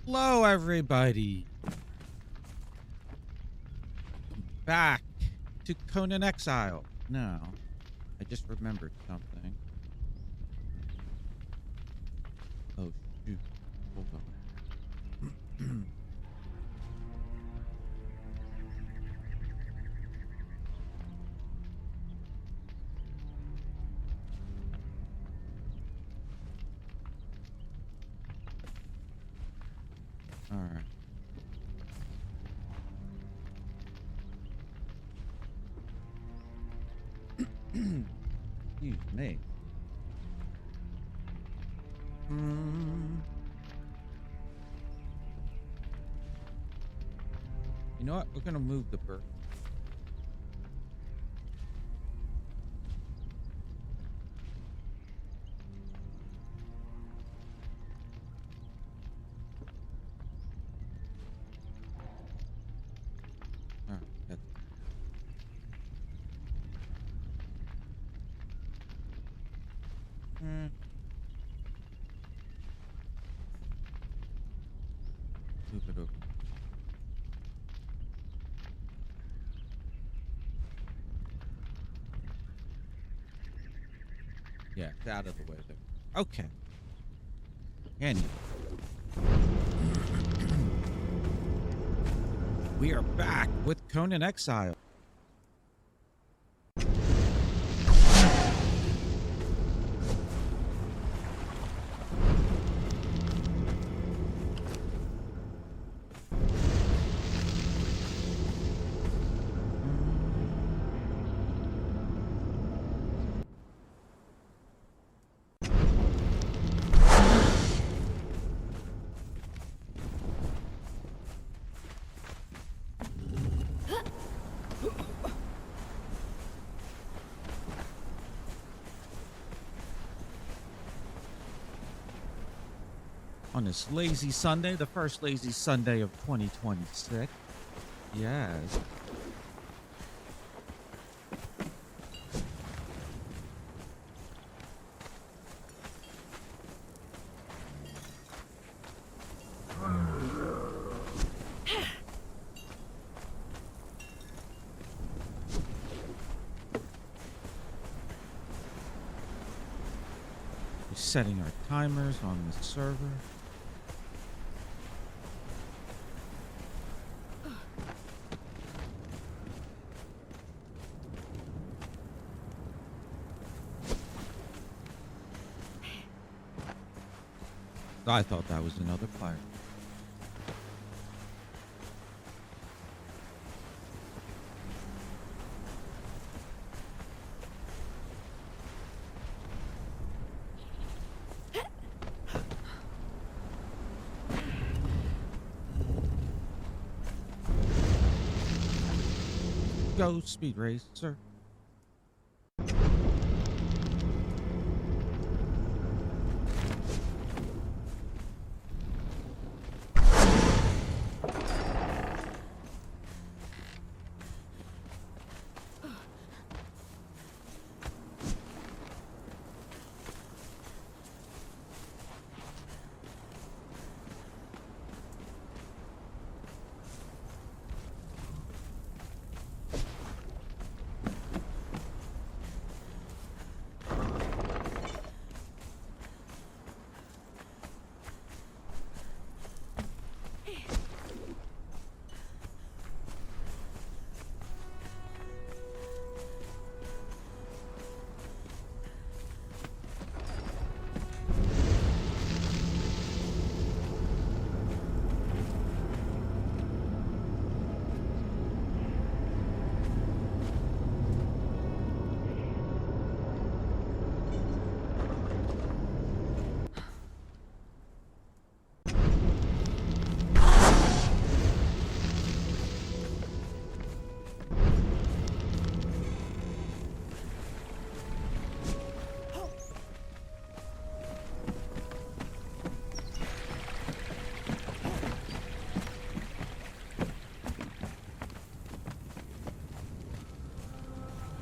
Hello, everybody. Back to Conan Exile. Now, I just remembered something. Oh, shoot. Hold on. All right. Excuse me. You know what? We're gonna move the bird. All right. That's... Move it over. Yeah, it's out of the way there. Okay. Anyway. We are back with Conan Exile. On this lazy Sunday, the first lazy Sunday of 2026. Yes. We're setting our timers on the server. I thought that was another fire. Go, Speed Racer.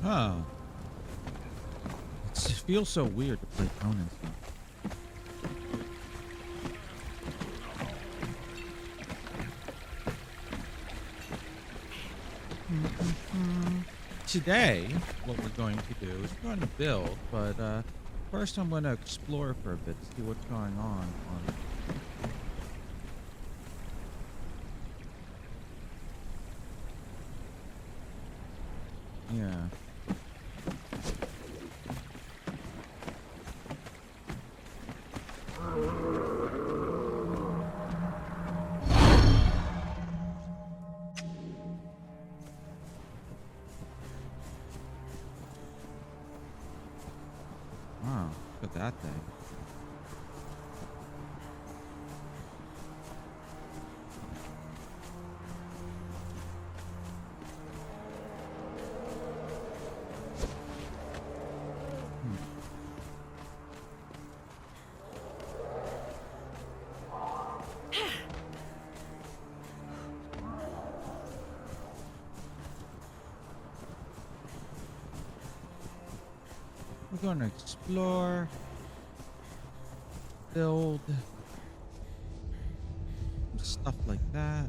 Oh. It feels so weird to play Conan stuff. Today, what we're going to do is we're going to build, but first I'm going to explore for a bit, see what's going on. Yeah. Wow, look at that thing. We're going to explore, build, stuff like that.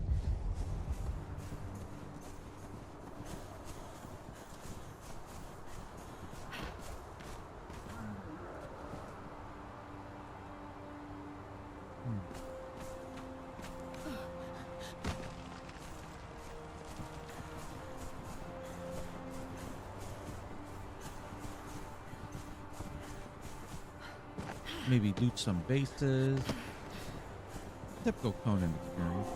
Maybe loot some bases. Typical Conan experience.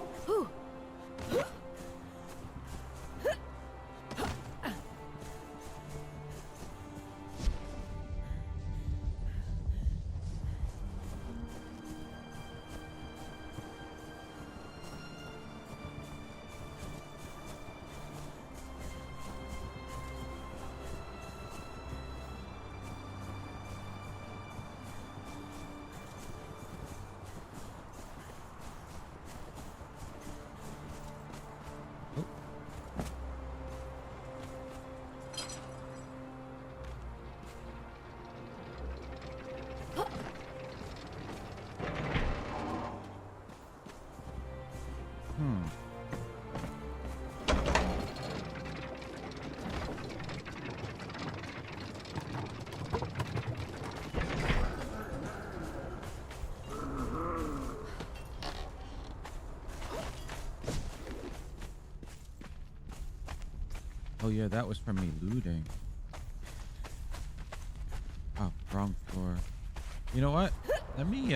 Oh yeah, that was from me looting. Oh, wrong floor. You know what? Let me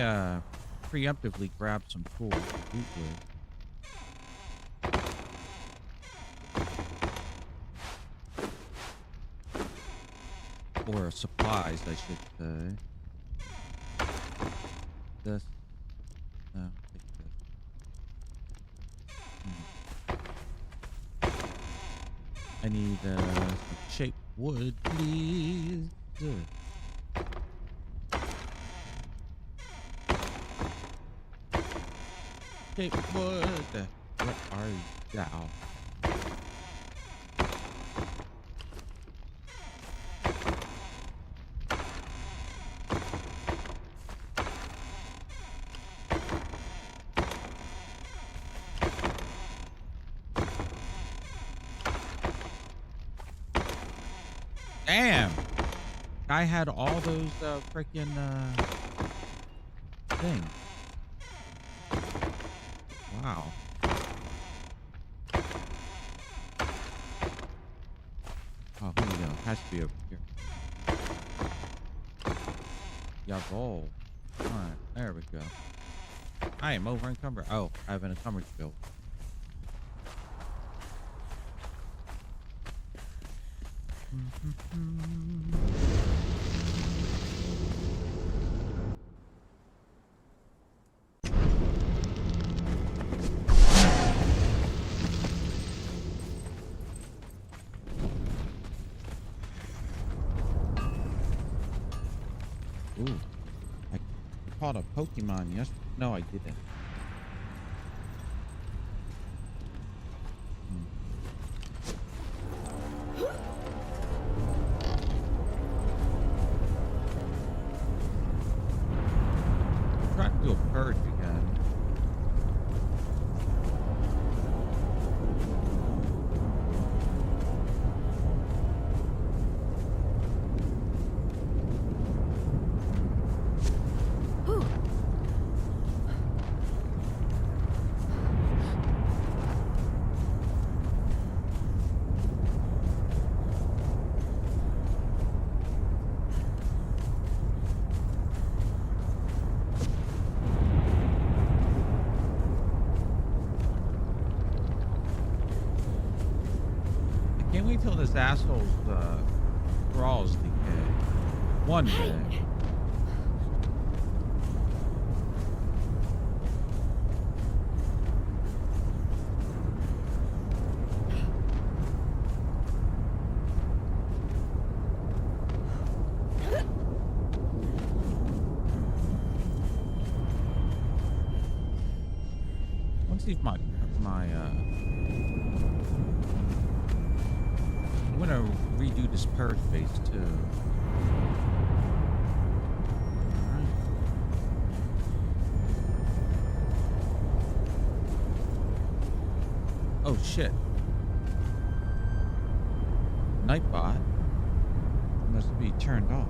preemptively grab some tools to loot with. Or supplies, I should say. This. No, take this. I need some shaped wood, please. Shaped wood. What are thou? Damn! I had all those freaking things. Wow. Oh, here we go. Has to be over here. Jawohl. Alright, there we go. I am over encumbered. Oh, I have an encumbered skill. Ooh, I caught a Pokemon yesterday. No, I didn't. Try to do a purge again. till this asshole's crawls decay. One day. Let's see if my I'm gonna redo this purge phase too. Alright. Oh shit. Nightbot must be turned off.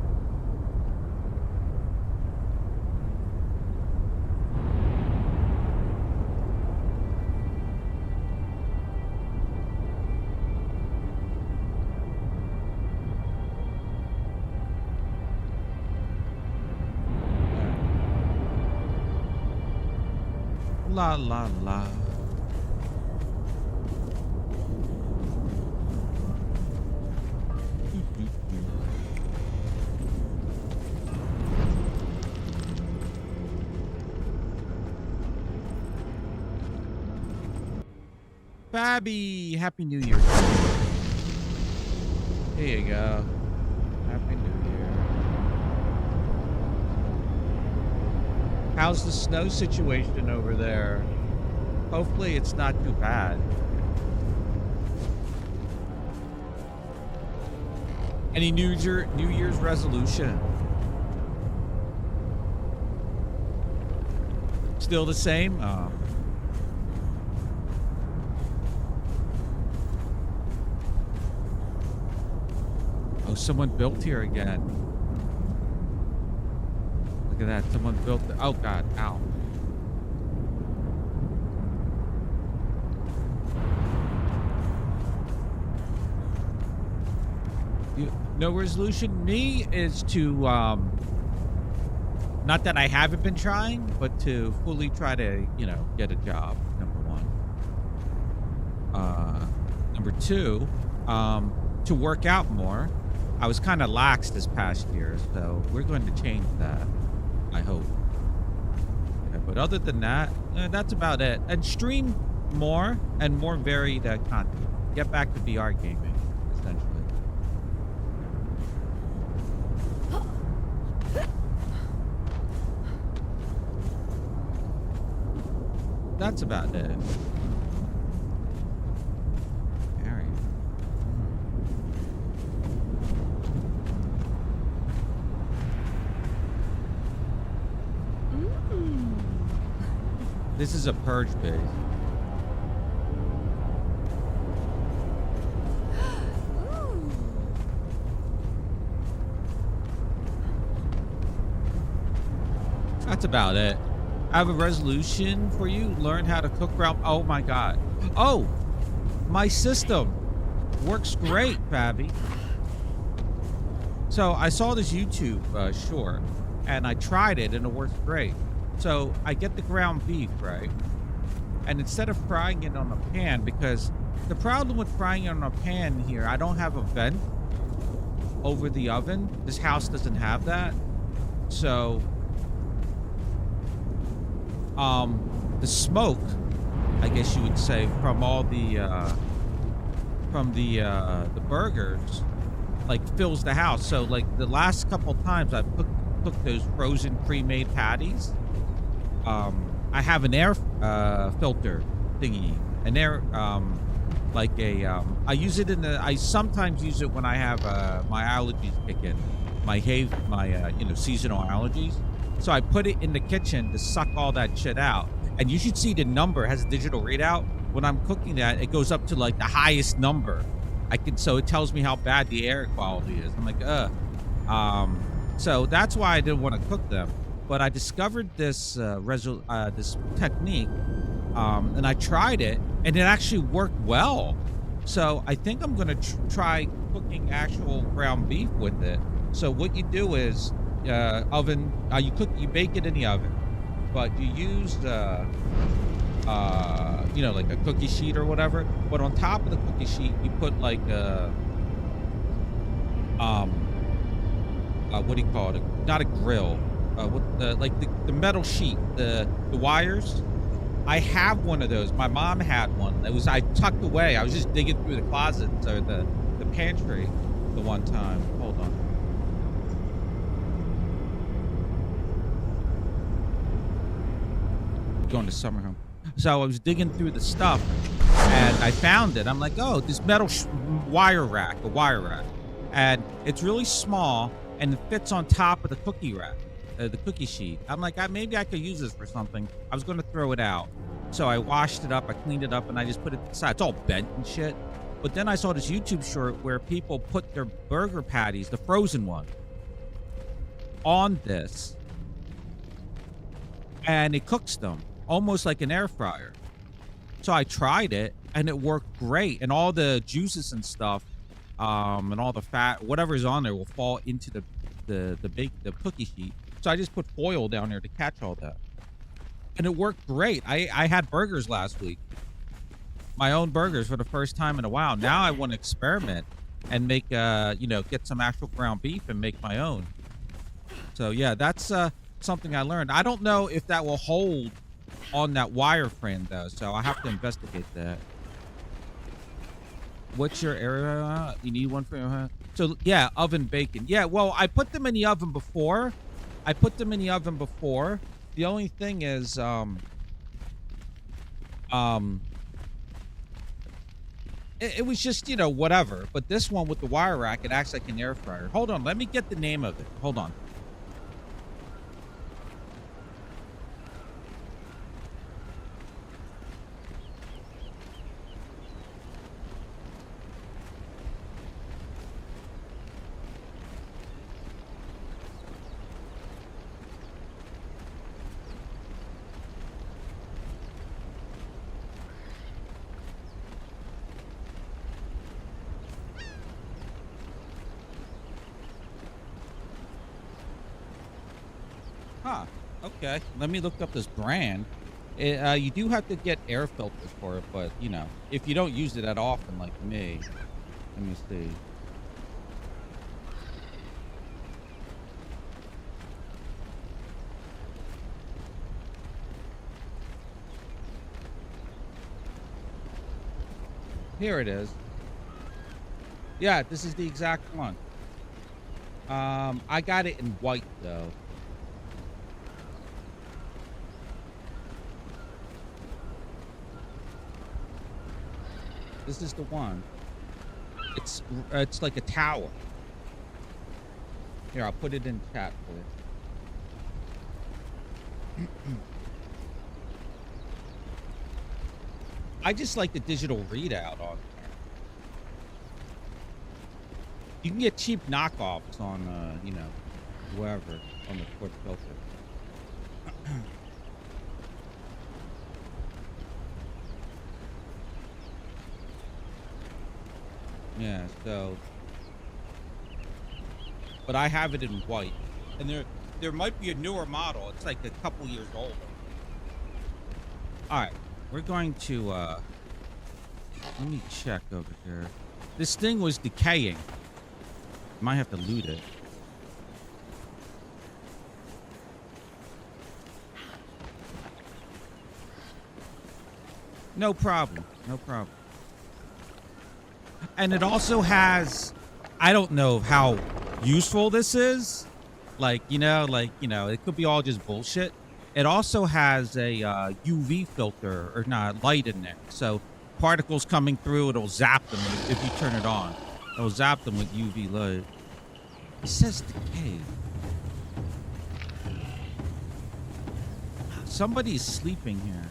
La la la. Babby, Happy New Year. Here you go. Happy New Year. How's the snow situation over there? Hopefully it's not too bad. Any New Year's resolution? Still the same? Oh, someone built here again. Look at that. Someone built. Oh, God. Ow. No resolution. Me is to, not that I haven't been trying, but to fully try to, get a job. Number one. Number two, to work out more. I was kind of lax this past year, so we're going to change that. I hope. Yeah, but other than that, that's about it. And stream more and more varied content. Get back to VR gaming, essentially. That's about it. This is a purge base. That's about it. I have a resolution for you. Learn how to cook ground. Oh my God. Oh, my system works great, Fabby. So I saw this YouTube short and I tried it and it works great. So I get the ground beef, right? And instead of frying it on a pan, because the problem with frying it on a pan here, I don't have a vent over the oven. This house doesn't have that. So the smoke, I guess you would say, from all the burgers, like fills the house. So like the last couple times I've cooked those frozen pre-made patties. I have an air filter thingy, an air like a I use it in the. I sometimes use it when I have my allergies kick in, my seasonal allergies. So I put it in the kitchen to suck all that shit out. And you should see the number has a digital readout. When I'm cooking that, it goes up to like the highest number. So it tells me how bad the air quality is. I'm like, so that's why I didn't want to cook them. But I discovered this this technique, and I tried it, and it actually worked well. So I think I'm going to try cooking actual ground beef with it. So what you do is oven. You bake it in the oven, but you use like a cookie sheet or whatever. But on top of the cookie sheet, you put like um, what do you call it? Not a grill. What the like the metal sheet, the wires. I have one of those. My mom had one. I tucked away. I was just digging through the closets or the pantry the one time. Hold on. Going to summer home. So I was digging through the stuff and I found it. I'm like, oh, this metal wire rack, a wire rack. And it's really small and it fits on top of the cookie rack. The cookie sheet. I'm like, maybe I could use this for something. I was going to throw it out. So I washed it up, I cleaned it up, and I just put it aside. It's all bent and shit. But then I saw this YouTube short where people put their burger patties, the frozen one, on this. And it cooks them, almost like an air fryer. So I tried it, and it worked great. And all the juices and stuff, and all the fat, whatever's on there will fall into the cookie sheet. So I just put foil down there to catch all that. And it worked great. I had burgers last week. My own burgers for the first time in a while. Now I want to experiment and make, get some actual ground beef and make my own. So yeah, that's something I learned. I don't know if that will hold on that wire frame though. So I have to investigate that. What's your area? You need one for your... So yeah, oven bacon. Yeah, well, I put them in the oven before. The only thing is, it was just, whatever. But this one with the wire rack, it acts like an air fryer. Hold on, let me get the name of it. Hold on. Huh. Okay. Let me look up this brand. You do have to get air filters for it, but, if you don't use it that often like me. Let me see. Here it is. Yeah, this is the exact one. I got it in white, though. This is the one. It's like a tower. Here, I'll put it in chat for you. I just like the digital readout on there. You can get cheap knockoffs on, whoever on the quartz filter. Yeah, so, but I have it in white, and there might be a newer model. It's like a couple years old. All right, we're going to let me check over here. This thing was decaying. Might have to loot it. No problem. No problem. And it also has, I don't know how useful this is. It could be all just bullshit. It also has a UV filter, or not, light in there. So particles coming through, it'll zap them if you turn it on. It'll zap them with UV light. It says decay. Somebody's sleeping here.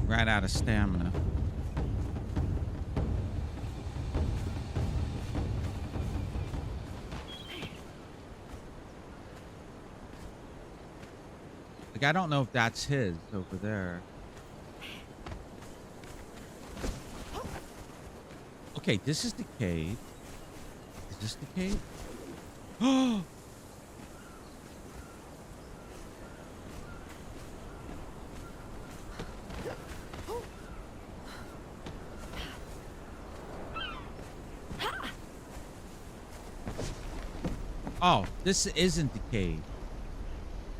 Ran out of stamina. Like, I don't know if that's his over there. Okay, this is the cave. Is this the cave? Oh, Oh, this isn't the cave.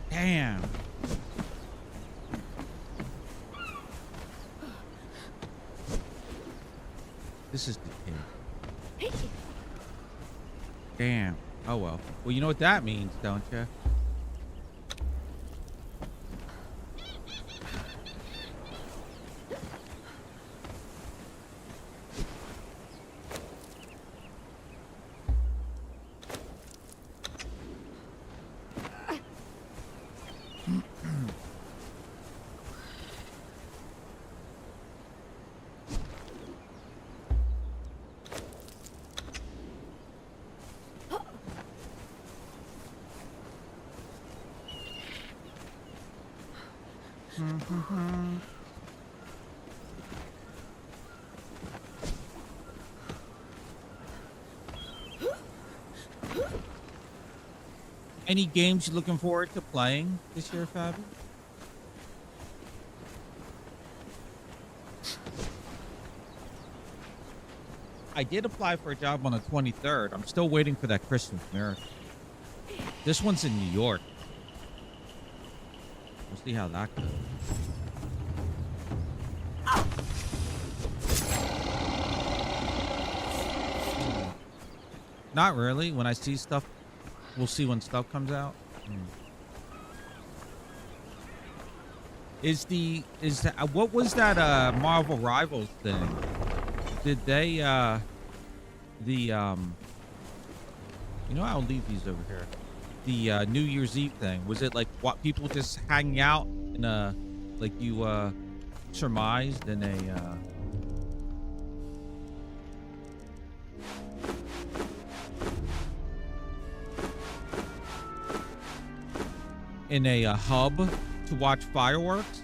Damn. This is the cave. Damn. Oh, well. Well, you know what that means, don't you? Any games you're looking forward to playing this year, Fabi? I did apply for a job on the 23rd. I'm still waiting for that Christmas miracle. This one's in New York. We'll see how that goes. Not really. When I see stuff, we'll see when stuff comes out. What was that Marvel Rivals thing? Did they you know, I'll leave these over here. The New Year's Eve thing, was it like what people just hanging out in a, like you surmised in a hub to watch fireworks?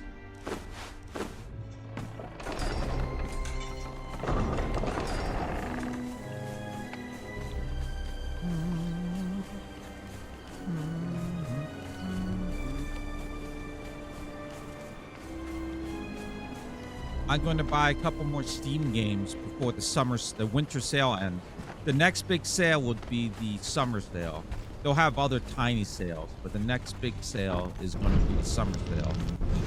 I'm going to buy a couple more Steam games before the winter sale ends. The next big sale would be the summer sale. They'll have other tiny sales, but the next big sale is going to be the summer sale.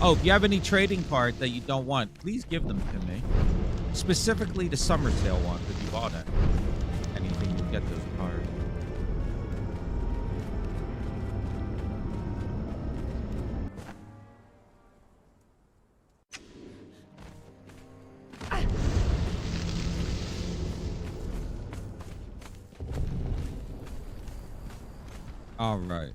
Oh, if you have any trading cards that you don't want, please give them to me. Specifically the summer sale ones if you bought it. Anything, you'll get those cards. All right.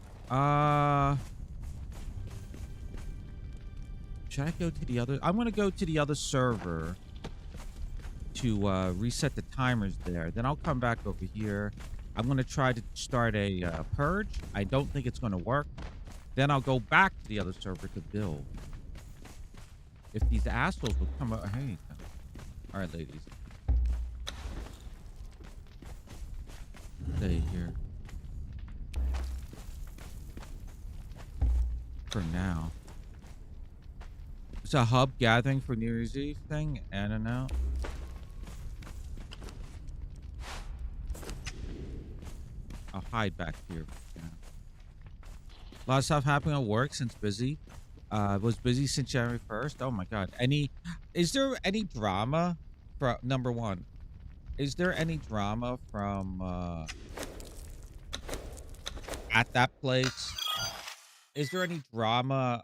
Should I go to the other? I'm going to go to the other server to reset the timers there. Then I'll come back over here. I'm going to try to start a purge. I don't think it's going to work. Then I'll go back to the other server to build. If these assholes will come out. Hey. All right, ladies. Stay here. For now. It's a hub gathering for New Year's Eve thing. I don't know. I'll hide back here. Yeah. A lot of stuff happening at work since busy. Was busy since January 1st. Oh my god. Is there any drama from number one? Is there any drama from at that place? Is there any drama?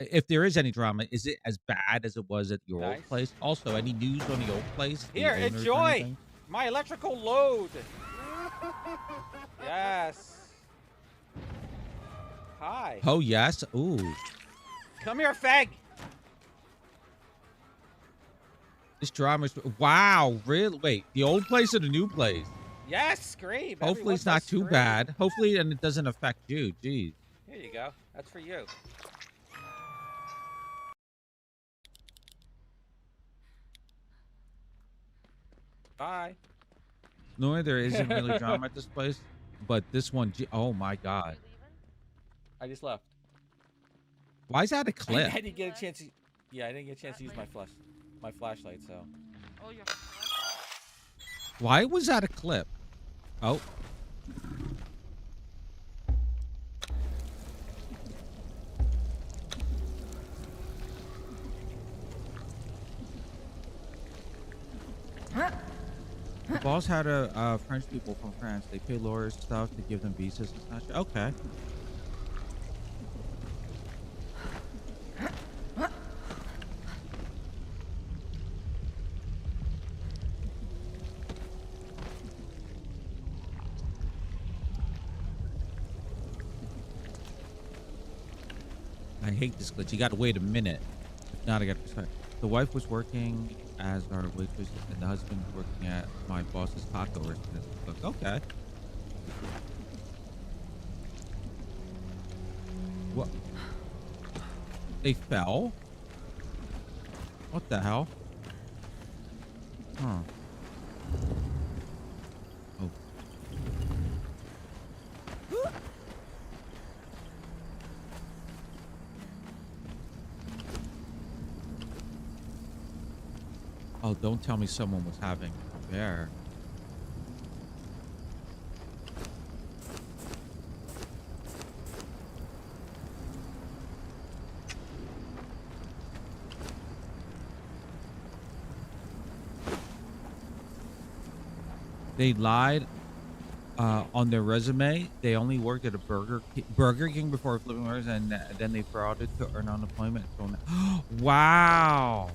If there is any drama, is it as bad as it was at your old place? Also, any news on the old place? Here, enjoy my electrical load. Yes. Hi. Oh yes. Ooh. Come here, fag. This drama's wow. Really? Wait, the old place or the new place? Yes, scream. Hopefully it's not too bad. Hopefully, and it doesn't affect you. Jeez. Here you go. That's for you. Bye. Normally there isn't really drama at this place, but this one, oh my god. I just left. Why is that a clip? I didn't get a chance to, I didn't get a chance to use my flashlight, so. Oh, your Why was that a clip? Oh. The boss had French people from France. They pay lawyers stuff to give them visas and such. Okay. I hate this glitch. You gotta wait a minute. If not, I gotta start. The wife was working as our waitress, and the husband was working at my boss's taco restaurant. Okay. What? They fell? What the hell? Huh. Oh. Oh, don't tell me someone was having a bear. They lied on their resume. They only worked at a Burger King before flipping orders, and then they frauded to earn unemployment. Wow.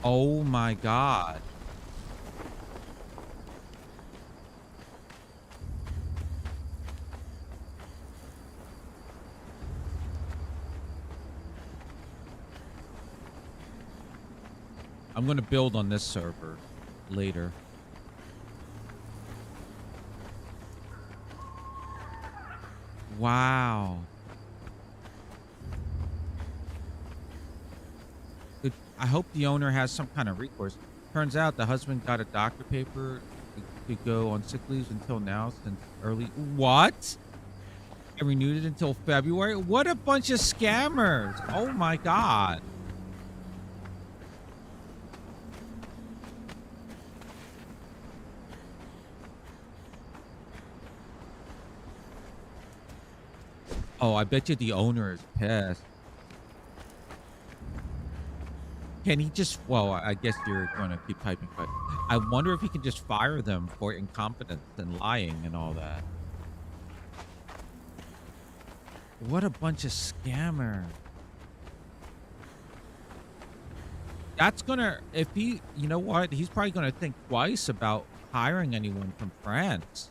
Oh my God. I'm going to build on this server later. Wow. I hope the owner has some kind of recourse. Turns out the husband got a doctor paper to go on sick leave until now since early. What? I renewed it until February? What a bunch of scammers. Oh my God. Oh, I bet you the owner is pissed. Can he just, well, I guess you're going to keep typing, but I wonder if he can just fire them for incompetence and lying and all that. What a bunch of scammers. That's gonna, if he, you know what? He's probably going to think twice about hiring anyone from France,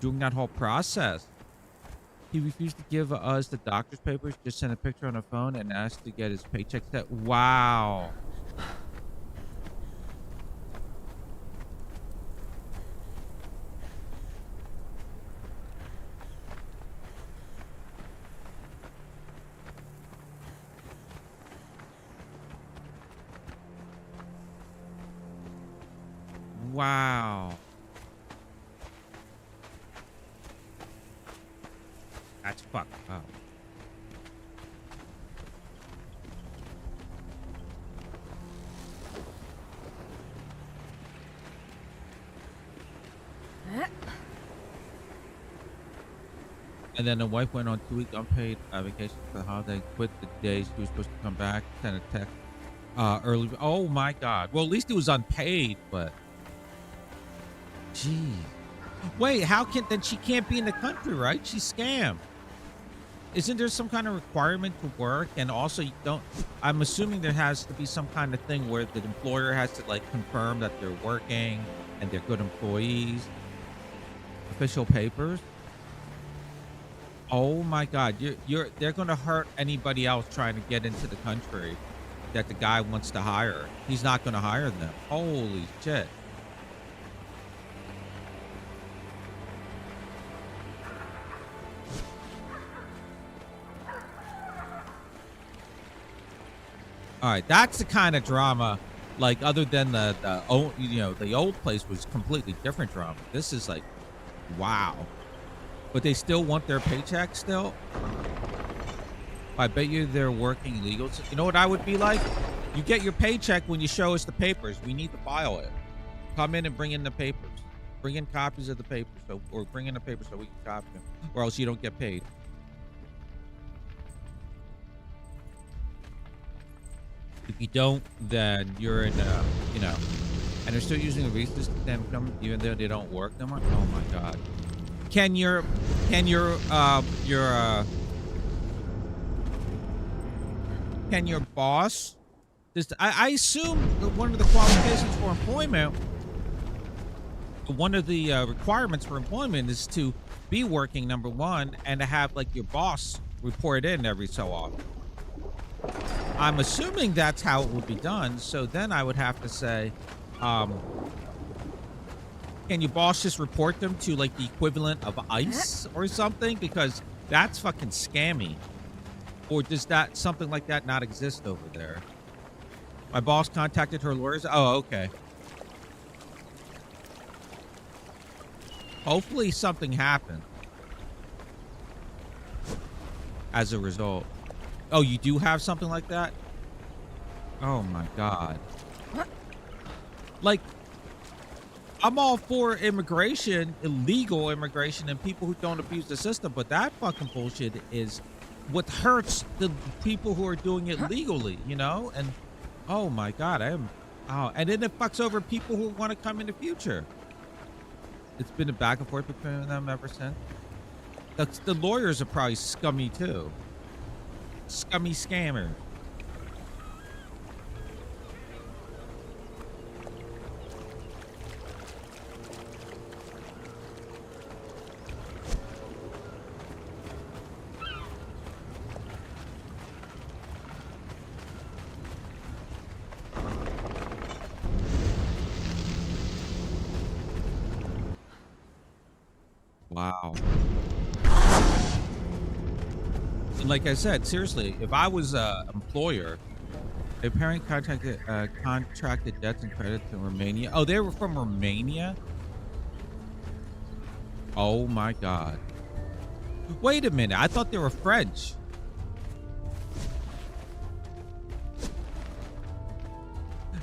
doing that whole process. He refused to give us the doctor's papers, just sent a picture on a phone and asked to get his paycheck set. Wow. Wow. That's fucked up. And then the wife went on 2-week unpaid vacation for the holiday. Quit the day she was supposed to come back. Sent a text early. Oh my God. Well, at least it was unpaid, but gee. Wait, how can then she can't be in the country, right? She's scammed. Isn't there some kind of requirement to work? And also, you don't, I'm assuming there has to be some kind of thing where the employer has to like confirm that they're working and they're good employees. Official papers. Oh my God, they're going to hurt anybody else trying to get into the country that the guy wants to hire. He's not going to hire them. Holy shit. All right, that's the kind of drama, like, other than the old, you know, the old place was completely different drama. This is like, wow. But they still want their paycheck still? I bet you they're working illegal. You know what I would be like? You get your paycheck when you show us the papers. We need to file it. Come in and bring in the papers. Bring in copies of the papers, or bring in the papers so we can copy them, or else you don't get paid. If you don't, then you're in, and they're still using the research stamp come even though they don't work no more. Oh my god! Can your boss? I assume that one of the qualifications for employment, one of the requirements for employment is to be working, number one, and to have like your boss report in every so often. I'm assuming that's how it would be done. So then I would have to say, can your boss just report them to like the equivalent of ICE or something? Because that's fucking scammy. Or does that something like that not exist over there? My boss contacted her lawyers. Oh, okay. Hopefully something happened as a result. Oh, you do have something like that? Oh my god. Like, I'm all for immigration, illegal immigration, and people who don't abuse the system, but that fucking bullshit is what hurts the people who are doing it legally, you know? And oh my god, and then it fucks over people who want to come in the future. It's been a back and forth between them ever since. The lawyers are probably scummy too. Scummy scammer. Wow. And like I said, seriously, if I was a employer, a parent contracted debts and credits in Romania. Oh, they were from Romania? Oh my god. Wait a minute, I thought they were French.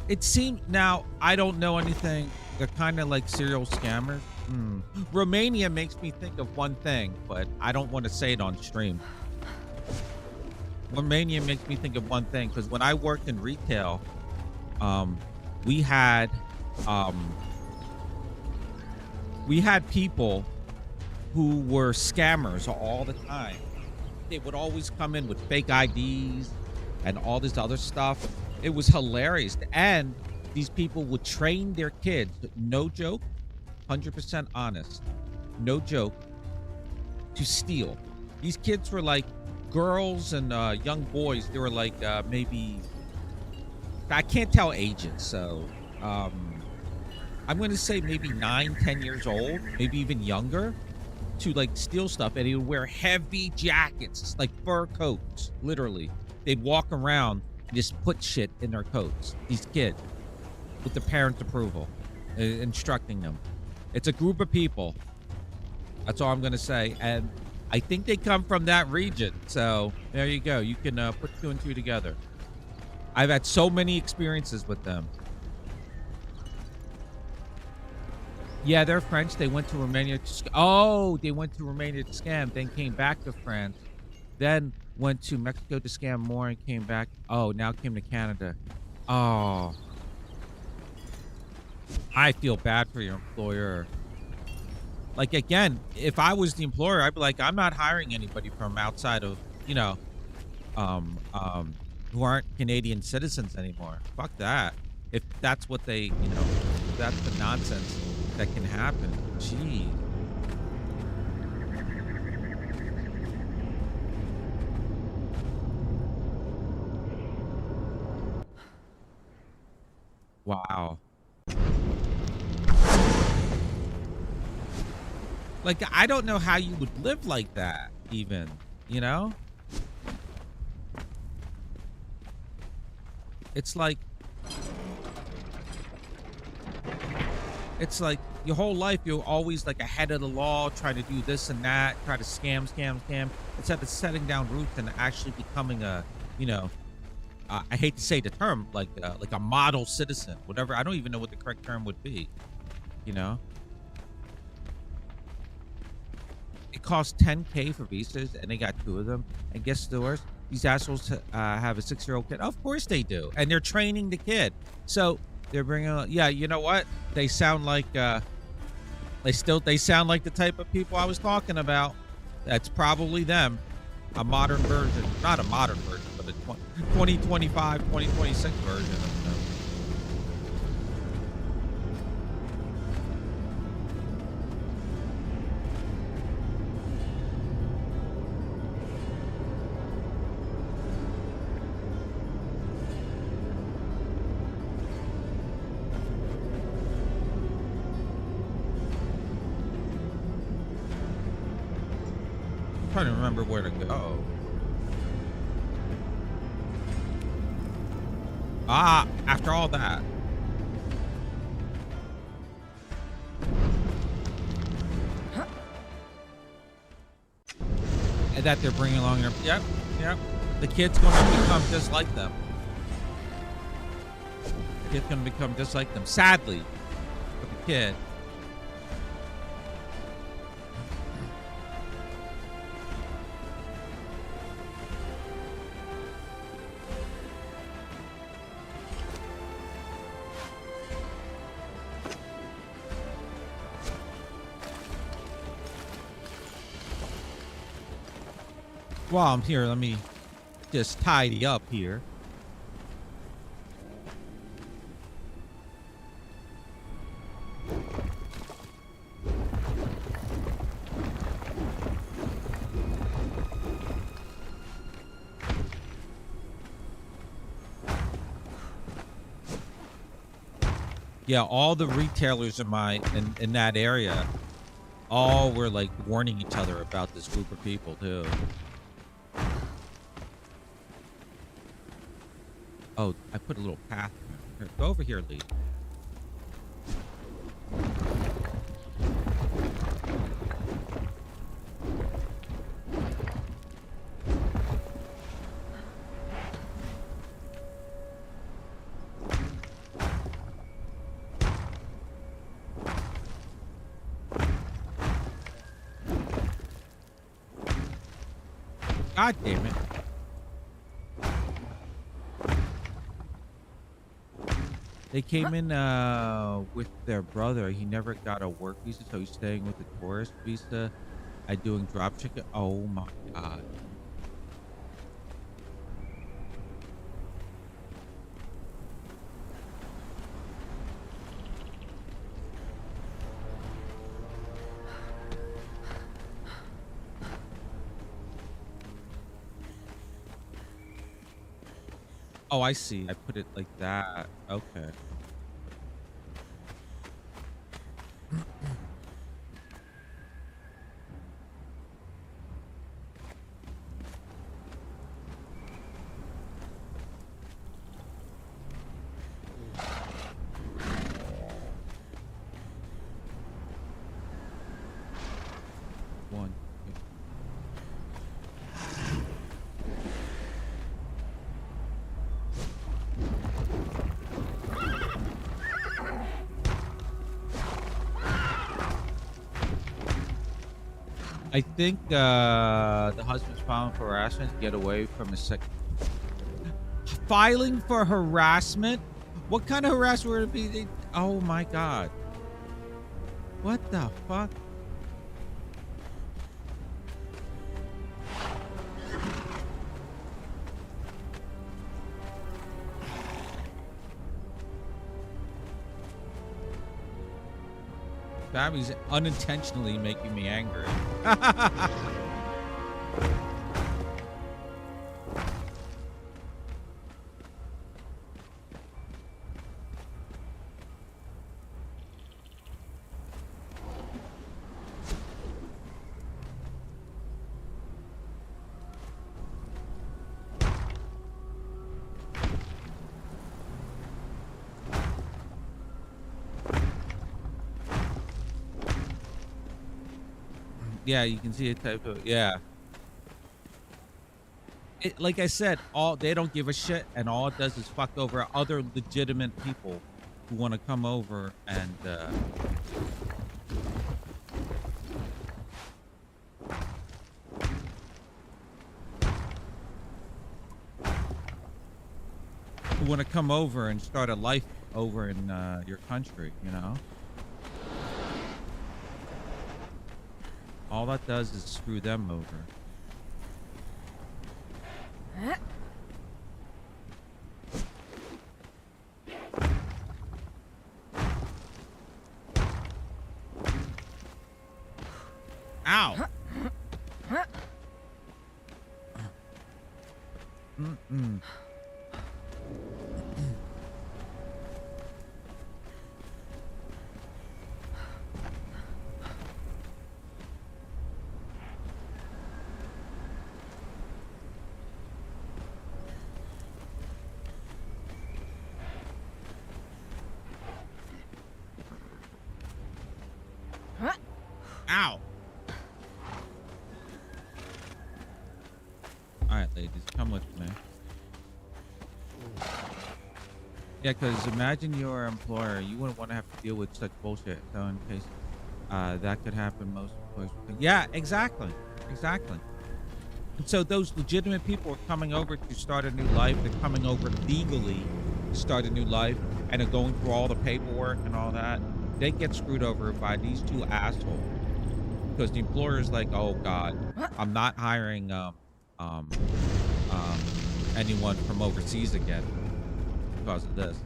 It seemed, now, I don't know anything. They're kind of like serial scammers. Romania makes me think of one thing, but I don't want to say it on stream. Romania makes me think of one thing, because when I worked in retail, we had people who were scammers all the time. They would always come in with fake IDs and all this other stuff. It was hilarious. And these people would train their kids, no joke, 100% honest, no joke, to steal. These kids were like girls and young boys. They were like maybe, I can't tell ages, so I'm going to say maybe 9-10 years old, maybe even younger, to like steal stuff. And they would wear heavy jackets, like fur coats, literally. They'd walk around and just put shit in their coats, these kids, with the parents' approval, instructing them. It's a group of people. That's all I'm going to say. And I think they come from that region. So there you go. You can put 2 and 2 together. I've had so many experiences with them. Yeah, they're French. They went to Romania. They went to Romania to scam, then came back to France, then went to Mexico to scam more and came back. Oh, now came to Canada. Oh. I feel bad for your employer. Like, again, if I was the employer, I'd be like, I'm not hiring anybody from outside of, who aren't Canadian citizens anymore. Fuck that. If that's what they, that's the nonsense that can happen. Gee. Wow. Like, I don't know how you would live like that, even, It's like your whole life, you're always like ahead of the law, trying to do this and that, try to scam, instead of setting down roots and actually becoming a, I hate to say the term, like a model citizen, whatever. I don't even know what the correct term would be. You know, it costs 10K for visas, and they got 2 of them. And guess the worst? These assholes have a 6-year-old kid. Of course they do, and they're training the kid. So they're bringing. Yeah, you know what? They sound like they sound like the type of people I was talking about. That's probably them. A modern version, not a modern version, but a 2025, 2026 version of them. I'm trying to remember where to go. Ah, after all that. And that they're bringing along their... Yep, yep. The kid's going to become just like them. The kid's going to become just like them. Sadly, for the kid. While I'm here, let me just tidy up here. Yeah, all the retailers in that area all were like warning each other about this group of people too. Oh, I put a little path. Here, go over here, Lee. God damn it. They came in with their brother. He never got a work visa, so he's staying with the tourist visa. Doing drop shipping. Oh my God. Oh, I see. I put it like that. Okay. One. I think the husband's filing for harassment to get away from his filing for harassment? What kind of harassment would it be? Oh my God. What the fuck? Babby's unintentionally making me angry. Yeah, you can see a type of, yeah. like I said, all they don't give a shit, and all it does is fuck over other legitimate people who want to come over and start a life over in your country. You know, all that does is screw them over. Ow! Mm-mm. Ow! Alright, ladies, come with me. Yeah, because imagine your employer. You wouldn't want to have to deal with such bullshit. So in case that could happen, most employers would think. Yeah, exactly. Exactly. And so those legitimate people are coming over to start a new life. They're coming over legally to start a new life and are going through all the paperwork and all that. They get screwed over by these two assholes. Because the employer is like, oh, God, I'm not hiring anyone from overseas again because of this.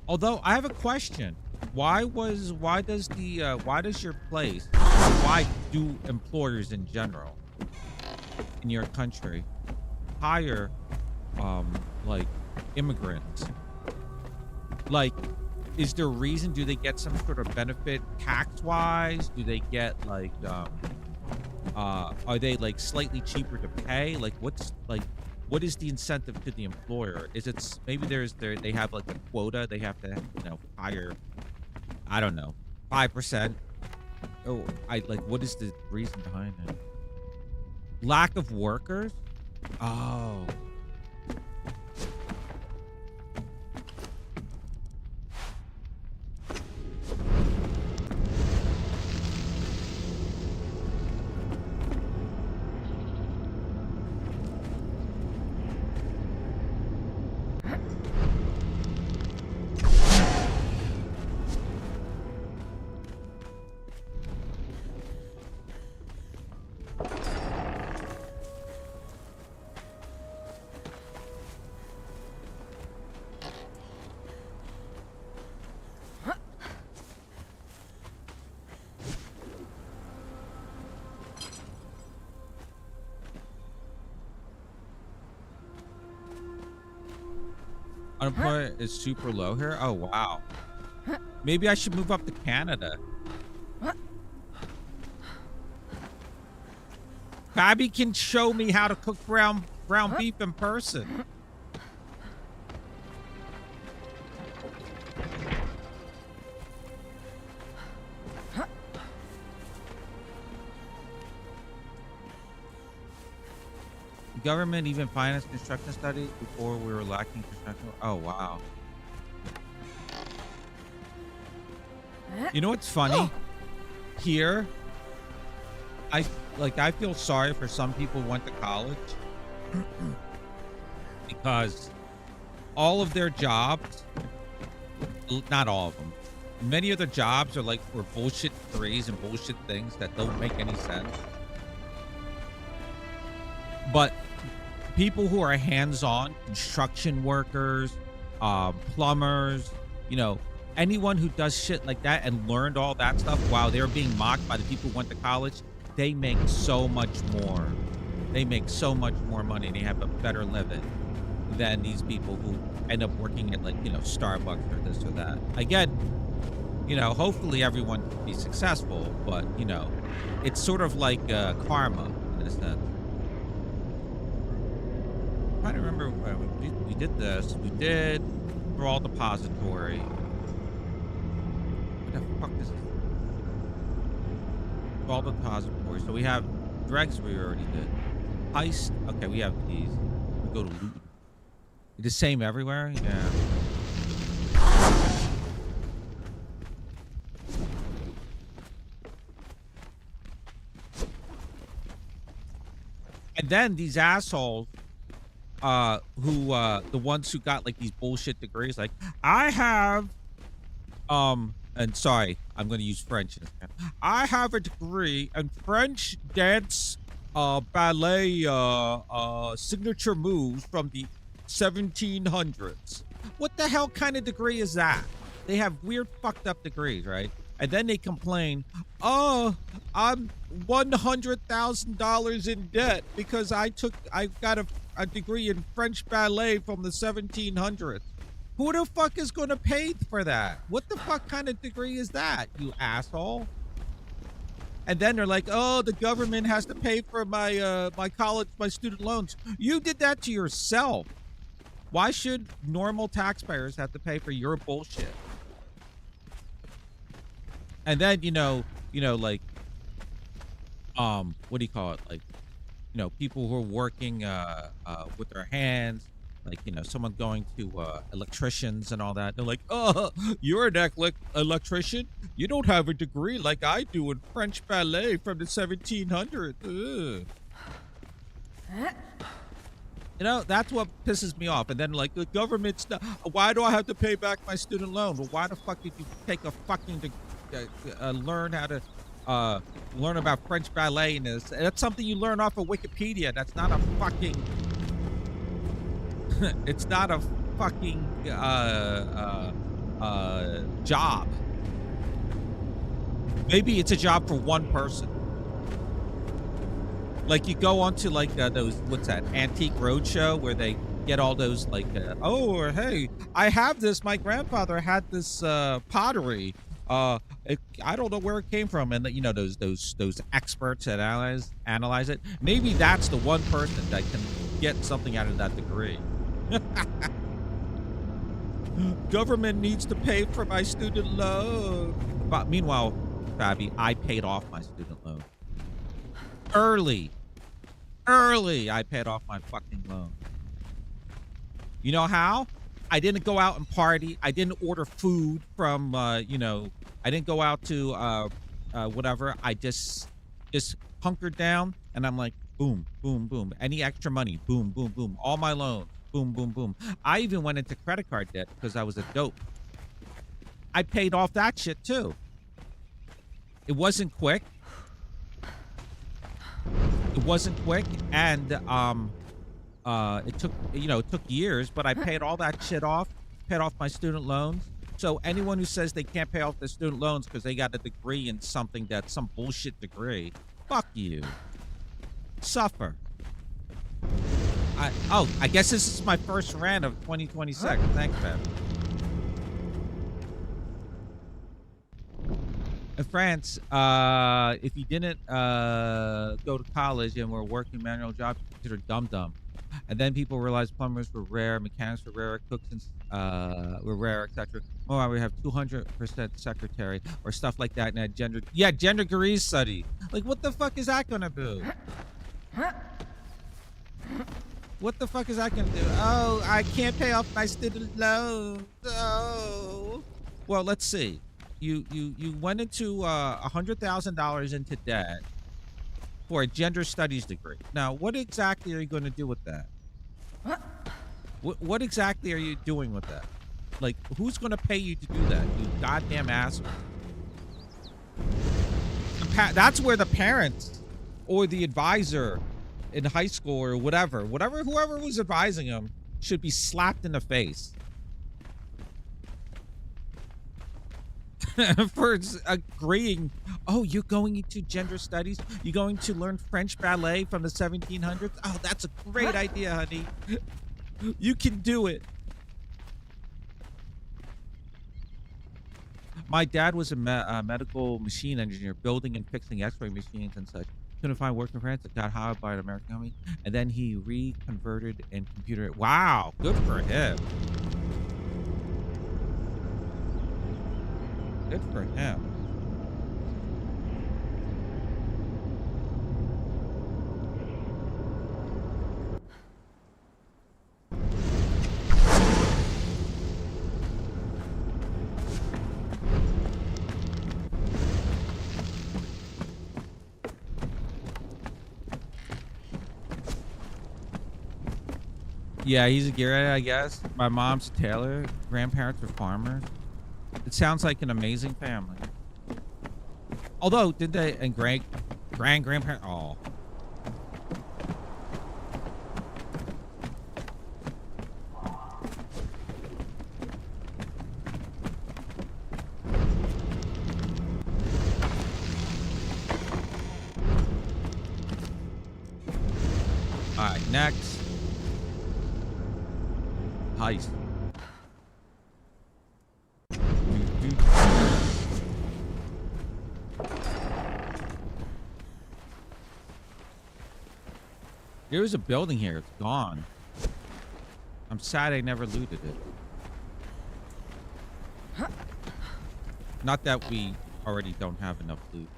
Although I have a question. Why does your place, why do employers in general in your country hire like immigrants? Like, is there a reason? Do they get some sort of benefit tax wise? Do they get like are they like slightly cheaper to pay? Like what is the incentive to the employer? Is it maybe they have like a quota they have to, hire, I don't know, 5%? Oh, what is the reason behind it? Lack of workers? Oh. Unemployment is super low here. Oh wow. Maybe I should move up to Canada. Abby can show me how to cook ground beef in person. Government even financed construction studies before we were lacking construction. Oh wow. You know what's funny? Here, I feel sorry for some people who went to college because all of their jobs, not all of them, many of the jobs are like for bullshit degrees and bullshit things that don't make any sense. But people who are hands-on, construction workers, plumbers, anyone who does shit like that and learned all that stuff while they're being mocked by the people who went to college, they make so much more. They make so much more money. They have a better living than these people who end up working at Starbucks or this or that. Again, hopefully everyone can be successful, but it's sort of like karma in a sense. I don't remember we did this. We did Thrall Depository. What the fuck is this? Thrall Depository. So we have Dregs we already did. Heist. Okay, we have these. We go to loot. The same everywhere? Yeah. And then these assholes, the ones who got like these bullshit degrees, like, I have, and sorry, I'm going to use French in this kind. I have a degree in French dance, ballet, signature moves from the 1700s. What the hell kind of degree is that? They have weird fucked up degrees, right? And then they complain, oh, I'm $100,000 in debt because I got a degree in French ballet from the 1700s. Who the fuck is going to pay for that? What the fuck kind of degree is that, you asshole? And then they're like, oh, the government has to pay for my my student loans. You did that to yourself. Why should normal taxpayers have to pay for your bullshit? And then, like, what do you call it? Like, people who are working with their hands, like, someone going to electricians and all that. They're like, oh, you're an electrician? You don't have a degree like I do in French ballet from the 1700s. Ugh. That's what pisses me off. And then, like, the government's not, why do I have to pay back my student loan? Well, why the fuck did you take a fucking learn how to learn about French ballet? And that's something you learn off of Wikipedia. That's not a fucking it's not a fucking job. Maybe it's a job for one person. Like, you go onto like those, what's that, Antique Roadshow, where they get all those like oh, hey, I have this, my grandfather had this pottery, I don't know where it came from, and those experts that analyze it. Maybe that's the one person that can get something out of that degree. Government needs to pay for my student loan. But meanwhile, Fabi, I paid off my student loan early. I paid off my fucking loan. You know how? I didn't go out and party. I didn't order food from, I didn't go out to, whatever. I just hunkered down, and I'm like, boom, boom, boom. Any extra money, boom, boom, boom. All my loans, boom, boom, boom. I even went into credit card debt because I was a dope. I paid off that shit too. It wasn't quick. And it took years, but I paid all that shit off, paid off my student loans. So anyone who says they can't pay off their student loans because they got a degree in something that's some bullshit degree, fuck you. Suffer. I guess this is my first rant of 2026. Thanks, man. In France, if you didn't go to college and were working manual jobs, you're considered dumb. And then people realized plumbers were rare, mechanics were rare, cooks were rare, etc. Oh, we have 200% secretary or stuff like that. And gender degrees study. Like, what the fuck is that gonna do? What the fuck is that gonna do? Oh, I can't pay off my student loans. Oh. Well, let's see. You went into $100,000 into debt for a gender studies degree. Now, what exactly are you going to do with that? What exactly are you doing with that? Like, who's going to pay you to do that, you goddamn asshole? That's where the parents or the advisor in high school or whoever was advising them should be slapped in the face. For agreeing, oh, you're going into gender studies? You're going to learn French ballet from the 1700s? Oh, that's a great idea, honey. You can do it. My dad was a medical machine engineer, building and fixing x-ray machines and such. Couldn't find work in France, got hired by an American company, and then he reconverted and computer. Wow, good for him. Good for him. Yeah, he's a gearhead, I guess. My mom's a tailor. Grandparents are farmers. It sounds like an amazing family. Although, did they and grandparents? Oh, all right. Next, heist. There was a building here. It's gone. I'm sad I never looted it. Not that we already don't have enough loot.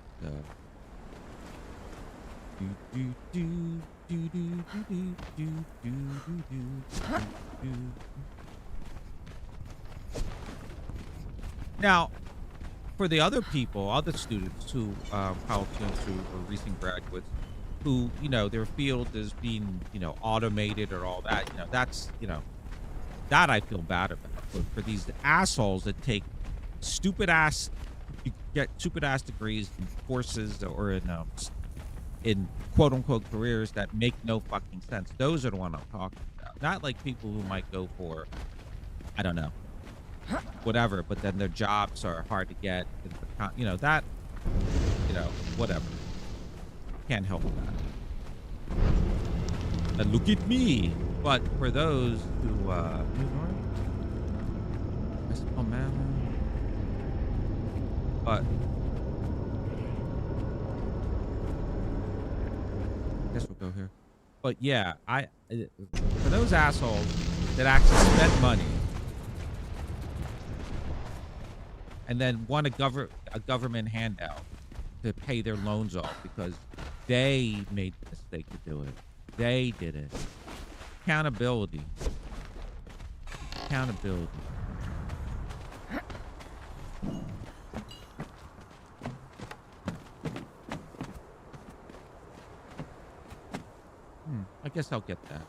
Now, for the other people, other students who, college students who are recent graduates, who, you know, their field is being, you know, automated or all that, you know, that's, you know, that I feel bad about. But for these assholes that take stupid ass, you get stupid ass degrees in courses or in quote unquote careers that make no fucking sense. Those are the one I'm talking about. Not like people who might go for, I don't know, whatever, but then their jobs are hard to get. You know, that, you know, whatever. Can't help that. And look at me. But for those who, oh man. But I guess we'll go here. But yeah, for those assholes that actually spent money and then want a government handout to pay their loans off because they made the mistake to do it. They did it. Accountability. Accountability. I guess I'll get that.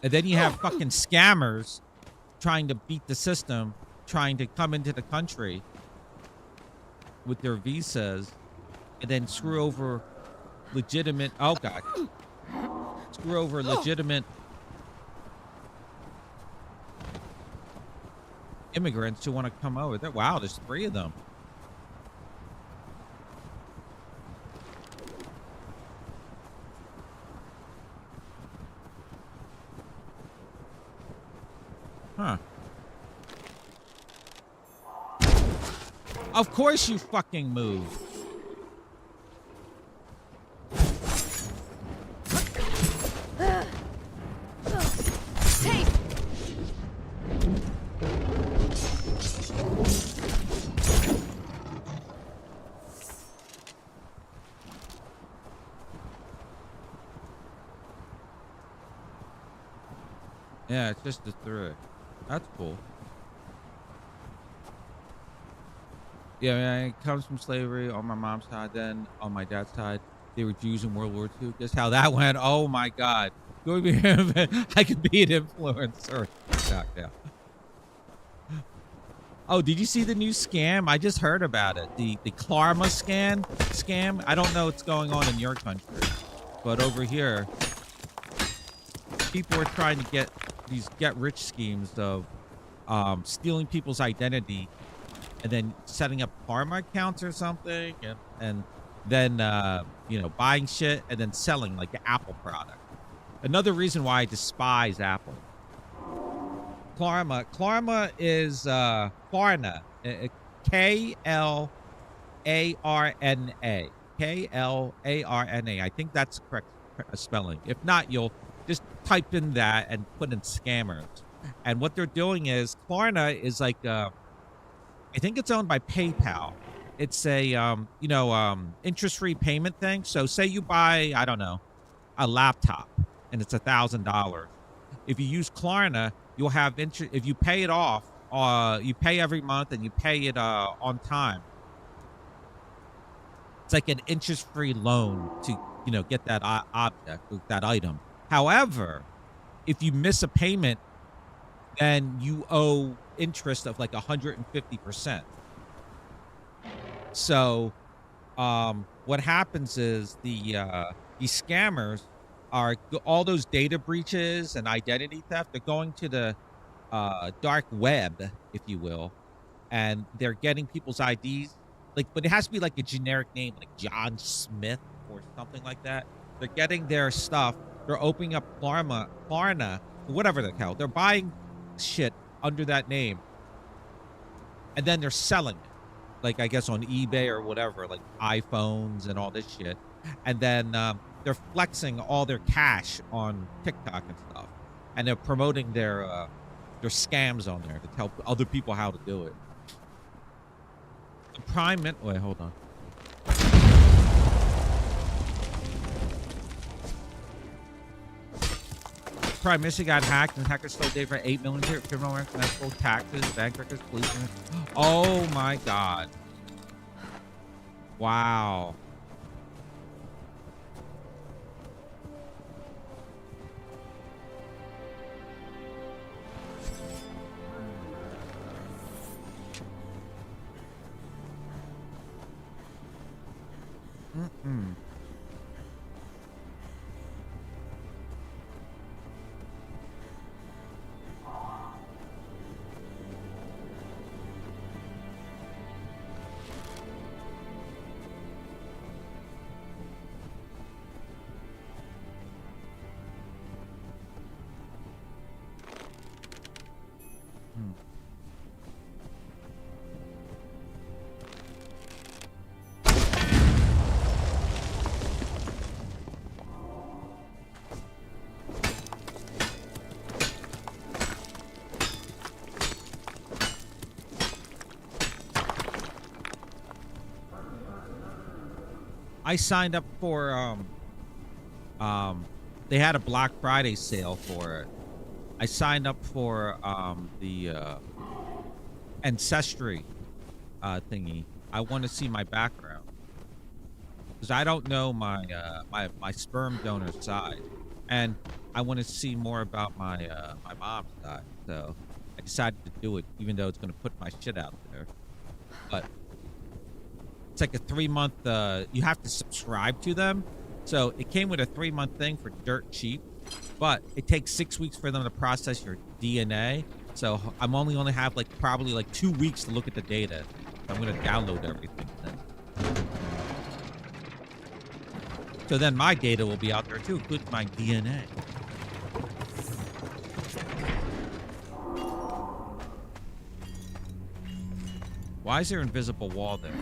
And then you have fucking scammers trying to beat the system, trying to come into the country with their visas and then screw over legitimate, oh God, screw over legitimate immigrants who want to come over. Wow, there's 3 of them. Huh. Of course you fucking move. Yeah, it's just the 3. That's cool. Yeah, man, it comes from slavery on my mom's side. Then on my dad's side, they were Jews in World War II. Just how that went. Oh my God. I could be an influencer. Yeah. Oh, did you see the new scam? I just heard about it. The Klarma scam. I don't know what's going on in your country, but over here, people are trying to get these get-rich schemes of stealing people's identity and then setting up Klarma accounts or something, and then you know, buying shit and then selling like the Apple product. Another reason why I despise Apple. Klarna is Klarna, K-L-A-R-N-A. K-L-A-R-N-A. I think that's the correct spelling. If not, you'll just type in that and put in scammers. And what they're doing is Klarna is like, I think it's owned by PayPal. It's a, interest-free payment thing. So say you buy, I don't know, a laptop and it's $1,000. If you use Klarna, you'll have interest. If you pay it off, you pay every month and you pay it on time. It's like an interest-free loan to, get that object, or that item. However, if you miss a payment, then you owe interest of like 150%. So, what happens is these scammers are all those data breaches and identity theft. They're going to the dark web, if you will, and they're getting people's IDs. But it has to be like a generic name, like John Smith or something like that. They're getting their stuff. They're opening up Klarna, whatever the hell. They're buying shit under that name, and then they're selling it, like I guess on eBay or whatever, like iPhones and all this shit. And then they're flexing all their cash on TikTok and stuff, and they're promoting their scams on there to tell other people how to do it. Wait, hold on. Prime Minister got hacked and hackers stole data for $8 million criminal records, taxes, bank records, police. Oh my god! Wow. Mm-mm. I signed up for they had a Black Friday sale for it. I signed up for the ancestry thingy. I want to see my background because I don't know my my sperm donor side, and I want to see more about my my mom's side. So I decided to do it, even though it's going to put my shit out there. But it's like a 3-month. You have to subscribe to them, so it came with a 3-month thing for dirt cheap. But it takes 6 weeks for them to process your DNA. So I'm only have probably 2 weeks to look at the data. So I'm gonna download everything then. So then my data will be out there too, including my DNA. Why is there an invisible wall there?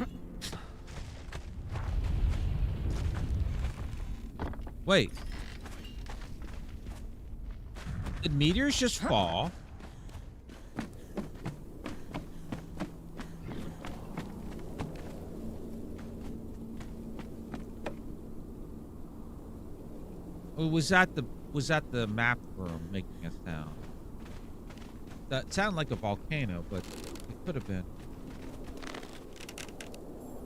Wait. Did meteors just fall? Or was that the map room making a sound? That sounded like a volcano, but it could have been.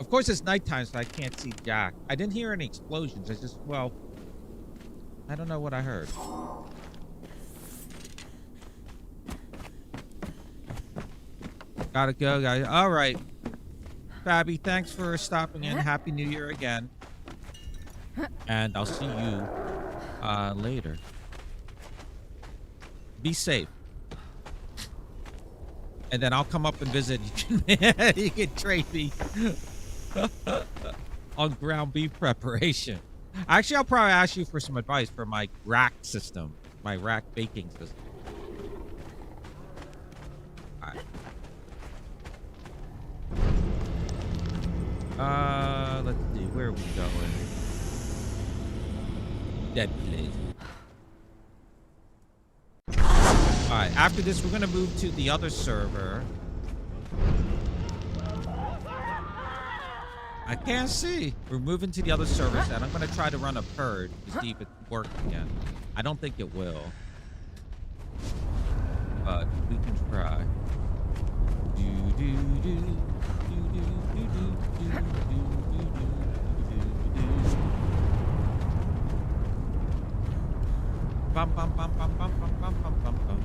Of course, it's nighttime, so I can't see Jack. I didn't hear any explosions. I don't know what I heard. Gotta go, guys. All right. Fabby, thanks for stopping in. Happy New Year again. And I'll see you later. Be safe. And then I'll come up and visit. You can trade me on ground beef preparation. Actually, I'll probably ask you for some advice for my rack system, my rack baking system. All right. Let's see. Where are we going? Dead place. All right. After this, we're gonna move to the other server. I can't see. We're moving to the other servers, and I'm going to try to run a purge to see if it works again. I don't think it will. But we can try. bum bum bum bum bum bum bum bum bum bum.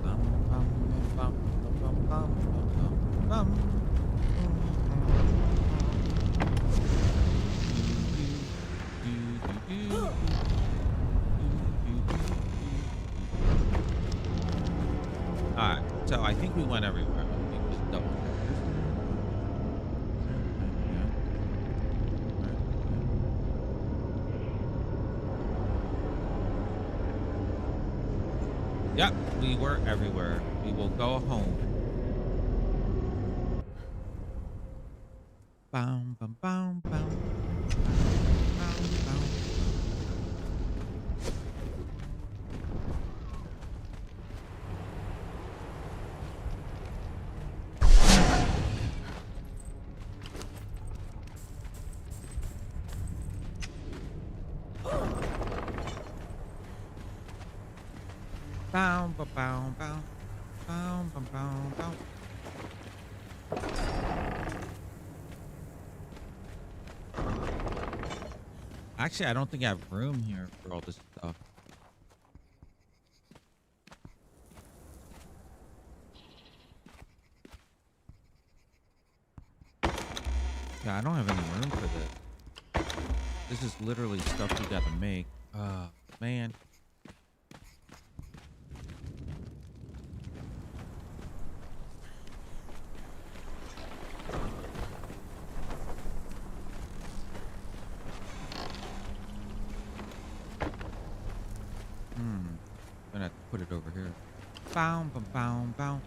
Bum bum bum bum bum bum bum bum. Alright, so I think we went everywhere. Let me just double check. Yep, we were everywhere. We will go home. Bow, bow, bow, bow. Bow, bow. Bow, bow, bow, bow. Bow, bow, bow, bow. Actually, I don't think I have room here for all this stuff. Yeah, I don't have any room for this. This is literally stuff we gotta make. Oh, man. I'm gonna have to put it over here. Bow, bow, bow, bow.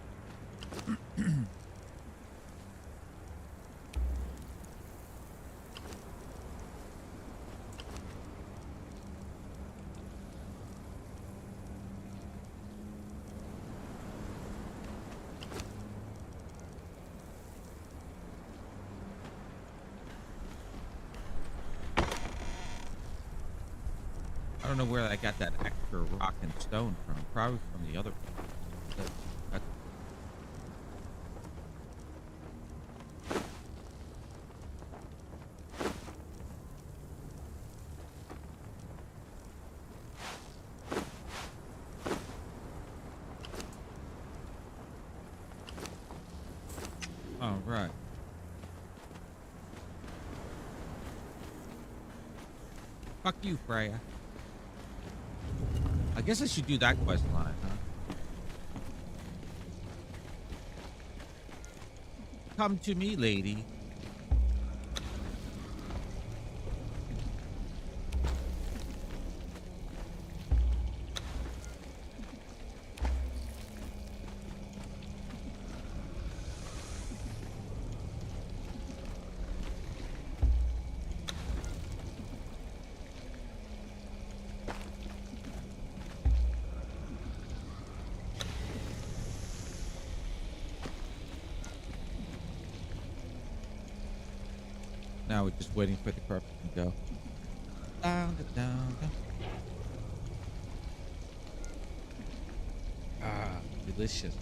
I don't know where I got that extra rock and stone from. Probably from the other one. That- Oh, right. Fuck you, Freya. I guess I should do that quest line, huh? Come to me, lady. Now we're just waiting for the carpet to go. Down, down, down. Ah, delicious.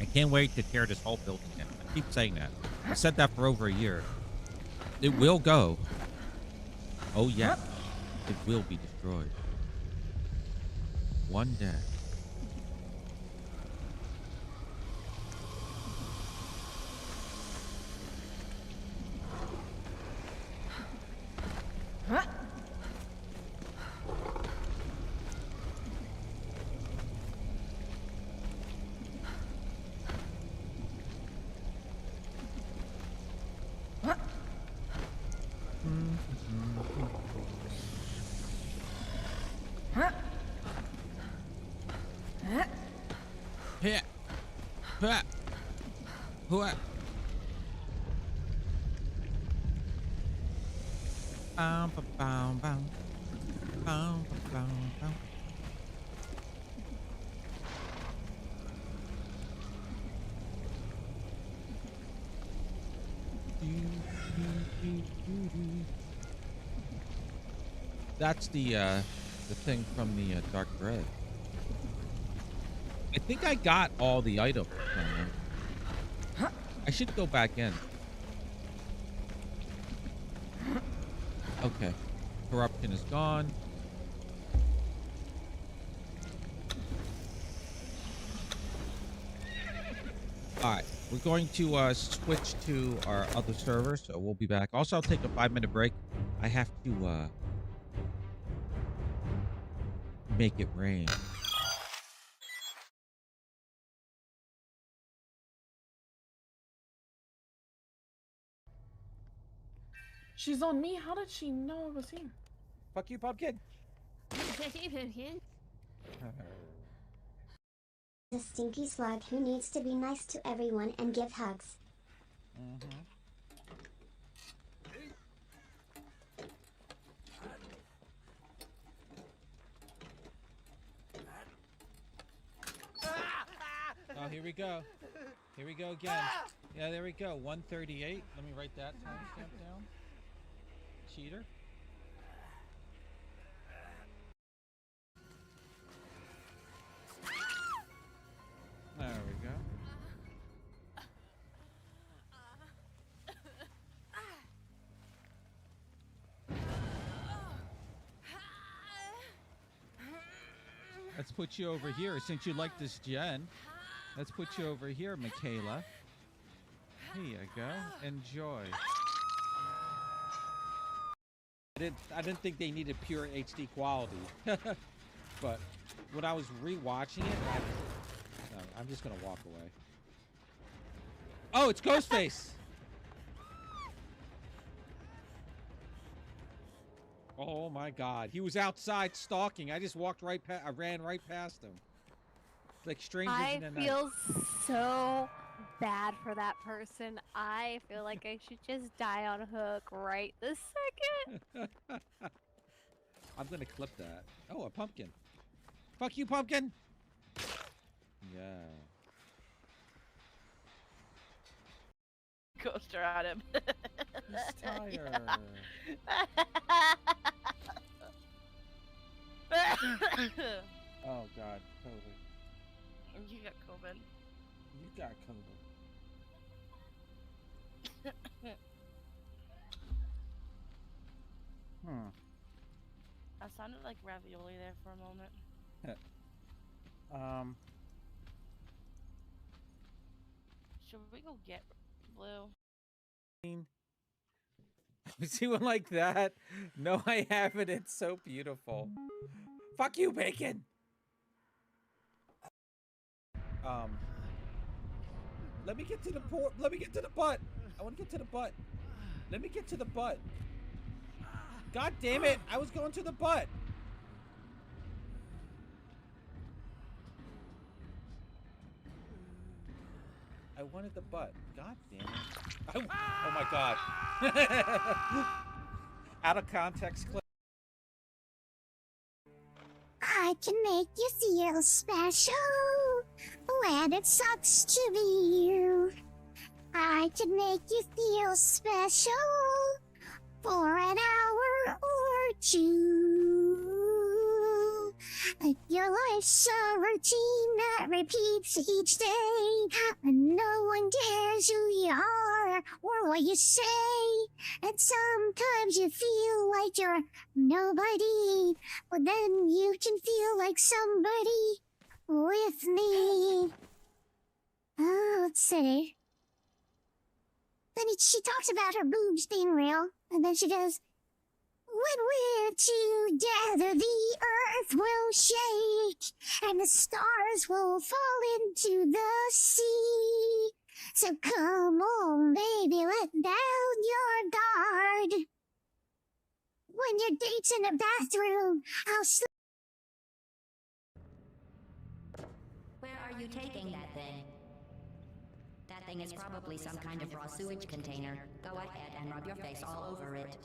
I can't wait to tear this whole building down. I keep saying that. I said that for over a year. It will go. Oh, yeah. It will be destroyed. One day. Here. What? Bow, bow, bow, bow. Bow, bow, bow. That's the thing from the Dark Bread. I think I got all the items from it. I should go back in. Okay. Corruption is gone. All right. We're going to switch to our other server, so we'll be back. Also, I'll take a 5-minute break. I have to make it rain. She's on me. How did she know I was here? Fuck you, pumpkin. The stinky slug who needs to be nice to everyone and give hugs. Oh, here we go. Here we go again. Yeah, there we go. 138. Let me write that timestamp down. Cheater. There we go. Let's put you over here. Since you like this gen, let's put you over here, Michaela. Here you go. Enjoy. I didn't think they needed pure HD quality. But when I was rewatching it, no, I'm just gonna walk away. Oh, it's Ghostface. Oh my God, he was outside stalking. I just walked right past. I ran right past him. Like strangers in the night. I feel so bad for that person. I feel like I should just die on a hook right this second. I'm gonna clip that. Oh, a pumpkin. Fuck you, pumpkin. Yeah. Coaster at him. He's tired. Oh God, COVID. You got COVID. You got COVID. I sounded like ravioli there for a moment. Should we go get Blue? See one like that? No, I haven't. It's so beautiful. Fuck you, bacon. Let me get to the port. Let me get to the butt. I want to get to the butt. Let me get to the butt. God damn it! I was going to the butt. I wanted the butt. God damn it! Oh my God! Out of context clip. I can make you feel special when it sucks to be you. I can make you feel special for an hour or two. Your life's a routine that repeats each day, and no one cares who you are or what you say. And sometimes you feel like you're nobody, but then you can feel like somebody with me. Oh, let's see. Then she talks about her boobs being real, and then she goes, when we're together, the earth will shake, and the stars will fall into the sea. So come on, baby, let down your guard. When your date's in the bathroom, I'll slip. Where are you taking that thing? That thing is probably some kind of raw sewage container. Go ahead and rub your face all over it.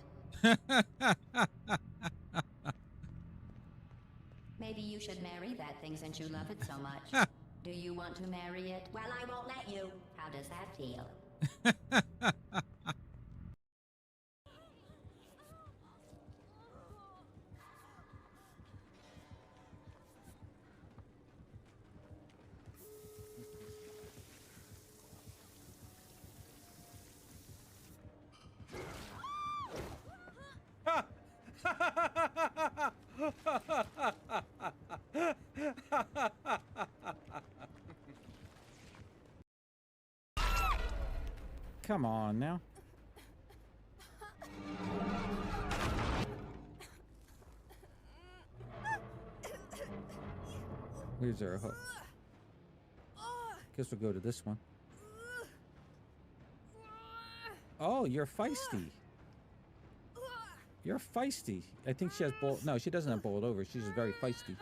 Maybe you should marry that thing since you love it so much. Do you want to marry it? Well, I won't let you. How does that feel? Come on now. Here's our hook. Guess we'll go to this one. Oh, you're feisty. You're feisty. I think she has boiled. No, she doesn't have boiled over. She's just very feisty.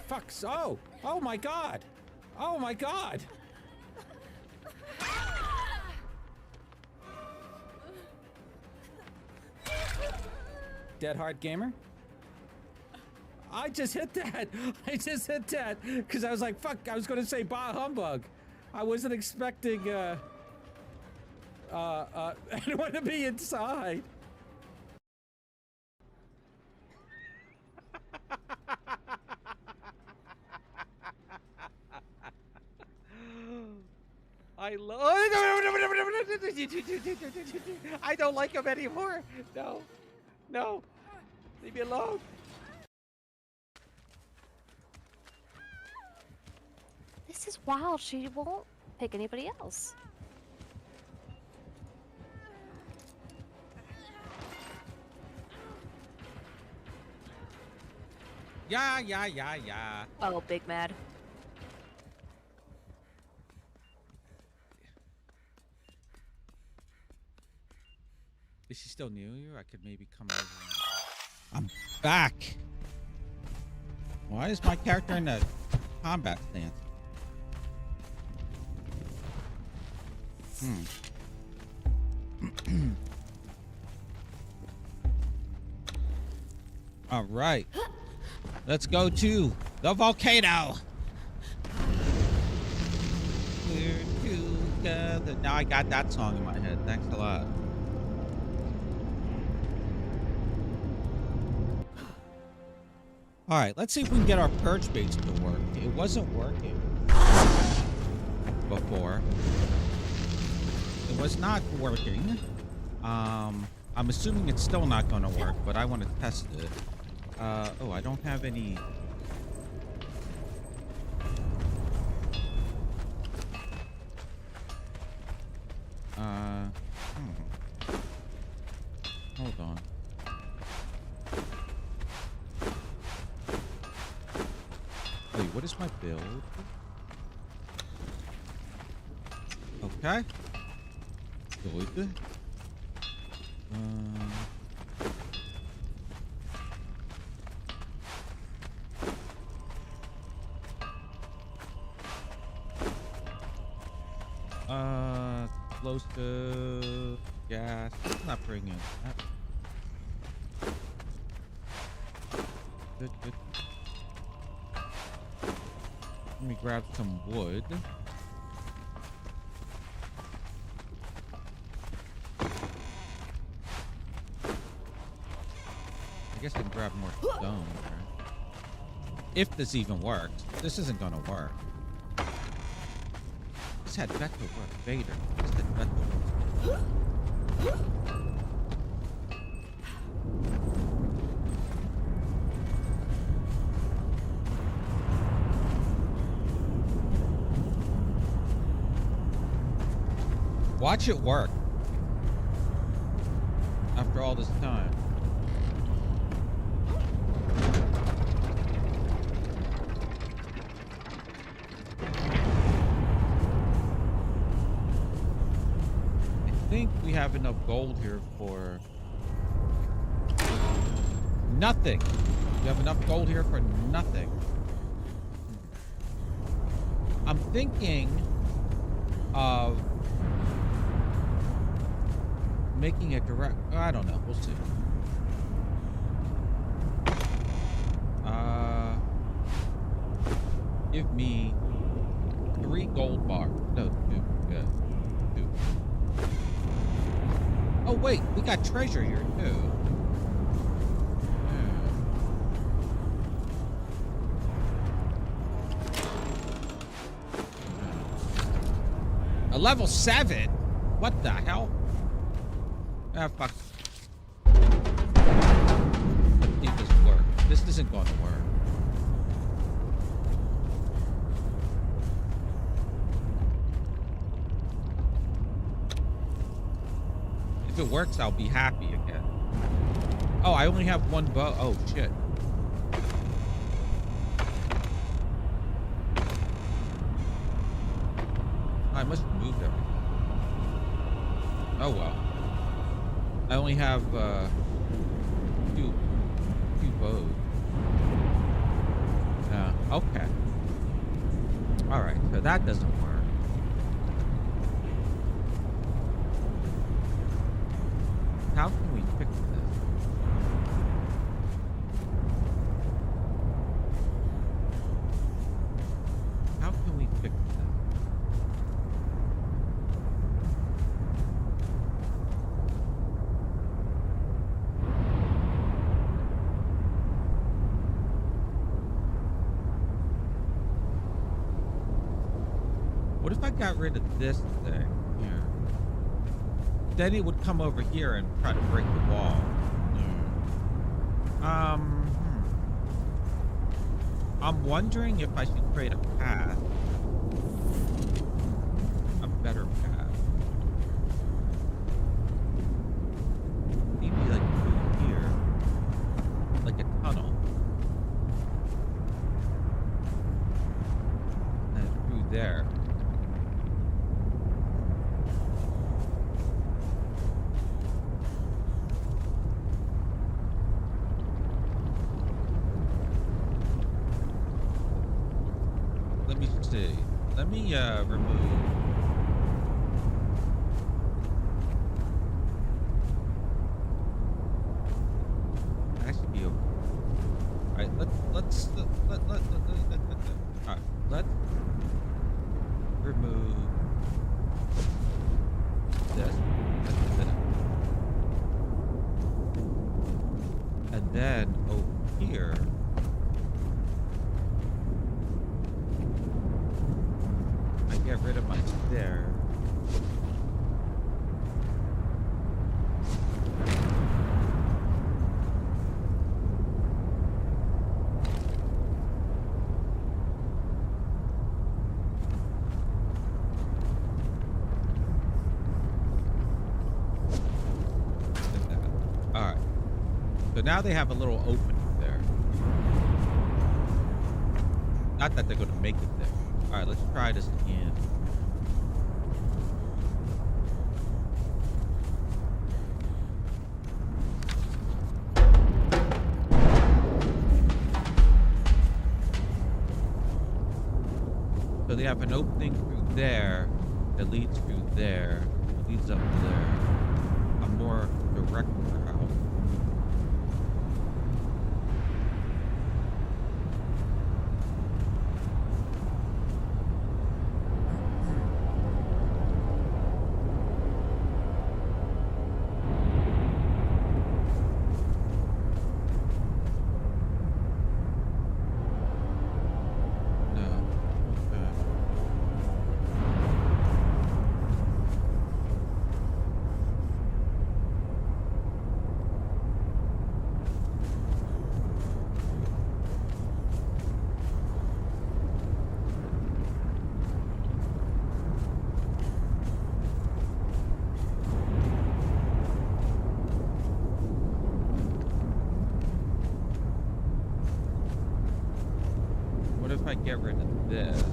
Fucks. Oh! Oh my god! Oh my god! Dead Hard Gamer? I just hit that! I just hit that! Because I was like, fuck, I was gonna say bah humbug. I wasn't expecting, anyone to be inside. I love. I don't like him anymore. No, no, leave me alone. This is wild. She won't pick anybody else. Yeah. Oh, big mad. Is she still near you? I could maybe come over. I'm back. Why is my character in a combat stance? All right. Let's go to the volcano. We're together. Now I got that song in my head. Thanks a lot. All right, let's see if we can get our purge baits to work. It wasn't working before. It was not working. I'm assuming it's still not going to work, but I want to test it. Oh, I don't have any. Hold on. Wait, what is my build? Okay. Good. Close to gas. Let's not bring in that. Good. Let me grab some wood. I guess I can grab more stone. Right? If this even works. This isn't gonna work. This had better work. Vader. This had better work. Watch it work. After all this time. I think we have enough gold here for nothing. We have enough gold here for nothing. I'm thinking of making a direct. I don't know. We'll see. Give me 3 gold bars. No, 2. Yeah, 2. Oh wait, we got treasure here too. Yeah. A level 7? What the hell? Ah, fuck. Let's see if this works. This isn't going to work. If it works, I'll be happy again. Oh, I only have one bow. Oh, shit. I must have moved everything. Oh, well. I only have, two bows. Okay. Alright, so that doesn't work. How can we fix this? How can we fix this? What if I got rid of this thing here? Then it would come over here and try to break the wall. I'm wondering if I should create a path. A better path. Maybe like through here. Like a tunnel. And through there. Let me remove. That should be over. All right, let's all right, let's remove this. And then over here. Get rid of my there. All right. So now they have a little opening there. Not that they're going to make it there. All right, let's try this again. So they have an opening through there that leads through there, leads up there. A more direct route. If I get rid of this.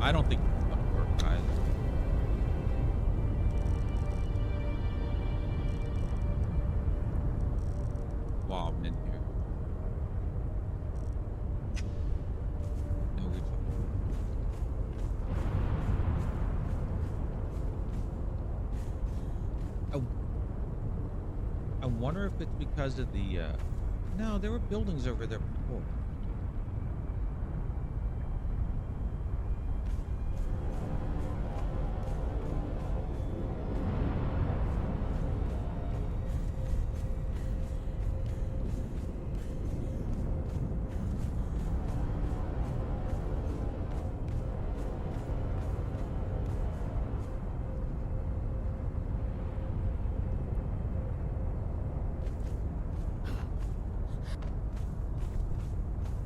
I don't think it's gonna work either. While I'm in here. No reach. I wonder if it's because of the no, there were buildings over there before.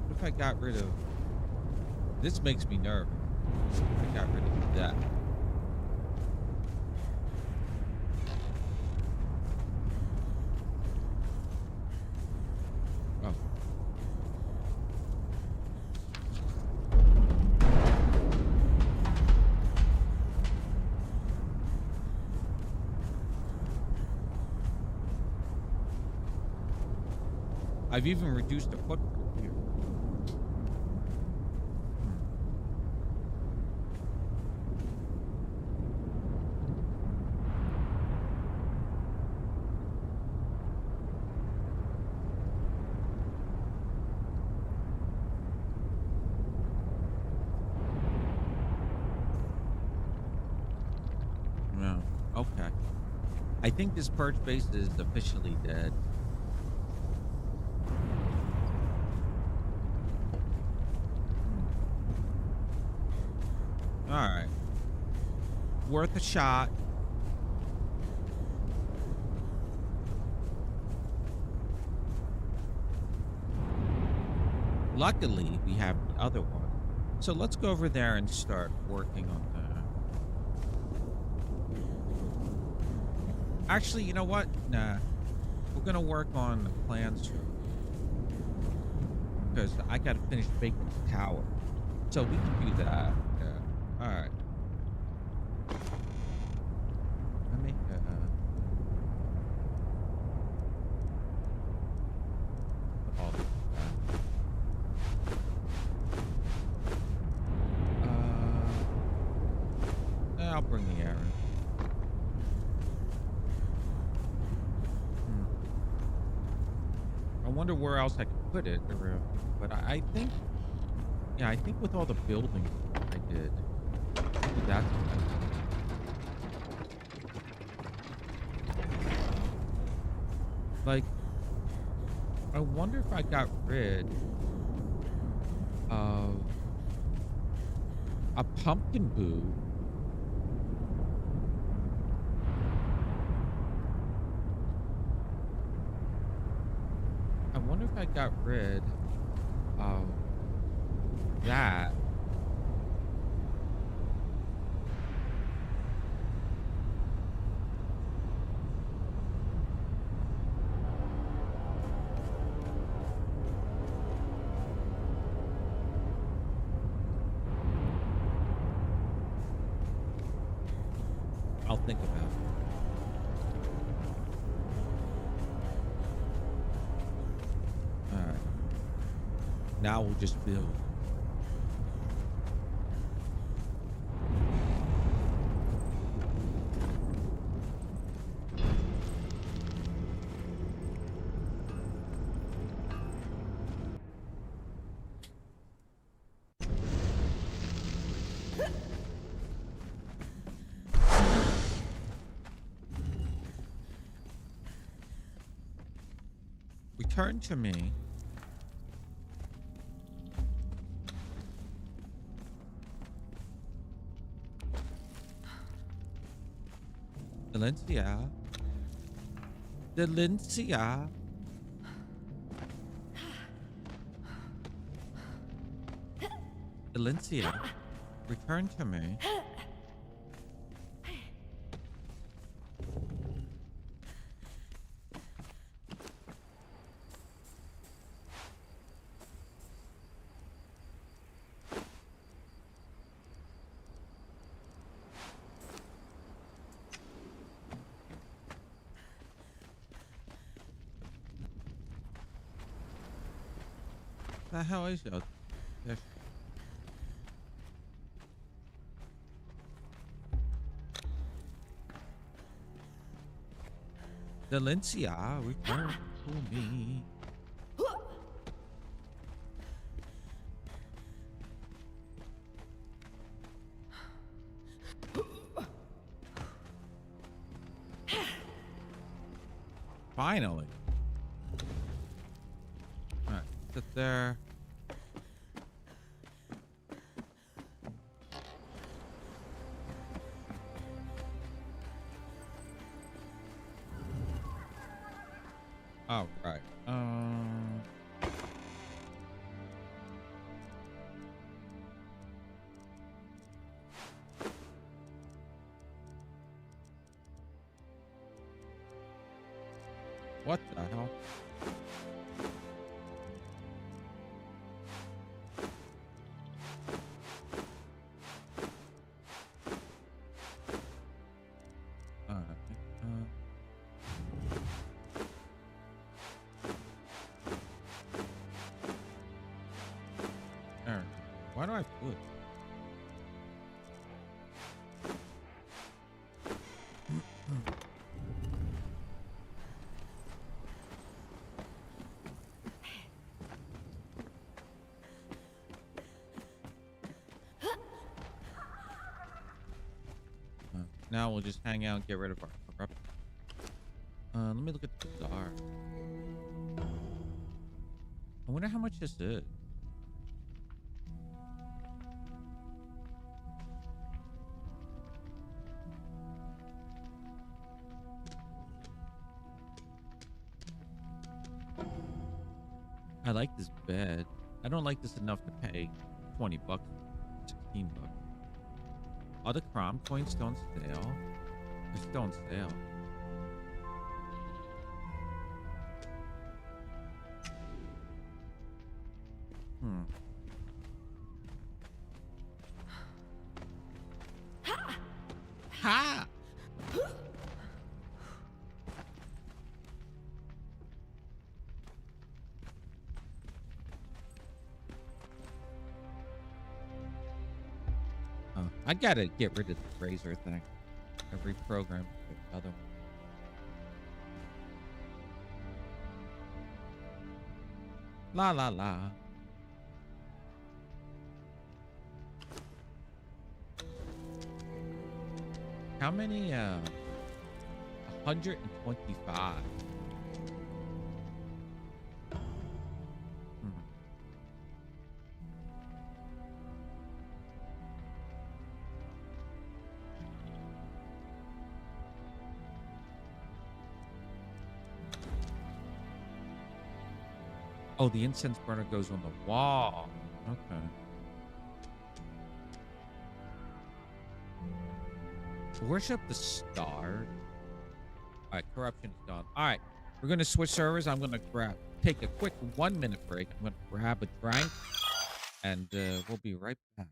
What if I got rid of this? Makes me nervous. I got rid of that. Oh. I've even reduced the footprint here. No. Okay. I think this purge base is officially dead. All right. Worth a shot. Luckily, we have the other one. So let's go over there and start working on that. Actually, you know what? Nah. We're going to work on the plans first. Because I got to finish Bacon's Tower. So we can do that. Yeah. All right. Let me all this back. I'll bring the Aaron. I wonder where else I could put it. But I think, yeah, I think with all the building I did, maybe that's like, I wonder if I got rid of a pumpkin boo. I wonder if I got rid of that. I'll think about it. All right. Now we'll just build. Return to me. Valencia. Valencia. Valencia. Return to me. The hell is that? There's... Delencia, return to me. Finally. All right, sit there. All right. What the hell? There. Why do I put? Now we'll just hang out and get rid of our corrupt. Let me look at the bazaar. I wonder how much this is. I like this bed. I don't like this enough to pay 20 bucks, 16 bucks. Are the Crom coins still on sale? They're still on sale. Ha! I gotta get rid of the razor thing. Every program, the other one. La la la. How many? 125. Oh, the incense burner goes on the wall. Okay. Worship the star. All right, corruption is done. All right, we're gonna switch servers. I'm gonna take a quick 1 minute break. I'm gonna grab a drink, and we'll be right back.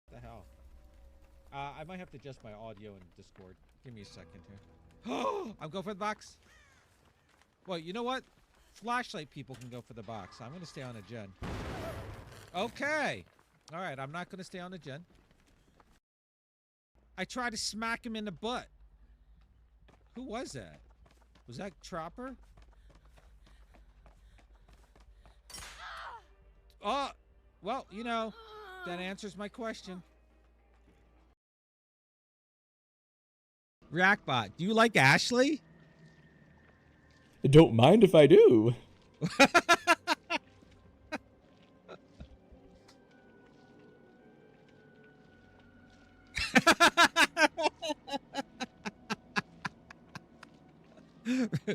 What the hell? I might have to adjust my audio in Discord. Give me a second here. Oh, I'm going for the box. Well, you know what? Flashlight people can go for the box. I'm going to stay on a gen. Okay. All right, I'm not going to stay on a gen. I tried to smack him in the butt. Who was that? Was that Tropper? Oh, well, you know, that answers my question. Reactbot, do you like Ashley? I don't mind if I do.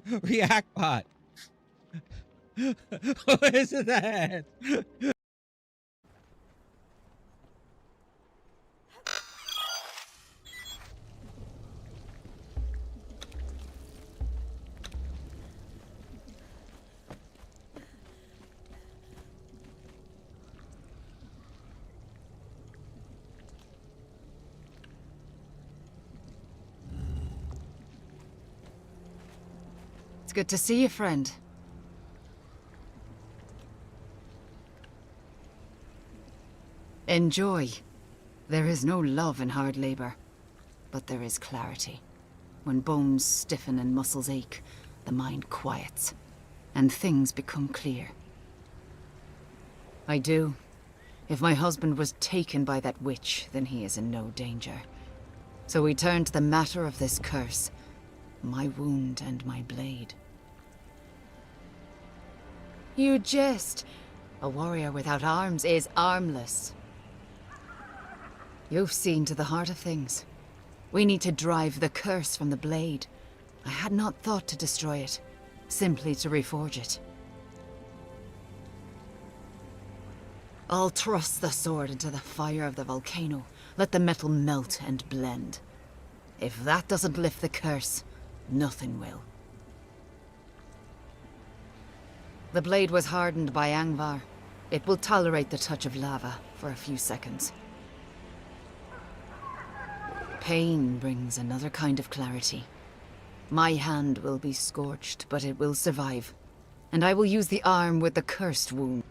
Reactbot. What is that? It's good to see you, friend. Enjoy. There is no love in hard labor, but there is clarity. When bones stiffen and muscles ache, the mind quiets, and things become clear. I do. If my husband was taken by that witch, then he is in no danger. So we turn to the matter of this curse, my wound and my blade. You jest. A warrior without arms is armless. You've seen to the heart of things. We need to drive the curse from the blade. I had not thought to destroy it, simply to reforge it. I'll thrust the sword into the fire of the volcano. Let the metal melt and blend. If that doesn't lift the curse, nothing will. The blade was hardened by Angvar. It will tolerate the touch of lava for a few seconds. Pain brings another kind of clarity. My hand will be scorched, but it will survive. And I will use the arm with the cursed wound.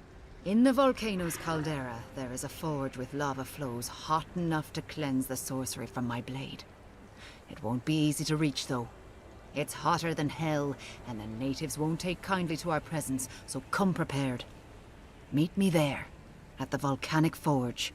In the volcano's caldera, there is a forge with lava flows hot enough to cleanse the sorcery from my blade. It won't be easy to reach, though. It's hotter than hell, and the natives won't take kindly to our presence, so come prepared. Meet me there, at the volcanic forge.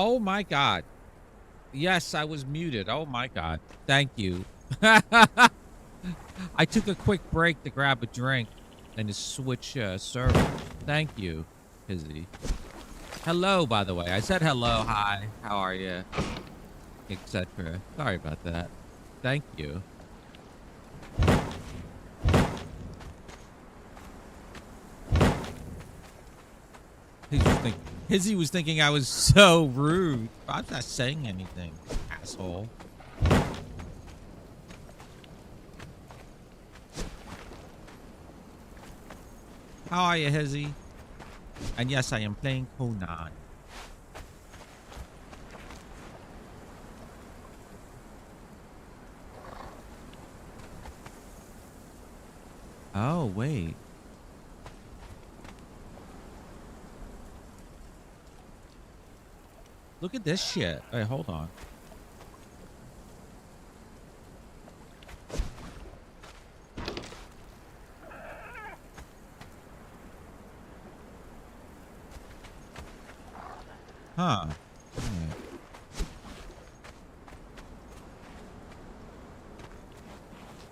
Oh my god. Yes, I was muted. Oh my god. Thank you. I took a quick break to grab a drink and to switch server. Thank you, Izzy. Hello, by the way. I said hello, hi, how are you, etc. Sorry about that. Thank you. Izzy was thinking I was so rude. I'm not saying anything, asshole. How are you, Hizzy? And yes, I am playing Conan. Oh, wait. Look at this shit. Wait, hold on. Huh. Alright.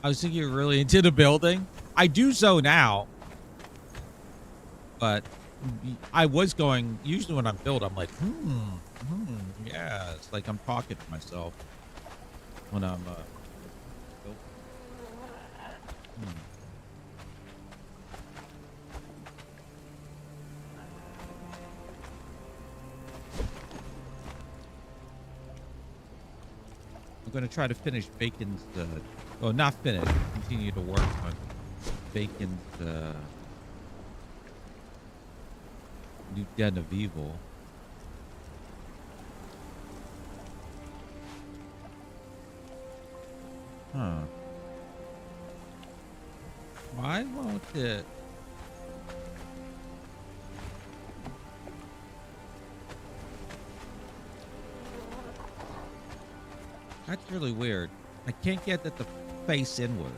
I was thinking you're really into the building. I do zone out. But I was going, usually when I'm built, I'm like, yeah. It's like I'm talking to myself when I'm built. I'm going to try to finish Bacon's, well, not finish, continue to work on Bacon's, New Den of Evil. Huh. Why won't it? That's really weird. I can't get that to face inward.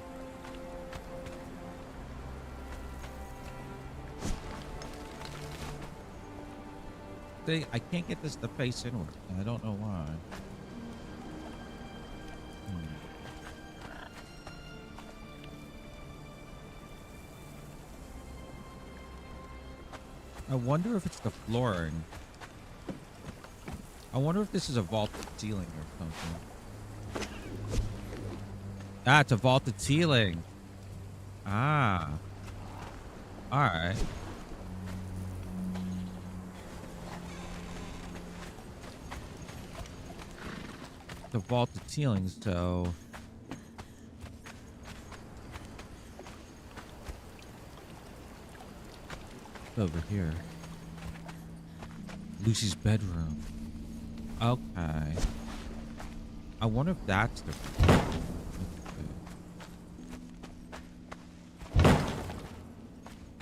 See, I can't get this to face inward. And I don't know why. I wonder if it's the flooring. I wonder if this is a vaulted ceiling or something. Ah, it's a vaulted ceiling. Ah. Alright. The vaulted ceilings, so... over here. Lucy's bedroom. Okay. I wonder if that's the...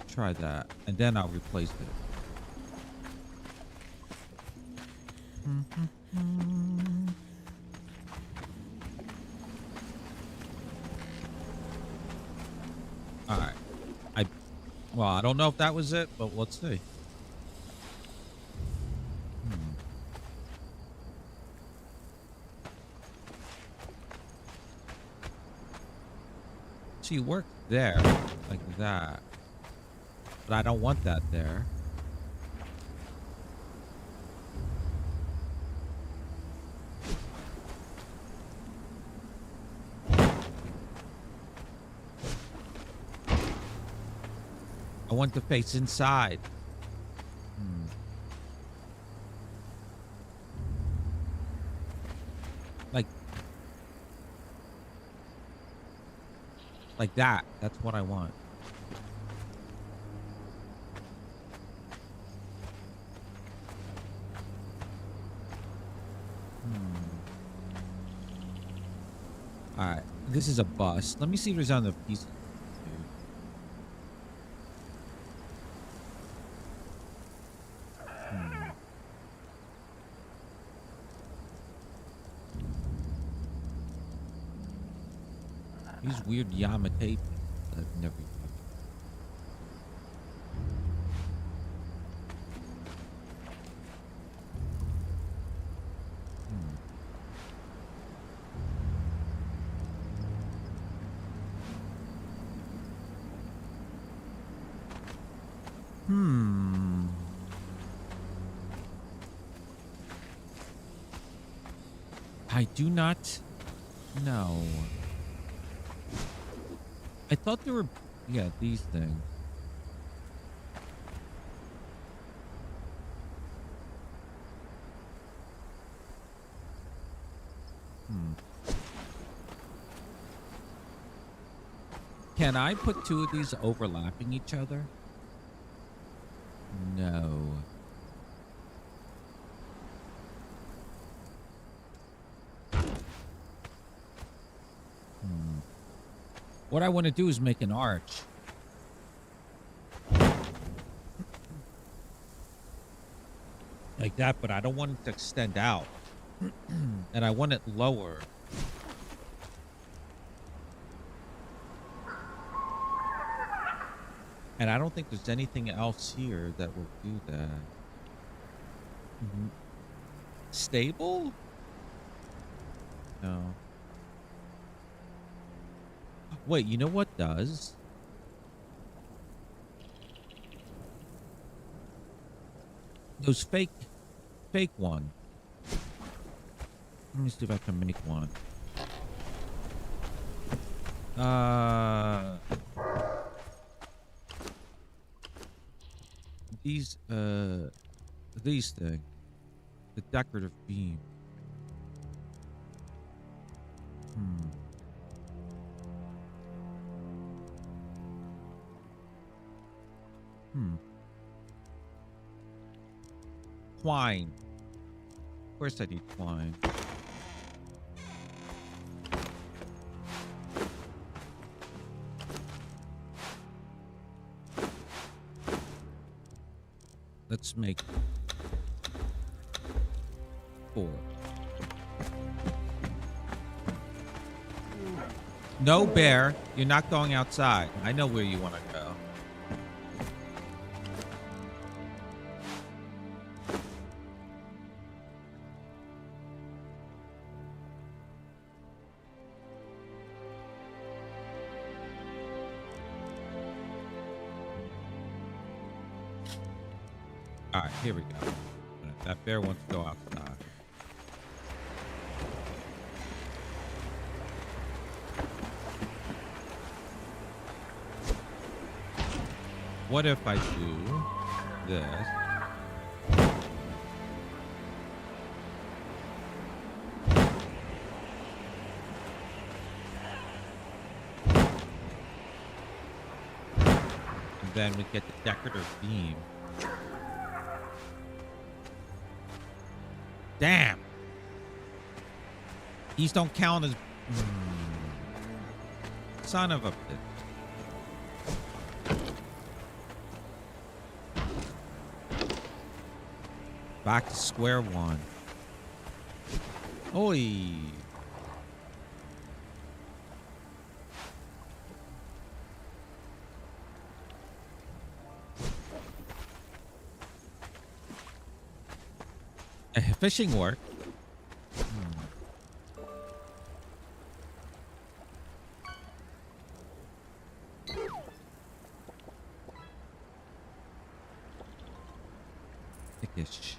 Try that, and then I'll replace it. All right. Well, I don't know if that was it, but let's see. She worked there, like that. But I don't want that there. I want the face inside. Like that. That's what I want. All right. This is a bust. Let me see if there's other pieces. These weird Yama tape that I've never used. Hmm. I do not know. I thought there were, yeah, these things. Hmm. Can I put two of these overlapping each other? No. Hmm. What I want to do is make an arch. Like that, but I don't want it to extend out. And I want it lower. And I don't think there's anything else here that will do that. Stable? No. Wait, you know what does? Those fake one. Let me see if I can make one. These things. The decorative beam. Twine. Of course I need twine. Let's make 4. No, bear. You're not going outside. I know where you want to go. All right, here we go. That bear wants to go outside. What if I do this? And then we get the decorative beam. Damn. These don't count as... Son of a bitch. Back to square one. Oi. Fishing work. Thickish.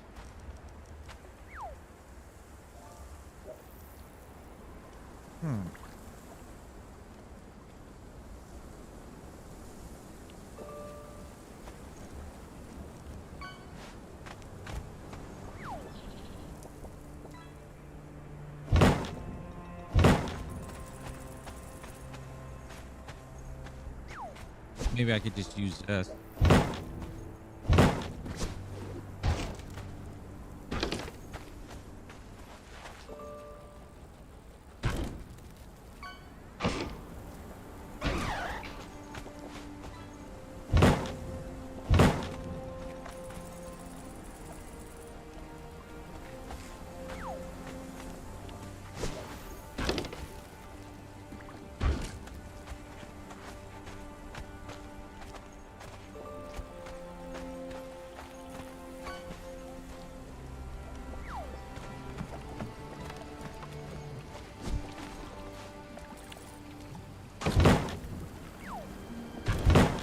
Maybe I could just use this.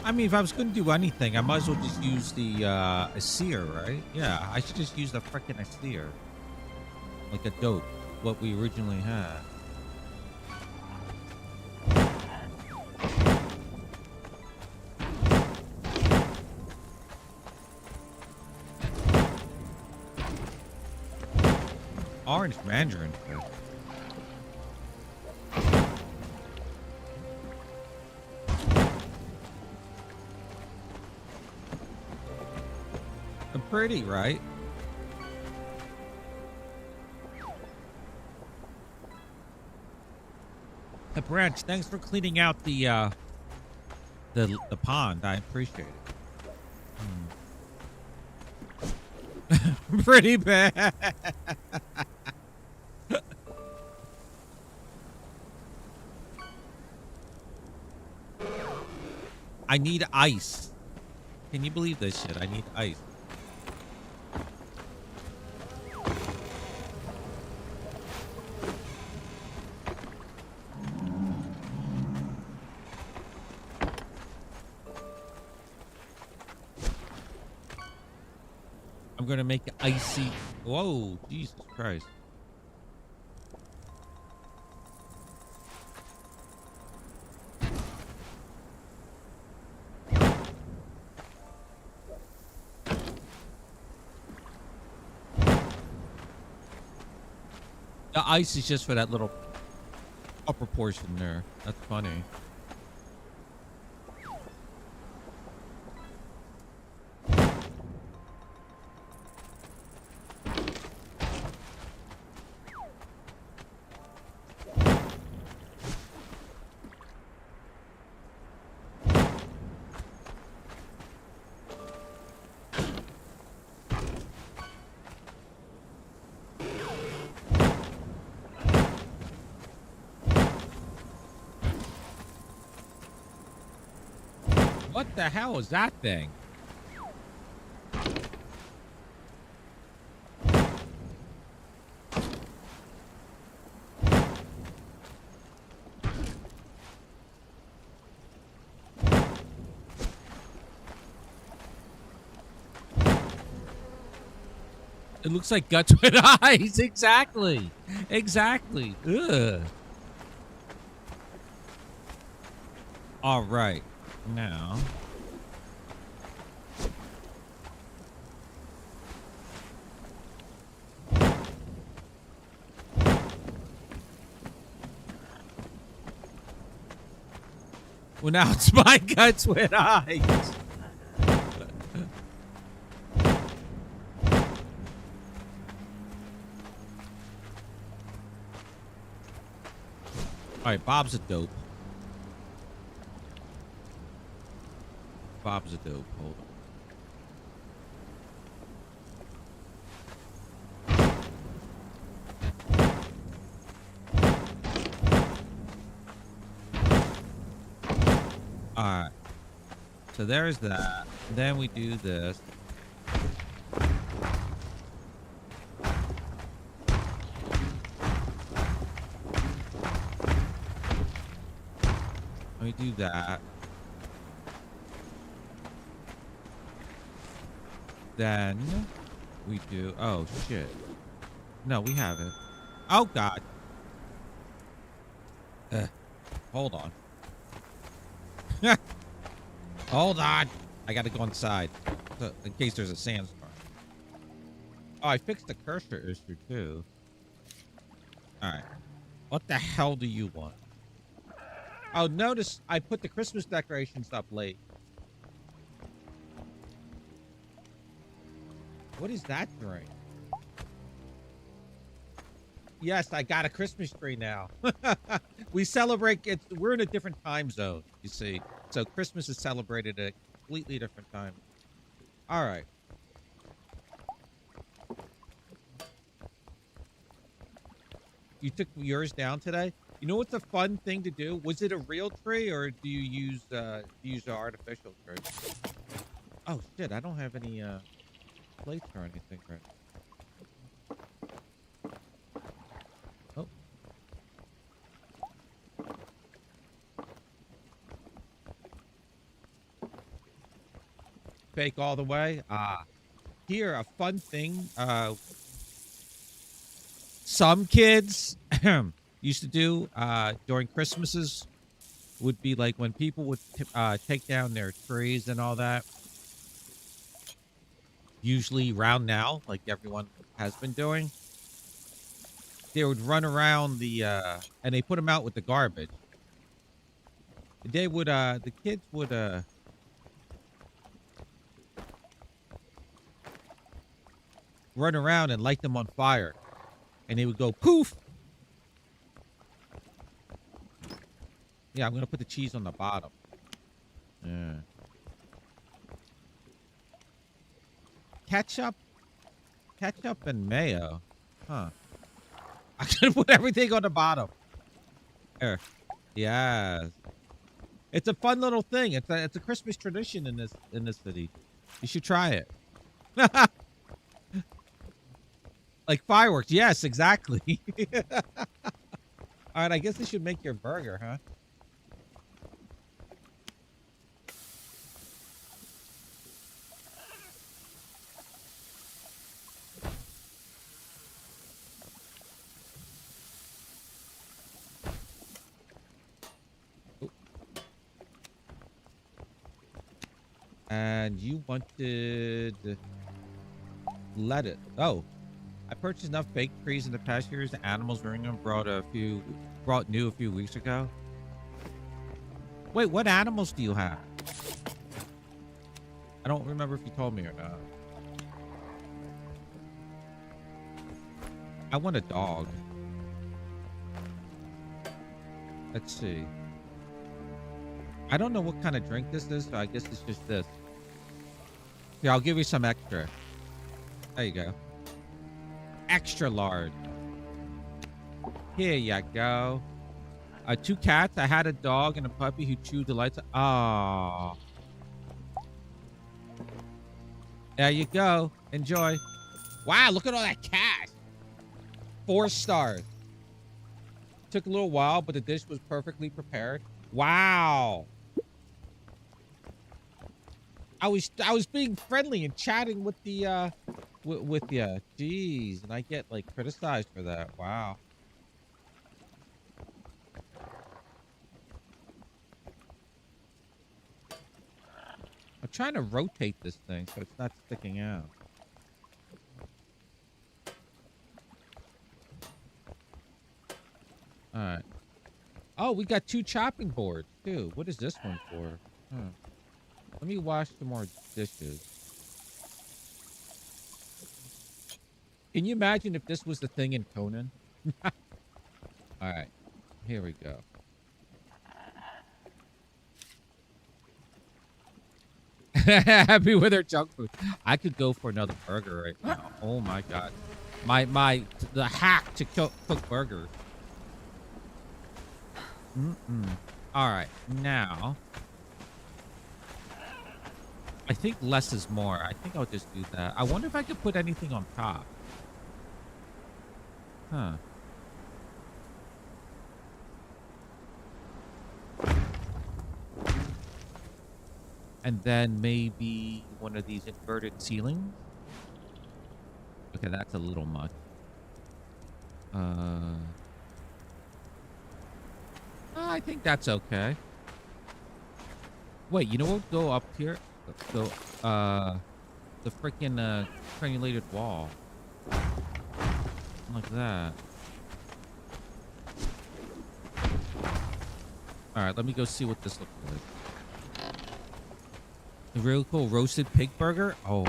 I mean, if I was going to do anything, I might as well just use the a seer, right? Yeah, I should just use the frickin' seer. Like a dope, what we originally had. Orange mandarin. Pretty, right? The branch, thanks for cleaning out the pond. I appreciate it. Pretty bad. I need ice. Can you believe this shit? I need ice. I'm gonna make it icy. Whoa, Jesus Christ. The ice is just for that little upper portion there. That's funny. What the hell is that thing? It looks like guts with eyes. Exactly. Exactly. Ugh. All right. Now. Well, now it's my guts with eyes. All right, Bob's a dope. Bob's a dope. Hold on. All right. So there's that. Then we do this. We do that. Then we do. Oh shit! No, we haven't. Oh god! Hold on. Hold on! I gotta go inside in case there's a sandstorm. Oh, I fixed the cursor issue too. All right. What the hell do you want? Oh, notice I put the Christmas decorations up late. What is that drink? Yes, I got a Christmas tree now. We celebrate it. We're in a different time zone, you see. So Christmas is celebrated at a completely different time. All right. You took yours down today? You know what's a fun thing to do? Was it a real tree or do you use an artificial tree? Oh shit, I don't have any plates or anything right now. Oh. fake all the way. Here, a fun thing. Some kids used to do during Christmases would be like when people would take down their trees and all that. Usually around now, like everyone has been doing. They would run around and they put them out with the garbage. They would, the kids would, run around and light them on fire. And they would go poof. Yeah, I'm going to put the cheese on the bottom. Yeah. Ketchup and mayo. Huh. I should put everything on the bottom. There. Yes. It's a fun little thing. It's a Christmas tradition in this city. You should try it. Like fireworks. Yes, exactly. All right, I guess this should make your burger, huh? And you wanted lettuce. Oh, I purchased enough fake trees in the past years. The animals bringing them brought new a few weeks ago. Wait, what animals do you have? I don't remember if you told me or not. I want a dog. Let's see. I don't know what kind of drink this is, so I guess it's just this. Here, I'll give you some extra. There you go. Extra large. Here you go. 2 cats. I had a dog and a puppy who chewed the lights. Oh. There you go. Enjoy. Wow, look at all that cash. 4 stars. Took a little while, but the dish was perfectly prepared. Wow. I was being friendly and chatting with the with you. Jeez, and I get like criticized for that. Wow. I'm trying to rotate this thing so it's not sticking out. All right. Oh, we got 2 chopping boards too. What is this one for? Huh. Let me wash some more dishes. Can you imagine if this was the thing in Conan? All right, here we go. Happy with her junk food. I could go for another burger right now. Oh my god, the hack to cook burgers. All right, now. I think less is more. I think I'll just do that. I wonder if I could put anything on top. Huh. And then maybe one of these inverted ceilings. Okay, that's a little much. I think that's okay. Wait, you know what? Go up here. The freaking crenulated wall. Like that. Alright, let me go see what this looks like. A really cool roasted pig burger? Oh.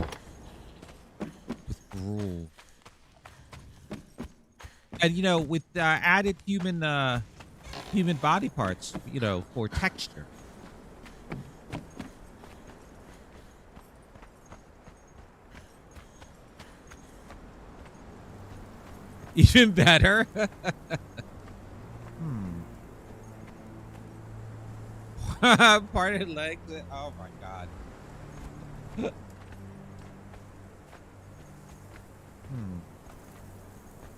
With gruel. And you know, with added human body parts, you know, for texture. Even better. Parted legs. Oh my god.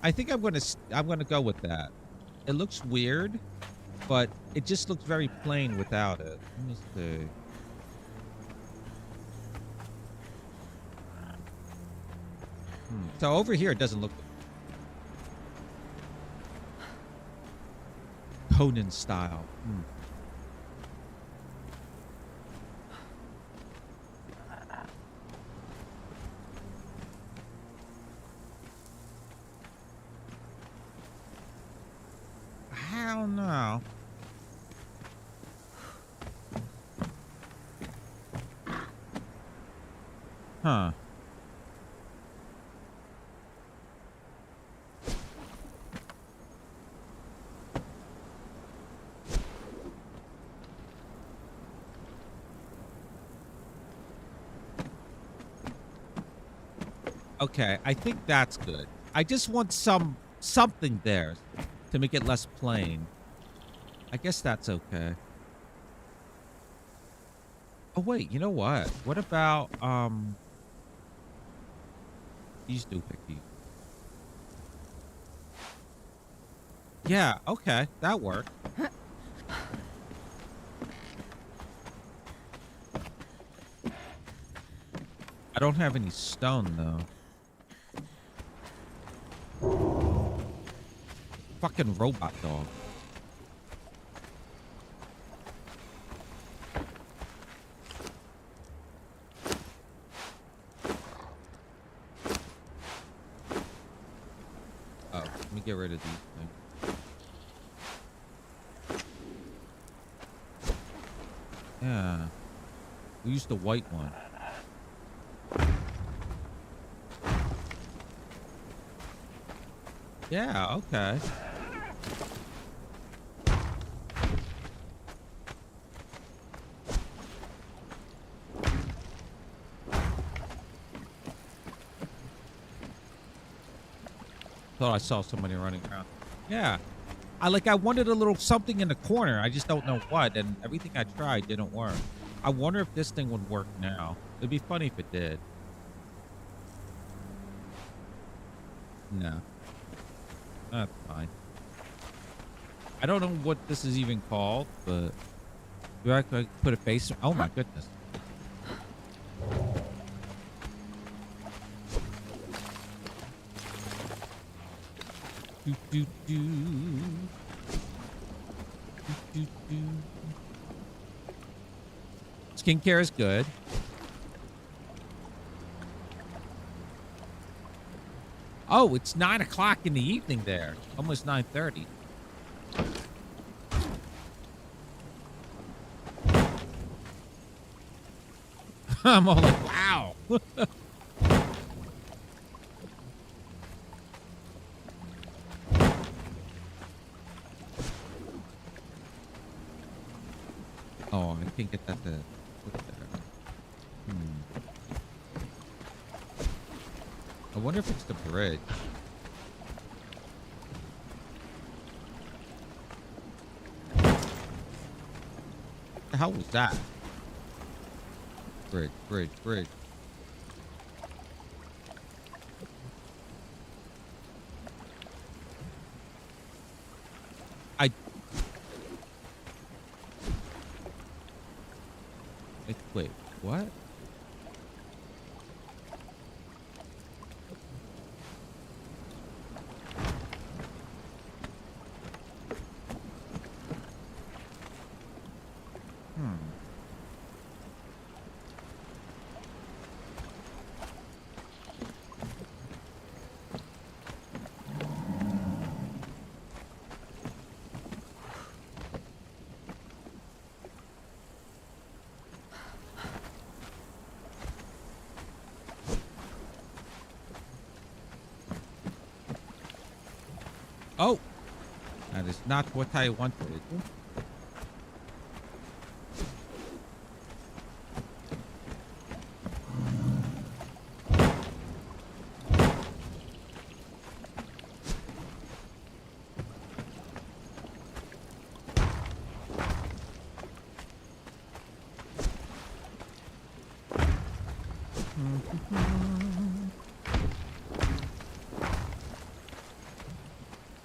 I think I'm gonna go with that. It looks weird, but it just looks very plain without it. Let me see. So over here, it doesn't look Conan style. I don't know. Huh. Okay, I think that's good. I just want something there to make it less plain. I guess that's okay. Oh wait, you know what? What about these doohickeys? Yeah, okay, that worked. I don't have any stone though. Fucking robot dog. Oh, let me get rid of these things. Yeah. We used the white one. Yeah, okay. Thought I saw somebody running around. Yeah. I wanted a little something in the corner. I just don't know what, and everything I tried didn't work. I wonder if this thing would work now. It'd be funny if it did. No. That's fine. I don't know what this is even called, but do I put a face? Oh my goodness. Do, do, do. Do, do, do. Skincare is good. Oh, it's 9 o'clock in the evening there. Almost 9:30. I'm all like, wow. Oh, I can't get that to put there. I wonder if it's the bridge. The hell was that? Bridge, bridge, bridge. Wait, what? Oh, that is not what I wanted.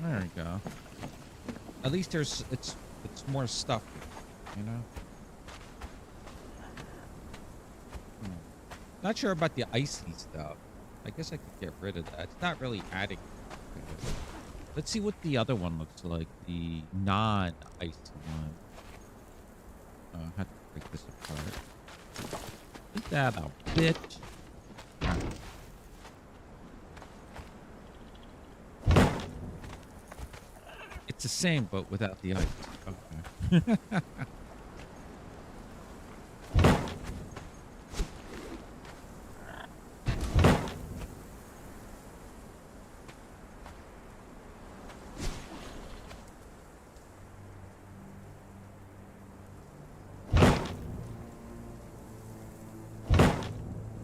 There we go. At least there's it's more stuff, you know. Not sure about the icy stuff. I guess I could get rid of that. It's not really adding. Let's see what the other one looks like. The non-icy one. I have to break this apart. Is that a bitch? It's the same, but without the ice. Okay.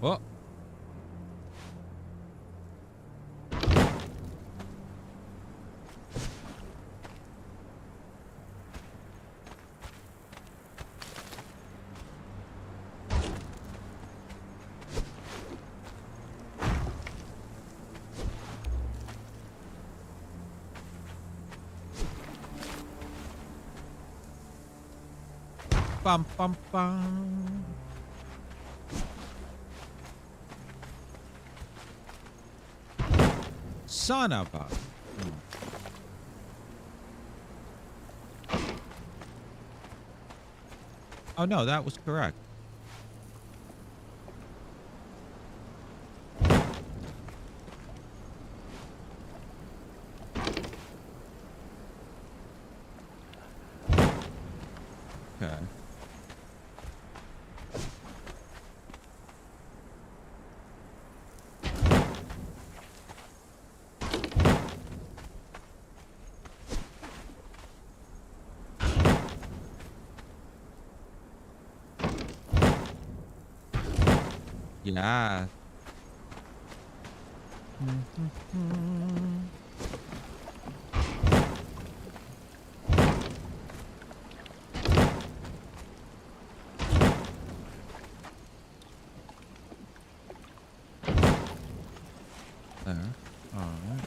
Oh. Bum bum bum. Son of a. Oh no, that was correct. Okay. Yeah. There. All right.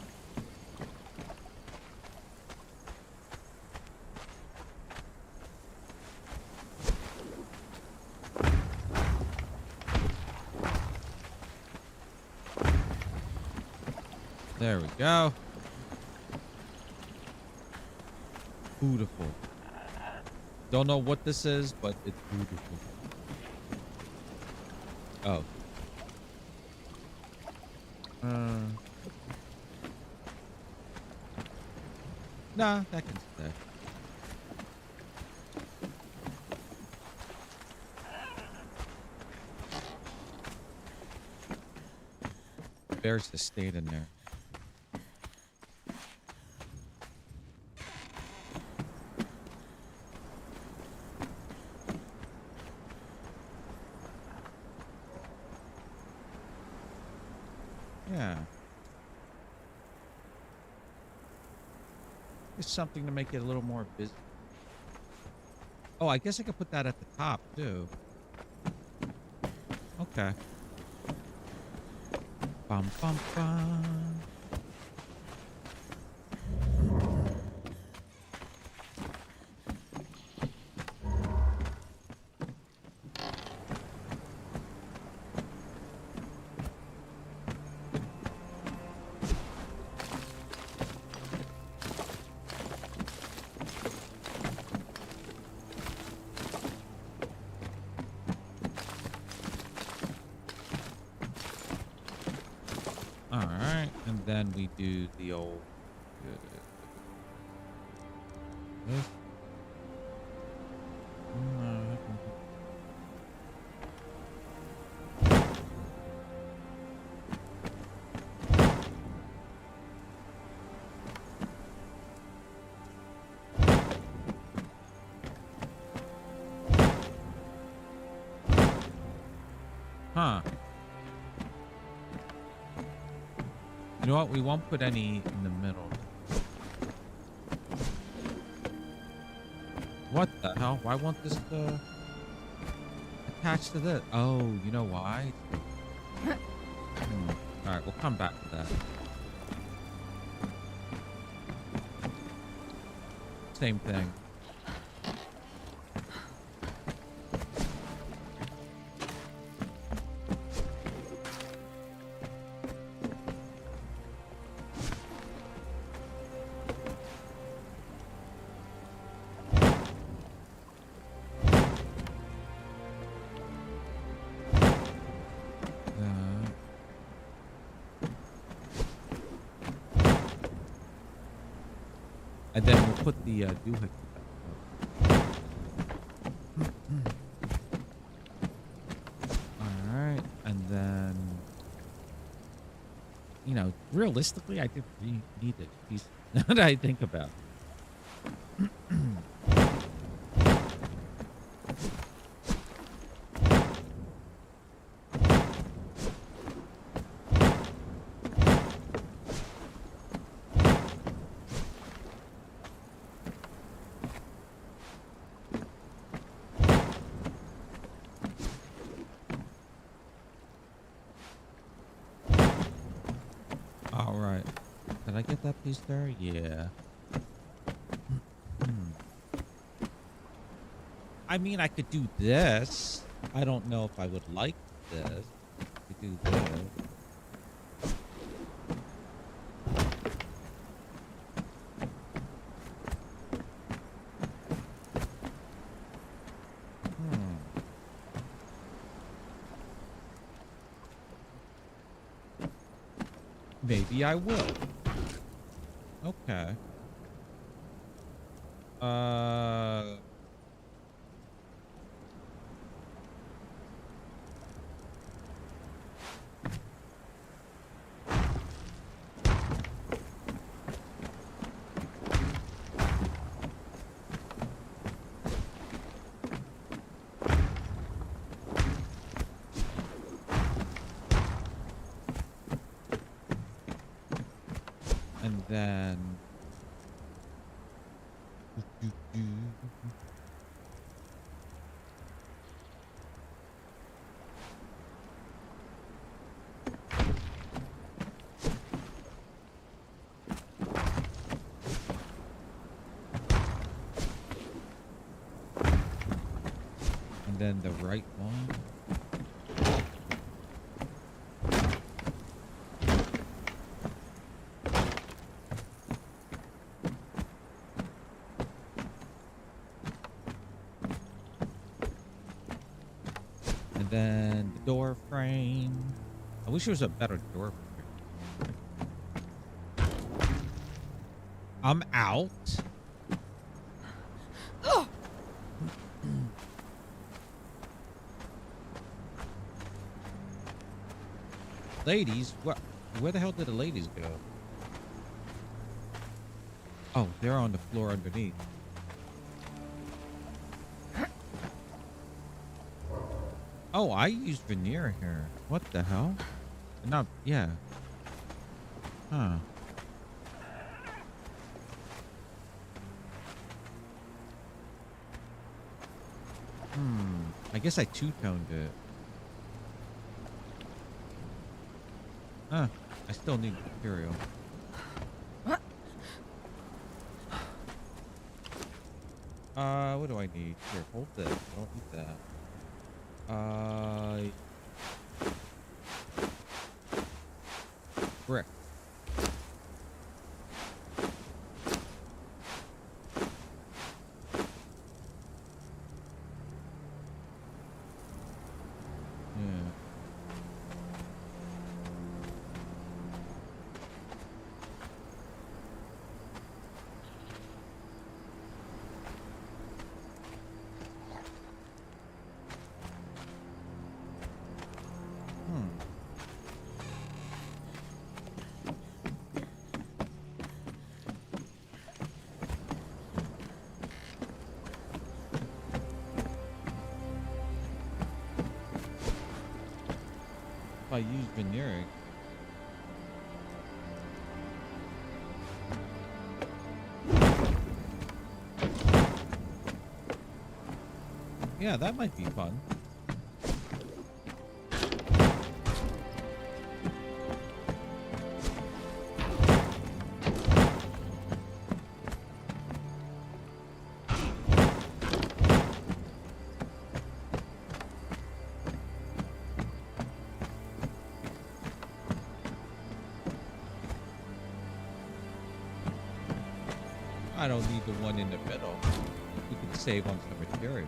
There we go. Beautiful. Don't know what this is, but it's beautiful. Oh. Nah, that can stay. Bears the state in there. Yeah. Just something to make it a little more busy. Oh, I guess I could put that at the top too. Okay. Bum bum bum. All right, and then we do the old. This. Huh. You know what? We won't put any in the middle. What the hell? Why won't this attach to this? Oh, you know why? Alright, we'll come back to that. Same thing. put the doohickey back up. All right, and then, you know, realistically, I did need it. Now that I think about it. All right. Did I get that piece there? Yeah. I mean, I could do this. I don't know if I would like this. I could do this. Maybe I will. Okay. And then the right one. And then the door frame. I wish there was a better door frame. I'm out. Ladies? Where the hell did the ladies go? Oh, they're on the floor underneath. Oh, I used veneer here. What the hell? Not, yeah. Huh. I guess I two-toned it. Huh. I still need material. What do I need? Here, hold this. I don't need that. Brick. Yeah. If I use veneering. Yeah, that might be fun. I don't need the one in the middle. We can save on some material.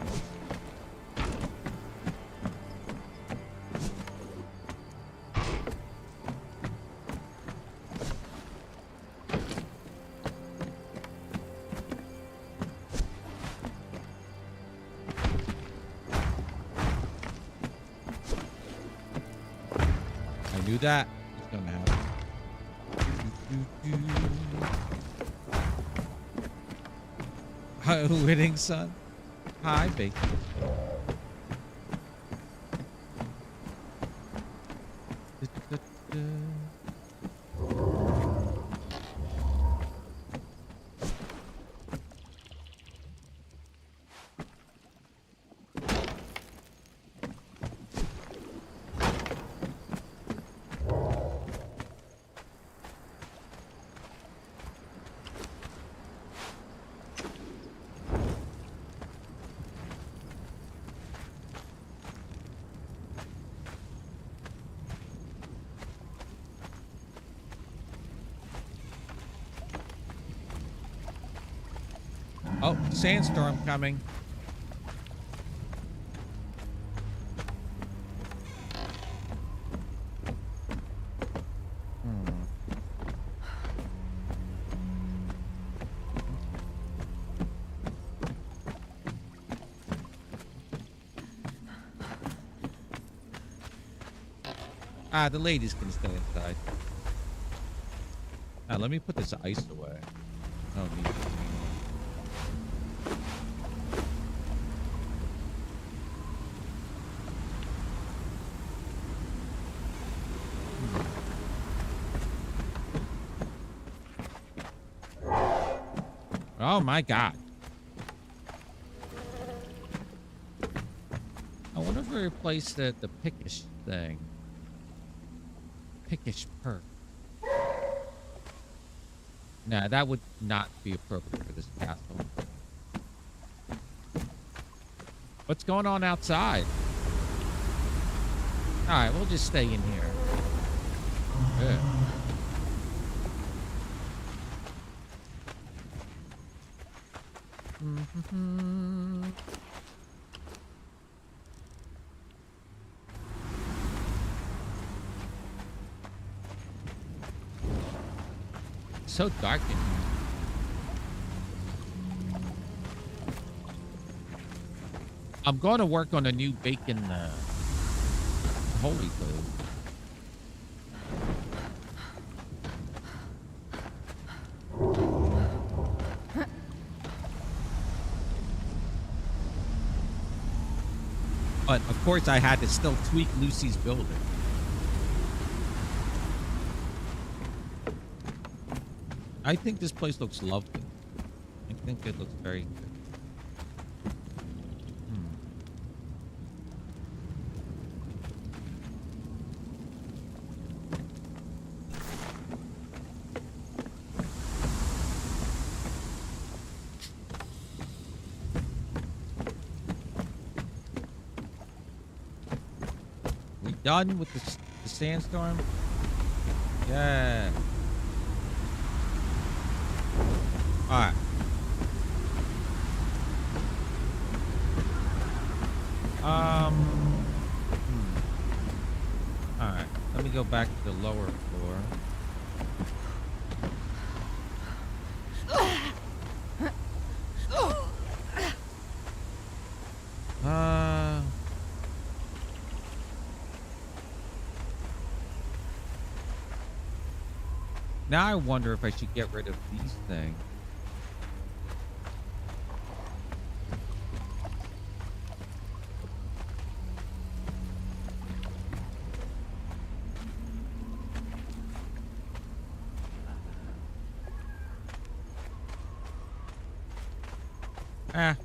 knew that was gonna happen. Hi, winning son. Hi, babe. Oh, sandstorm coming. Ah, the ladies can stay inside. Ah, let me put this ice away. I don't need it anymore. Oh my god. I wonder if we replace the pickish thing. Pickish perk. Nah, that would not be appropriate for this castle. What's going on outside? Alright, we'll just stay in here. Good. So dark in here. I'm going to work on a new bacon holy food. But of course I had to still tweak Lucy's building. I think this place looks lovely. I think it looks very good. We done with the sandstorm? Yeah. All right. All right. Let me go back to the lower floor. Now I wonder if I should get rid of these things.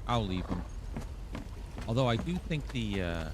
I'll leave them. Although I do think the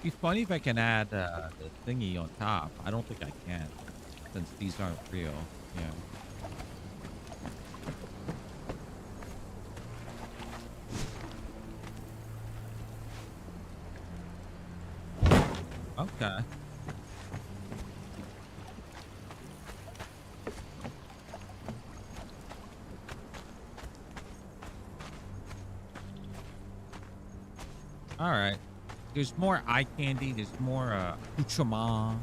be funny if I can add the thingy on top. I don't think I can, since these aren't real. Yeah. Okay. All right. There's more eye candy. There's more accoutrement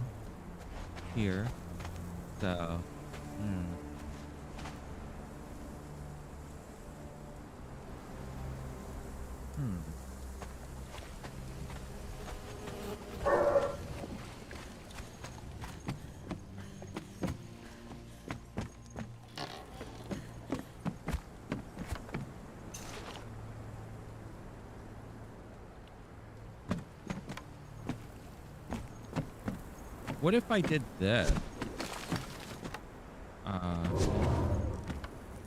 here. So, hmm. What if I did this?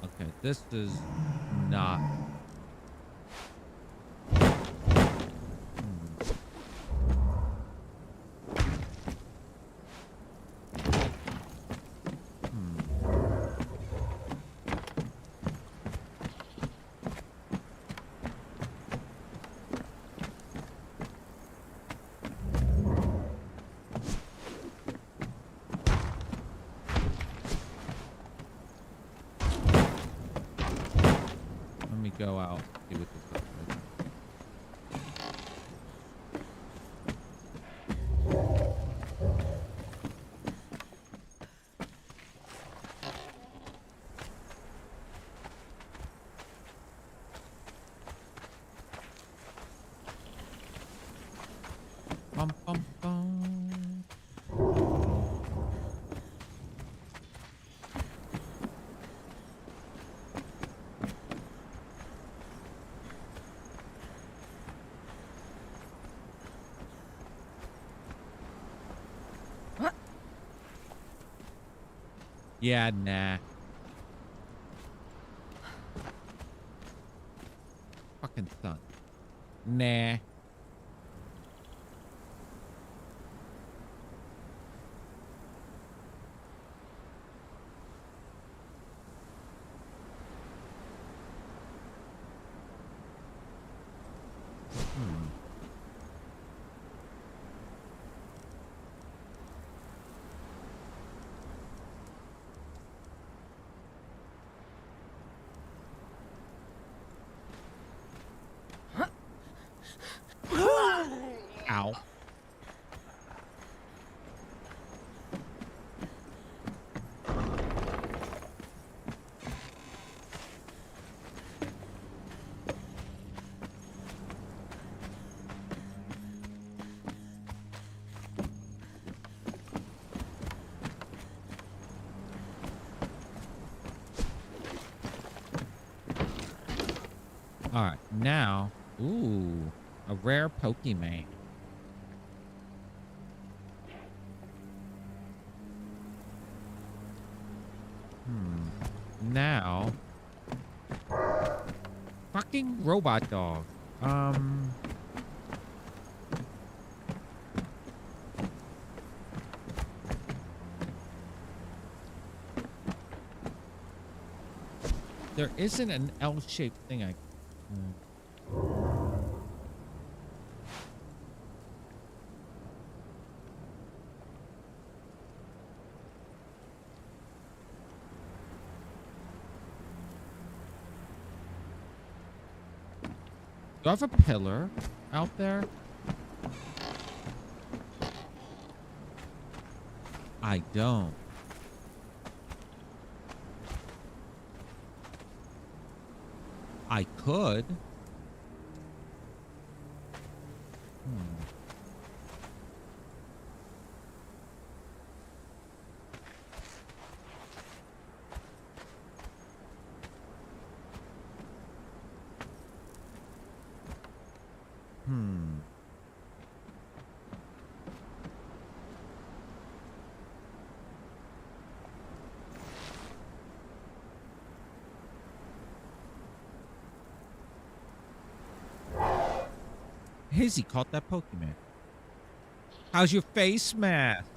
Okay, this is not. Let me go out, see what this looks like. Bum, bum, bum. Yeah, nah. Fucking son. Nah. Ow. All right, now, ooh, a rare Pokemon. Now, fucking robot dog. There isn't an L-shaped thing I. Do I have a pillar out there? I don't. I could. Hizzy caught that Pokemon. How's your face mask?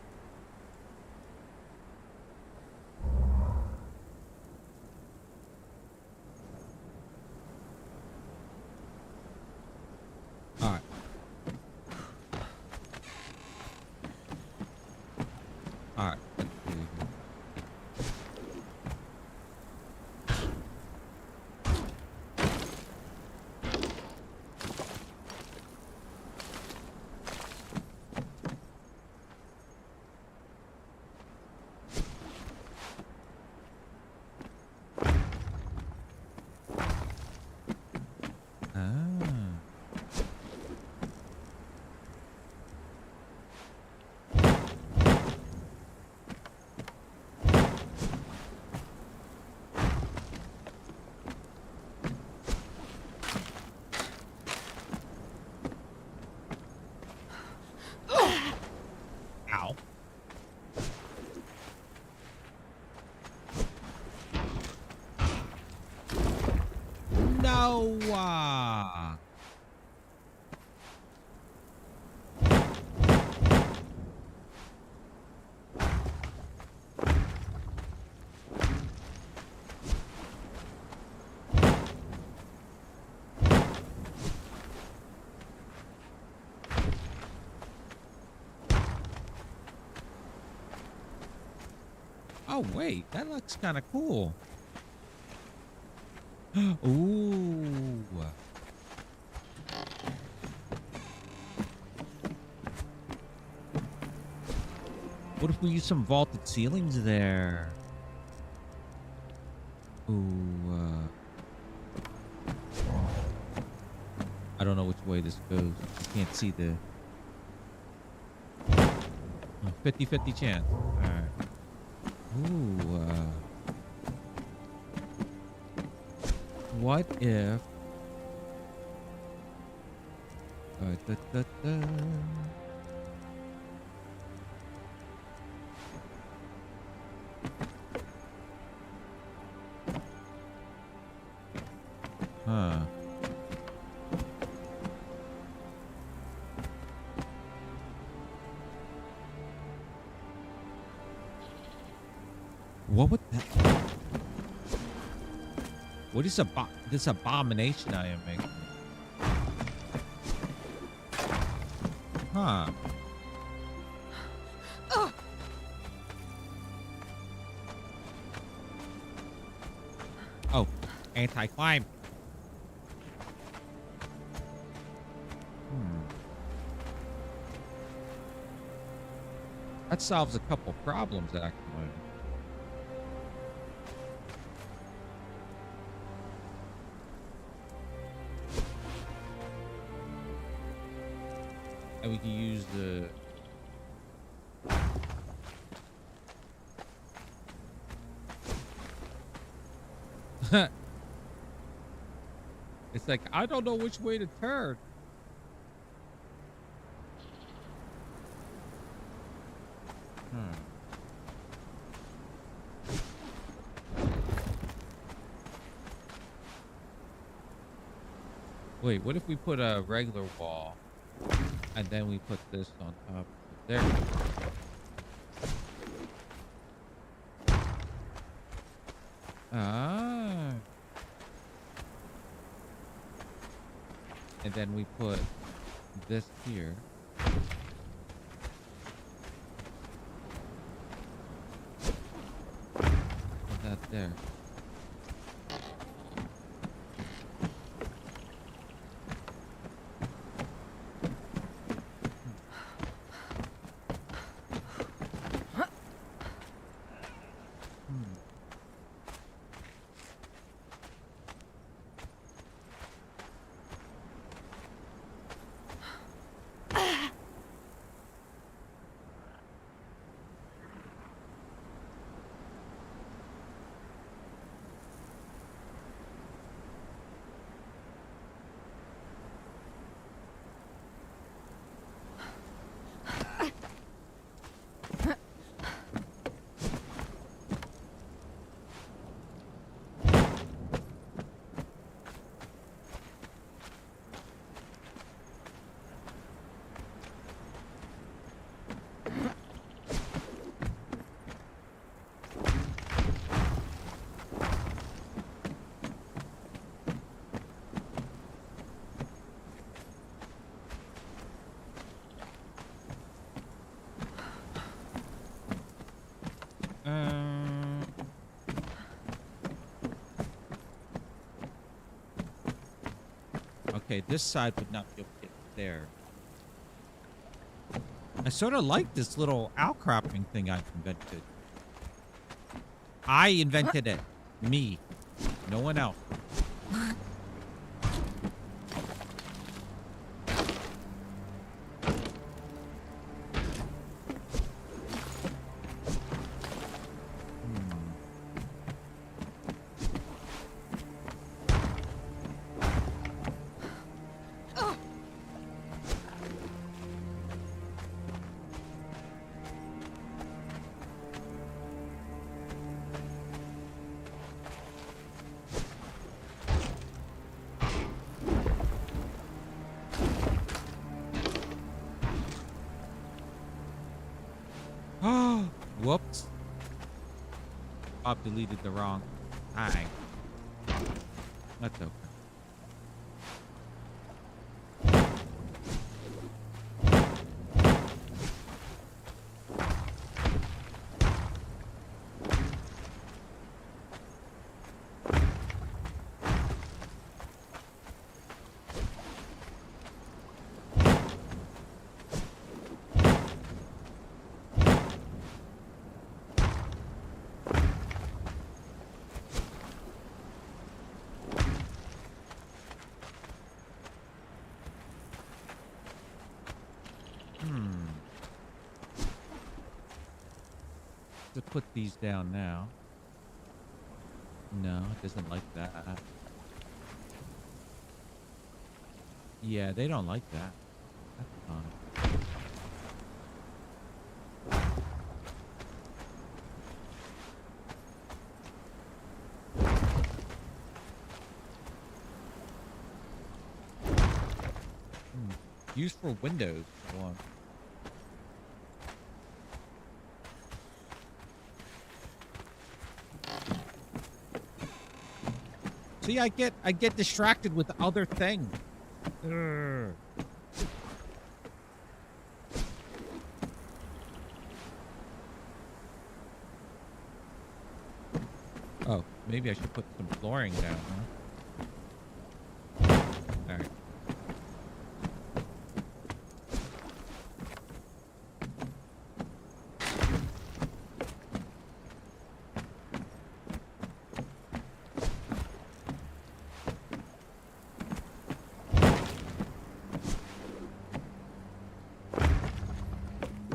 All right. All right. Let's see here. no. Oh, wait, that looks kind of cool. Ooh. What if we use some vaulted ceilings there? Ooh. I don't know which way this goes. I can't see the 50-50 chance. All right. Ooh. What if? Da, da, da. Huh. What would that? What is this abomination I am making? Huh. Oh, anti-climb. That solves a couple problems, actually. And we can use the... It's like, I don't know which way to turn. Wait, what if we put a regular wall and then we put this on top? There. Ah. And then we put this here. And that there. Okay, this side would not be able to get there. I sort of like this little outcropping thing I've invented. I invented it. Me. No one else. Whoops. Bob deleted the wrong tag. That's okay. To put these down now. No, it doesn't like that. Yeah, they don't like that. That's fine. Used for Windows one. See, I get distracted with other things. Urgh. Oh, maybe I should put some flooring down, huh? All right.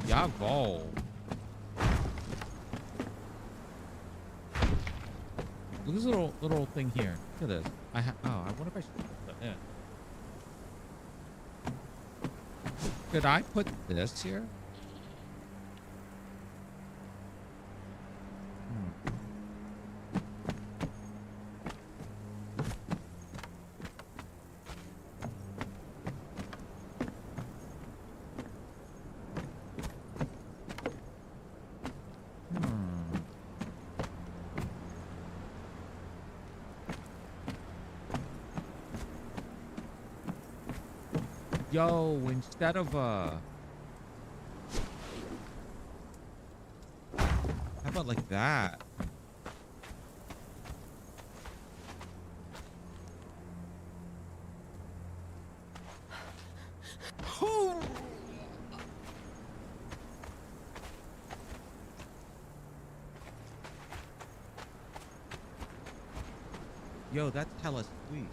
Jawohl. Look at this little thing here. Look at this. I wonder if I should put that in. Could I put this here? Yo, instead of how about like that? Yo, that's hella sweet.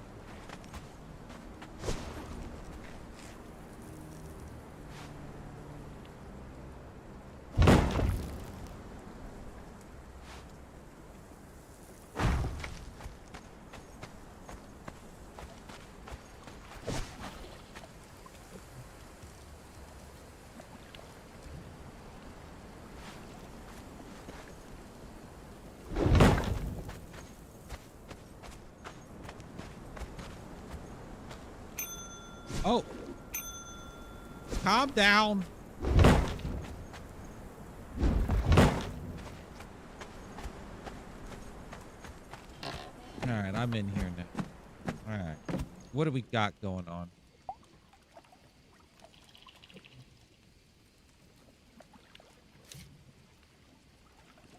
Oh, calm down. All right, I'm in here now. All right, what do we got going on?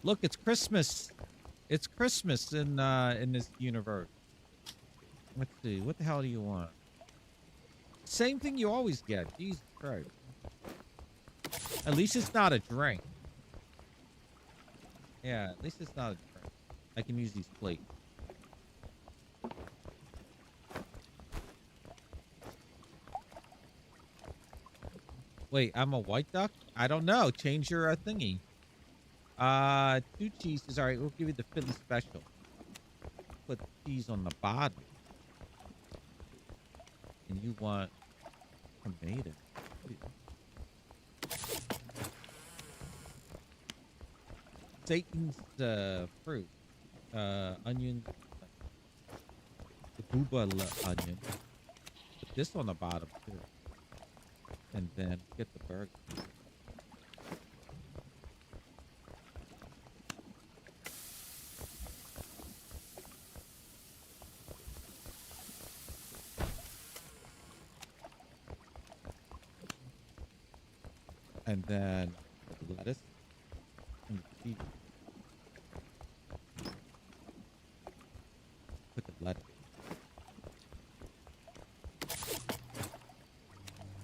Look, it's Christmas. It's Christmas in this universe. Let's see. What the hell do you want? Same thing you always get. Jesus Christ. At least it's not a drink. Yeah, at least it's not a drink. I can use these plates. Wait, I'm a white duck? I don't know. Change your thingy. 2 cheeses. All right, we'll give you the Philly special. Put cheese on the bottom. And you want tomato. Satan's fruit. Onion. The booba onion. Put this on the bottom too. And then get the burger. And then the lettuce and the cheese. Put the lettuce.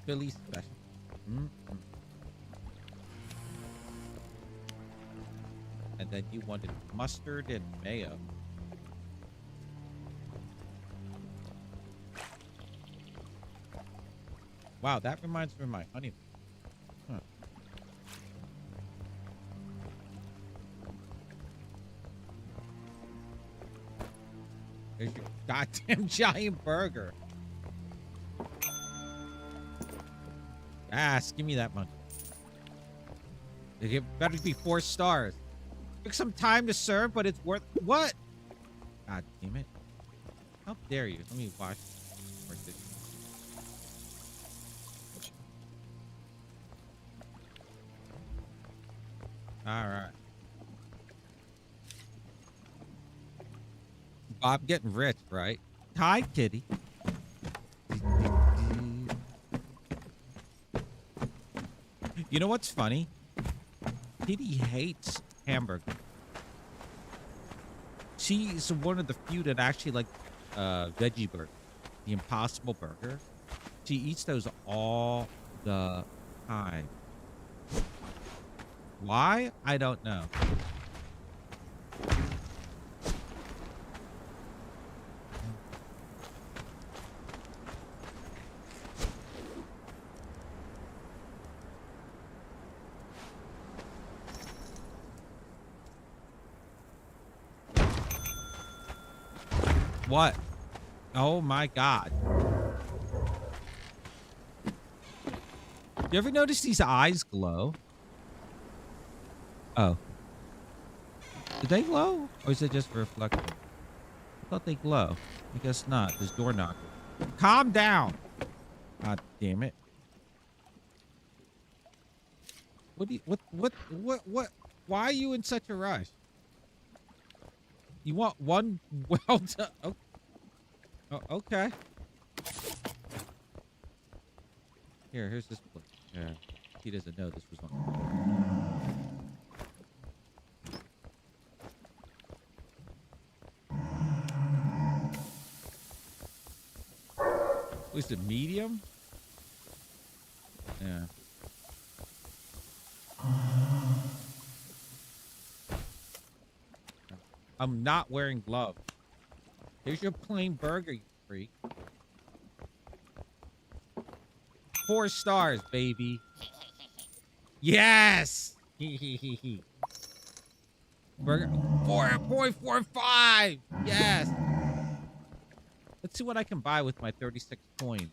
Philly special. And then you wanted mustard and mayo. Wow, that reminds me of my honeymoon. Huh. There's your goddamn giant burger. Yes, give me that money. It better be 4 stars. Took some time to serve, but it's worth what? God damn it. How dare you? Let me watch. All right. Bob getting rich, right? Hi, kitty. You know what's funny? Kitty hates hamburger. She's one of the few that actually like veggie burger, the Impossible Burger. She eats those all the time. Why? I don't know. What? Oh my God. You ever notice these eyes glow? Oh. Do they glow? Or is it just reflective? I thought they glow. I guess not. There's door knocker. Calm down. God damn it. What do you, what? Why are you in such a rush? You want one well done? Oh, okay. Here's this place. Yeah. He doesn't know this was on. Was it medium? Yeah. I'm not wearing gloves. Here's your plain burger, you freak. 4 stars, baby. Yes! Burger 4.45! Yes! Let's see what I can buy with my 36 coins.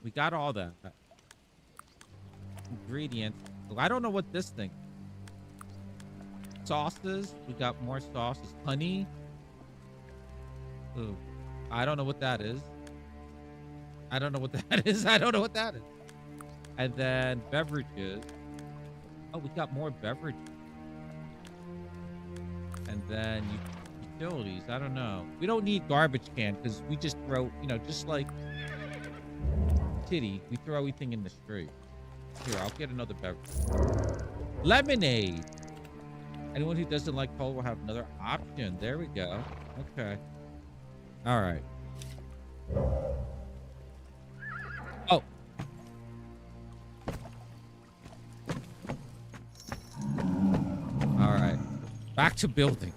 We got all that. Ingredients. I don't know what this thing is. Sauces. We got more sauces. Honey. Ooh. I don't know what that is. I don't know what that is. I don't know what that is. And then beverages. Oh, we got more beverages. And then utilities. I don't know. We don't need garbage can because we just throw, you know, just like Kitty, we throw everything in the street. Here, I'll get another beverage. Lemonade. Anyone who doesn't like cola will have another option. There we go. Okay. All right. Oh. All right. Back to building.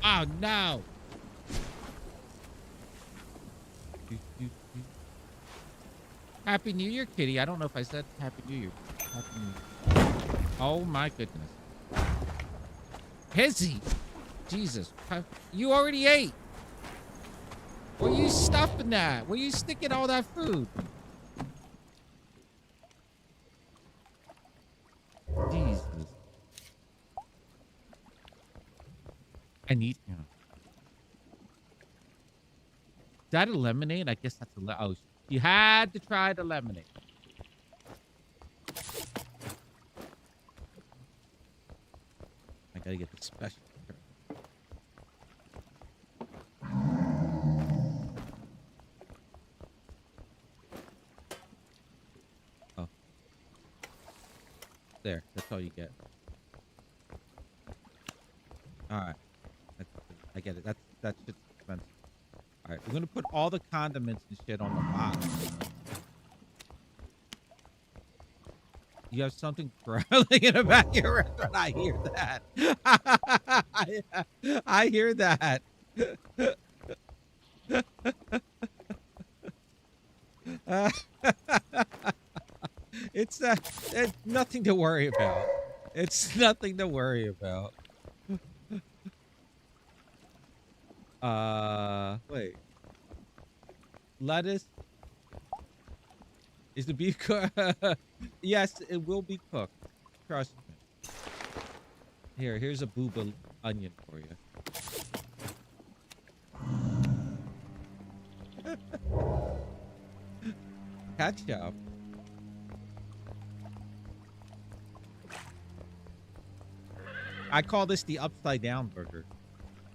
Oh, no. Happy New Year, Kitty. I don't know if I said Happy New Year. Happy New Year. Oh, my goodness. Hizzy. Jesus. You already ate. Where you stuffing that? Where you sticking all that food? Jesus. I need. You know. Is that a lemonade? I guess that's a oh, you had to try the lemonade. I gotta get the special. Oh. There, that's all you get. Alright. I get it. That's shit's expensive. Alright, we're gonna put all the condiments and shit on the box. You have something growling in the back of your restaurant. I hear that. I hear that. It's nothing to worry about. It's nothing to worry about. Wait. Lettuce. Is the beef cooked? Yes, it will be cooked. Trust me. Here's a booba onion for you. Ketchup. I call this the upside down burger.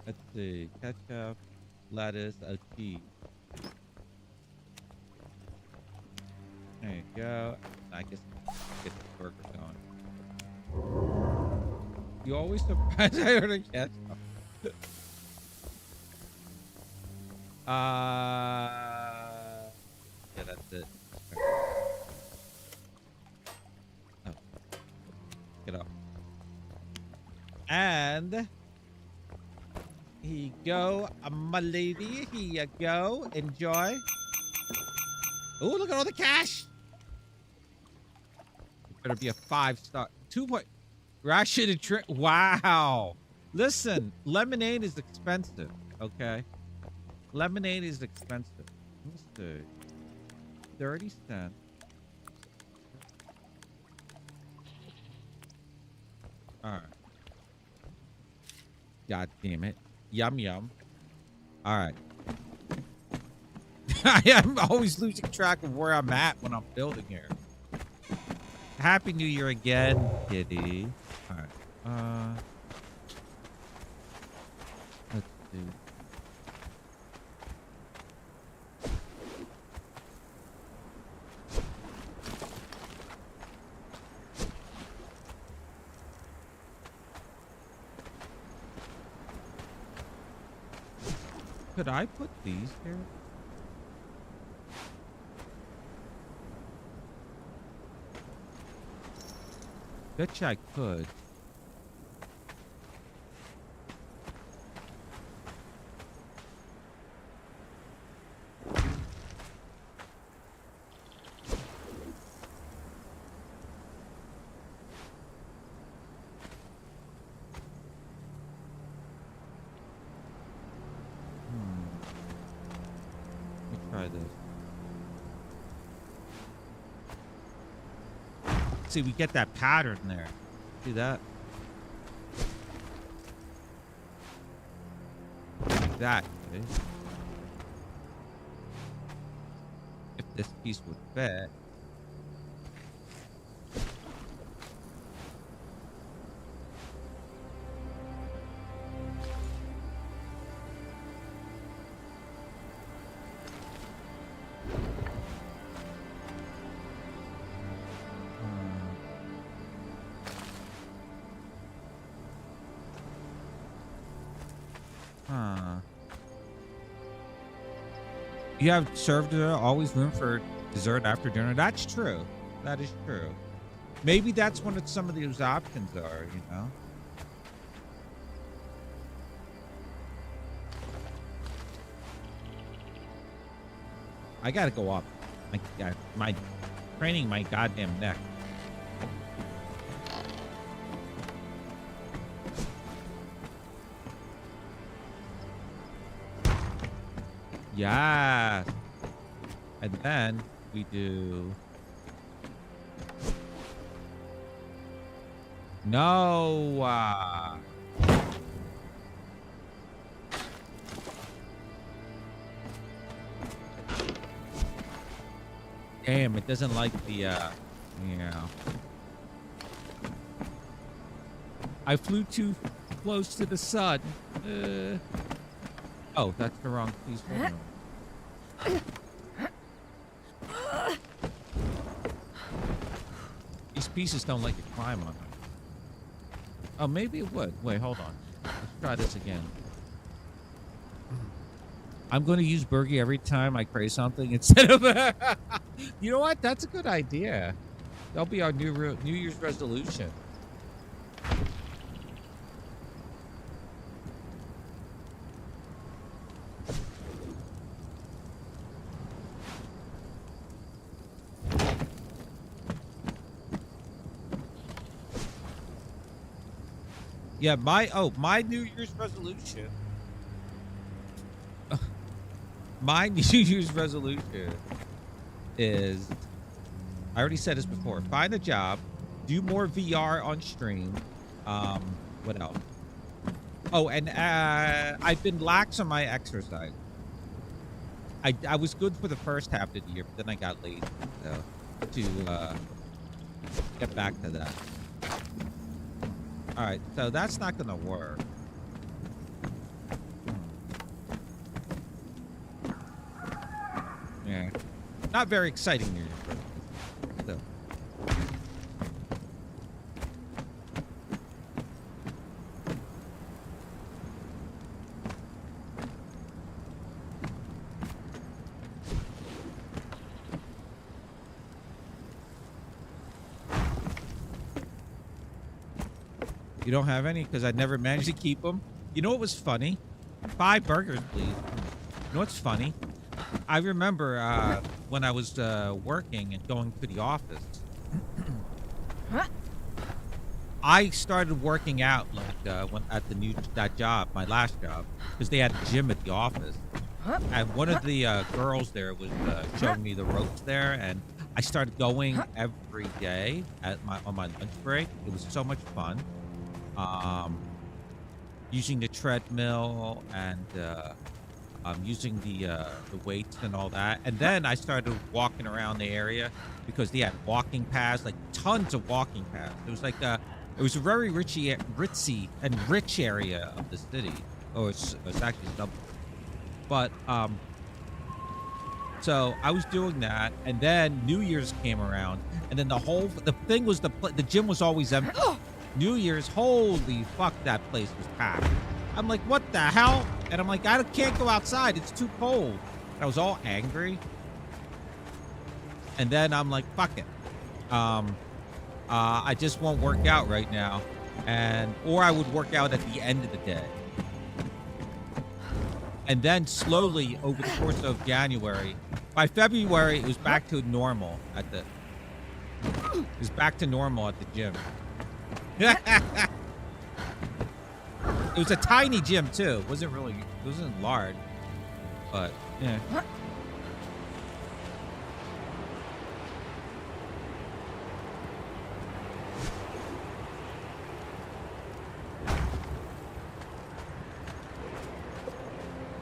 Let's see. Ketchup, lettuce, cheese. There you go. I guess get the burger going. You always surprise I order ketchup. Yeah, that's it. Oh. Get up. And here you go, my lady. Here you go. Enjoy. Oh, look at all the cash. It better be a 5-star. 2 point. Ration and drink. Wow. Listen, lemonade is expensive. Okay. Lemonade is expensive. Let's see. 30 cents. All right. God damn it. Yum, yum. All right. I am always losing track of where I'm at when I'm building here. Happy New Year again, kitty. All right. Let's see. Could I put these here? Bet you I could. See, we get that pattern there. See that? Like that. Okay? If this piece would fit. You have served always room for dessert after dinner. That's true. That is true. Maybe that's what some of those options are, you know? I gotta go up. My training my goddamn neck. Yeah. And then we do. No. Damn, it doesn't like the, yeah. I flew too close to the sun. Oh, that's the wrong piece. These pieces don't like to climb on them. Oh, maybe it would. Wait, hold on. Let's try this again. I'm going to use Bergie every time I pray something instead of... You know what? That's a good idea. That'll be our New Year's resolution. Yeah, my New Year's resolution. My New Year's resolution is, I already said this before, find a job, do more VR on stream. What else? Oh, and I've been lax on my exercise. I was good for the first half of the year, but then I got lazy to get back to that. All right, so that's not gonna work. Yeah, not very exciting news. So. You don't have any? Because I never managed to keep them. You know what was funny? 5 burgers, please. You know what's funny? I remember when I was working and going to the office. I started working out like when at that job, my last job, because they had a gym at the office. And one of the girls there was showing me the ropes there, and I started going every day on my lunch break. It was so much fun. Using the treadmill and using the weights and all that. And then I started walking around the area because they had walking paths, like tons of walking paths. It was like it was a very ritzy and rich area of the city. Oh, it's actually double. But so I was doing that, and then New Year's came around, and then the thing was the gym was always empty. New Year's, holy fuck, that place was packed. I'm like, what the hell? And I'm like, I can't go outside. It's too cold. I was all angry. And then I'm like, fuck it. I just won't work out right now. Or I would work out at the end of the day. And then slowly over the course of January, by February, it was back to normal at the gym. It was a tiny gym too. It wasn't large, but yeah.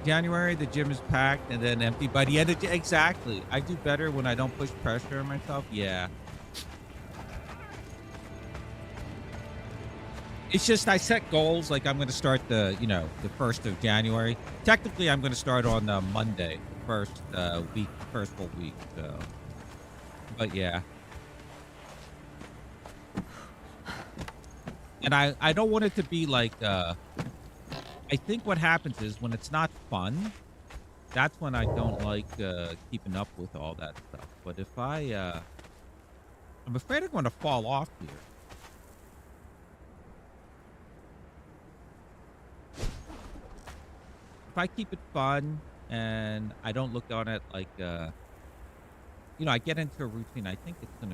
January, the gym is packed and then empty. By the end of exactly, I do better when I don't push pressure on myself. Yeah. It's just I set goals, like I'm going to start the 1st of January. Technically, I'm going to start on Monday, first full week. So, but yeah. And I don't want it to be like, I think what happens is when it's not fun, that's when I don't like keeping up with all that stuff. But if I'm afraid I'm going to fall off here. If I keep it fun and I don't look on it like, I get into a routine, I think it's going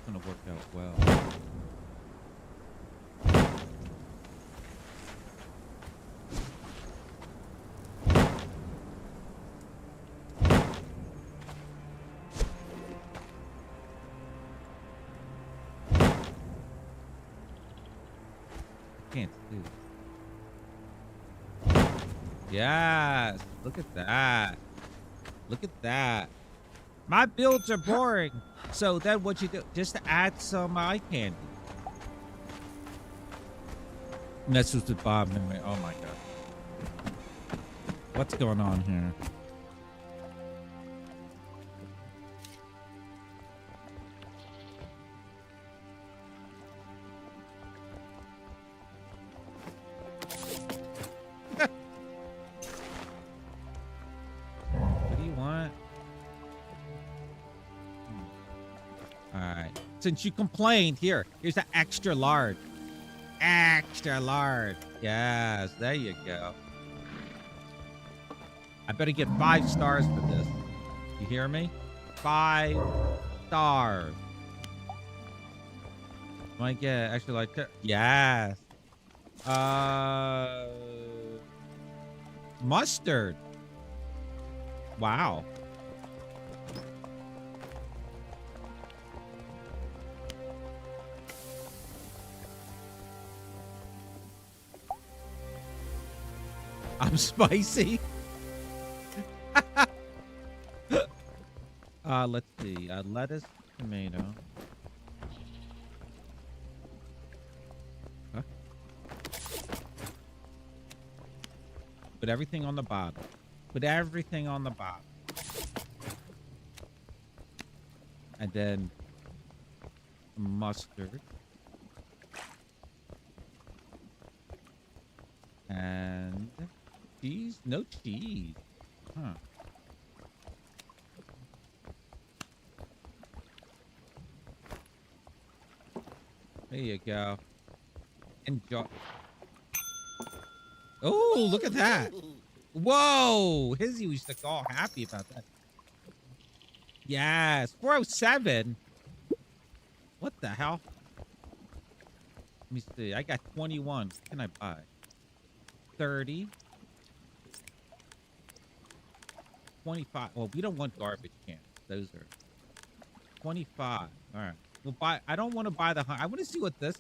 to work out well. I can't do it. Yes, look at that. Look at that. My builds are boring. So then what you do? Just add some eye candy. And that's just the Bob memory. Oh my god. What's going on here? What do you want? All right. Since you complained, here's an extra large. Extra large. Yes, there you go. I better get 5 stars for this. You hear me? 5 stars. Might get extra like yes. Mustard. Wow. I'm spicy. Let's see. Lettuce, tomato. Huh? Put everything on the bottom. Put everything on the bottom. And then mustard. And cheese? No cheese. Huh. There you go. Enjoy. Oh, look at that. Whoa. Hizzy was like all happy about that. Yes. 407. What the hell? Let me see. I got 21. What can I buy? 30. 25. Well, we don't want garbage cans. Those are 25. All right. We'll buy. I don't want to buy the. I want to see what this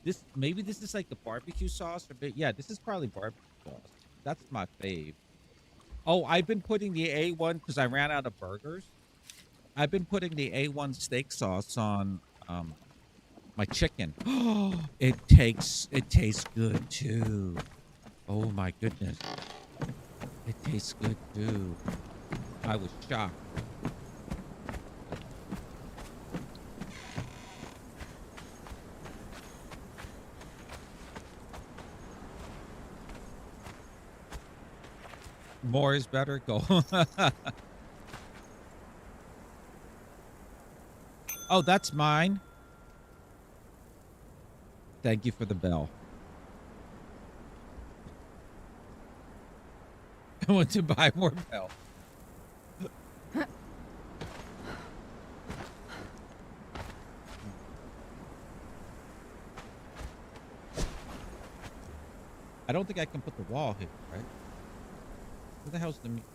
is. Maybe this is like the barbecue sauce or yeah, this is probably barbecue sauce. That's my fave. Oh, I've been putting the A1 because I ran out of burgers. I've been putting the A1 steak sauce on my chicken. Oh, it tastes good too. Oh my goodness. It tastes good too. I was shocked. More is better. Go. Oh, that's mine. Thank you for the bell. I want to buy more bell. I don't think I can put the wall here, right? Where the hell's the meat?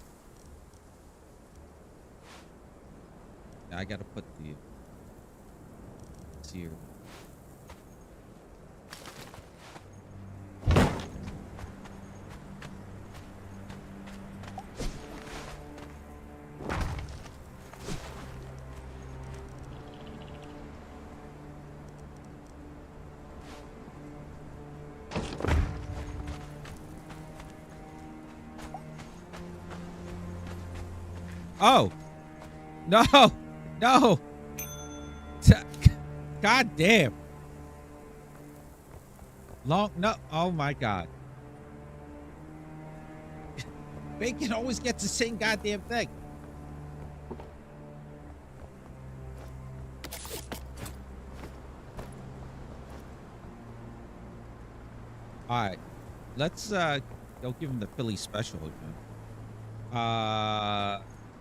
I gotta put the sear. Oh, no, no. God damn. No. Oh my God. Bacon always gets the same goddamn thing. All right. Let's go give him the Philly special again.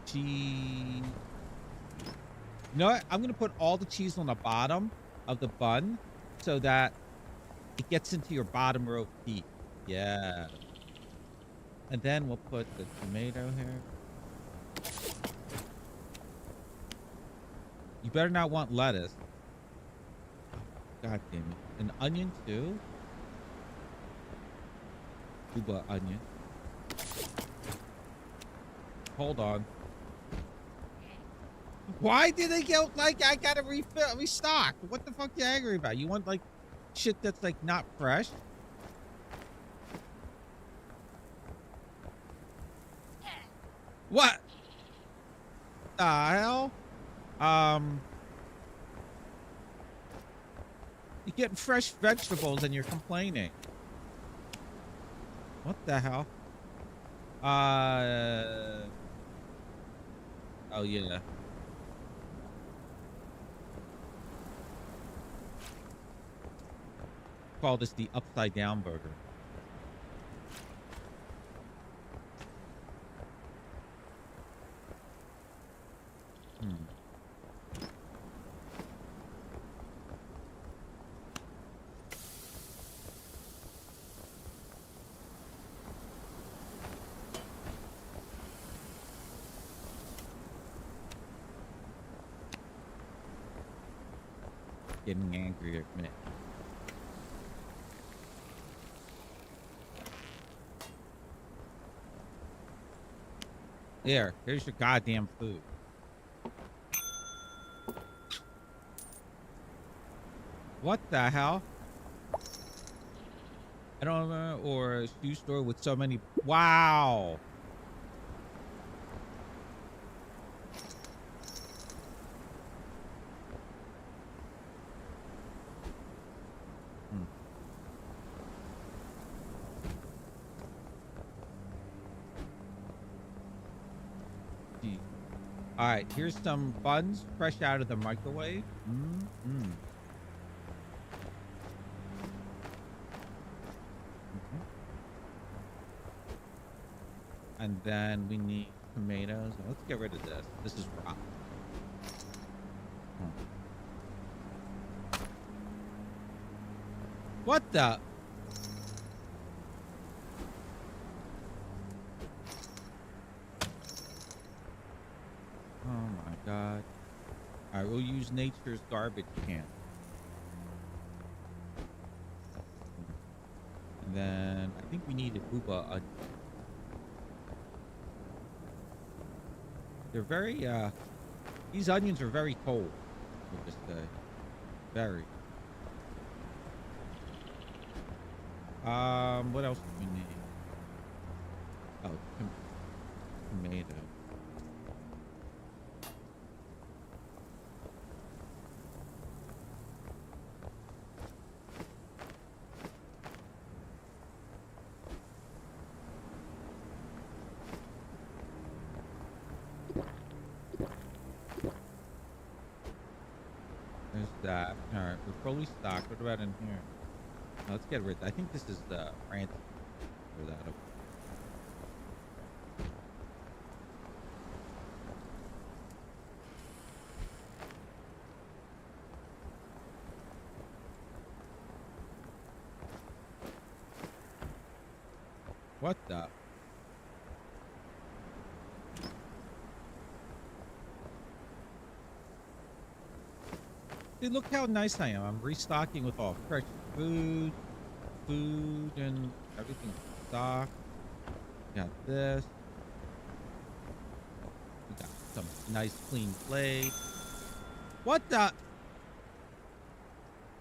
Cheese. You know what? I'm gonna put all the cheese on the bottom of the bun so that it gets into your bottom row feet. Yeah. And then we'll put the tomato here. You better not want lettuce. God damn it. An onion too? Cuba onion. Hold on. Why did they get like I gotta restock? What the fuck you angry about? You want like shit that's like not fresh? What the hell? You're getting fresh vegetables and you're complaining. What the hell? Oh yeah. Call this the upside down burger. Getting angry at me. Here's your goddamn food. What the hell? I don't know, or a shoe store with so many. Wow. All right, here's some buns fresh out of the microwave. And then we need tomatoes. Let's get rid of this. This is rotten. What the? Oh my god. Alright, we'll use nature's garbage can. And then I think we need a booba. They're very these onions are very cold, we'll just say. Very. What else do we need? Oh, tomato. There's that. Alright, we're fully stocked. What about in here? Oh, let's get rid of. I think this is the ranch for that. What the? Dude, look how nice I am. I'm restocking with all fresh food, and everything stocked. Got this. We got some nice clean plate. What the?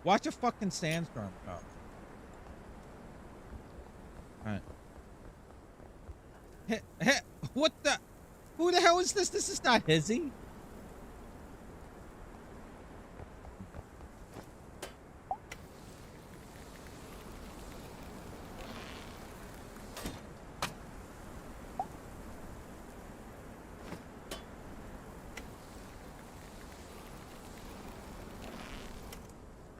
Watch a fucking sandstorm come. Alright. Hey, what the? Who the hell is this? This is not Hizzy.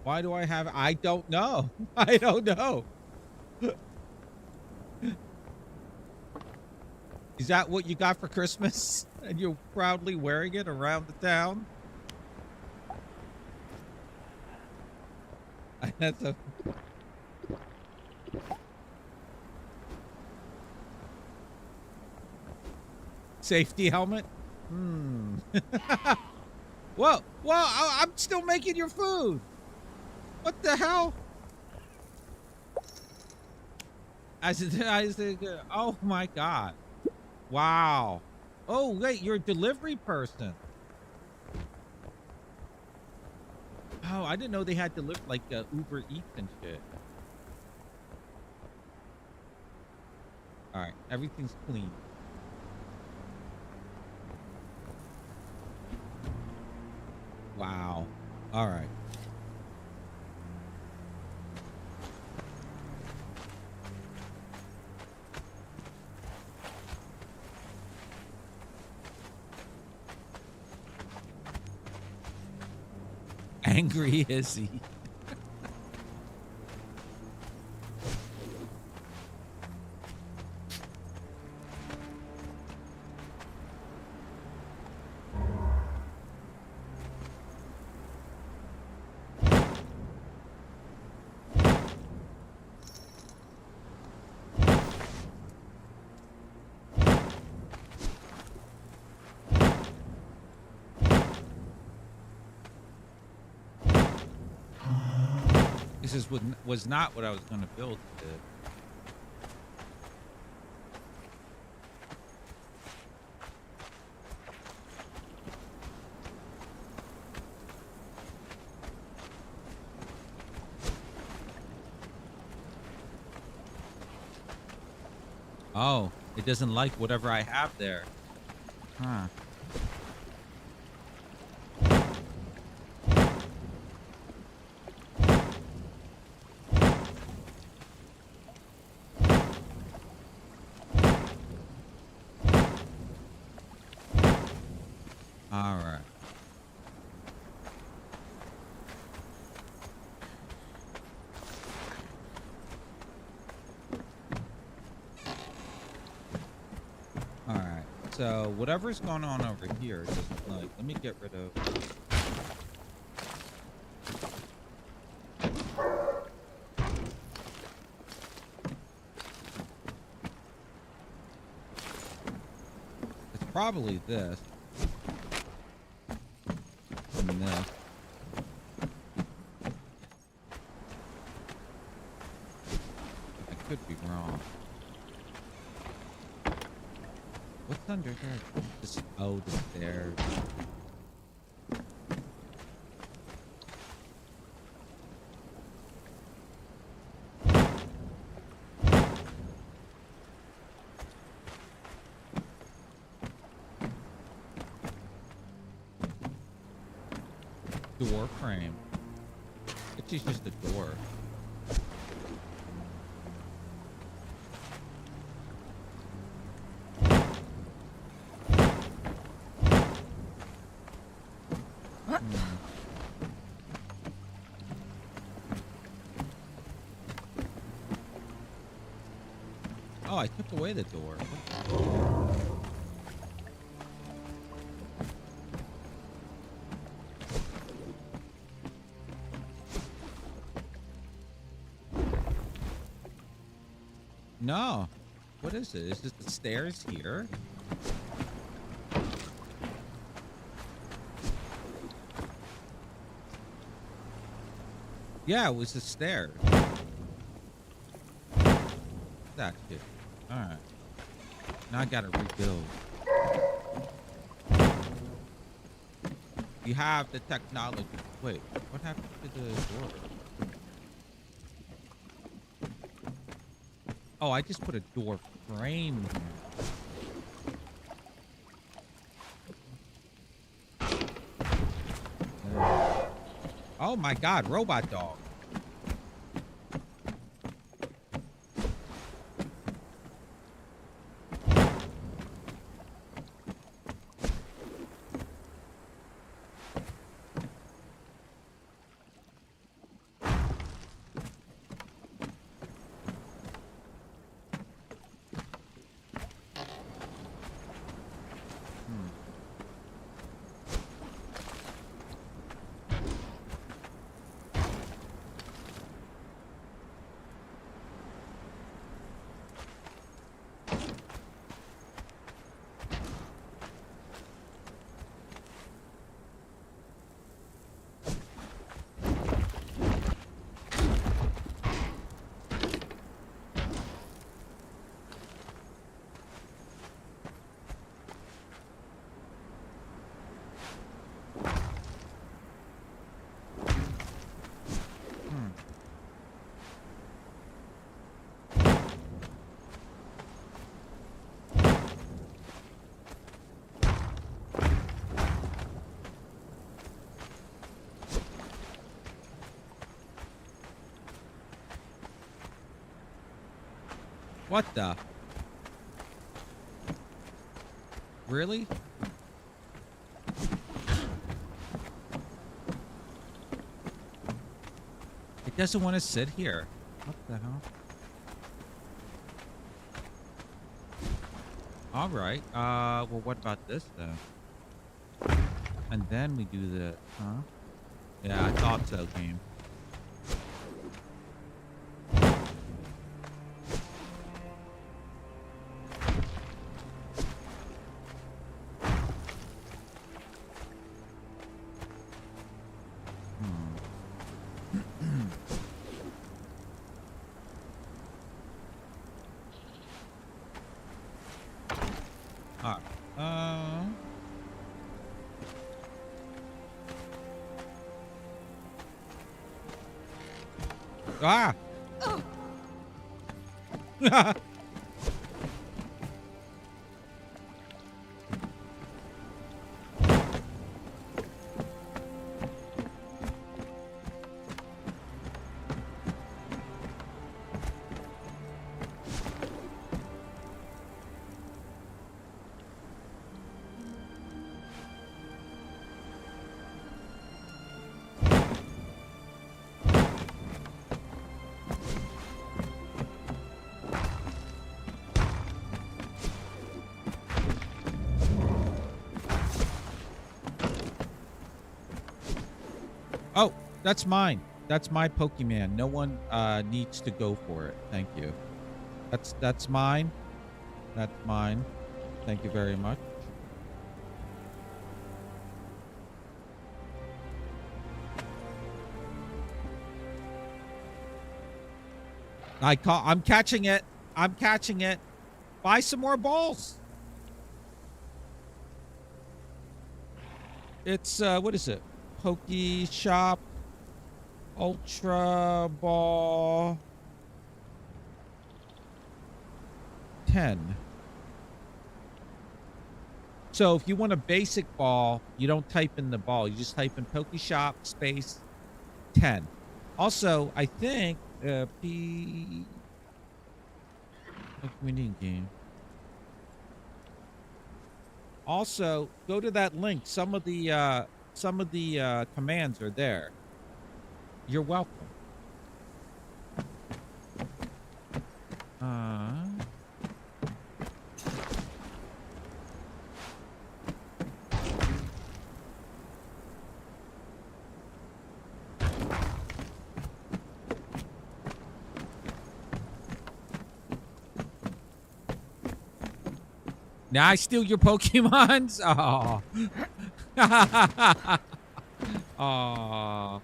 Why do I have? I don't know. I don't know. Is that what you got for Christmas? And you're proudly wearing it around the town? That's a... Safety helmet? Whoa, I'm still making your food. What the hell? Oh my god. Wow. Oh, wait, you're a delivery person. Oh, I didn't know they had like Uber Eats and shit. All right, everything's clean. Wow. All right. Angry is he? This was not what I was going to build today. Oh, it doesn't like whatever I have there. Huh. All right. All right. So whatever's going on over here doesn't like. Let me get rid of. It's probably this. And this. I could be wrong. What's under there? Just, oh, the stairs. Door frame. It's just a door. Oh, I took away the door. No. What is it? Is this the stairs here? Yeah, it was the stairs. That shit. Alright. Now I gotta rebuild. You have the technology. Wait, what happened to the door? Oh, I just put a door frame here. Oh my god, robot dog. What the? Really? It doesn't want to sit here. What the hell? All right. Well, what about this then? And then we do the, huh? Yeah, I thought so, game. Ah! Oh, that's mine. That's my Pokemon. No one needs to go for it. Thank you. That's mine. That's mine. Thank you very much. I'm catching it. I'm catching it. Buy some more balls. It's what is it? Poke Shop Ultra Ball 10. So if you want a basic ball, you don't type in the ball. You just type in Poke Shop space 10. Also, I think winning game. Also, go to that link. Some of the commands are there. You're welcome. Now I steal your Pokemons? Oh. Oh.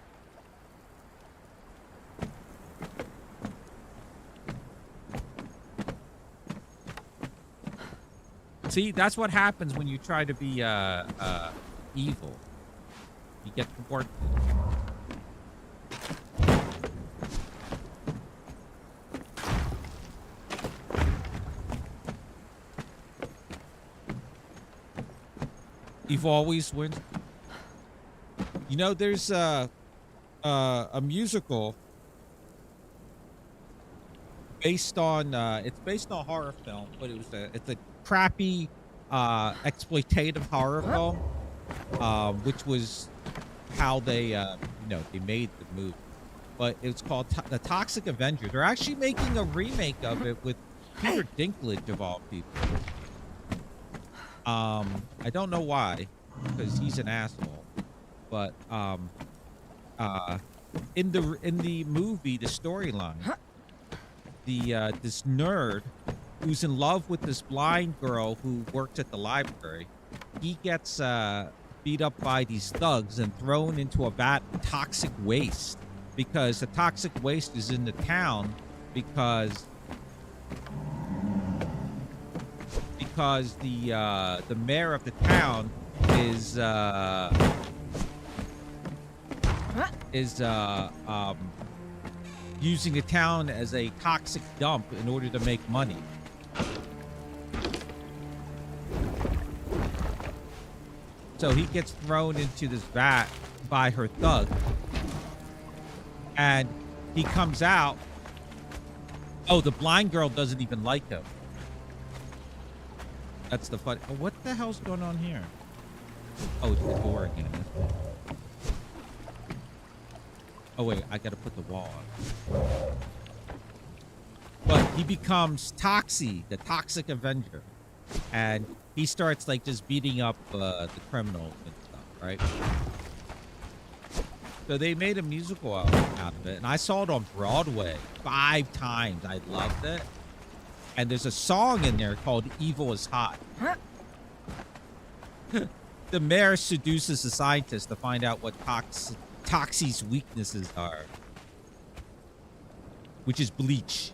See, that's what happens when you try to be evil. You get thwarted. Evil always wins. You know, there's a musical based on it's based on a horror film, but it's a crappy exploitative horror film, which was how they they made the movie. But it's called The Toxic Avenger. They're actually making a remake of it with Peter Dinklage of all people. I don't know why, because he's an asshole. But in the movie, the storyline, this nerd who's in love with this blind girl who works at the library, he gets beat up by these thugs and thrown into a vat of toxic waste, because the toxic waste is in the town because the mayor of the town is using the town as a toxic dump in order to make money. So he gets thrown into this vat by her thug, and he comes out Oh, the blind girl doesn't even like him. That's the fun. Oh, what the hell's going on here? Oh, it's the door again. Oh, wait. I got to put the wall up. But he becomes Toxie, the Toxic Avenger. And he starts, like, just beating up the criminals and stuff, right? So they made a musical out of it. And I saw it on Broadway 5 times. I loved it. And there's a song in there called Evil is Hot. The mayor seduces the scientist to find out what Toxie's weaknesses are. Which is bleach.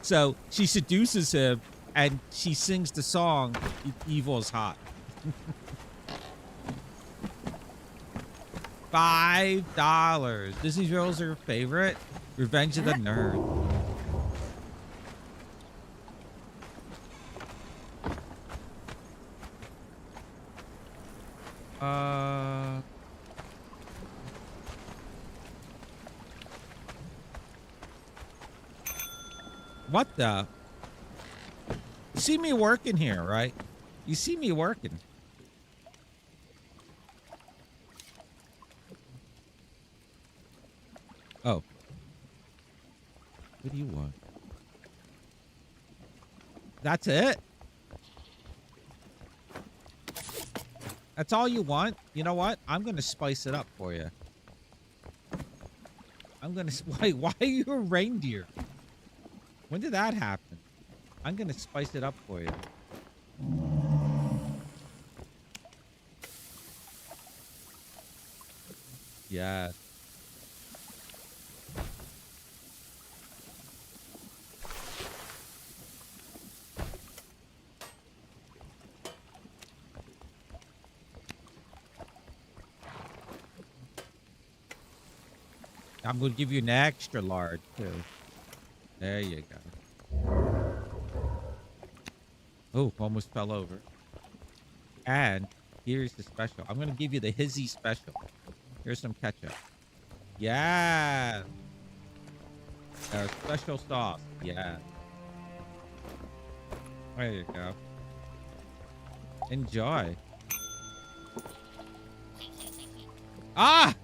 So she seduces him and she sings the song Evil is Hot. $5. Disney Girls are your favorite? Revenge of the Nerd. What the? You see me working here, right? You see me working. Oh. What do you want? That's it? That's all you want? You know what? I'm going to spice it up for you. I'm going to... Why are you a reindeer? When did that happen? I'm going to spice it up for you. Yeah. I'm going to give you an extra large, too. There you go. Oh, almost fell over. And here's the special. I'm going to give you the Hizzy special. Here's some ketchup. Yeah. Our special sauce. Yeah. There you go. Enjoy. Ah!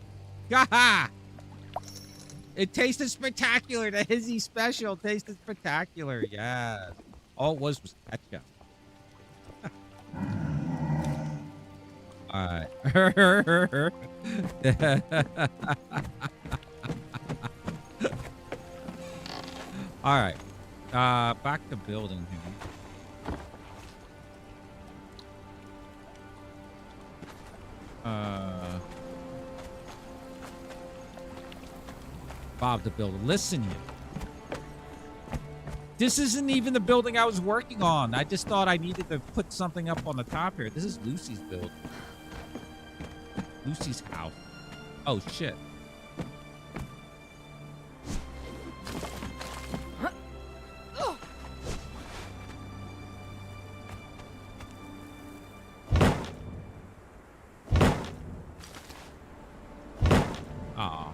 Gaha! It tasted spectacular. The Hizzy special tasted spectacular. Yes. All it was ketchup. All right. All right. Back to building here. Bob the Builder. Listen here. This isn't even the building I was working on. I just thought I needed to put something up on the top here. This is Lucy's building. Lucy's house. Oh, shit. Aw.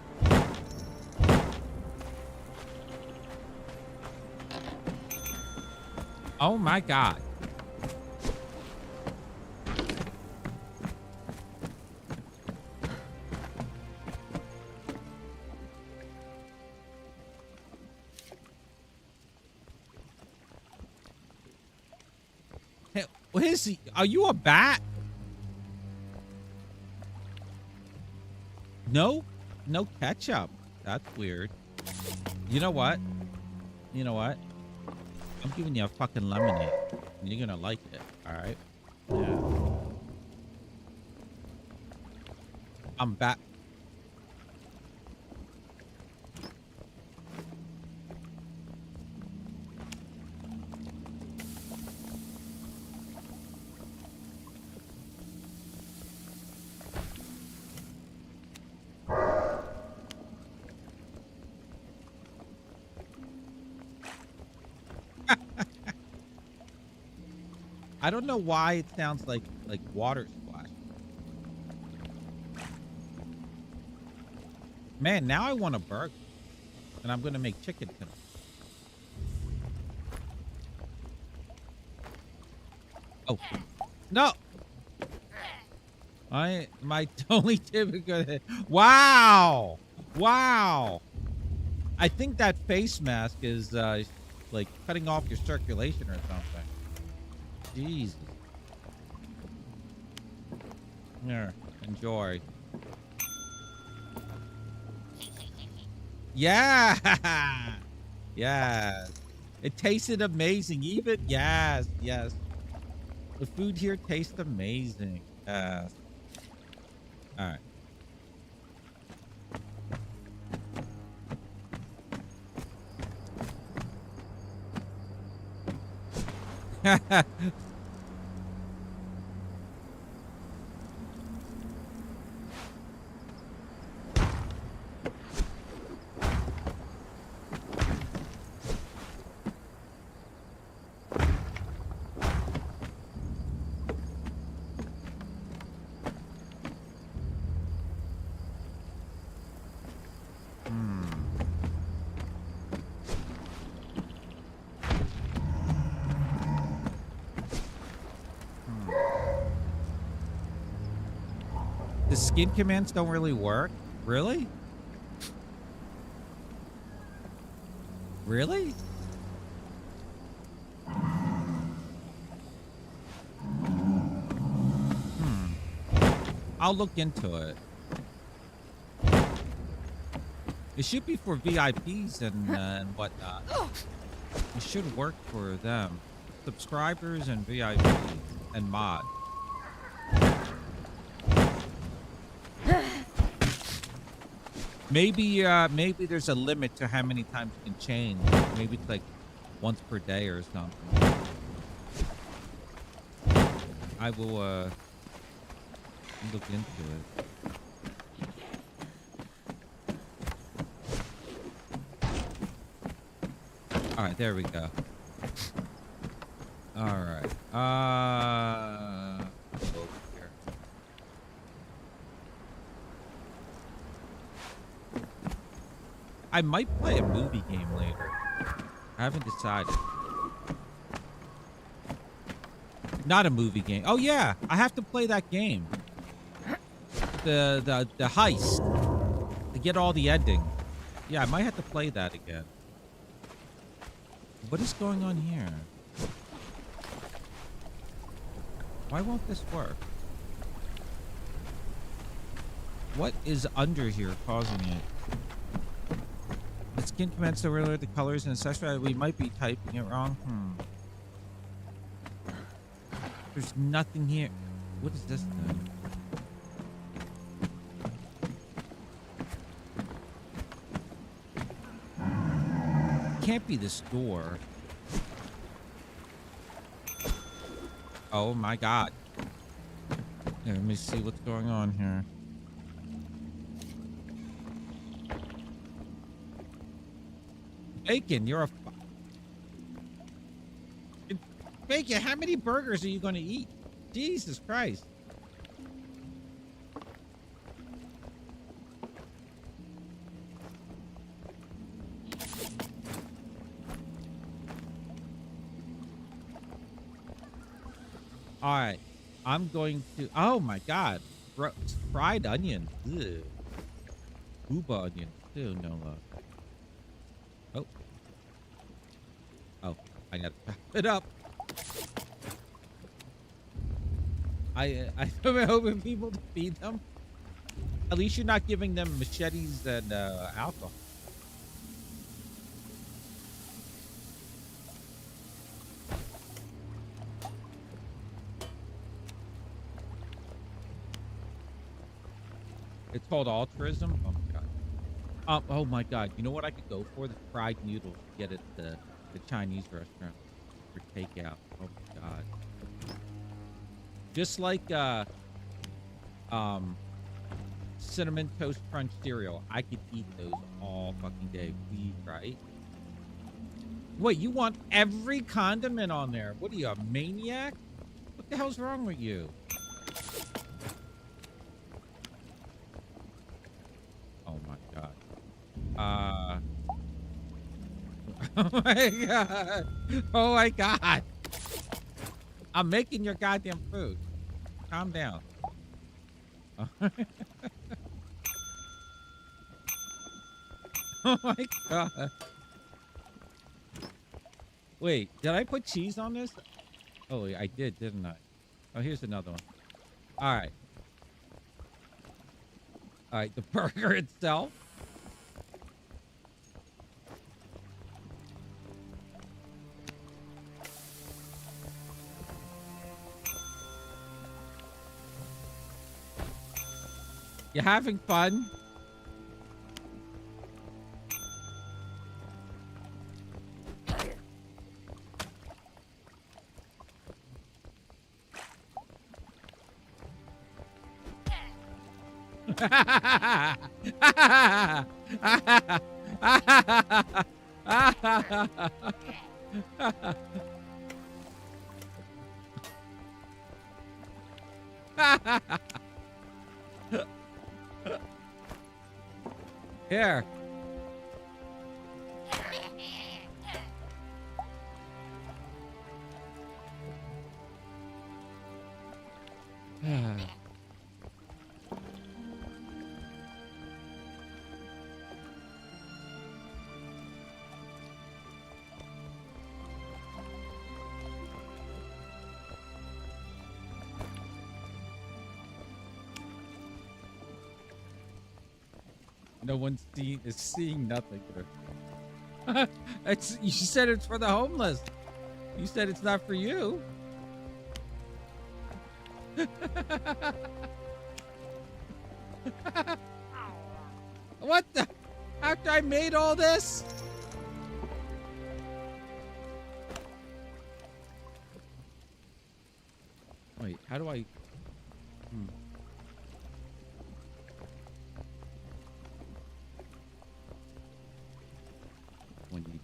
Oh my God. Hey, what is he? Are you a bat? No? No ketchup. That's weird. You know what? You know what? I'm giving you a fucking lemonade. You're gonna like it, alright? Yeah. I'm back. I don't know why it sounds like water splash. Man, now I want a burger. And I'm gonna make chicken tonight. Oh no! My only typical. Wow! Wow! I think that face mask is like cutting off your circulation or something. Jesus. Here, enjoy. Yeah. Yes. It tasted amazing. Even yes, yes. The food here tastes amazing. Yes. All right. The skin commands don't really work? Really? Really? I'll look into it. It should be for VIPs and whatnot. It should work for them. Subscribers and VIPs and mods. Maybe there's a limit to how many times you can change. Maybe it's like once per day or something. I will look into it. All right, there we go. All right. Over here. I might play a movie game later. I haven't decided. Not a movie game. Oh yeah, I have to play that game. The heist to get all the ending. Yeah, I might have to play that again. What is going on here? Why won't this work? What is under here causing it? The skin commands so earlier, the colors and etc. We might be typing it wrong. There's nothing here. What is this thing? Can't be this door. Oh my god. Here, let me see what's going on here. Bacon, you're a Bacon, how many burgers are you going to eat? Jesus Christ. All right, I'm going to. Oh my God, fried onion. Ugh. Booba onion. Ew, no love. Oh. Oh, I gotta chop it up. I'm hoping people to feed them. At least you're not giving them machetes and alcohol. It's called altruism. Oh my god. Oh my god. You know what I could go for? The fried noodles. Get it the Chinese restaurant for takeout. Oh my god. Just like cinnamon toast crunch cereal. I could eat those all fucking day. Please, right? Wait, you want every condiment on there? What are you, a maniac? What the hell's wrong with you? Oh my god. Oh my god. Oh my god. I'm making your goddamn food. Calm down. Oh my god. Wait, did I put cheese on this? Oh, I did, didn't I? Oh, here's another one. All right. All right, the burger itself. You having fun? Here. No one's seeing nothing. It's, you said it's for the homeless. You said it's not for you. What the? After I made all this? Wait, how do I? When you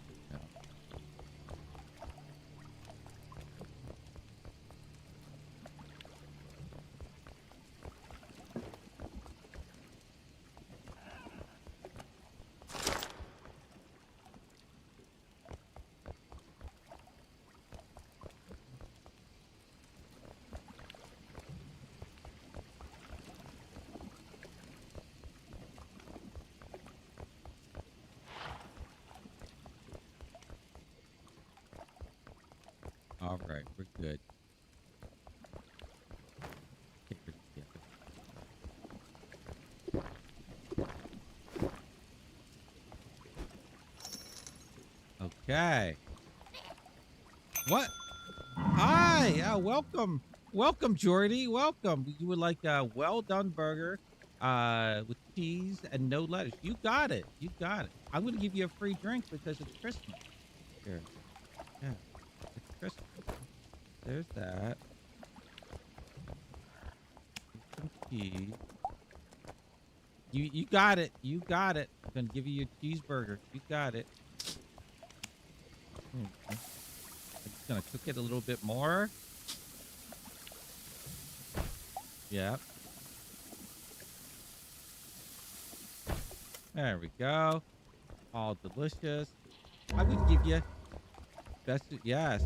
all right, we're good. Get her together. Okay. What? Hi. Welcome. Welcome, Jordy. Welcome. You would like a well done burger with cheese and no lettuce. You got it. You got it. I'm going to give you a free drink because it's Christmas. Here. Yeah. It's Christmas. There's that. Some cheese. You got it. You got it. I'm going to give you your cheeseburger. You got it. I'm just going to cook it a little bit more. Yeah. There we go. All delicious. I'm going to give you best. Yes.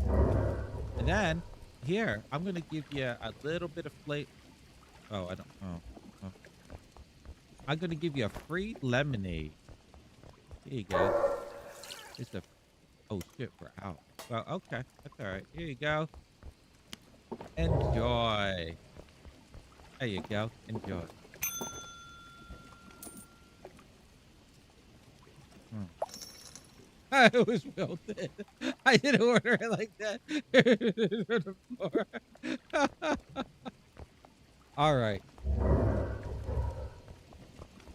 And then here, I'm going to give you a little bit of flavor. Oh, I don't. Oh. I'm going to give you a free lemonade. Here you go. It's a. Oh shit, we're out. Well, okay, that's all right. Here you go. Enjoy. There you go. Enjoy. It was well done. I didn't order it like that. All right.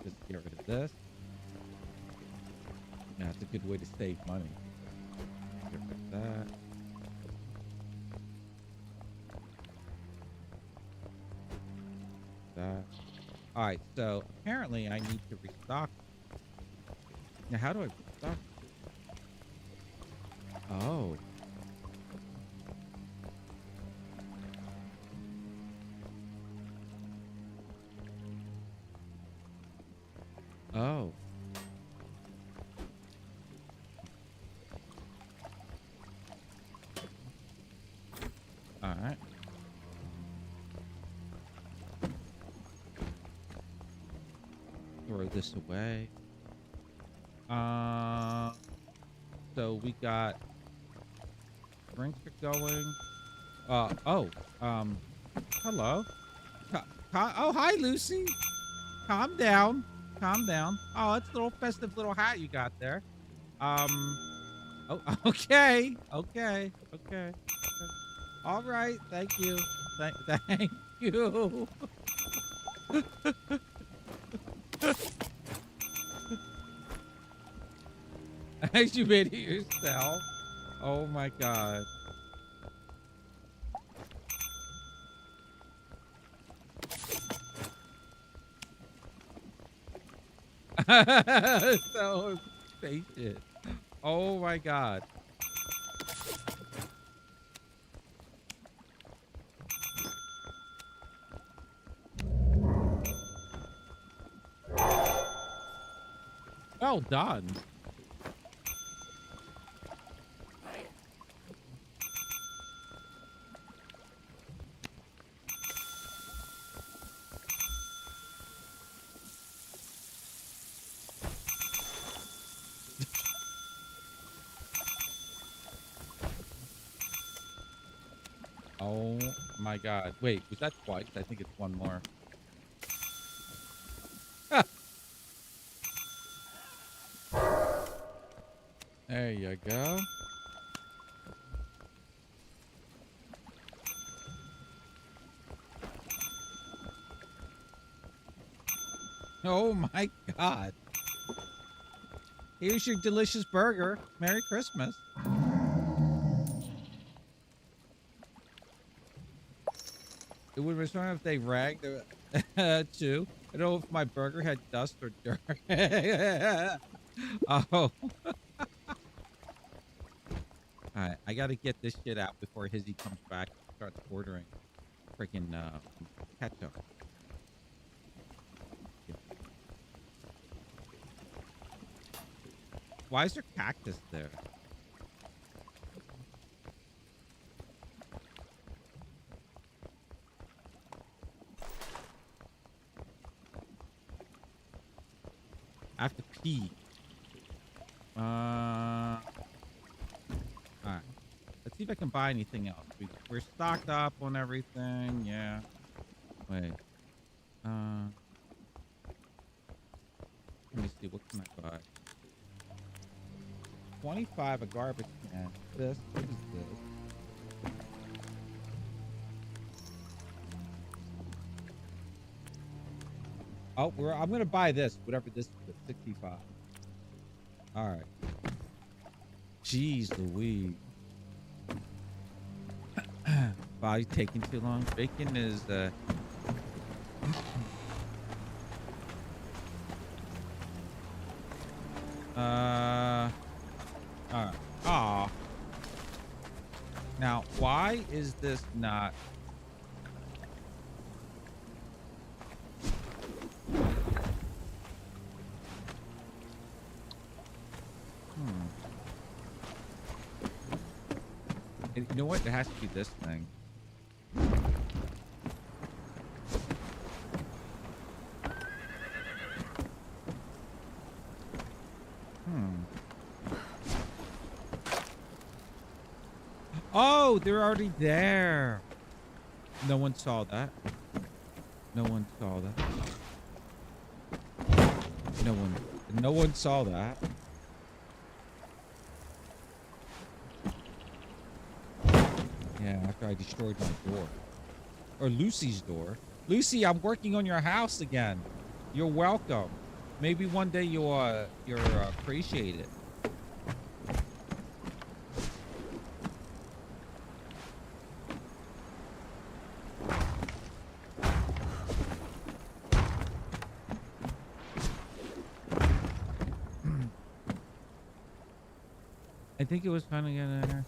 Just get rid of this. Yeah, it's a good way to save money. Get rid of that. That. All right. So apparently, I need to restock. Now, how do I restock? Oh. Oh. throw this away. So we got drinks are going. Hello. Oh, hi, Lucy. Calm down. Calm down. Oh, it's a little festive little hat you got there. Oh, okay. Okay. Okay. All right. Thank you. Thank you. As you made it yourself. Oh my god. So patient. Oh my god. Well done. Oh my god. Wait, was that twice? I think it's one more. There you go. Oh my god. Here's your delicious burger. Merry Christmas. It would return if they ragged too. I don't know if my burger had dust or dirt. Oh. Alright, I gotta get this shit out before Hizzy comes back and starts ordering freaking ketchup. Why is there cactus there? I have to pee. Alright. Let's see if I can buy anything else. We're stocked up on everything. Yeah. Wait. Let me see. What can I buy? 25 a garbage can. What is this? Oh, I'm gonna buy this, whatever this is, 65. All right. Jeez Louise. Body taking too long. Bacon is all right. Aw. Now, why is this not? You know what? It has to be this thing. Oh, they're already there. No one saw that. No one saw that. No one saw that. Yeah, after I destroyed my door. Or Lucy's door. Lucy, I'm working on your house again. You're welcome. Maybe one day you'll appreciate it. I think it was trying to get in there.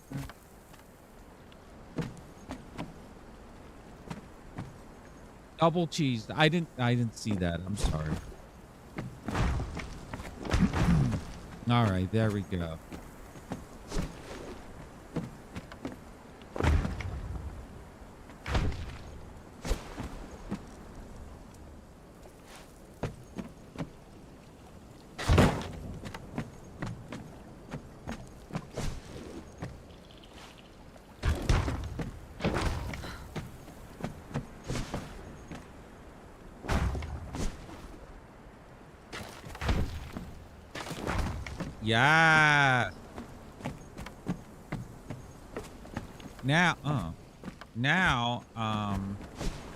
Double cheese. I didn't see that. I'm sorry. All right, there we go. Yeah. Now,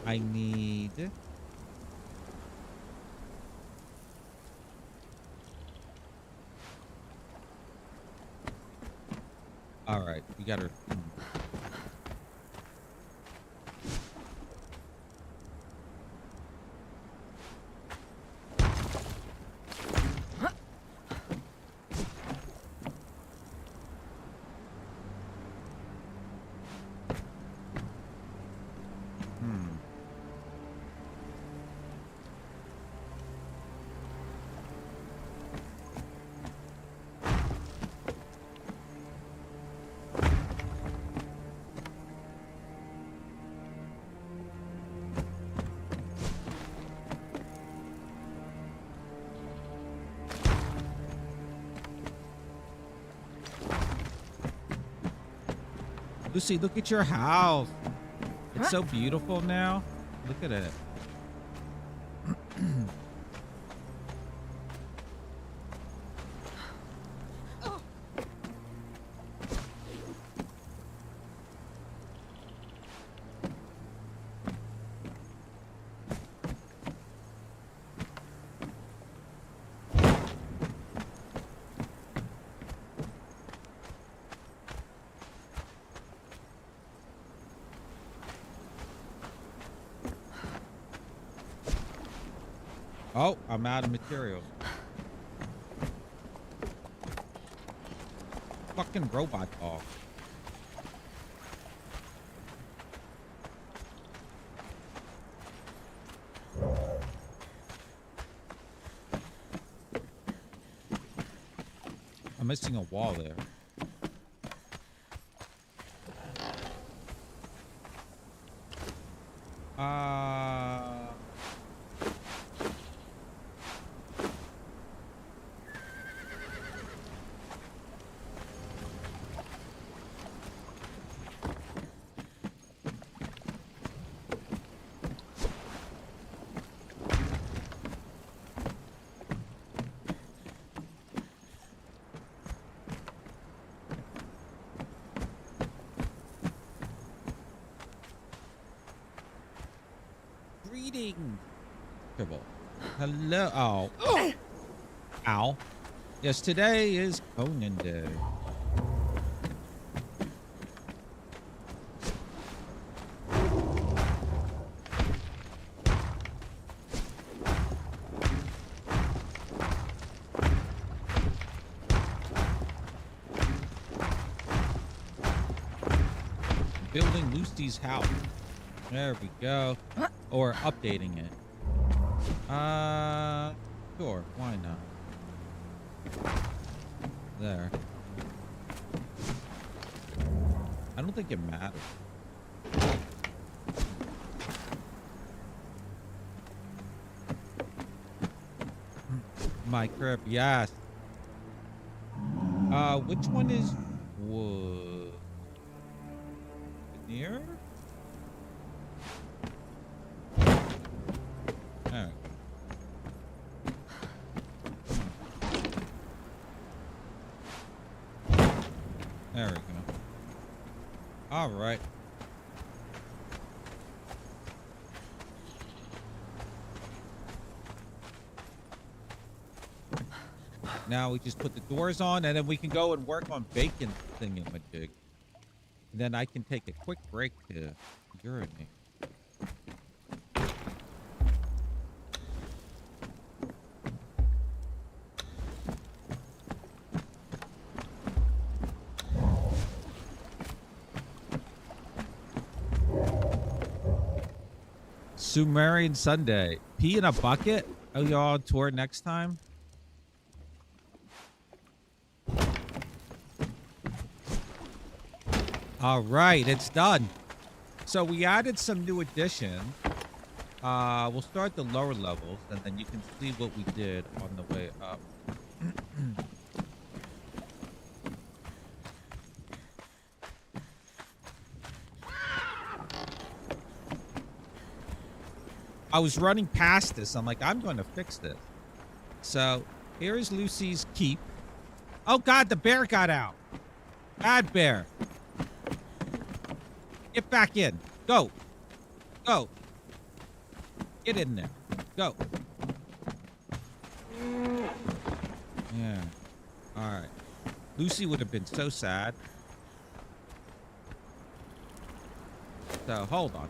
I need. All right, we got her. Lucy, look at your house. It's so beautiful now. Look at it. Oh, I'm out of materials. Fucking robot dog. I'm missing a wall there. Greetings. Hello. Oh. Ow. Yes, today is Conan Day. Building Lucy's house. There we go. Or updating it. Sure. Why not? There. I don't think it matters. My crib, yes. Which one is wood? Veneer? There. There we go. All right. Now we just put the doors on, and then we can go and work on bacon thingamajig. And then I can take a quick break to urinate. Sumerian Sunday. Pee in a bucket? Oh, y'all on tour next time? All right, it's done. So we added some new additions. We'll start the lower levels, and then you can see what we did on the way up. I was running past this. I'm like, I'm going to fix this. So here is Lucy's keep. Oh God, the bear got out. Bad bear. Get back in. Go. Go. Get in there. Go. Yeah. All right. Lucy would have been so sad. So, hold on.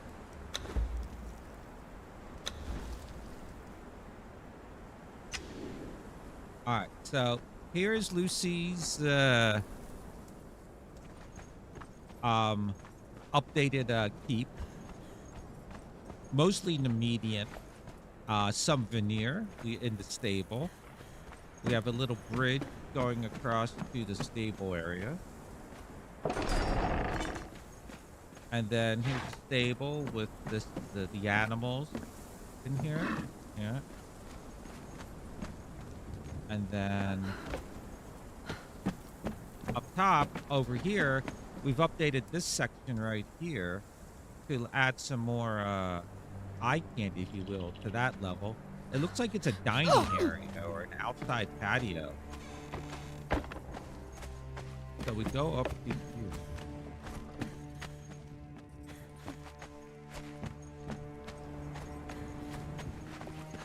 All right. So, here's Lucy's updated keep. Mostly the median. Some veneer in the stable. We have a little bridge going across to the stable area. And then here's the stable with the animals in here. Yeah. And then up top over here, we've updated this section right here to add some more eye candy, if you will, to that level. It looks like it's a dining area or an outside patio. So we go up to here.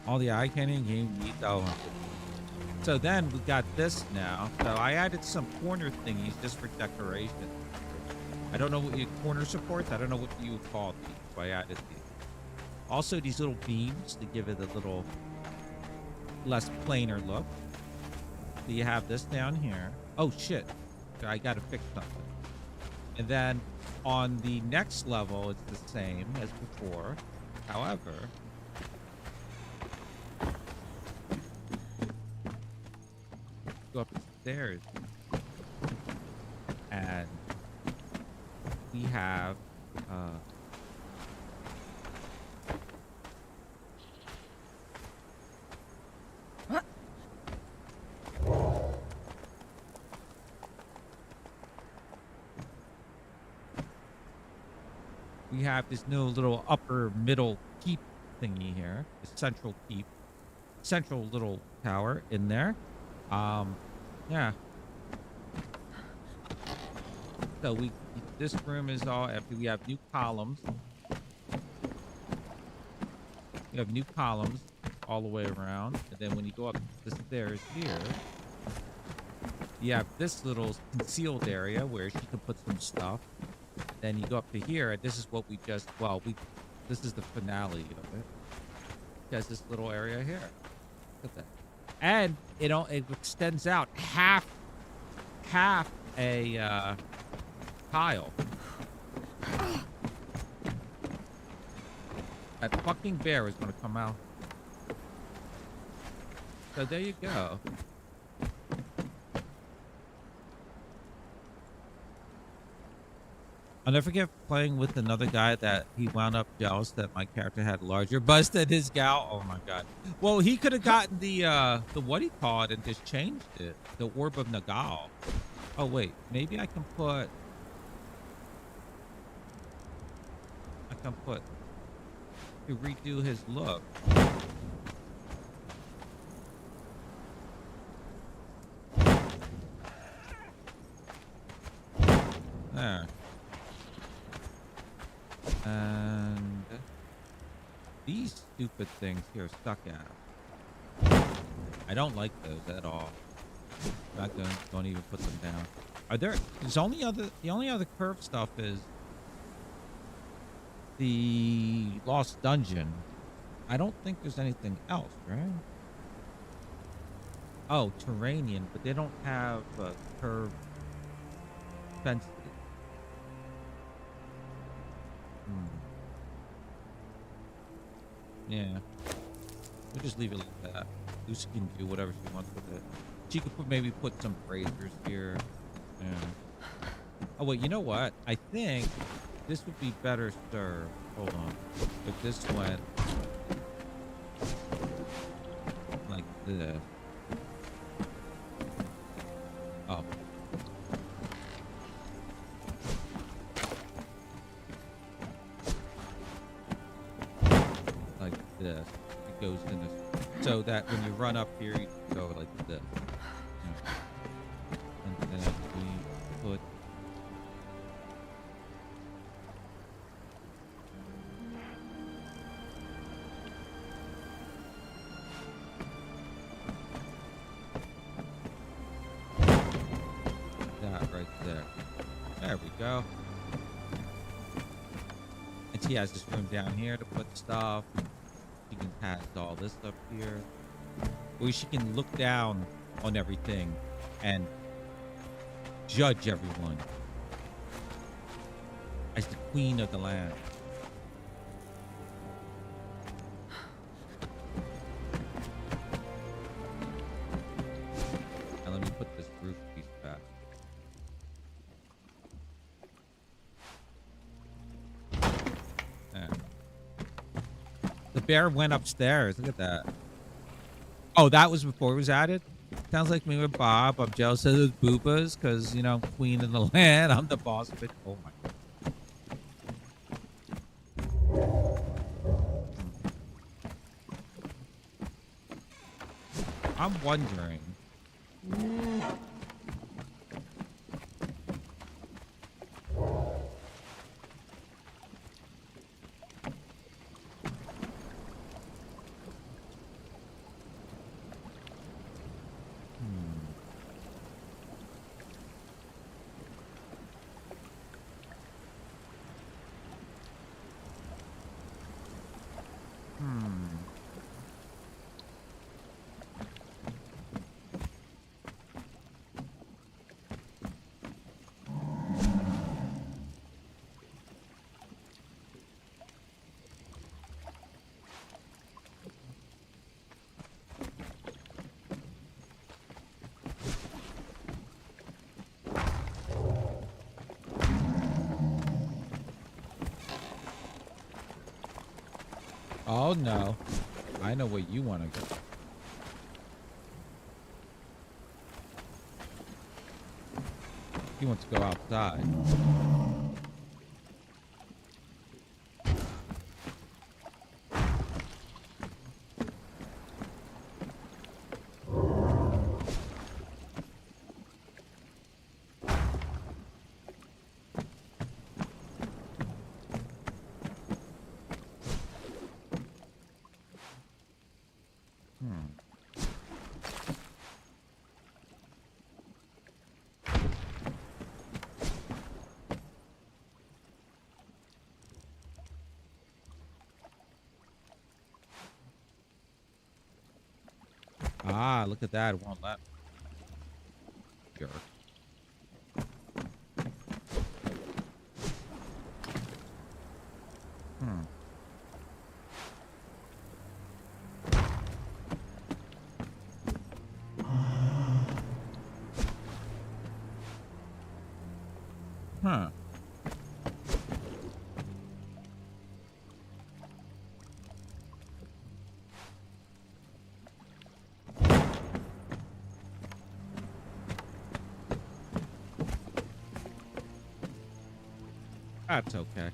All the eye candy in game needs. Oh. So then we got this now. So I added some corner thingies just for decoration. I don't know what your corner supports. I don't know what you would call these. So I added these. Also these little beams to give it a little less plainer look. So you have this down here. Oh shit. I gotta fix something. And then on the next level, it's the same as before. However, go up the stairs and we have we have this new little upper middle keep thingy here, the central keep, central little tower in there. Yeah. So this room is all empty. We have new columns. We have new columns all the way around. And then when you go up the stairs here, you have this little concealed area where she can put some stuff. Then you go up to here, and this is what we just, this is the finale of it. It has this little area here. Look at that. And it extends out half a tile. That fucking bear is gonna come out. So there you go. I'll never forget playing with another guy that he wound up jealous that my character had larger bust than his gal. Oh my god. Well, he could have gotten the what he called and just changed it. The Orb of Nagal. Oh wait, maybe I can put to redo his look. There. And these stupid things here stuck at. I don't like those at all. Not going. Don't even put them down. Are there? The only other curved stuff is the Lost Dungeon. I don't think there's anything else, right? Oh, Terranian, but they don't have curved fences. Yeah. We'll just leave it like that. Lucy can do whatever she wants with it. She could maybe put some braziers here. Yeah. Oh, wait, you know what? I think this would be better served. Hold on. If this went like this. Oh. Like this. It goes in this. So that when you run up here, you go like this. Yeah. There we go. And she has this room down here to put stuff. She can pass all this up here. Or she can look down on everything and judge everyone as the queen of the land. Now let me put this roof piece back. There. The bear went upstairs. Look at that. Oh, that was before it was added? Sounds like me with Bob. I'm jealous of those boobas because, you know, I'm queen of the land. I'm the boss of it. Oh, my God. I'm wondering. Oh, no. I know where you want to go. He wants to go outside. Ah, look at that. It won't let. Jerk. Huh. That's okay.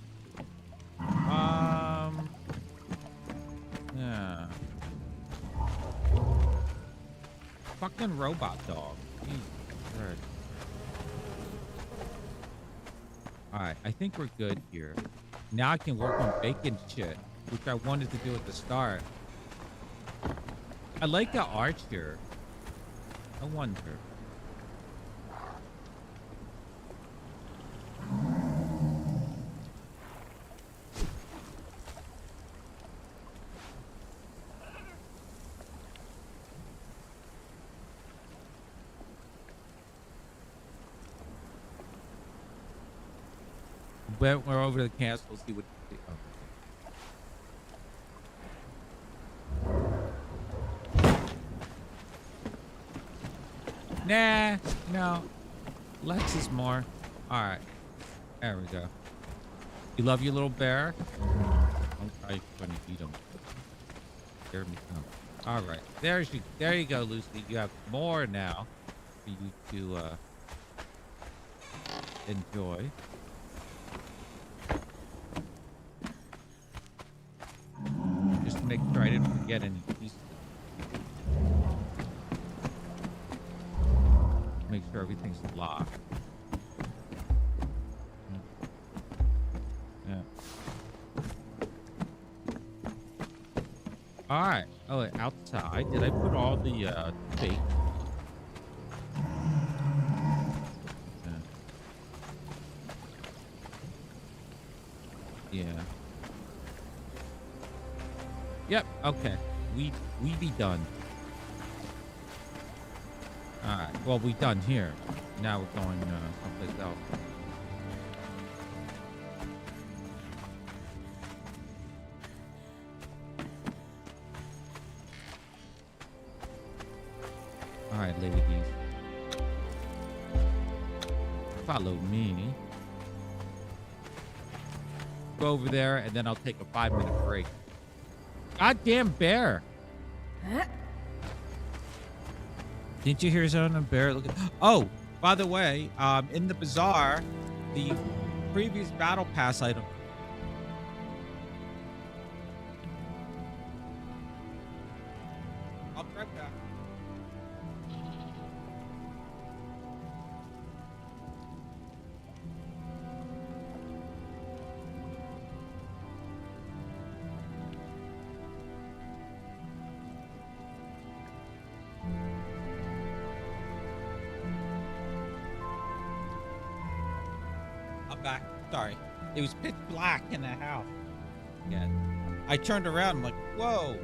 Yeah. Fucking robot dog. Alright, I think we're good here. Now I can work on bacon shit, which I wanted to do at the start. I like the arch here. I wonder. We're over to the castle, see what. Oh. Nah, no. Less is more. All right, there we go. You love your little bear? I'm probably going to eat him. There we go. All right, there you go, Lucy. You have more now for you to enjoy. Just to make sure I didn't forget any pieces. Make sure everything's locked. Yeah. All right. Oh, outside. Did I put all the fake? Yeah. Yeah. Yep. Okay. We be done. All right. Well, we done here. Now we're going someplace else. All right, ladies. Follow me. Go over there, and then I'll take a 5-minute break. Goddamn bear! Didn't you hear Zona bear? Look at. Oh, by the way, in the bazaar, the previous battle pass item. I'll be right back. I'm back. Sorry. It was pitch black in the house. Yeah. I turned around. I'm like, whoa.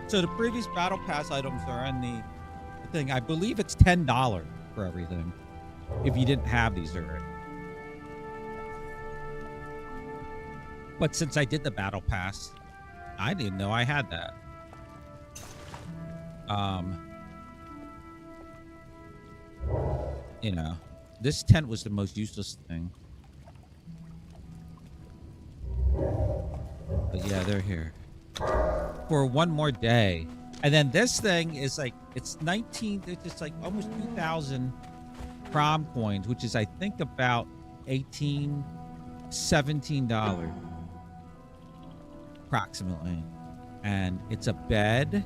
So the previous battle pass items are in the thing. I believe it's $10 for everything. If you didn't have these already. But since I did the battle pass, I didn't know I had that. You know, this tent was the most useless thing. But yeah, they're here for one more day. And then this thing is like, it's just like almost 2,000 prom coins, which is, I think, about $17 approximately. And it's a bed,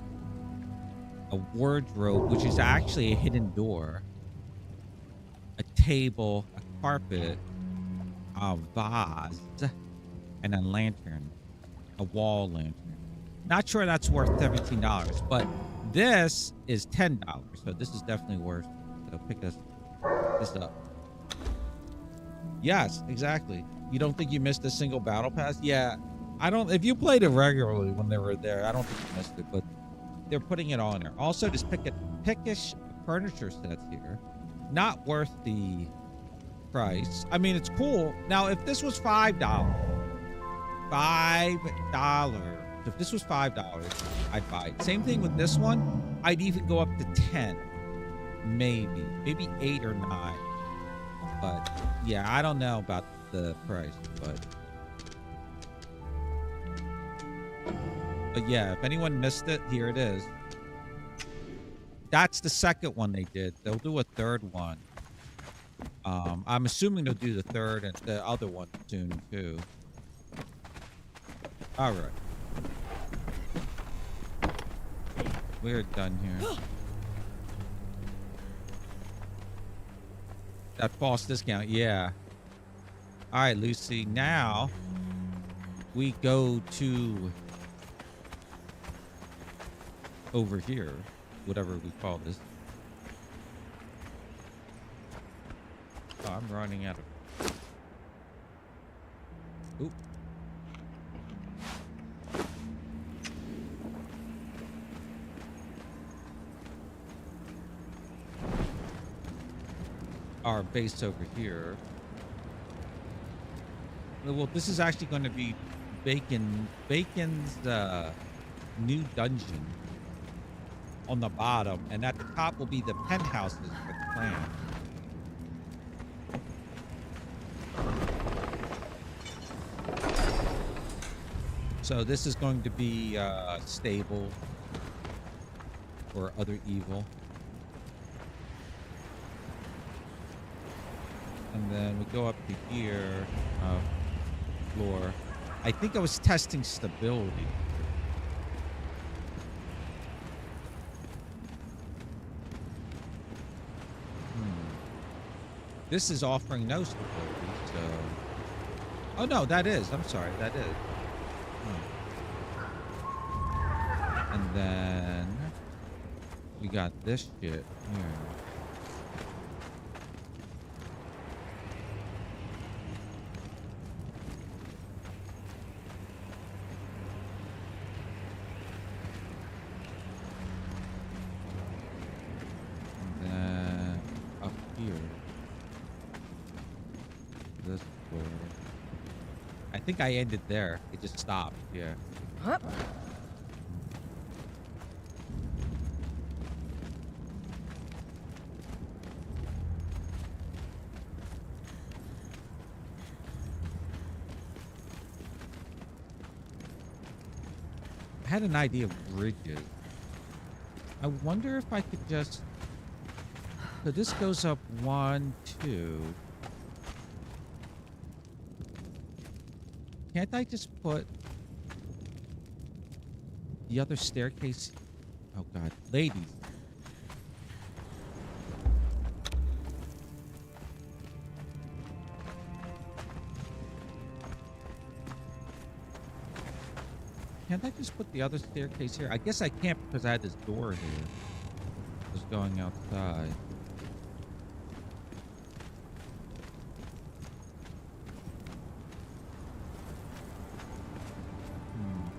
a wardrobe, which is actually a hidden door, a table, a carpet, a vase, and a lantern, a wall lantern. Not sure that's worth $17, but this is $10, so this is definitely worth. So pick this up. Yes, exactly. You don't think you missed a single battle pass? Yeah, I don't. If you played it regularly when they were there, I don't think you missed it. But they're putting it on there. Also, just pickish furniture sets here. Not worth the price. I mean, it's cool. Now, if this was $5, if this was $5, I'd buy it. Same thing with this one. I'd even go up to 10, maybe 8 or 9. But yeah, I don't know about the price, but yeah, if anyone missed it, here it is. That's the second one they did. They'll do a third one. I'm assuming they'll do the third and the other one soon too. All right. We're done here. That false discount, yeah. All right, Lucy. Now we go to over here, whatever we call this. Oh, I'm running out of. Oop. Our base over here. Well, this is actually going to be Bacon's new dungeon on the bottom, and at the top will be the penthouses for the clan. So this is going to be stable for other evil. And then we go up to here, floor. I think I was testing stability. This is offering no stability, so. Oh no, that is. I'm sorry, that is. And then we got this shit here. think I ended there. It just stopped. Yeah. Huh? I had an idea of bridges. I wonder if I could just... So this goes up 1, 2. Can't I just put the other staircase? Oh God, ladies. Can't I just put the other staircase here? I guess I can't because I had this door here. Just going outside.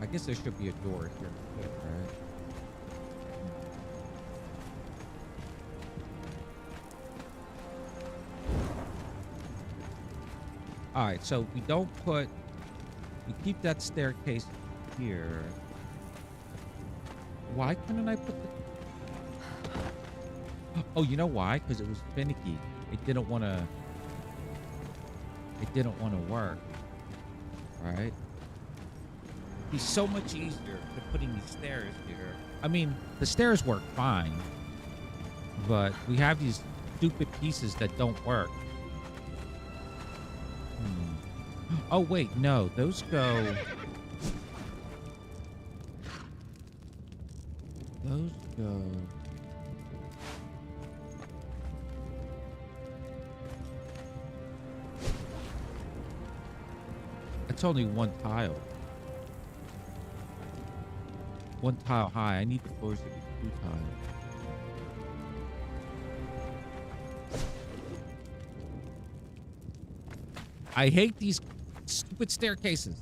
I guess there should be a door here, right? All right, so we don't put... We keep that staircase here. Why couldn't I put the... Oh, you know why? Because it was finicky. It didn't want to... It didn't want to work. Right? It'd be so much easier than putting these stairs here. I mean, the stairs work fine. But we have these stupid pieces that don't work. Oh, wait, no. Those go... Those go... It's only one tile. One tile high. I need the floors to be 2 tiles. I hate these stupid staircases.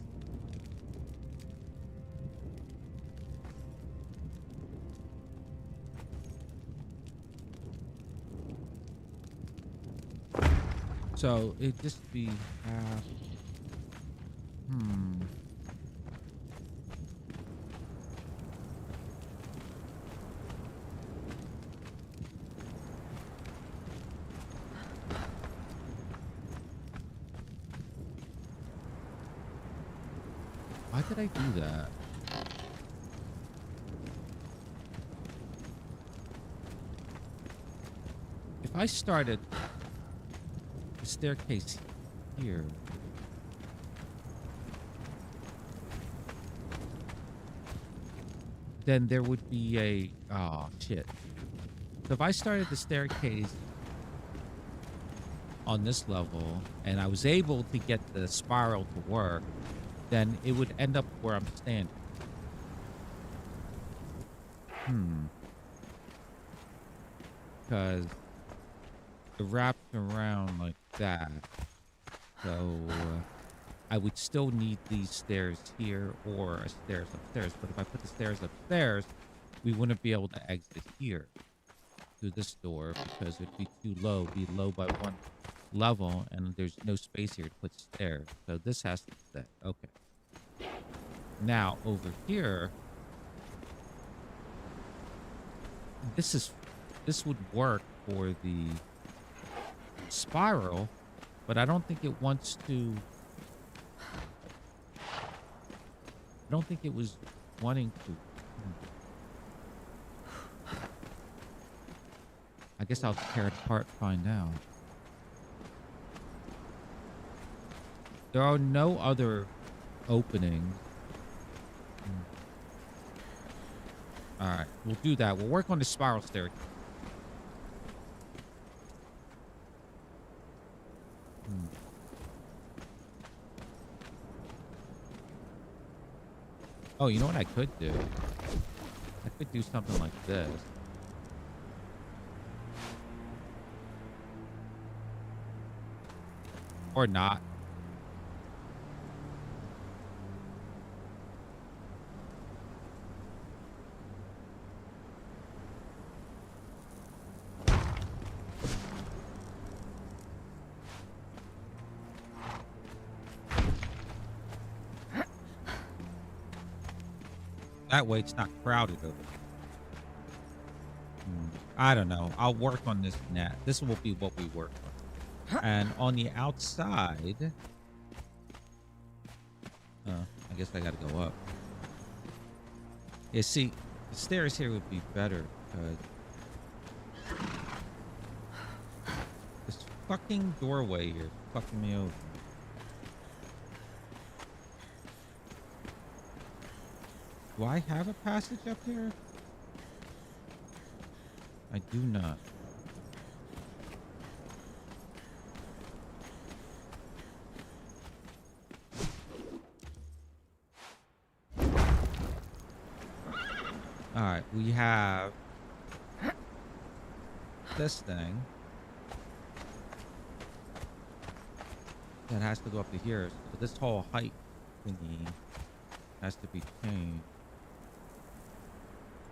So it just be half. Why did I do that? If I started the staircase here, then there would be a... Oh, shit. So if I started the staircase on this level and I was able to get the spiral to work, then it would end up where I'm standing. Because it wraps around like that. So I would still need these stairs here or a stairs upstairs. But if I put the stairs upstairs, we wouldn't be able to exit here through this door because it'd be too low, be low by one level, and there's no space here to put stairs. So this has to stay. Okay. Now over here, this would work for the spiral, but I don't think it wants to. I don't think it was wanting to. I guess I'll tear it apart and find out. There are no other openings. All right, we'll do that. We'll work on the spiral staircase. Oh, you know what I could do? I could do something like this. Or not. That way it's not crowded over there. I don't know. I'll work on this net. This will be what we work on. And on the outside, I guess I gotta go up. Yeah, see, the stairs here would be better because this fucking doorway here is fucking me over. Do I have a passage up here? I do not. All right, we have this thing that has to go up to here. So this whole height thingy has to be changed.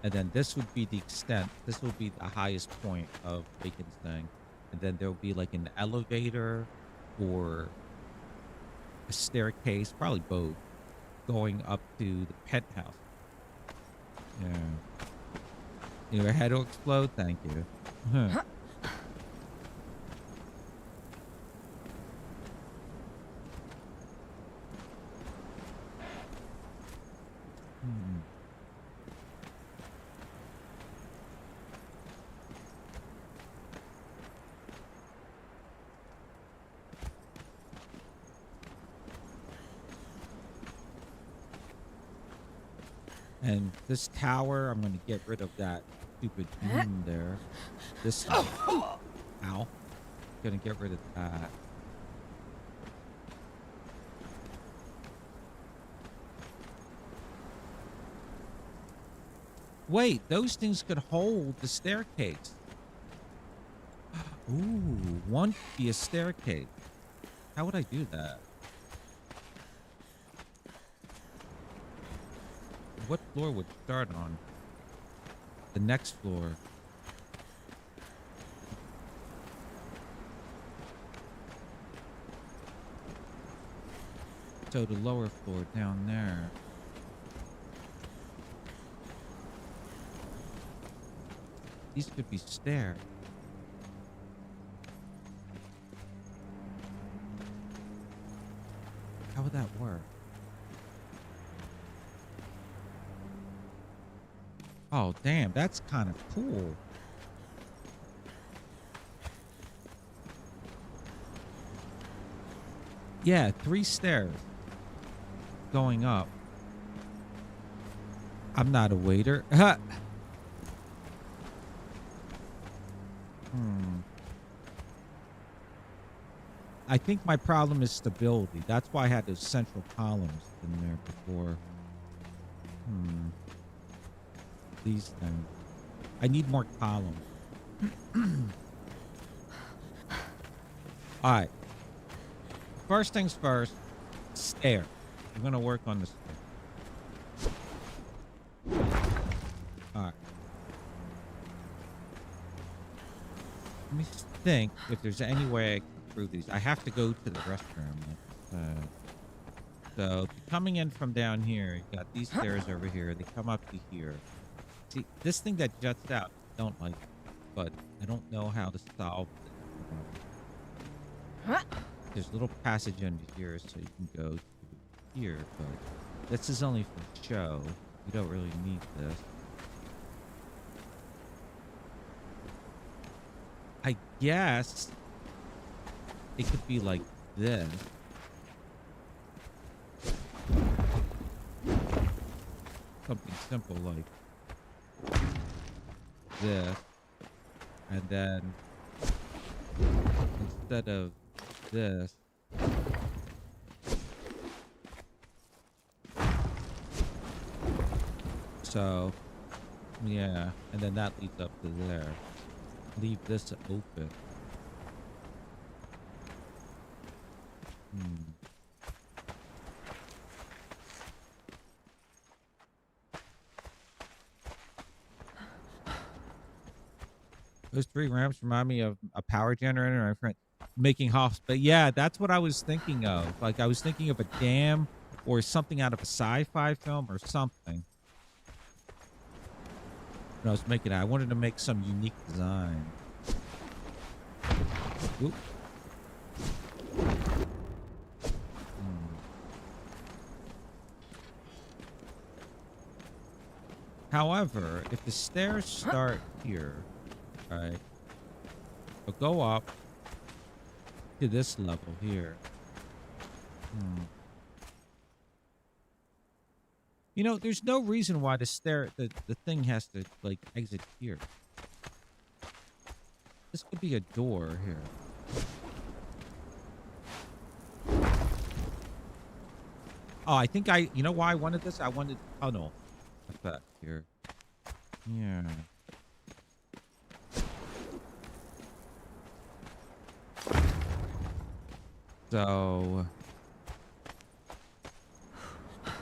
And then this would be the extent. This will be the highest point of Bacon's thing. And then there'll be like an elevator or a staircase, probably both, going up to the penthouse. Yeah. Your head will explode? Thank you. Huh. And this tower, I'm going to get rid of that stupid beam there. This, ow, going to get rid of that. Wait, those things could hold the staircase. Ooh, one could be a staircase. How would I do that? What floor would start on? The next floor. So the lower floor down there. These could be stairs. How would that work? Oh, damn, that's kind of cool. Yeah, 3 stairs going up. I'm not a waiter. I think my problem is stability. That's why I had those central columns in there before. These things. I need more columns. All right. First things first, stair. I'm going to work on the stair. All right. Let me think if there's any way I can improve these. I have to go to the restroom. So coming in from down here, you got these stairs over here. They come up to here. See, this thing that juts out, I don't like it, but I don't know how to solve it. There's a little passage under here, so you can go to here, but this is only for show. You don't really need this. I guess it could be like this. Something simple like this, and then instead of this, so yeah, and then that leads up to there. Leave this open. Those 3 ramps remind me of a power generator and my friend making hops. But yeah, that's what I was thinking of. Like I was thinking of a dam or something out of a sci-fi film or something. when I was making it. I wanted to make some unique design. Oop. However, if the stairs start here, right, so go up to this level here. You know, there's no reason why the thing has to like exit here. This could be a door here. Oh, I think you know why I wanted this? I wanted tunnel effect here. Yeah. So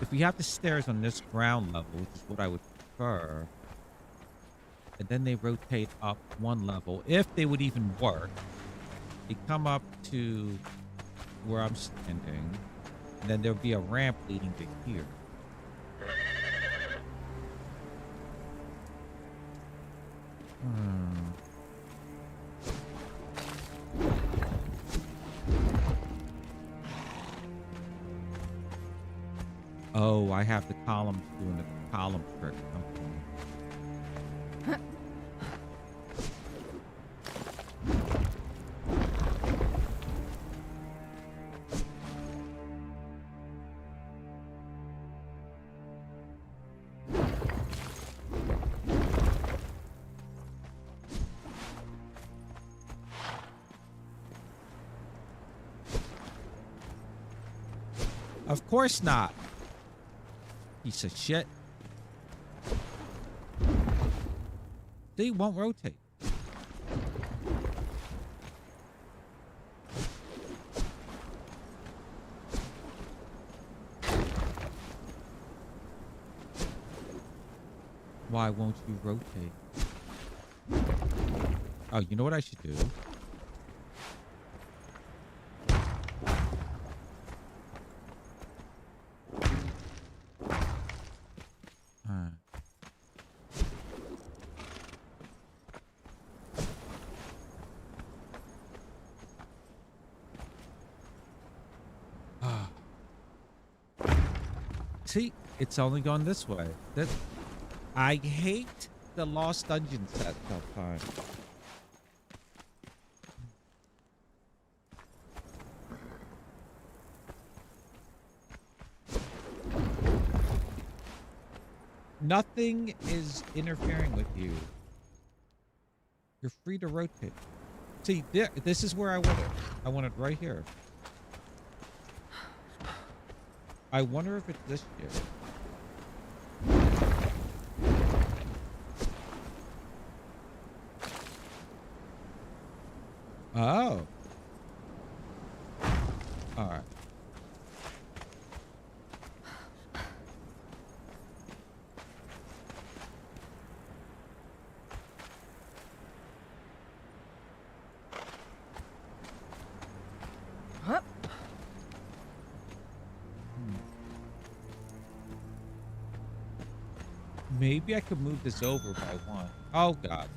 if we have the stairs on this ground level, which is what I would prefer, and then they rotate up one level, if they would even work, they come up to where I'm standing, and then there'll be a ramp leading to here. Oh, I have the columns doing the column trick. Okay. Of course not. Piece of shit. They won't rotate. Why won't you rotate? Oh, you know what I should do? See, it's only gone this way. I hate the Lost Dungeon set sometimes. Nothing is interfering with you. You're free to rotate. See, this is where I want it. I want it right here. I wonder if it's this year. Oh. All right. Maybe I could move this over by one. Oh, God.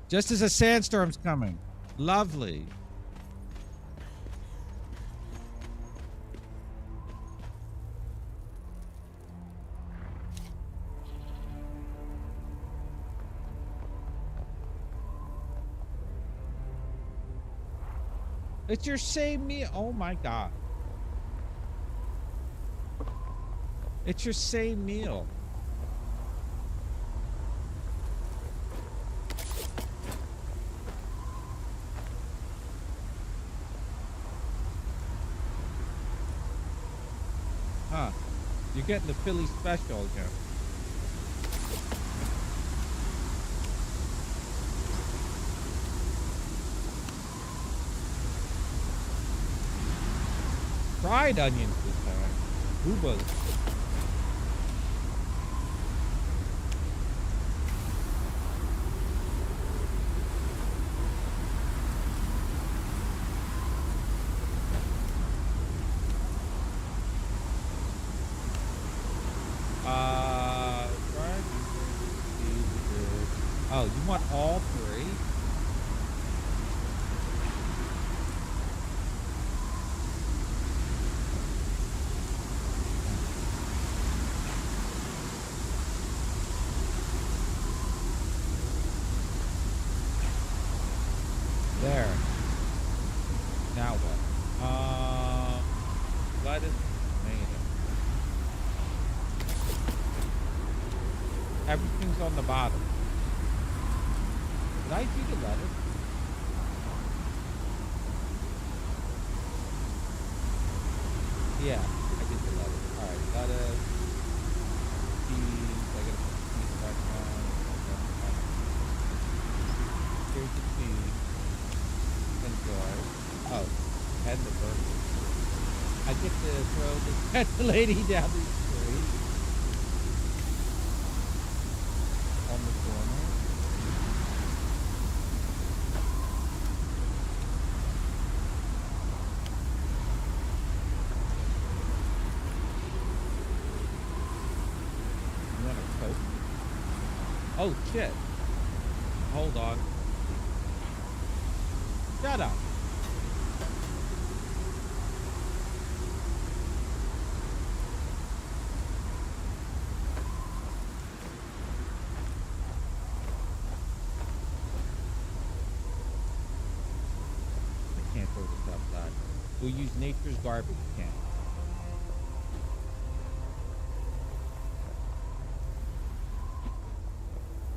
Just as a sandstorm's coming. Lovely. It's your same meal. Oh my God. It's your same meal. Huh. You're getting the Philly special again. Fried onions this time. Boobas. Oh, you want all three? There. Now what? Lettuce, tomato. Everything's on the bottom. Did I do the lettuce? Yeah, I did the lettuce. Alright, lettuce. Cheese. I gotta put cheese back on. Here's the cheese. Enjoy. Oh, and the burger. I get to throw this lady down the street. On the corner. You want a Coke? Oh, shit. Hold on. Shut up. I can't throw this outside. We'll use nature's garbage can.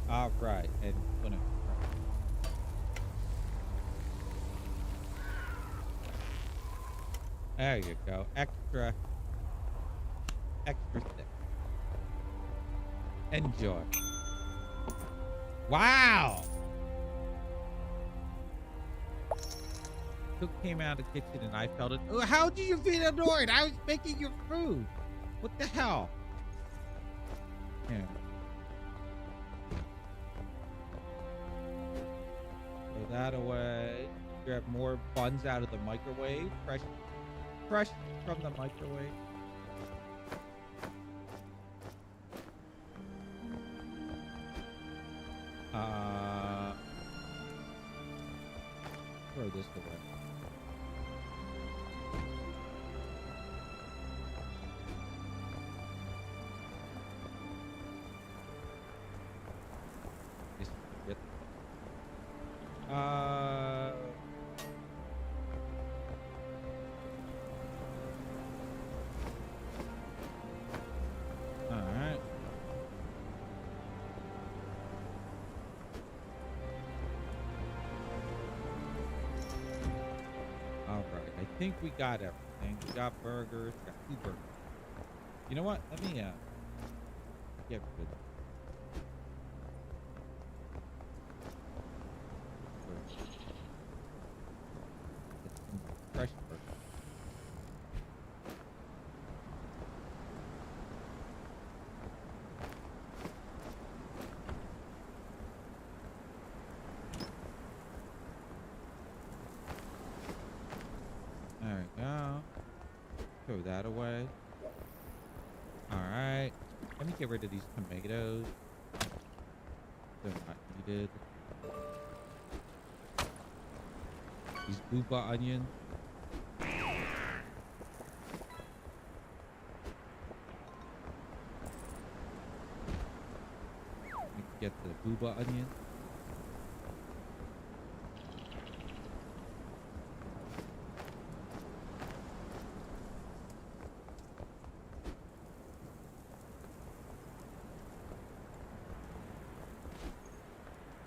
All right, and gonna. There you go. Extra thick. Enjoy. Wow. Cook came out of the kitchen and I felt it. Oh, how did you feel annoyed? I was making your food. What the hell? Yeah. Throw that away. Grab more buns out of the microwave. Fresh from the microwave. Throw this away. Alright. Alright, I think we got everything. We got burgers, got 2 burgers. You know what? Let me get rid of it. Fresh burger. There we go. Throw that away. Alright. Let me get rid of these tomatoes. They're not needed. These booba onions. Get the booba onion.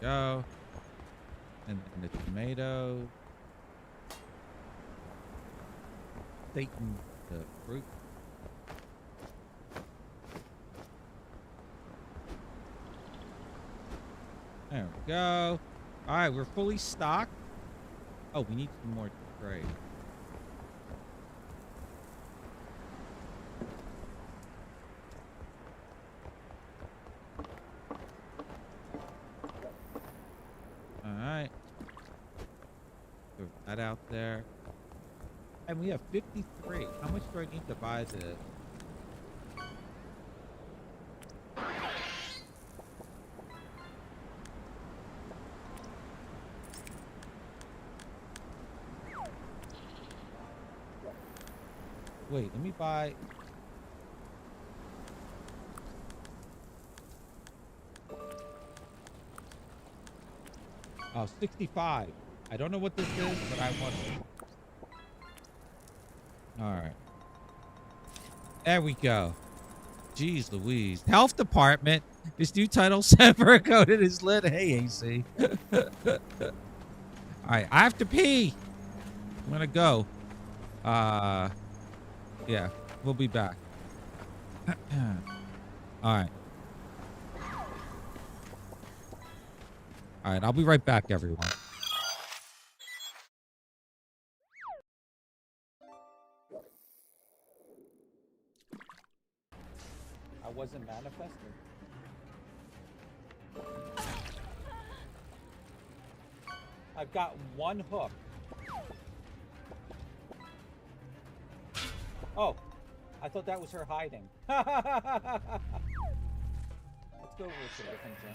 Go. And then the tomato. Satan the fruit. There we go. All right, we're fully stocked. Oh, we need some more to trade. All right. Throw that out there. And we have 53. How much do I need to buy this? Wait, let me buy. Oh, 65. I don't know what this is, but I want it. All right. There we go. Jeez Louise. Health department. This new title sever coded is lit. Hey, AC. All right. I have to pee. I'm going to go. Yeah. We'll be back. All right. All right. I'll be right back, everyone. I wasn't manifesting. I've got one hook. Oh, I thought that was her hiding. Let's go over to a different gym.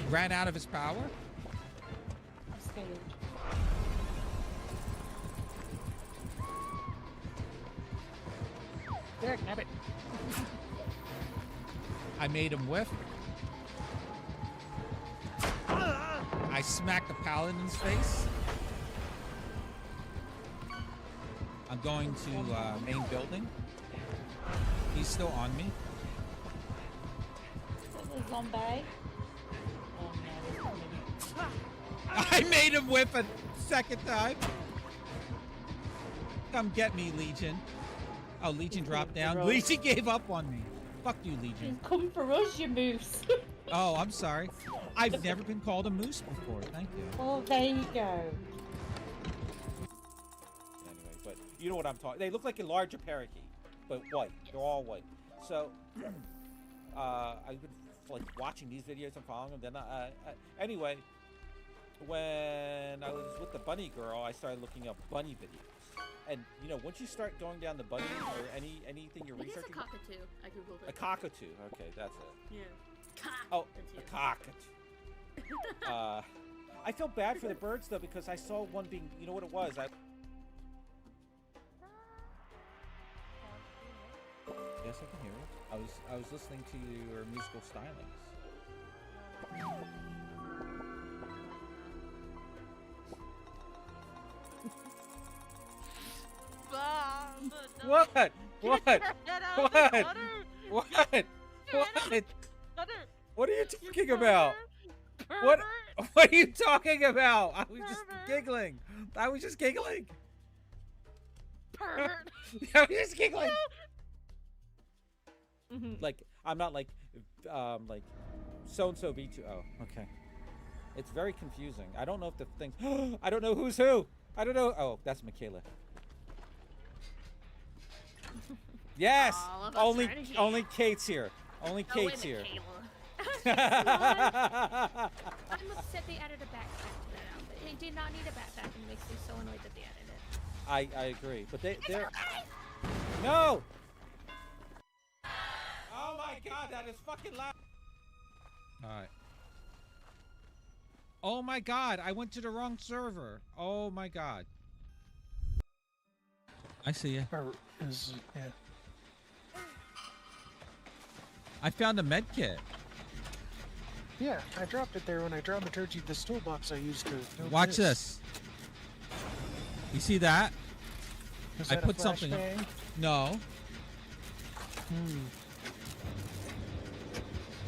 Ran out of his power? I'm scared. Derek, nab it. I made him whiff. I smacked the paladin's face. I'm going to main building. He's still on me. The zombie. Oh no, he's coming. I made him whiff a second time. Come get me, Legion. Oh, Legion dropped down. Legion gave up on me. Fuck you, Legion. He's coming for us, you moose. Oh, I'm sorry. I've never been called a moose before. Thank you. Oh, there you go. Anyway, but you know what I'm talking. They look like a larger parakeet, but white. They're all white. So, I've been like watching these videos and following them. Then, anyway, when I was with the bunny girl, I started looking up bunny videos. And you know, once you start going down the bunny or anything you're researching, It's a cockatoo. I googled it. a cockatoo. Okay, that's it. Yeah. Oh, a cockatoo. I felt bad for the birds though because I saw one being. You know what it was? Yes, I can hear you. I was listening to your musical stylings. What? What? What? What are you talking about? What are you talking about? I was just giggling. I was just giggling. Pervert. I was just giggling. Like I'm not like so and so V2. Oh, okay. It's very confusing. I don't know if the thing. I don't know who's who. I don't know. Oh, that's Michaela. Yes. Only Kate's here. Only Kate's here. I'm upset they added a backpack to that outfit. It did not need a backpack and it makes me so annoyed that they added it. I agree, but they're no. Oh my God, that is fucking loud. All right. Oh my God, I went to the wrong server. Oh my God. I see you. Yeah. I found a med kit. Yeah, I dropped it there when I dramaturgied this toolbox I used to build Watch this. You see that? Was I that a put something. flashbang? No.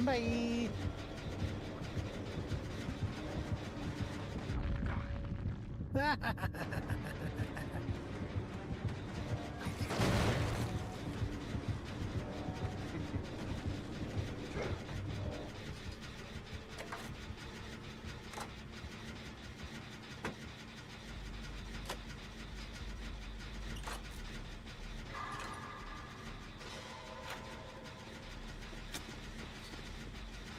Bye.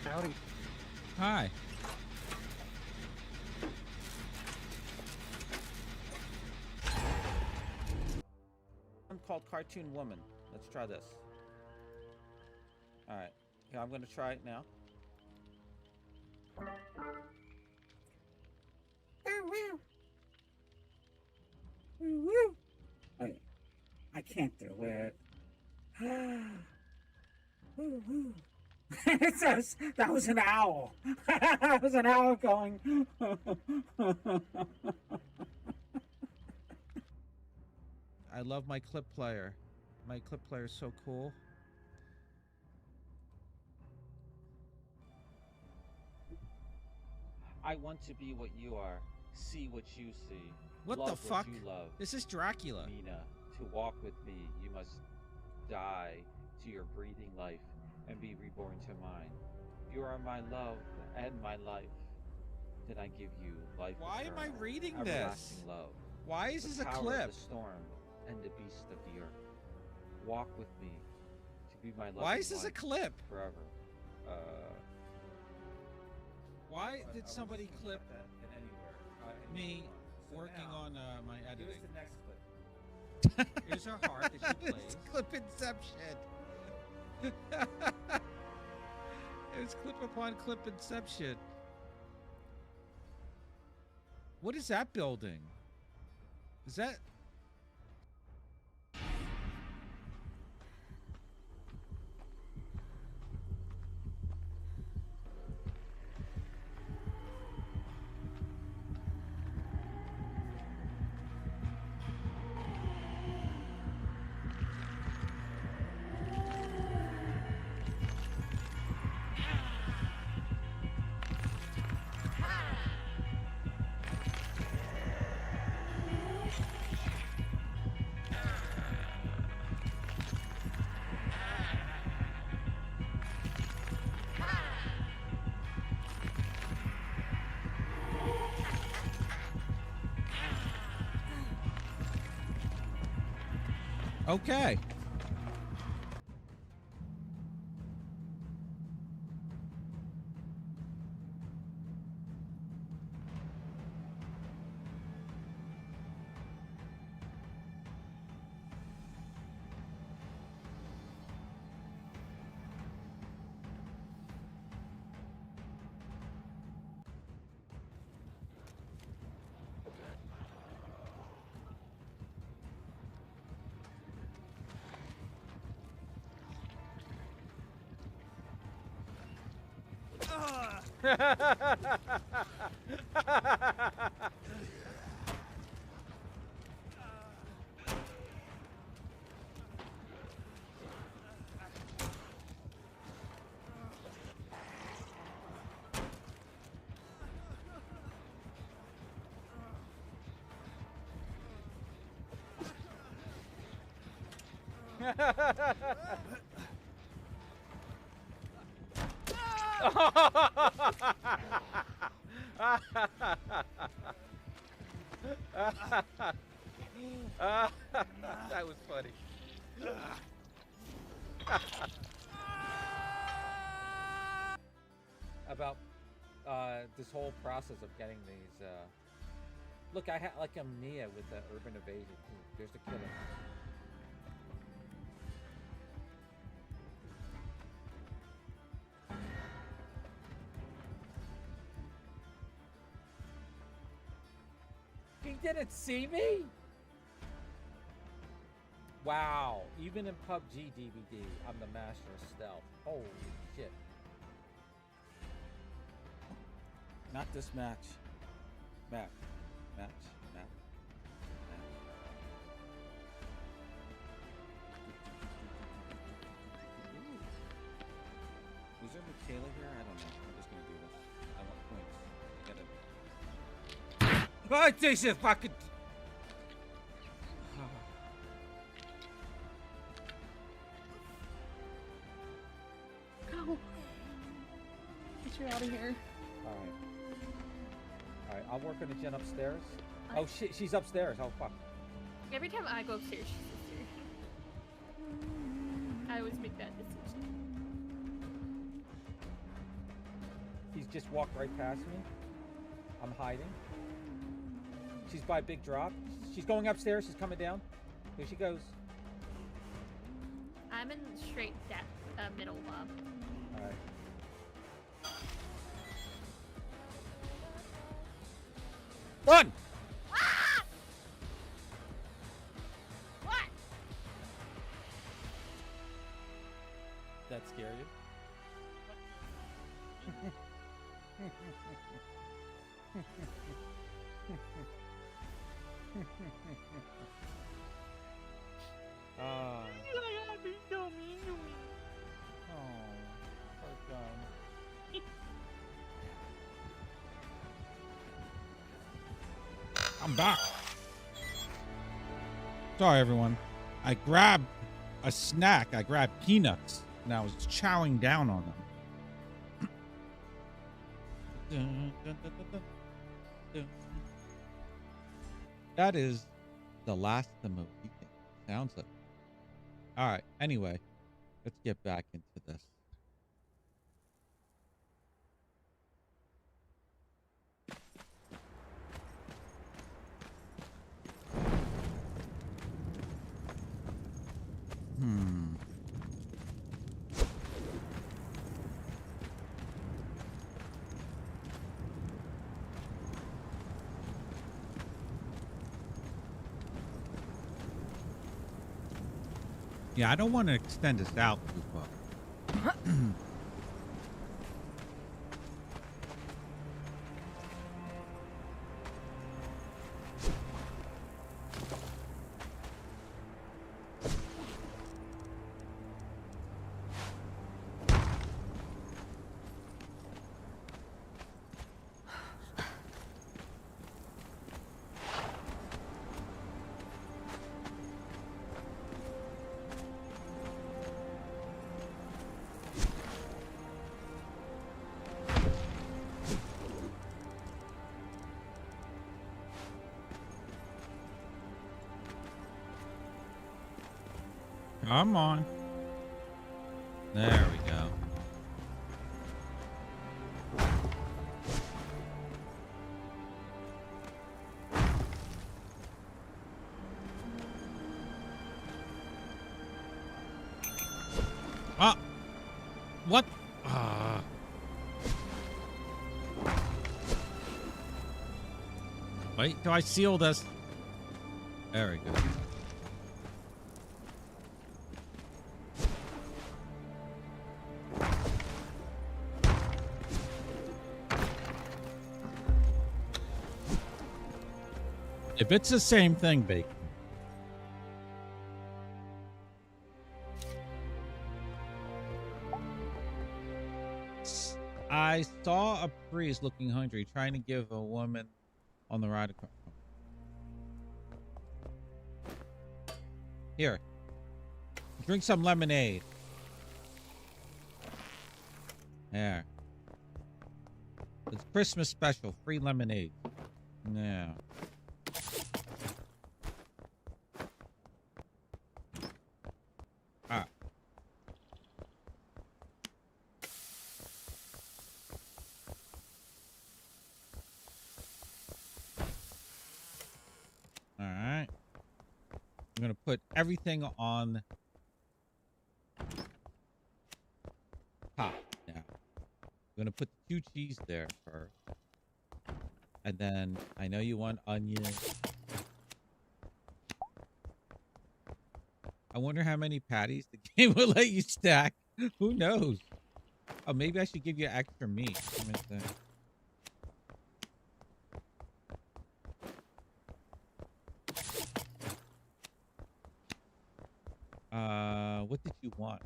Howdy. Hi. One called Cartoon Woman. Let's try this. All right. Yeah, I'm gonna try it now. I can't do it. That was an owl. That was an owl going. I love my clip player. My clip player is so cool. I want to be what you are, see what you see. What love the fuck? What you love. This is Dracula. Mina, to walk with me, you must die to your breathing life and be reborn to mine. You are my love and my life. Then I give you life. Why am I eternal, reading everlasting this? love. Why is this The a power clip? Of the storm and the beast of the earth. Walk with me to be my love. Why is this a clip? Forever. Why did somebody clip that in anywhere? me working on my editing? Here's the next clip. Here's her heart that she plays. It's clip inception. It was clip upon clip inception. What is that building? Is that... Okay. That was funny. About this whole process of getting these. Look, I had like I'm Nia with the urban evasion. Ooh, there's the killer. He didn't see me? Wow, even in PUBG DVD, I'm the master of stealth. Holy shit. Not this match. Match. Was there Michaela here? I don't know. I'm just gonna do this. I want points. I gotta... Oh, Jesus fucking... Go. Get you out of here. Alright, I'll work on the gen upstairs. Oh shit, she's upstairs. Oh fuck. Every time I go upstairs, she's upstairs. I always make that decision. He's just walked right past me. I'm hiding. She's by big drop. She's going upstairs. She's coming down. Here she goes. I'm in straight depth, middle mob. Alright. Run! Ah! What? That scare you? Ah. Oh, poor John. I'm back. Sorry, everyone. I grabbed a snack. I grabbed peanuts, and I was chowing down on them. That is the last of the Mohican. Sounds like. All right. Anyway, let's get back into this. Yeah, I don't want to extend this out too far. Come on. There we go. Ah! What? Ah. Wait, do I seal this? There we go. If it's the same thing, Bacon. I saw a priest looking hungry, trying to give a woman on the ride across. Here. Drink some lemonade. There. It's Christmas special. Free lemonade. Yeah. Ah. All right. I'm going to put everything on top now. I'm going to put the 2 cheese there first. And then I know you want onion. I wonder how many patties the game will let you stack. Who knows? Oh, maybe I should give you extra meat. Let me think. What did you want?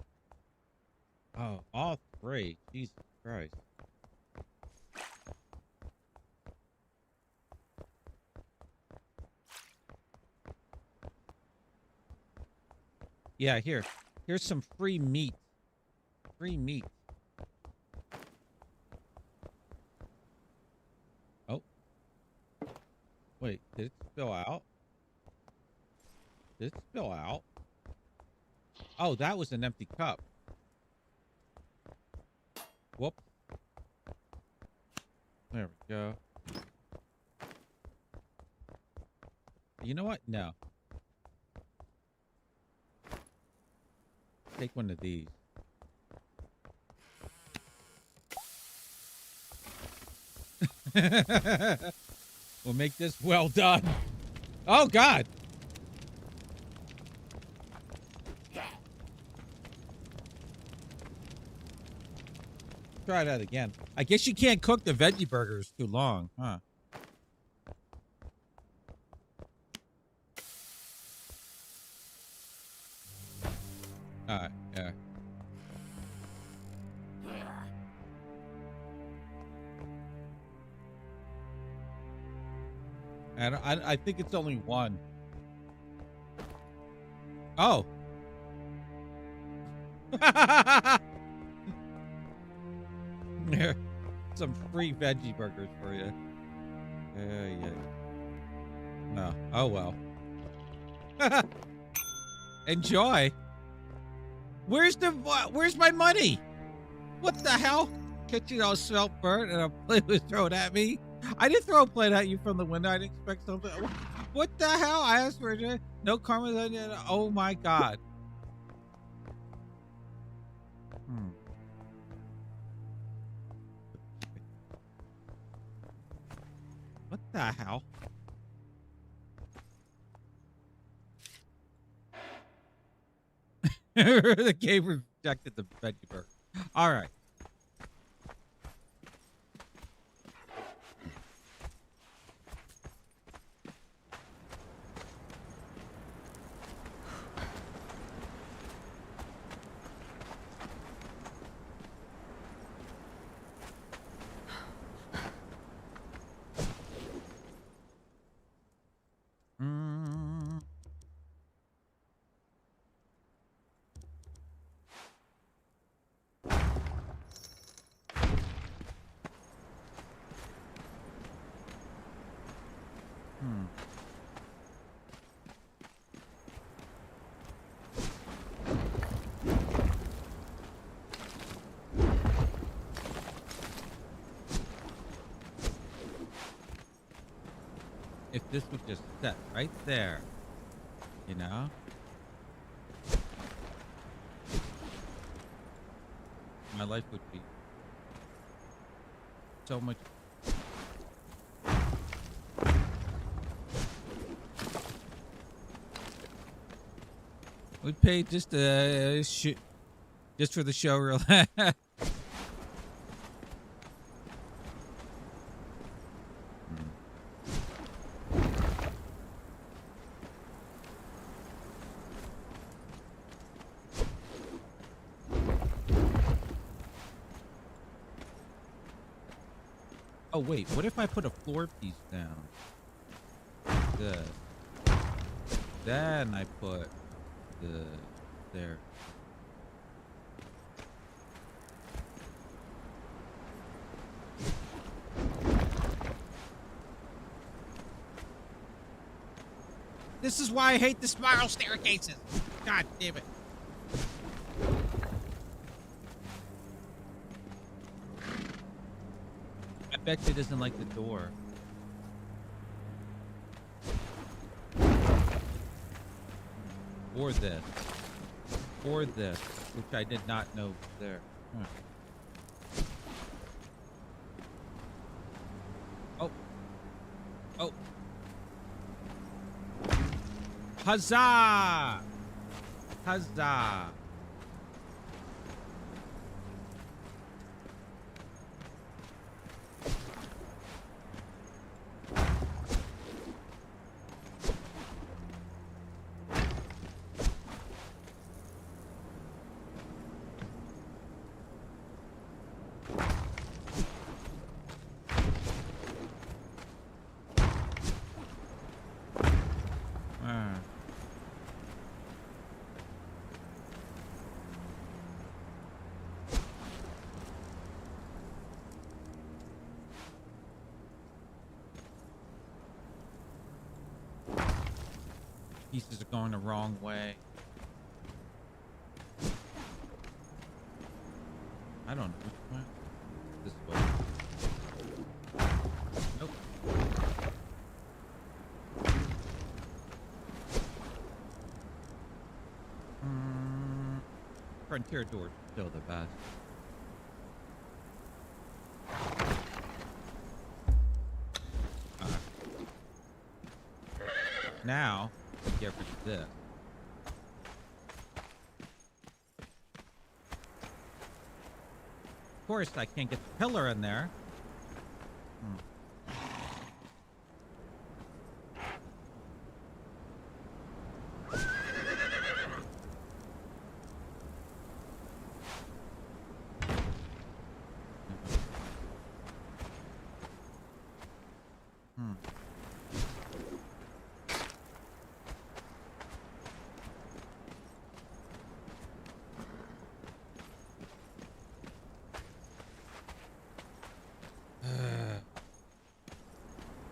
Oh, all 3. Jesus Christ. Yeah, here. Here's some free meat. Free meat. Oh. Wait, did it spill out? Did it spill out? Oh, that was an empty cup. Whoop. There we go. You know what? No. Take one of these. We'll make this well done. Oh, God. Try that again. I guess you can't cook the veggie burgers too long, huh? All right, yeah. And I think it's only one. Oh. Some free veggie burgers for you. Yeah. No. Oh well. Enjoy. Where's my money? What the hell? Kitchen all smelt burnt and a plate was thrown at me. I didn't throw a plate at you from the window. I didn't expect something. What the hell? I asked for it. No karma. Oh my God. What the hell? The game rejected the veggie burger. All right. If this was just set right there, you know? My life would be so much. We'd pay just just for the show reel. Oh wait, what if I put a floor piece down? Like this. Then I put there. This is why I hate the spiral staircases. God damn it. I bet it isn't like the door. Or this. Or this, which I did not know was there. Huh. Oh. Oh. Huzzah! Huzzah! Pieces are going the wrong way. I don't know which way. This way. Nope. Frontier door still the best. now we get rid of this. Of course, I can't get the pillar in there.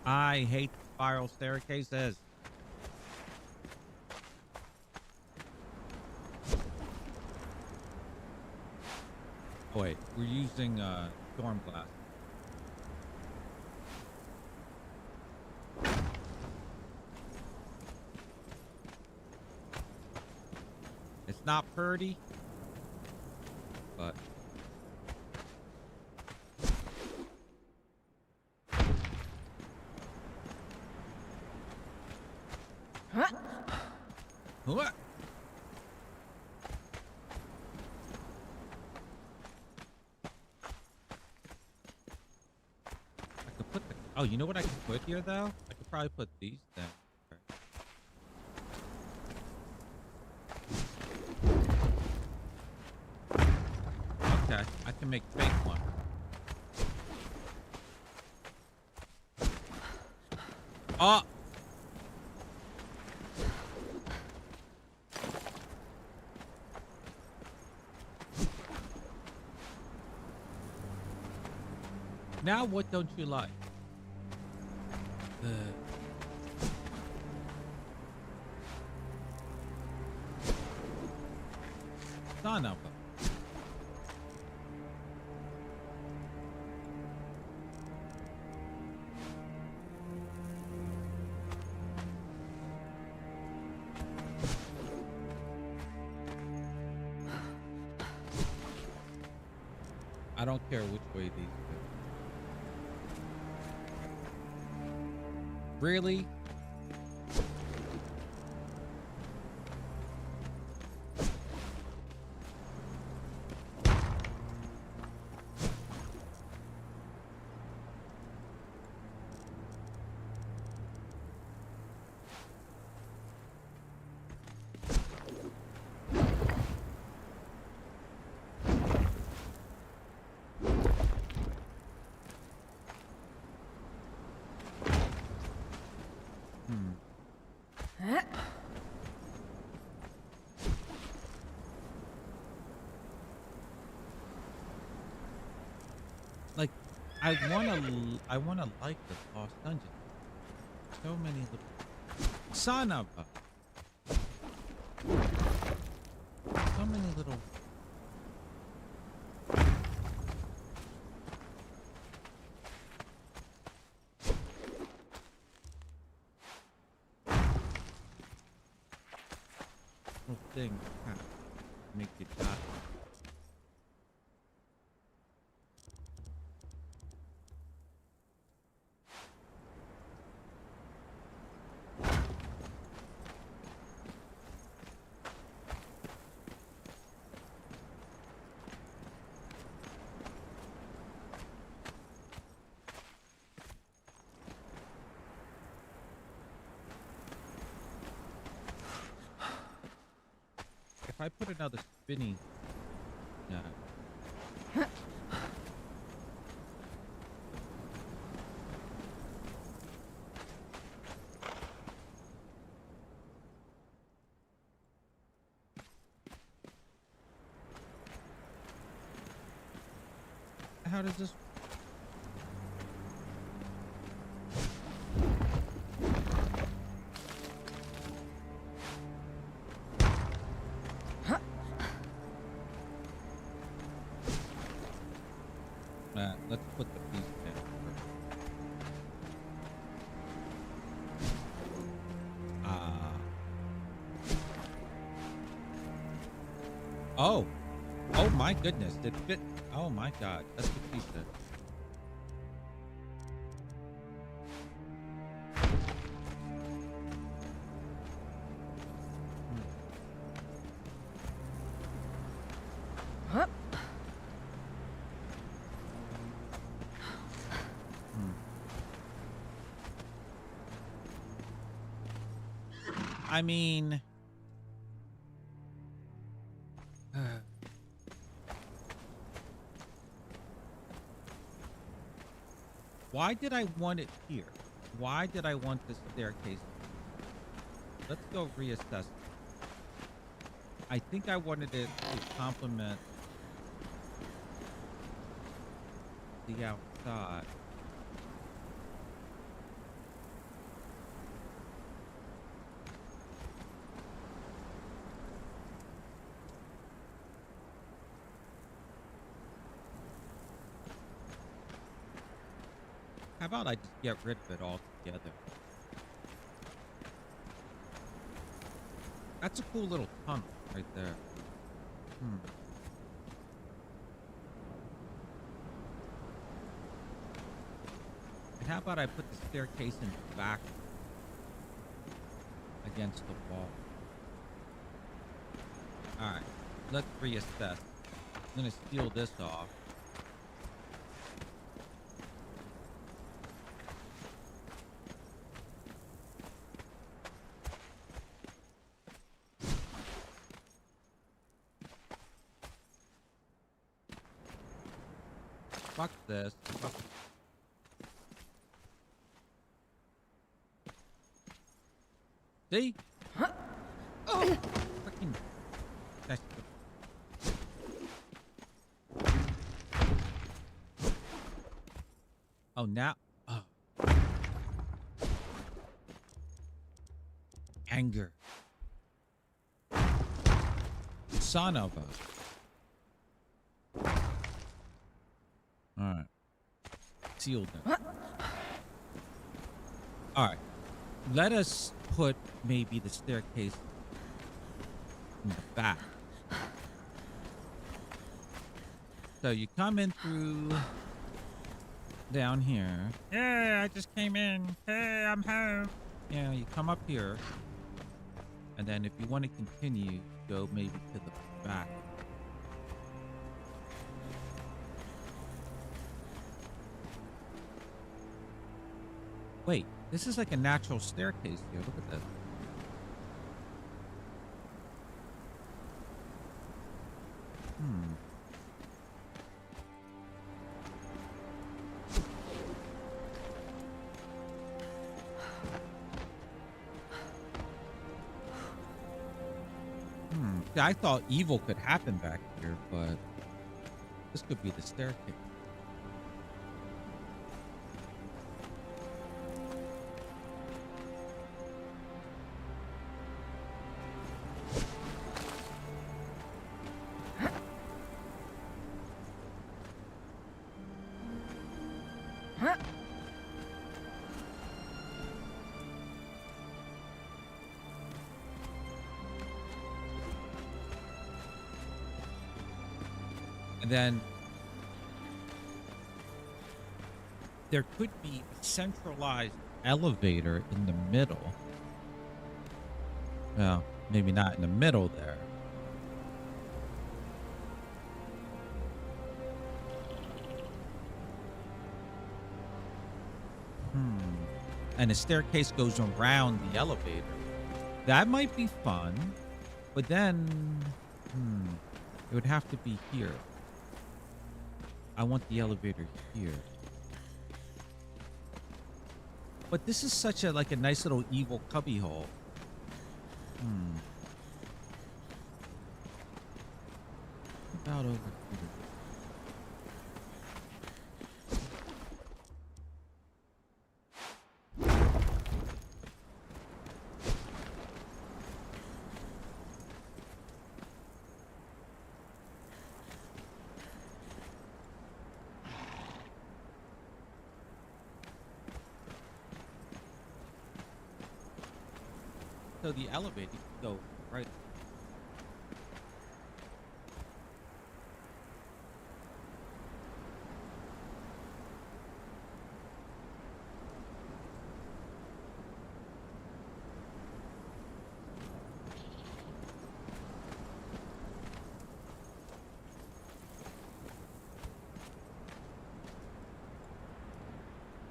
I hate spiral staircases. Oh wait, we're using storm glass. It's not pretty, but what? I could put the, oh, you know what I could put here though? I could probably put these down. Okay, I can make fake one. Oh! Now what don't you like? Son of a... I don't care which way these go. Really? Like, I wanna like the Lost Dungeon. So many little... Son of a... So many little... little things kind of make you die. If I put another spinny, how does this? Let's put the piece down first. Oh. Oh my goodness. It fit. Oh my god. That's the piece that. I mean, why did I want it here? Why did I want this staircase? Let's go reassess. I think I wanted it to complement the outside. How about I just get rid of it altogether? That's a cool little tunnel right there. And how about I put the staircase in the back against the wall? Alright, let's reassess. I'm gonna steal this off. Fuck this. Fuck. See? Oh! Fucking. That's oh, now. Oh. Anger. Son of a. Alright. Sealed them. Alright. Let us put maybe the staircase in the back. So you come in through down here. Yeah, I just came in. Hey, I'm home. Yeah, you come up here. And then if you want to continue, go maybe to the back. Wait, this is like a natural staircase here. Look at this. Yeah, I thought evil could happen back here, but this could be the staircase. And then there could be a centralized elevator in the middle. Well, maybe not in the middle there. And the staircase goes around the elevator. That might be fun, but then it would have to be here. I want the elevator here. But this is such a like a nice little evil cubby hole. About over here. So the elevator can go right.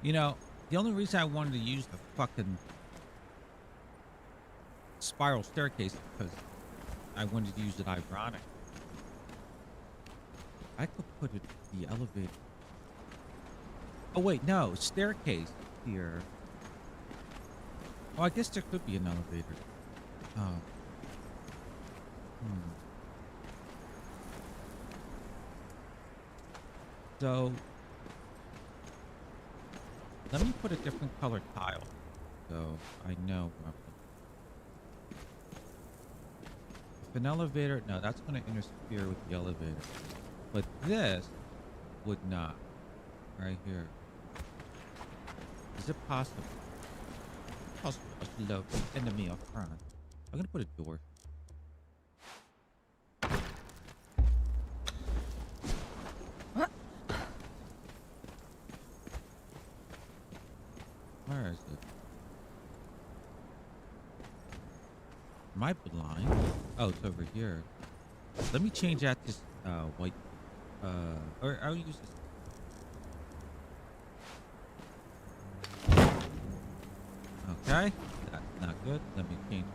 You know, the only reason I wanted to use the fucking spiral staircase because I wanted to use it ironic. I could put it in the elevator. Oh wait, no, staircase here. Oh, I guess there could be an elevator. Oh. So let me put a different color tile so I know where I'm going. If an elevator, no, that's going to interfere with the elevator. But this would not. Right here. Is it possible? Possible to love the enemy of friend. I'm going to put a door. Where is it? Am I blind? Oh, it's over here. Let me change that to white. Or I'll use this. Okay, that's not good. Let me change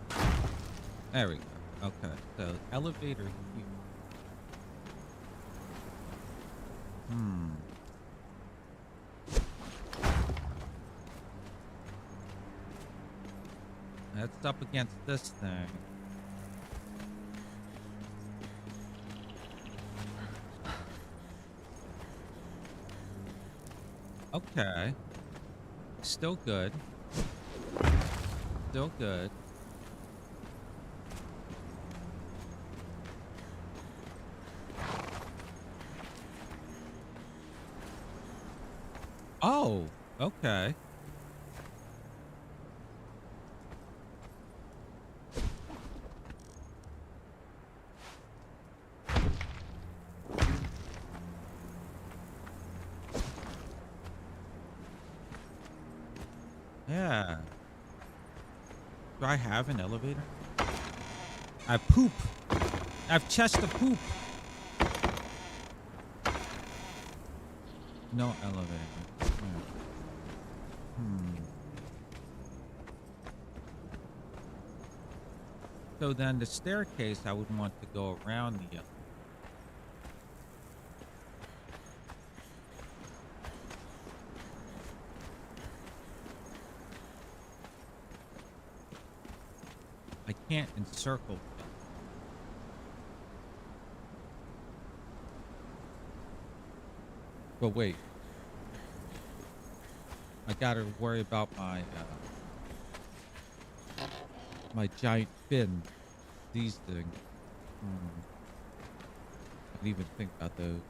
to. There we go. Okay, so elevator here. That's up against this thing. Okay. Still good. Still good. Oh, okay. Yeah. Do I have an elevator? I have poop. I have chest of poop. No elevator. So then the staircase, I would want to go around the elevator. I can't encircle. But wait. I gotta worry about my my giant fin. These things. I didn't even think about those.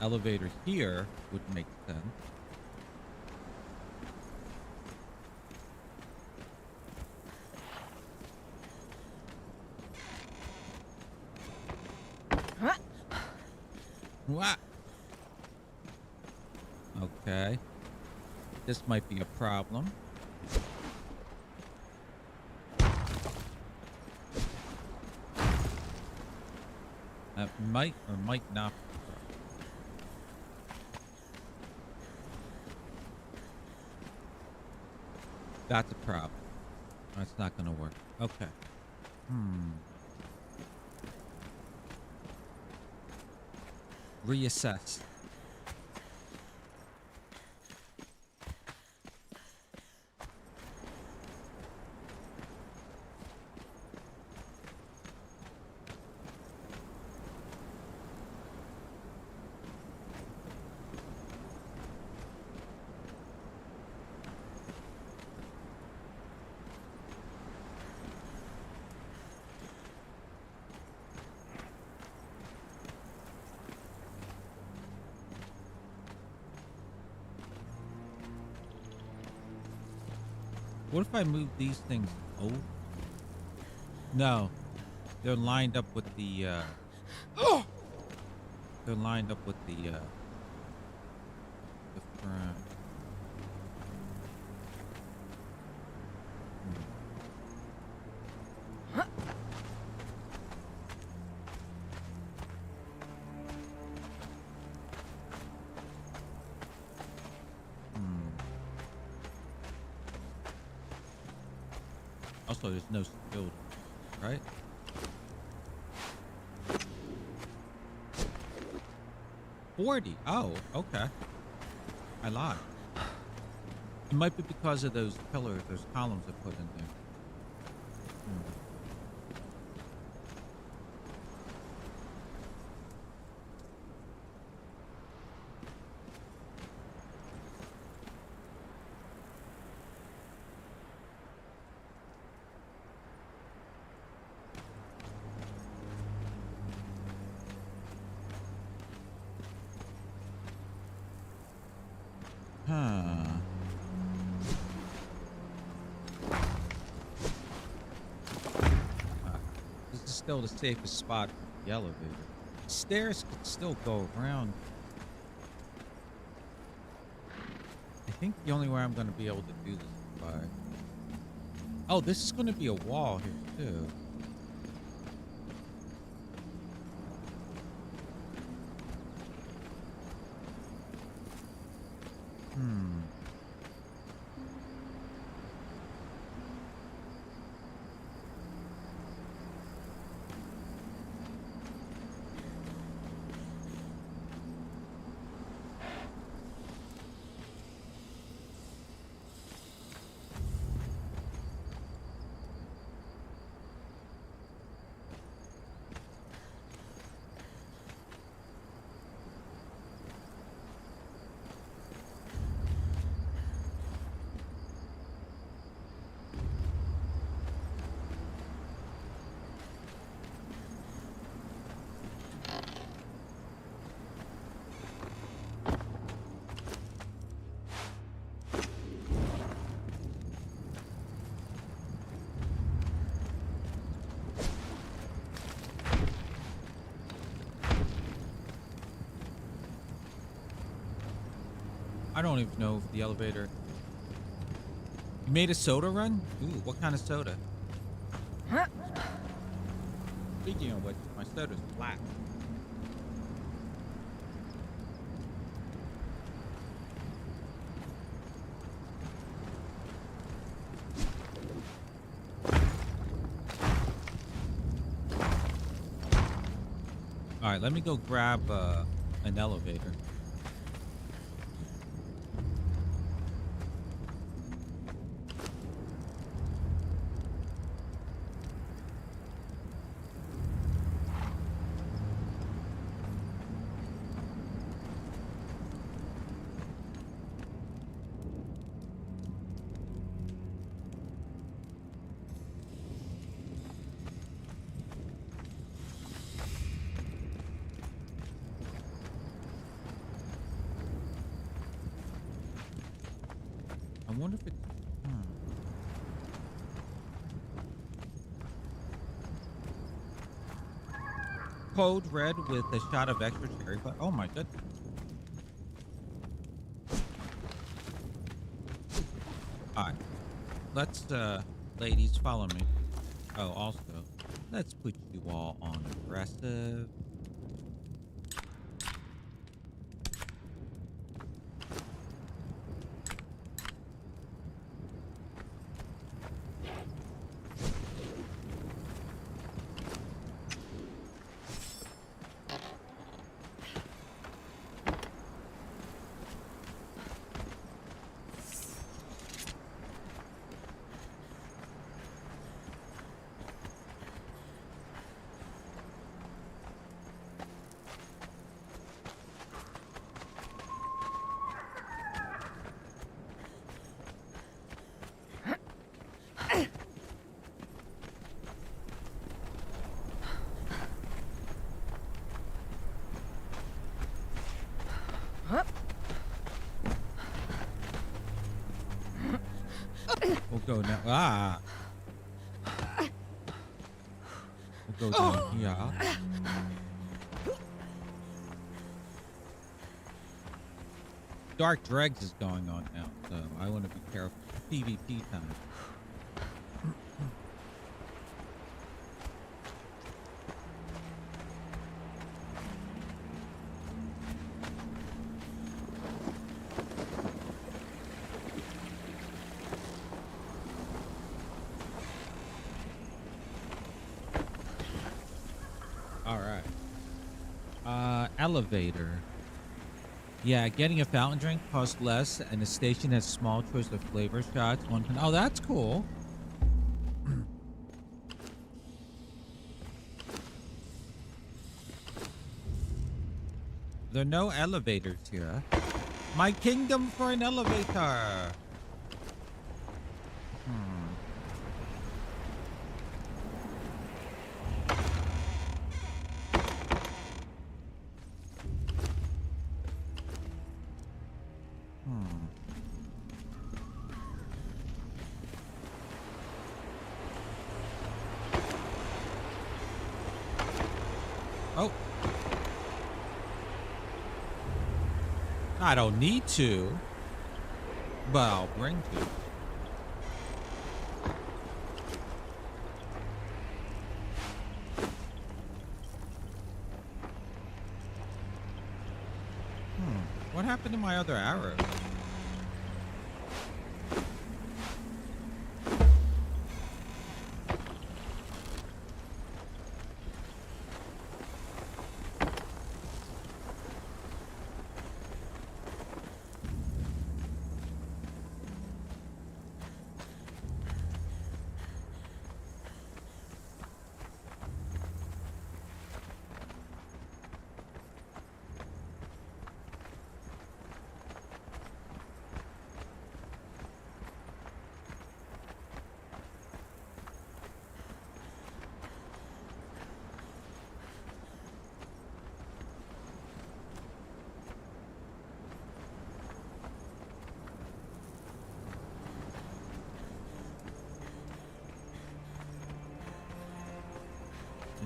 Elevator here would make sense. What? Okay. This might be a problem. That might or might not be. That's a problem. That's not gonna work. Okay. Reassess. What if I move these things over? No. They're lined up with the, they're lined up with the around. Also, there's no skill, right? $40. Oh, okay. I lied. It might be because of those pillars, those columns I put in there. This is still the safest spot for the elevator. Stairs could still go around. I think the only way I'm going to be able to do this is by... Oh, this is going to be a wall here, too. I don't even know if the elevator... You made a soda run? Ooh, what kind of soda? Speaking of which, my soda's black. Alright, let me go grab an elevator. I wonder if it... Code red with a shot of extra cherry, but oh my goodness. Alright. Let's, ladies, follow me. Oh, also, let's put you all on aggressive. We'll go now. Ah. We'll go down here. Dark Dregs is going on now, so I want to be careful. PvP time. All right. Elevator. Yeah, getting a fountain drink costs less, and the station has small choice of flavor shots. Oh, that's cool. There are no elevators here. My kingdom for an elevator. Oh. I don't need to, but I'll bring to. What happened to my other arrows?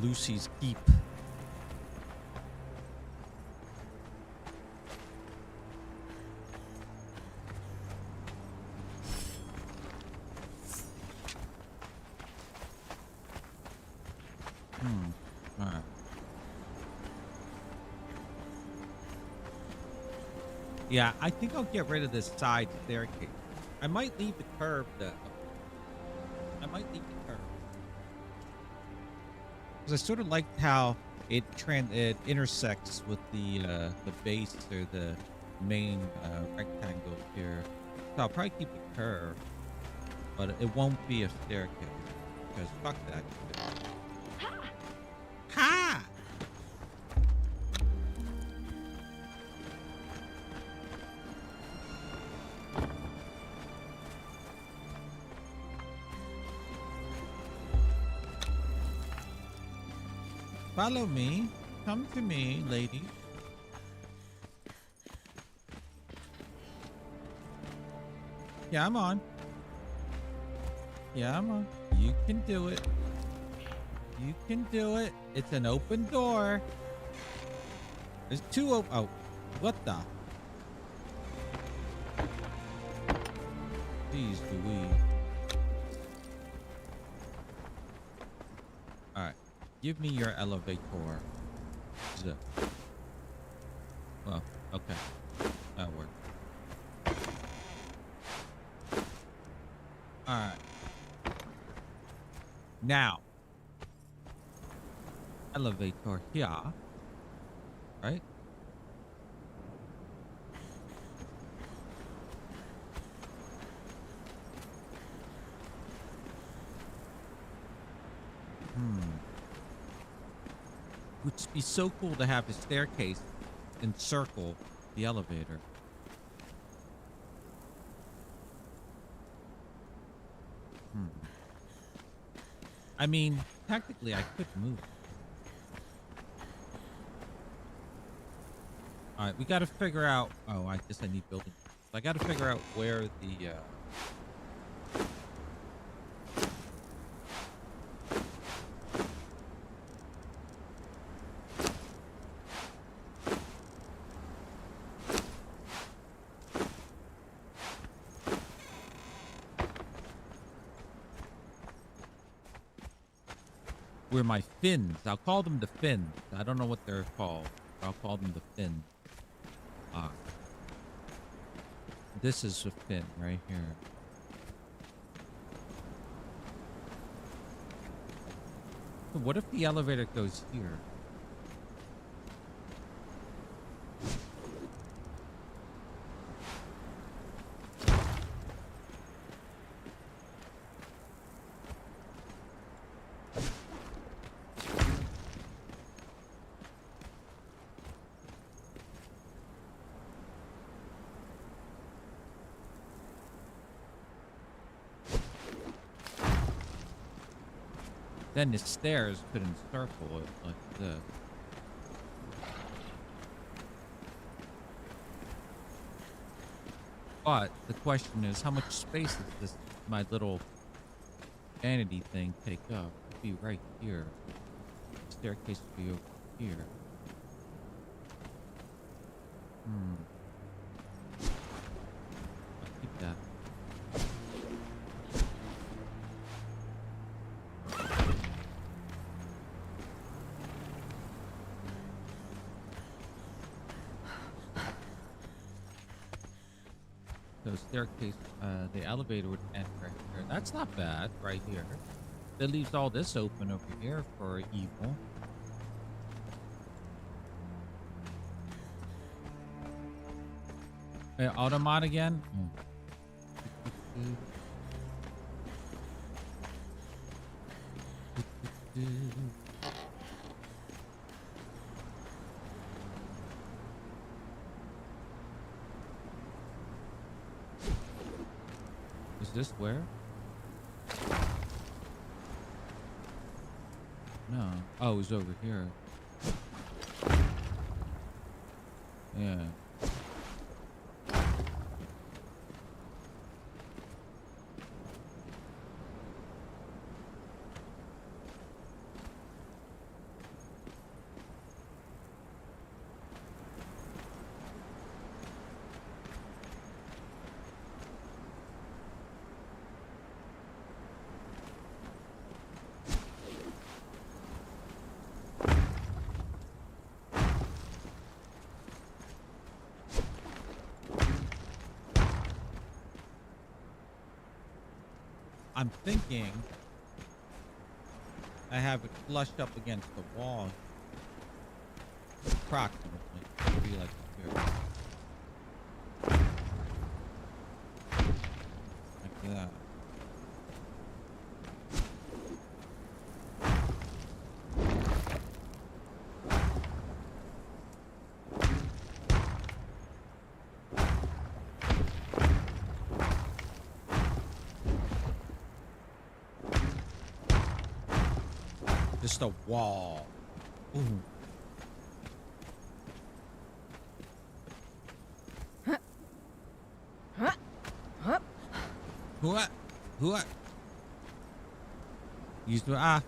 Lucy's Keep. All right. Yeah, I think I'll get rid of this side staircase. I might leave the curve though. I might leave the curve. Because I sort of liked how it intersects with the base or the main rectangle here. So I'll probably keep the curve, but it won't be a staircase because fuck that shit. Ha! Follow me. Come to me, lady. Yeah, I'm on. Yeah, I'm on. You can do it. You can do it. It's an open door. There's two open. Oh, what the? Jeez Louise. All right. Give me your elevator. Zip. Well, okay. That worked. Alright. Now. Elevator here. Right? Which would be so cool to have a staircase encircle the elevator. I mean, technically I could move. Alright, we gotta figure out... Oh, I guess I need building. I gotta figure out where the... where my fins, I'll call them the fins. I don't know what they're called. I'll call them the fins. This is a fin right here. So what if the elevator goes here? Then the stairs could encircle it like this. But the question is, how much space does this my little vanity thing take up? It'd be right here. The staircase would be over here. I'll keep that. So staircase, the elevator would end right here. That's not bad, right here. That leaves all this open over here for evil. Hey, Automod again? Is this where? No. Oh, it was over here. Yeah. I'm thinking I have it flushed up against the wall. Approximately. It'd be like here. Like that. Just a wall. Ooh. What? What? Use the I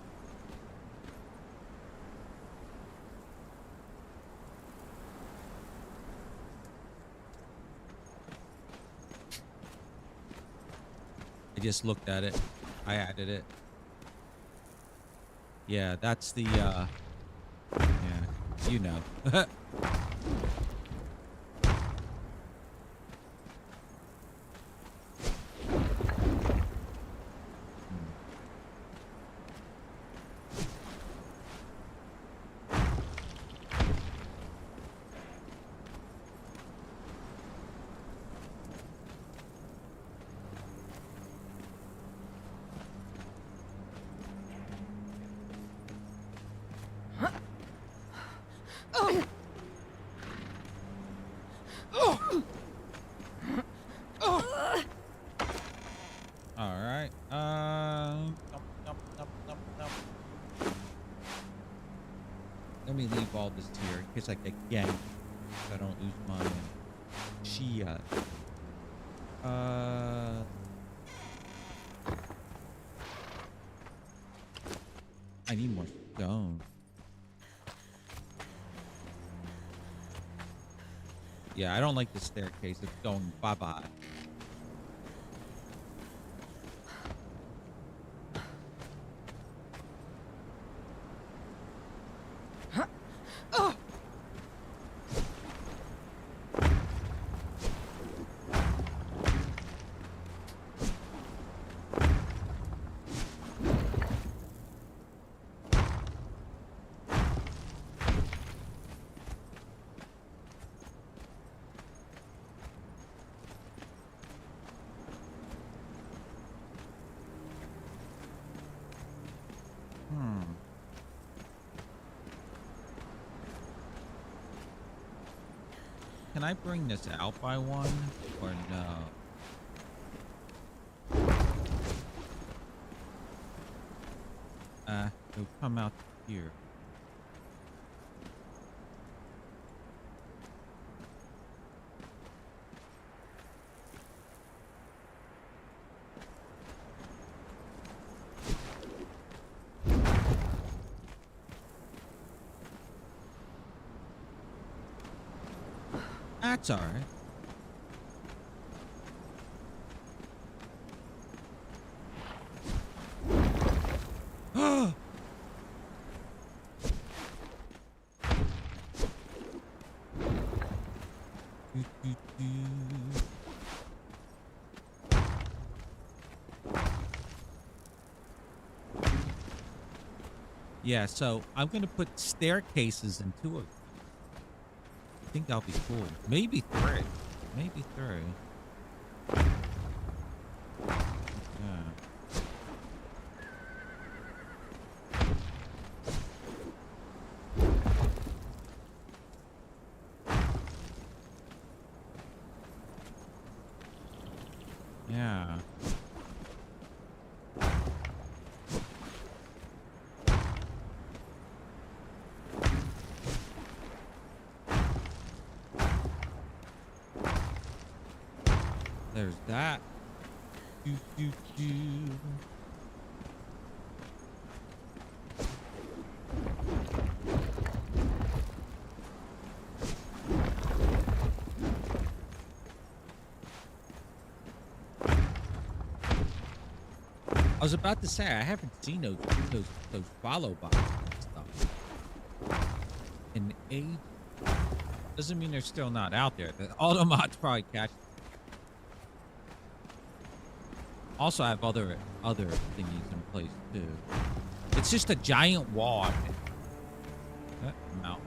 just looked at it. I added it. Yeah, that's the, yeah, you know. Alright, let me leave all this here in case I get ganked, so I don't lose my Shia. I need more stone. Yeah, I don't like the staircase. It's going bye-bye. can I bring this out by one or no? It'll come out here. That's all right. Yeah, so I'm gonna put staircases in 2 of them. I think that'll be cool. Maybe 3. Maybe 3. Yeah. Yeah. There's that. Doo, doo, doo. I was about to say I haven't seen those follow boxes and stuff in age. Doesn't mean they're still not out there. The auto mods probably catch. Also, I have other thingies in place too. It's just a giant wall. I think. I'm out.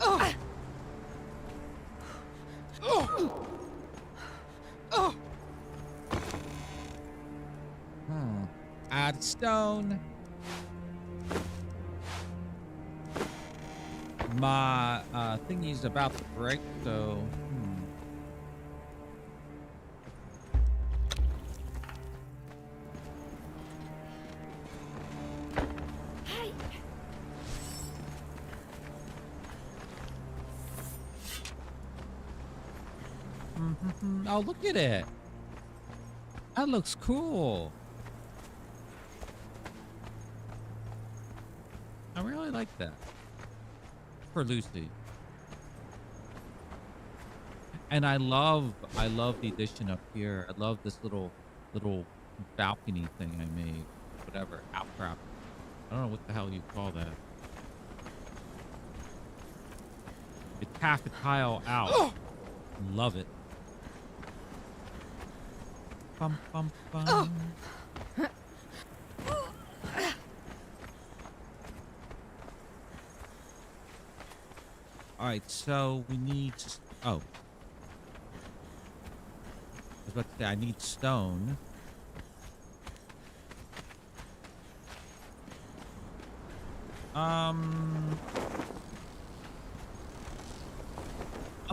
Oh. Add stone. My thingy's about to break, so. Oh, look at it. That looks cool. I really like that. For Lucy. And I love the addition up here. I love this little balcony thing I made. Whatever. Outcrop. I don't know what the hell you call that. It's half a tile out. Love it. Bum, bum, bum. All right, so we need. Oh, I was about to say I need stone. I'm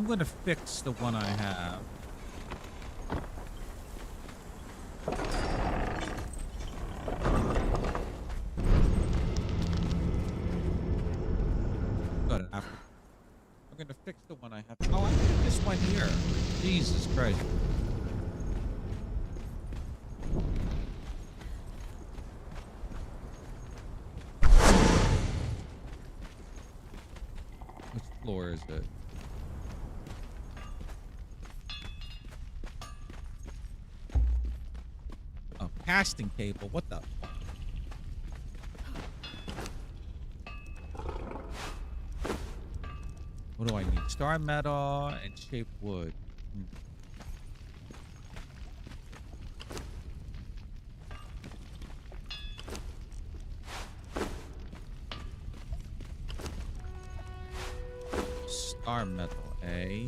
gonna fix the one I have. I'm gonna fix the one I have. Oh, I think this one here. Jesus Christ. Which floor is it? Oh, casting table. What the? What do I need? Star metal and shaped wood. Star metal, eh?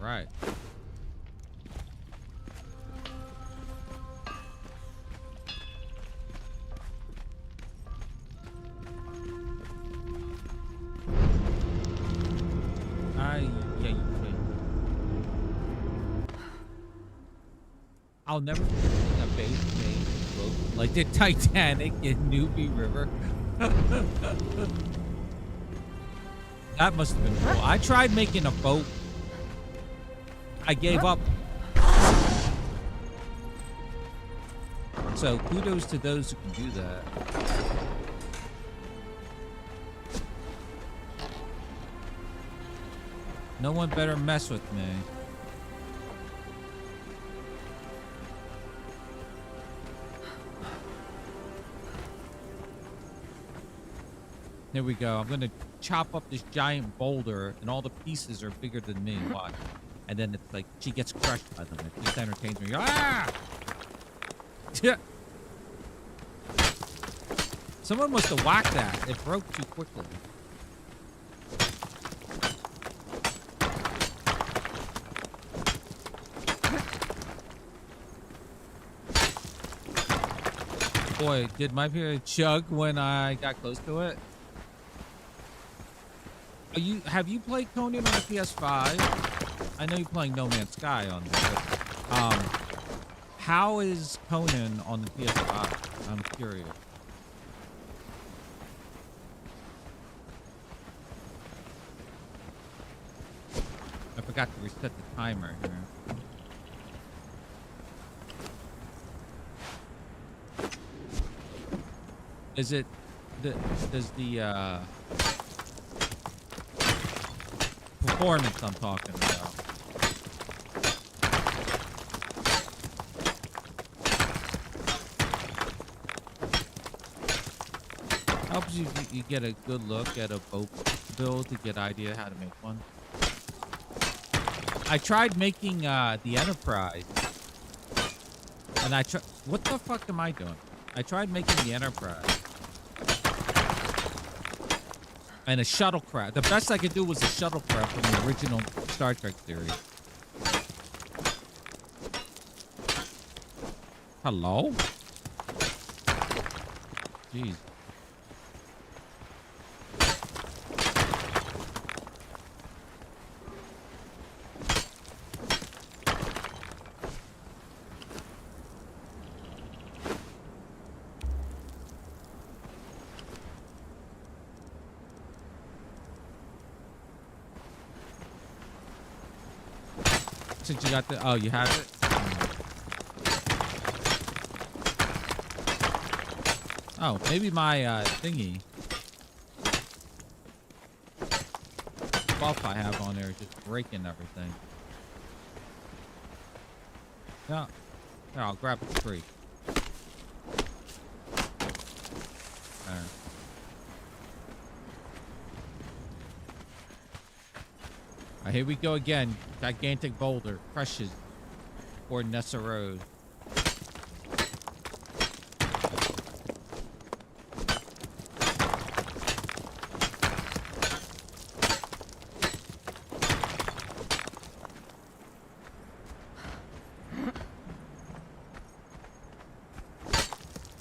Right. Yeah. I'll never forget a base made boat like the Titanic in Newbie River. That must have been cool. I tried making a boat. I gave up. So kudos to those who can do that. No one better mess with me. There we go. I'm gonna chop up this giant boulder, and all the pieces are bigger than me. Watch. And then it's like she gets crushed by them. It just entertains me. Ah! Someone must have whacked that. It broke too quickly. Boy, did my beer chug when I got close to it? Have you played Conan on the PS5? I know you're playing No Man's Sky on there, but how is Conan on the PS5? I'm curious. I forgot to reset the timer here. Is it does the performance I'm talking about? Helps you get a good look at a boat build to get idea how to make one. I tried making the Enterprise, and what the fuck am I doing? I tried making the Enterprise and a shuttlecraft. The best I could do was a shuttlecraft from the original Star Trek series. Hello? Jeez. Since you got the, oh, you have it? Oh, maybe my thingy buff I have on there is just breaking everything. Yeah. Here, I'll grab the tree. There. Alright, here we go again. Gigantic boulder crushes or Nessa Road.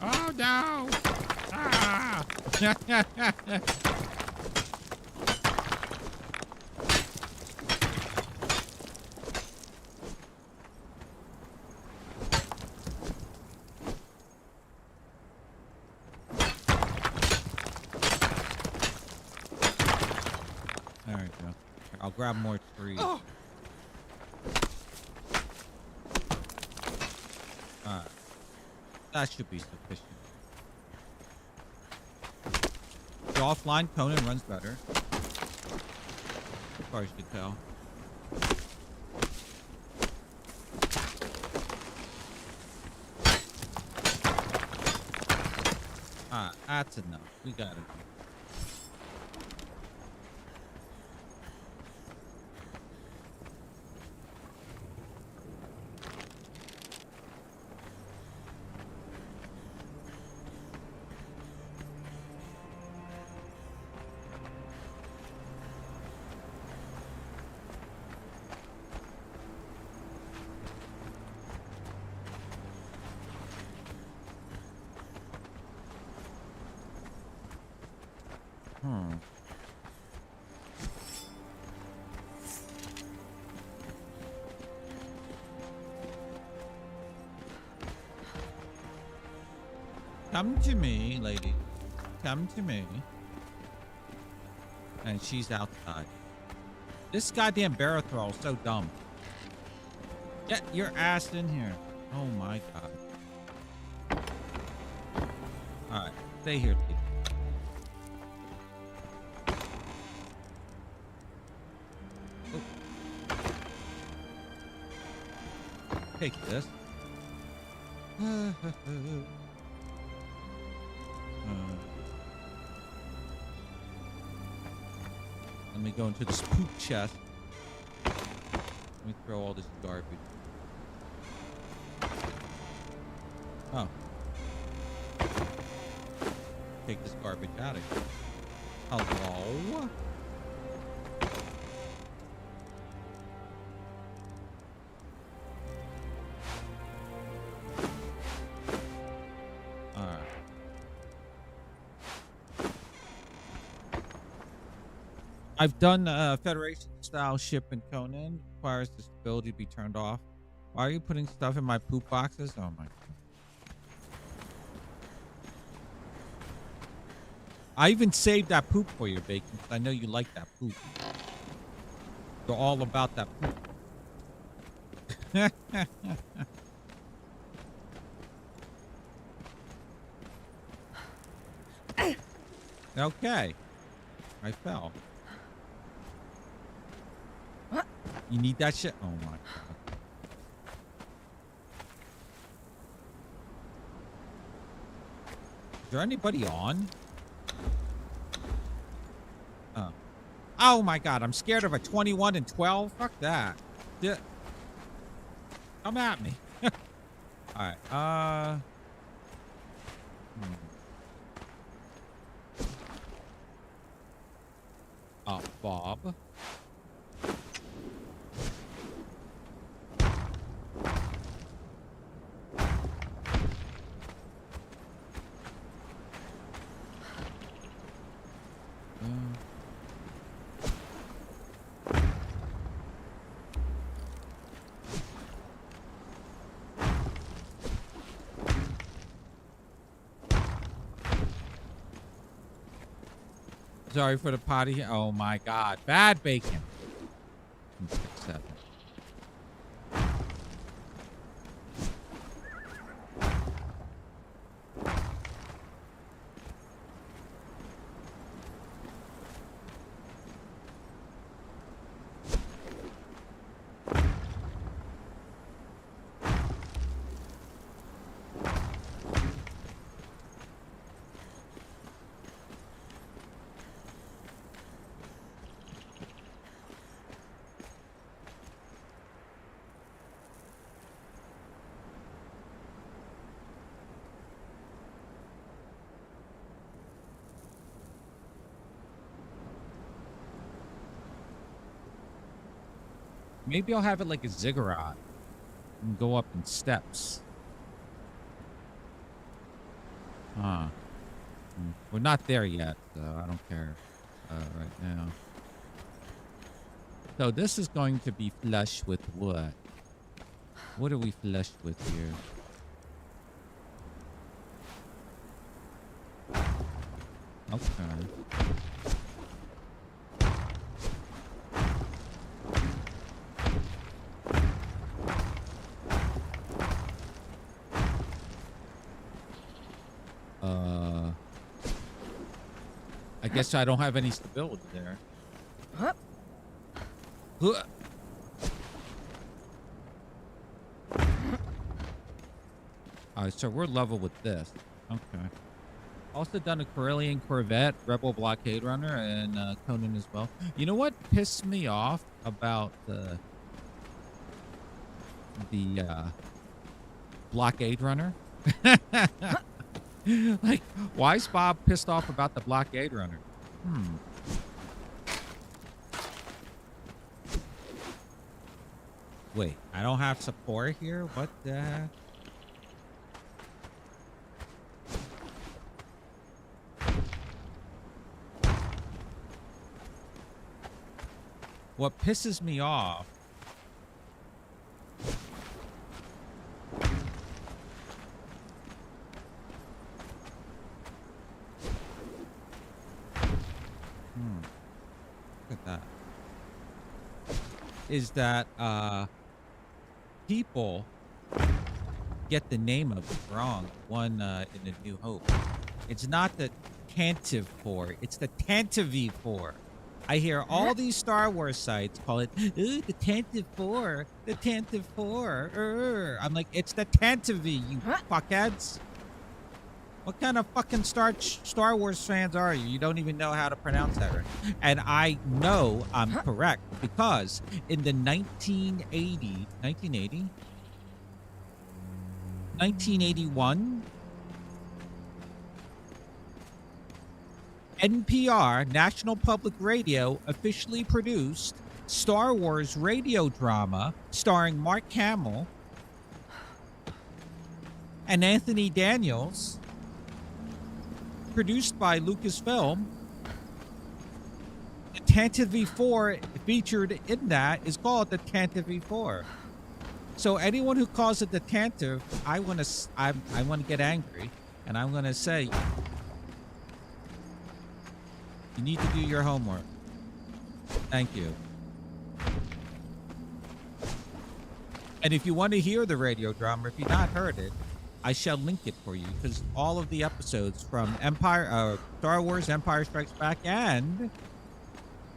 Oh no! Ah! There we go. I'll grab more trees. Oh. Alright. That should be sufficient. The offline Conan runs better. As far as you can tell. Alright, that's enough. We got it. Come to me, lady. Come to me. And she's outside. This goddamn Barathol is so dumb. Get your ass in here. Oh my god. Alright, stay here, T. Take this. Let me go into the spook chest. Let me throw all this garbage. Oh. Take this garbage out of here. Hello? I've done Federation-style ship in Conan. Requires this ability to be turned off. Why are you putting stuff in my poop boxes? Oh my god. I even saved that poop for you, Bacon, because I know you like that poop. You're all about that poop. Okay. I fell. You need that shit? Oh my god. Is there anybody on? Oh my god, I'm scared of a 21 and 12. Fuck that. Yeah. Come at me. Alright, Bob. Sorry for the potty. Oh my god. Bad Bacon. 6, 7. Maybe I'll have it like a ziggurat and go up in steps. We're not there yet, so I don't care right now. So this is going to be flush with what? What are we flush with here? Okay. I guess I don't have any stability there. Huh? Alright, so we're level with this. Okay. Also done a Corellian Corvette, Rebel Blockade Runner, and Conan as well. You know what pissed me off about the Blockade Runner? Like, why is Bob pissed off about the Blockade Runner? Wait, I don't have support here? What the heck? What pisses me off Look at that. Is that people get the name of it wrong. One in the New Hope. It's not the Tantive 4. It's the Tantive 4. I hear all these Star Wars sites call it the Tantive 4. The Tantive 4. I'm like, it's the Tantive, you fuckheads. What kind of fucking Star Wars fans are you? You don't even know how to pronounce that right. And I know I'm correct because in the 1981, NPR, National Public Radio, officially produced Star Wars radio drama starring Mark Hamill and Anthony Daniels, produced by Lucasfilm. The Tantive 4 featured in that is called the Tantive 4. So anyone who calls it the Tantive, I want to get angry, and I'm going to say, you need to do your homework. Thank you. And if you want to hear the radio drama, if you've not heard it, I shall link it for you, because all of the episodes from Star Wars Empire Strikes Back and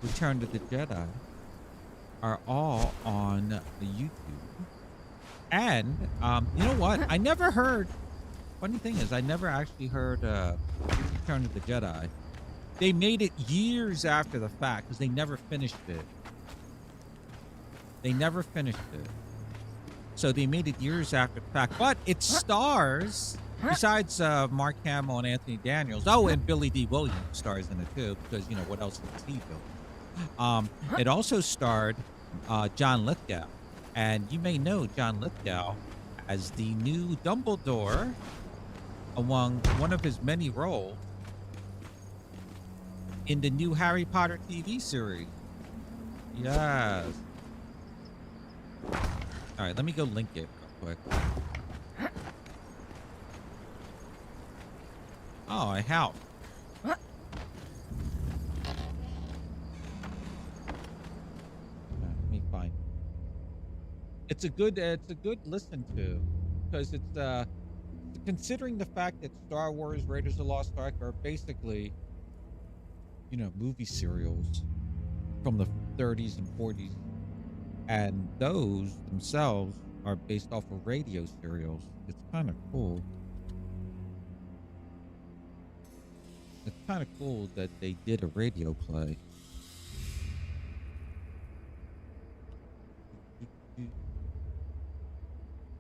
Return to the Jedi are all on the YouTube. And you know what? I never heard. Funny thing is, I never actually heard Return of the Jedi. They made it years after the fact because they never finished it. So they made it years after the fact. But it stars, besides Mark Hamill and Anthony Daniels. Oh, and Billy D. Williams stars in it too, because you know what else is he doing? It also starred John Lithgow. And you may know John Lithgow as the new Dumbledore among one of his many roles in the new Harry Potter TV series. Yes. All right, let me go link it real quick. Oh, I have. Let me find. It's a good listen to, because it's considering the fact that Star Wars Raiders of the Lost Ark are basically, you know, movie serials from the 30s and 40s, and those themselves are based off of radio serials. It's kind of cool. It's kind of cool that they did a radio play.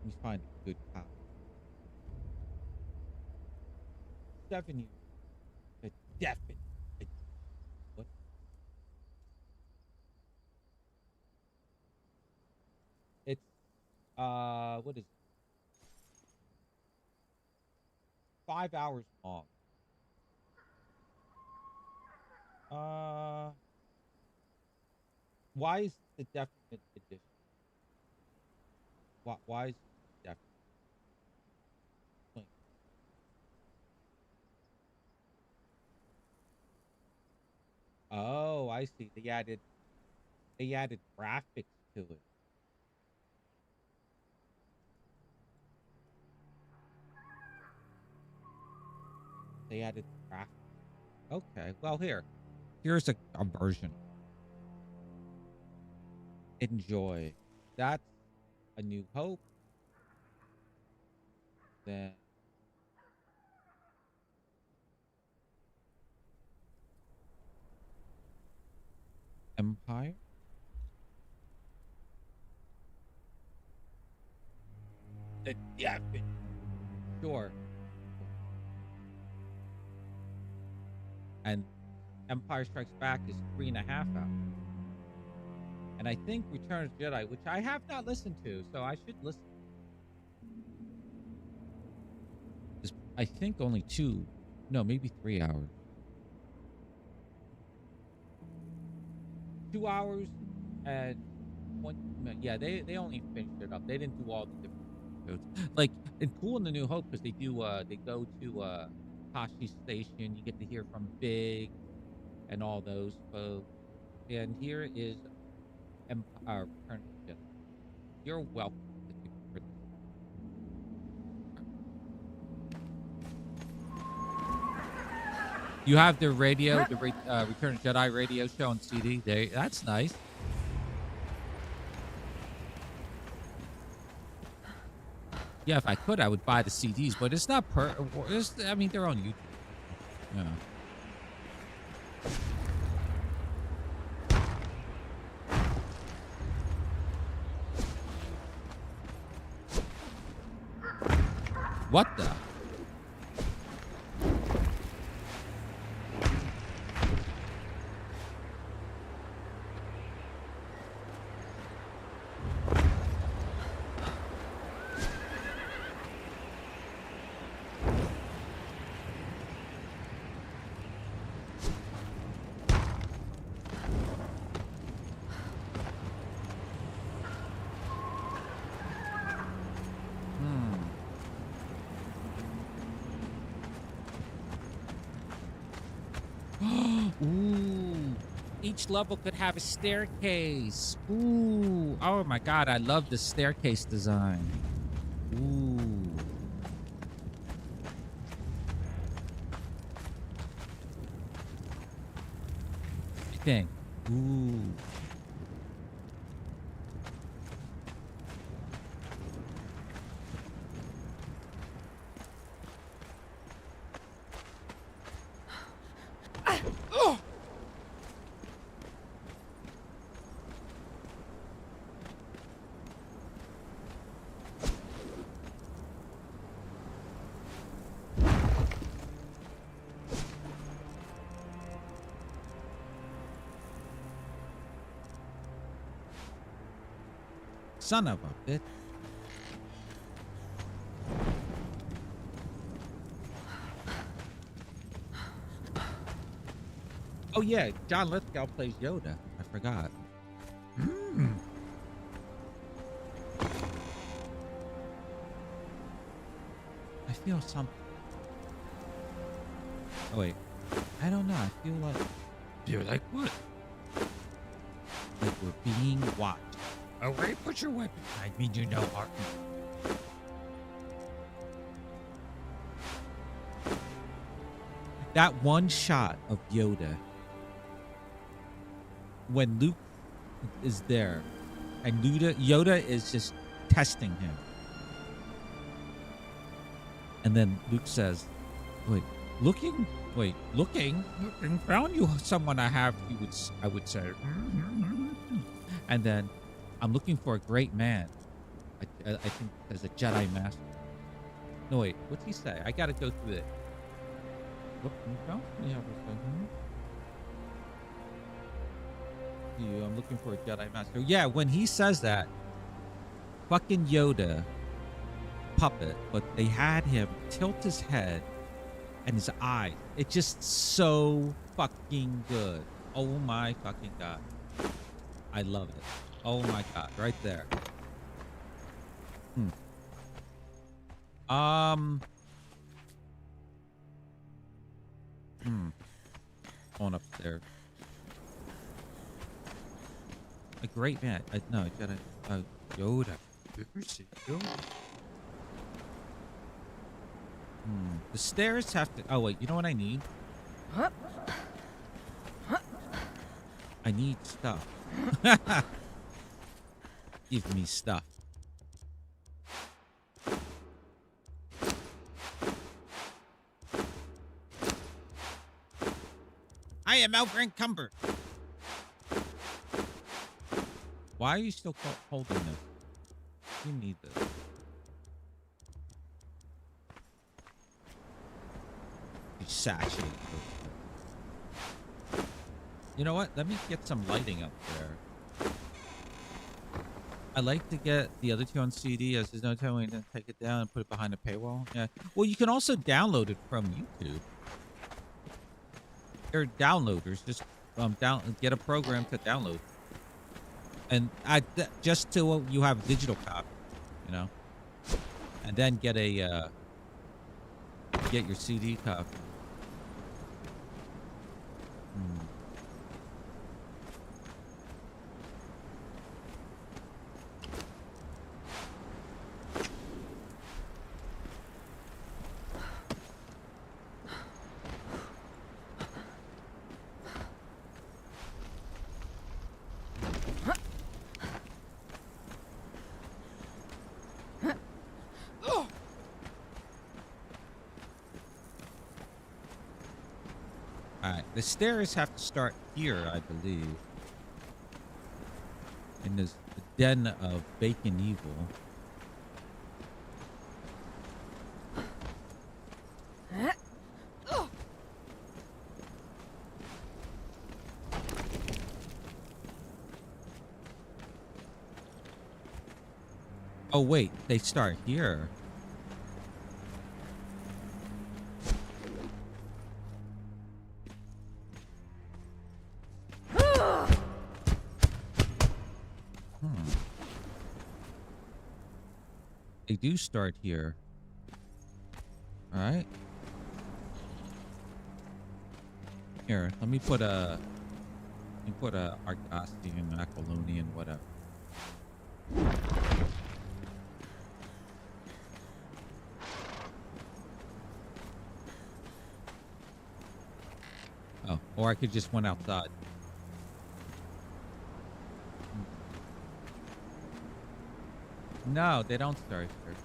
Let me find a good copy. 7 years. A definite. What? It's what is it? 5 hours long. Why is the definite edition? Why is it definite? Oh, I see. They added graphics to it. They added graphics. Okay. Well, here's a version. Enjoy. That's A New Hope. Then Empire. The definite. Sure. And Empire Strikes Back is 3.5 hours. And I think Return of the Jedi, which I have not listened to, so I should listen. Is, I think only 2, no, maybe 3 hours. 2 hours and 20 minutes. Yeah, they only finished it up. They didn't do all the different episodes. Like, it's cool in the New Hope because they go to Tashi Station. You get to hear from Big and all those folks. And here is Empire Return of the Jedi. You're welcome. You have the radio, the Return of the Jedi radio show on CD. There, that's nice. Yeah, if I could, I would buy the CDs, but it's not I mean, they're on YouTube. Yeah. What the? Ooh, each level could have a staircase. Ooh, oh my God, I love the staircase design. Ooh. Thing. Ooh. Son of a bitch. Oh yeah, John Lithgow plays Yoda. I forgot. I feel something. Oh wait, I don't know. I feel like. You're like what? Like we're being watched. Oh wait, put your weapon. I mean, you know, Art. That one shot of Yoda when Luke is there and Yoda is just testing him. And then Luke says, looking, found you someone I would say. And then, I'm looking for a great man. I think there's a Jedi Master. No, wait, what's he say? I gotta go through it. I'm looking for a Jedi Master. Yeah, when he says that, fucking Yoda puppet, but they had him tilt his head and his eye. It's just so fucking good. Oh my fucking God. I love it. Oh my God, right there. Going upstairs. A great man. No, I gotta. Yoda. Yoda. The stairs have to. Oh wait, you know what I need? I need stuff. Give me stuff. I am over-encumbered. Why are you still holding this? You need this. You saturated. You know what? Let me get some lighting up there. I like to get the other two on CD, as there's no time we to take it down and put it behind a paywall. Yeah. Well, you can also download it from YouTube. There are downloaders. Just get a program to download. And just till you have a digital copy, you know, and then get your CD copy. The stairs have to start here, I believe. In this den of bacon evil. Oh wait, they start here. They do start here. All right. Here, let me put a Argosian, Macalonian, whatever. Oh, or I could just went outside. No, they don't start here.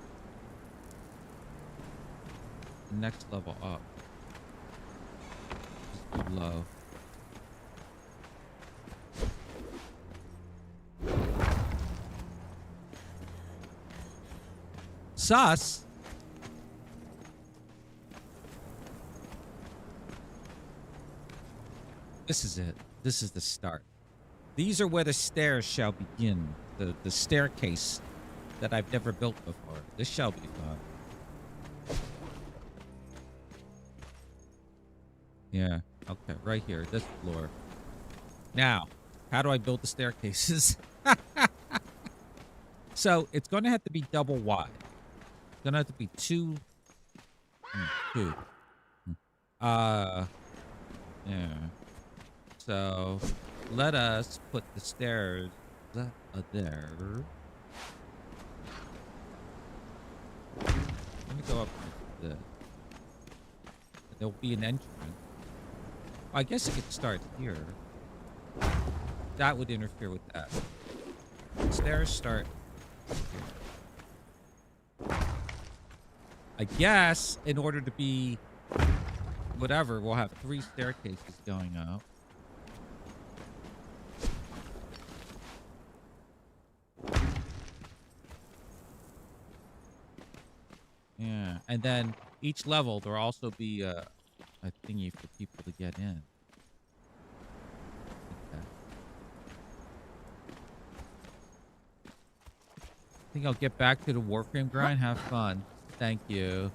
The next level up. Just low. Sus. This is it. This is the start. These are where the stairs shall begin. The staircase that I've never built before. This shall be fun. Yeah. Okay. Right here. This floor. Now, how do I build the staircases? So it's going to have to be double wide. It's going to have to be two. Yeah. So let us put the stairs there. Let me go up like this. There'll be an entrance. I guess it could start here. That would interfere with that. Stairs start here. I guess in order to be whatever, we'll have 3 staircases going up. Yeah, and then each level there'll also be a thingy for people to get in. Okay. I think I'll get back to the Warframe grind. Have fun. Thank you.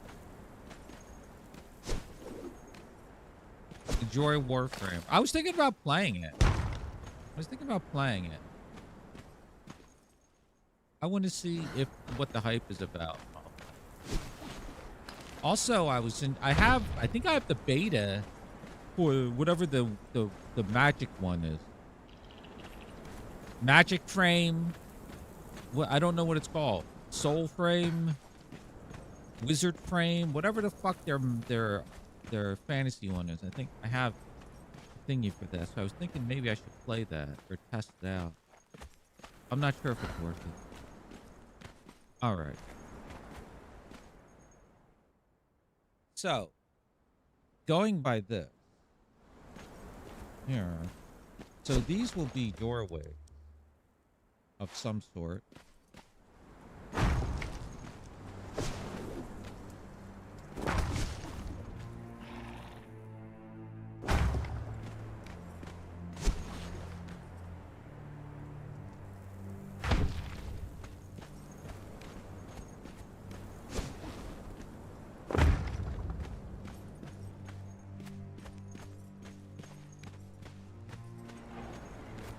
Enjoy Warframe. I was thinking about playing it. I want to see what the hype is about. Also, I think I have the beta for whatever the magic one is. Magic Frame. I don't know what it's called. Soul Frame. Wizard Frame. Whatever the fuck their fantasy one is. I think I have a thingy for that. So I was thinking maybe I should play that or test it out. I'm not sure if it's worth it. All right. So, going by this, here, so these will be doorways of some sort.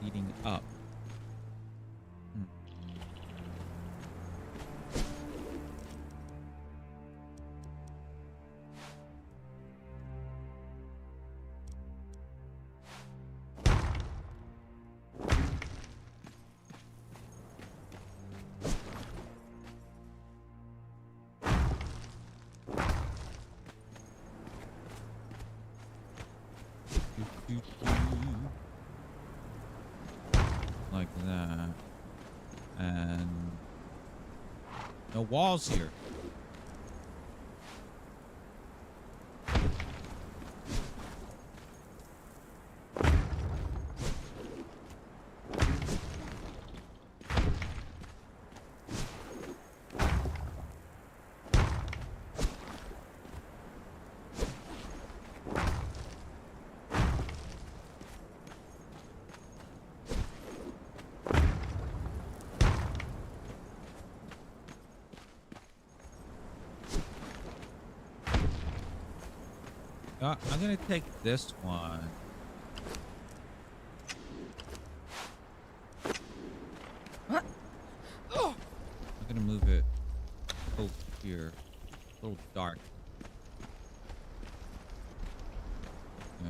Leading up. Like that. And no walls here. I'm gonna take this one. I'm gonna move it over here. A little dark. Yeah.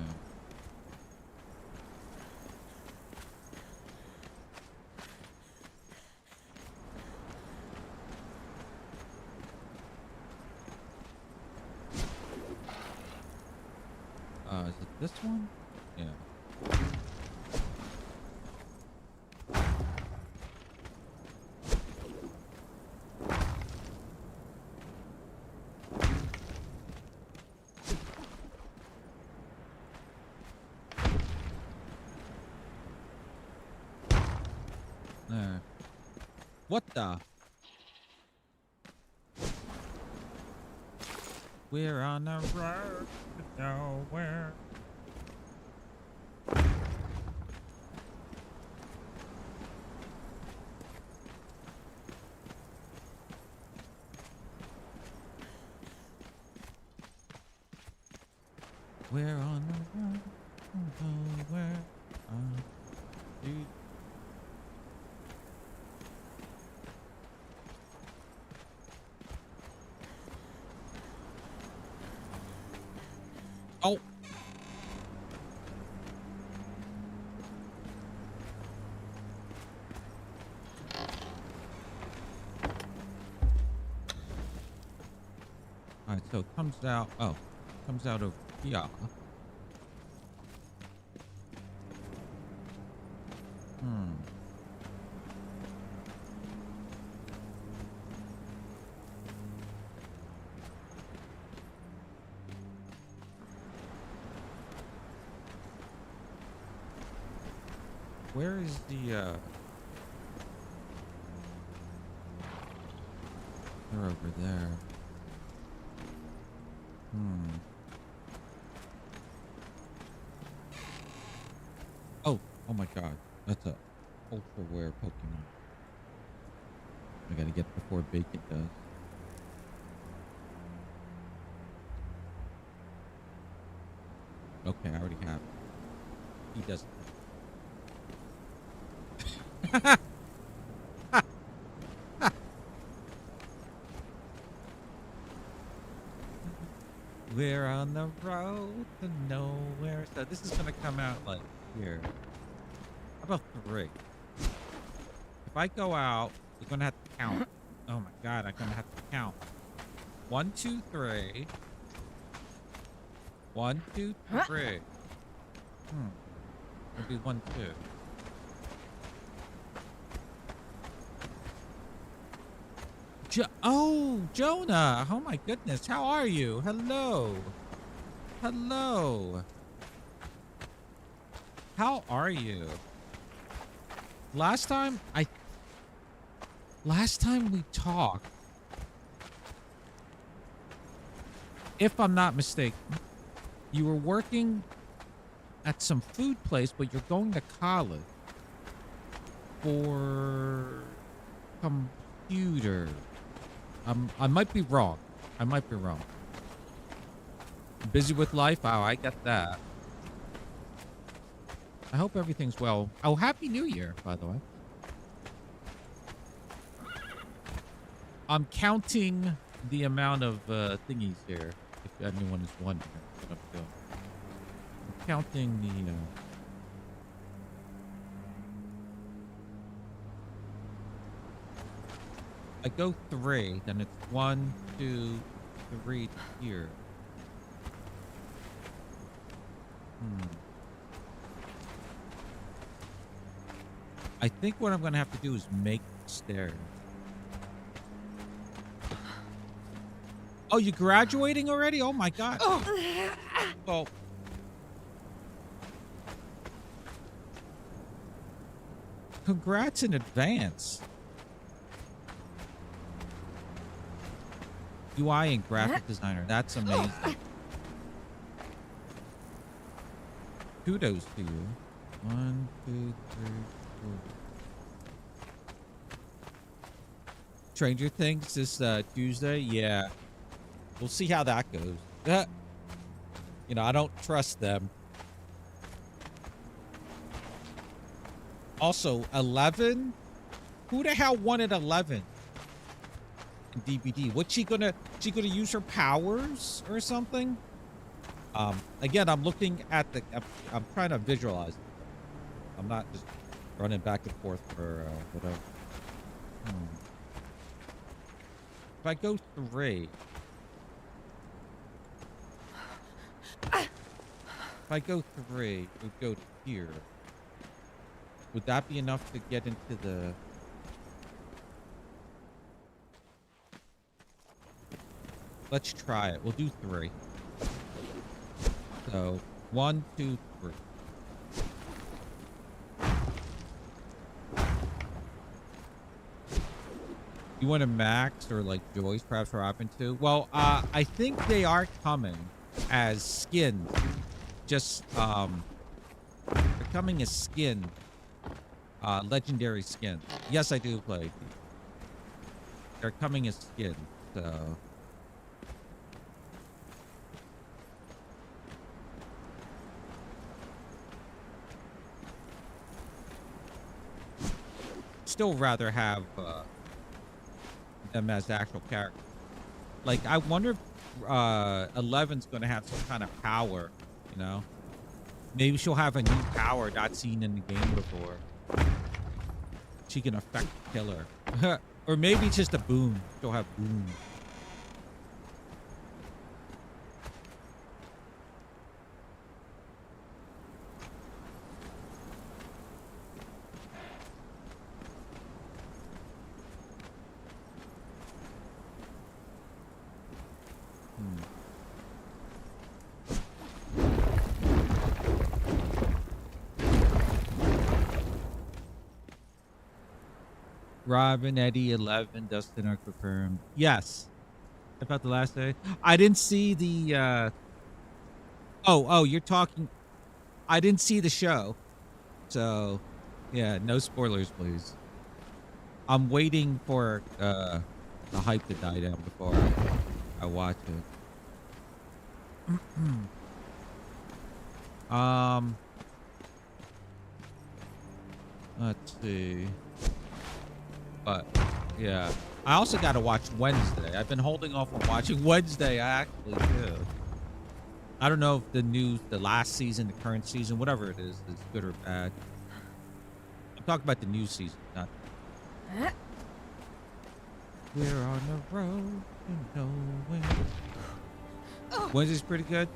Is it this one? Yeah. There. What the? We're on the road to nowhere. We're on the road to nowhere. Dude. Oh. All right, so it comes out. Oh, comes out of here. Where is the they're over there. Oh my god. That's a ultra rare Pokemon. I gotta get before Bacon does. Okay, I already have it. He doesn't. We're on the road to nowhere. So this is gonna come out like here. How about 3? If I go out, we're gonna have to count. Oh my god, I'm gonna have to count. 1, 2, 3. 1, 2, 3. Maybe 1, 2. Jonah! Oh my goodness, how are you? Hello. Hello. How are you? Last time we talked, if I'm not mistaken, you were working at some food place, but you're going to college for computer. I might be wrong. Busy with life? Oh, I get that. I hope everything's well. Oh, Happy New Year, by the way. I'm counting the amount of thingies here, if anyone is wondering what I'm doing. I'm counting the... I go 3, then it's 1, 2, 3 here. I think what I'm going to have to do is make stairs. Oh, you graduating already? Oh my god. Oh. Congrats in advance. UI and graphic designer. That's amazing. Kudos to you. 1, 2, 3, 4. Stranger Things this Tuesday? Yeah. We'll see how that goes. Yeah, You know, I don't trust them. Also, 11? Who the hell wanted 11 in DBD? What's she gonna use her powers or something? Again, I'm looking at the, I'm trying to visualize. I'm not just running back and forth for whatever. If I go 3. If I go 3, it would go to here. Would that be enough to get into the... Let's try it. We'll do 3. So, 1, 2, 3. You want a Max or like Joyce perhaps for Robin too? Well, I think they are coming as skins. Just they're coming as skin. Legendary skin. Yes, I do play. They're coming as skin, so still rather have them as the actual character. Like, I wonder if 11's gonna have some kind of power, you know? Maybe she'll have a new power not seen in the game before. She can affect the killer. Or maybe it's just a boom. She'll have boom. Robin, Eddie, 11, Dustin are confirmed. Yes. About the last day. I didn't see the oh, you're talking. I didn't see the show. So yeah, no spoilers, please. I'm waiting for the hype to die down before I watch it. Let's see. But yeah, I also got to watch Wednesday. I've been holding off on watching Wednesday. I actually do. I don't know if the last season, the current season, whatever it is good or bad. I'm talking about the new season, not. We're on the road to nowhere. Wednesday's pretty good.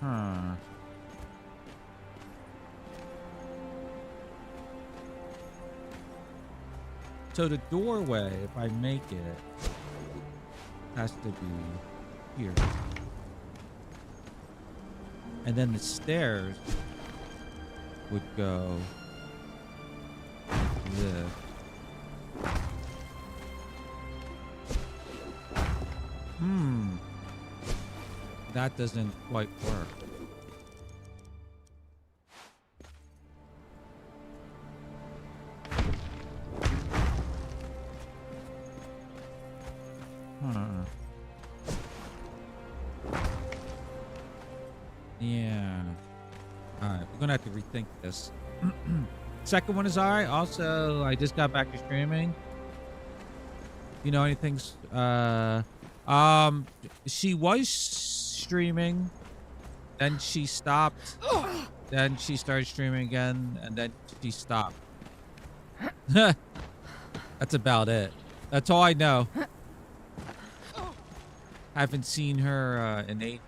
Huh. So the doorway, if I make it, has to be here. And then the stairs would go this. That doesn't quite work. Yeah. Alright, we're gonna have to rethink this. Second one is alright. Also, I just got back to streaming. You know anything? She was streaming, then she stopped, then she started streaming again, and then she stopped. That's about it. That's all I know. Haven't seen her in ages.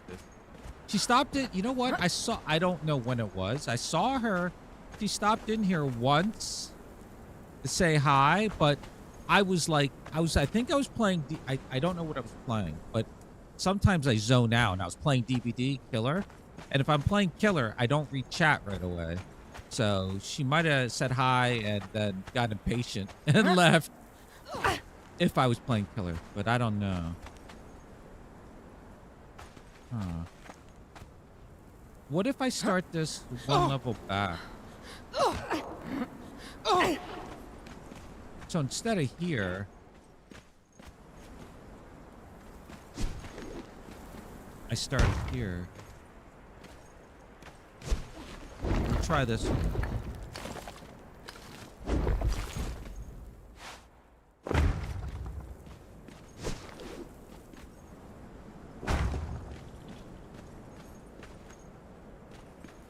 She stopped it. You know what? I don't know when it was. I saw her. She stopped in here once to say hi, but I think I was playing. I don't know what I was playing, but sometimes I zone out. And I was playing DBD Killer, and if I'm playing Killer, I don't read chat right away. So she might have said hi and then got impatient and left. If I was playing Killer, but I don't know. Huh. What if I start this one level back? So instead of here, I start here. We'll try this one.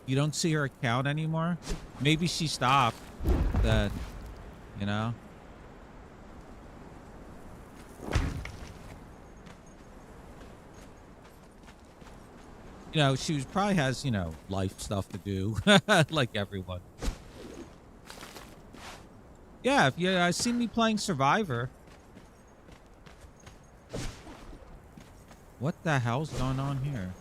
You don't see her account anymore? Maybe she stopped. That, you know? You know, she probably has, you know, life stuff to do, like everyone. Yeah, if you see me playing Survivor. What the hell's going on here?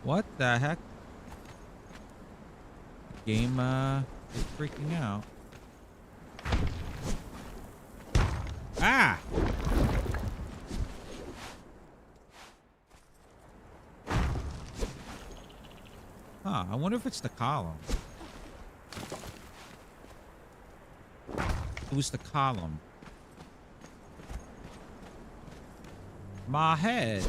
What the heck? Game is freaking out. Ah! Huh, I wonder if it's the column. It was the column. My head.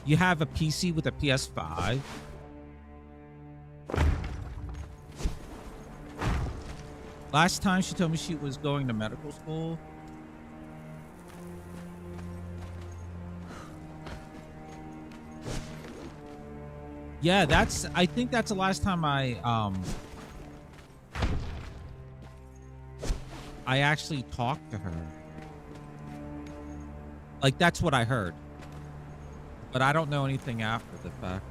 You have a PC with a PS5? Last time she told me she was going to medical school. Yeah, I think that's the last time I actually talked to her. Like, that's what I heard. But I don't know anything after the fact.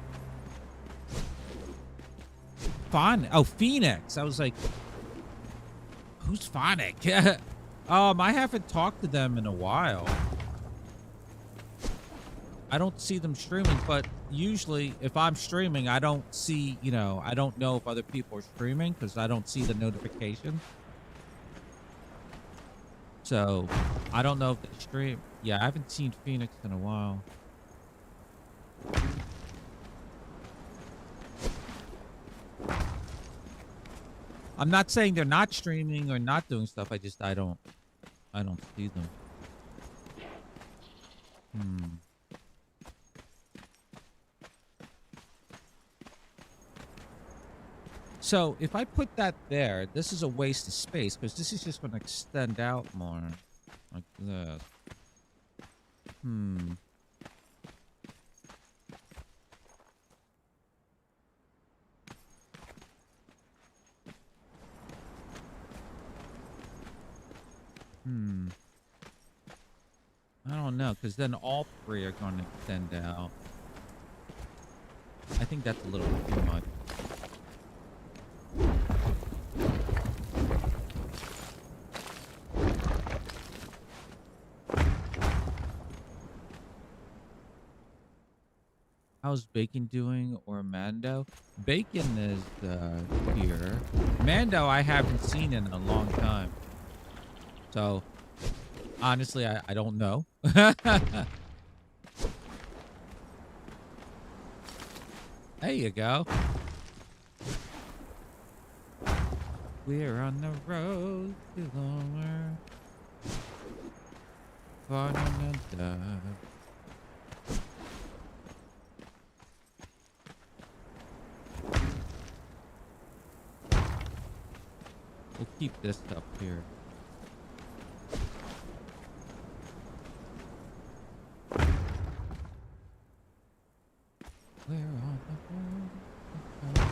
Oh, Phoenix. I was like, who's Phonic? I haven't talked to them in a while. I don't see them streaming, but usually if I'm streaming, I don't see, you know, I don't know if other people are streaming because I don't see the notification. So I don't know if they stream. Yeah, I haven't seen Phoenix in a while. I'm not saying they're not streaming or not doing stuff. I don't see them. So if I put that there, this is a waste of space because this is just going to extend out more like this. I don't know, because then all three are going to extend out. I think that's a little too much. How's Bacon doing, or Mando? Bacon is here. Mando I haven't seen in a long time. So, honestly, I don't know. There you go. We're on the road to lower. We'll keep this up here. We're on the road.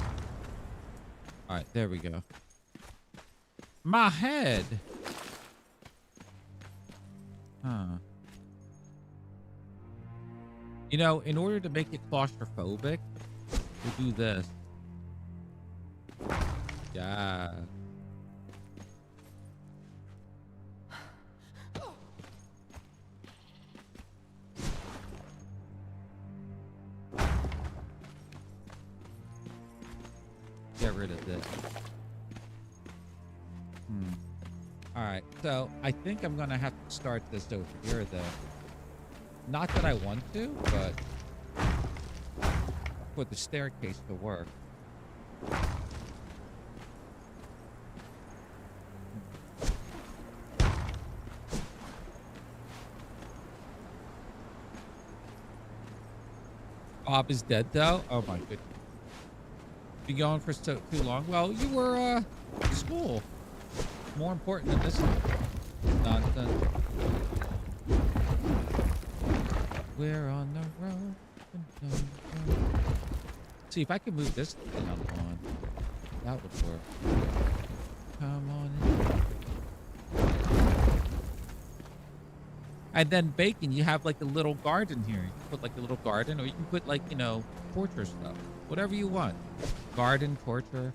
All right, there we go. My head. Huh. You know, in order to make it claustrophobic, we'll do this. Yeah. Yeah, get rid of this. All right, so I think I'm gonna have to start this over here, though. Not that I want to, but for the staircase to work. Bob is dead, though. Oh my goodness. Been going for too long. Well, you were in school. More important than this nonsense. We're on the road. See if I can move this thing on. That would work. Come on in. And then bacon, you have like a little garden here. You can put like a little garden, or you can put like, you know, torture stuff. Whatever you want. Garden, torture.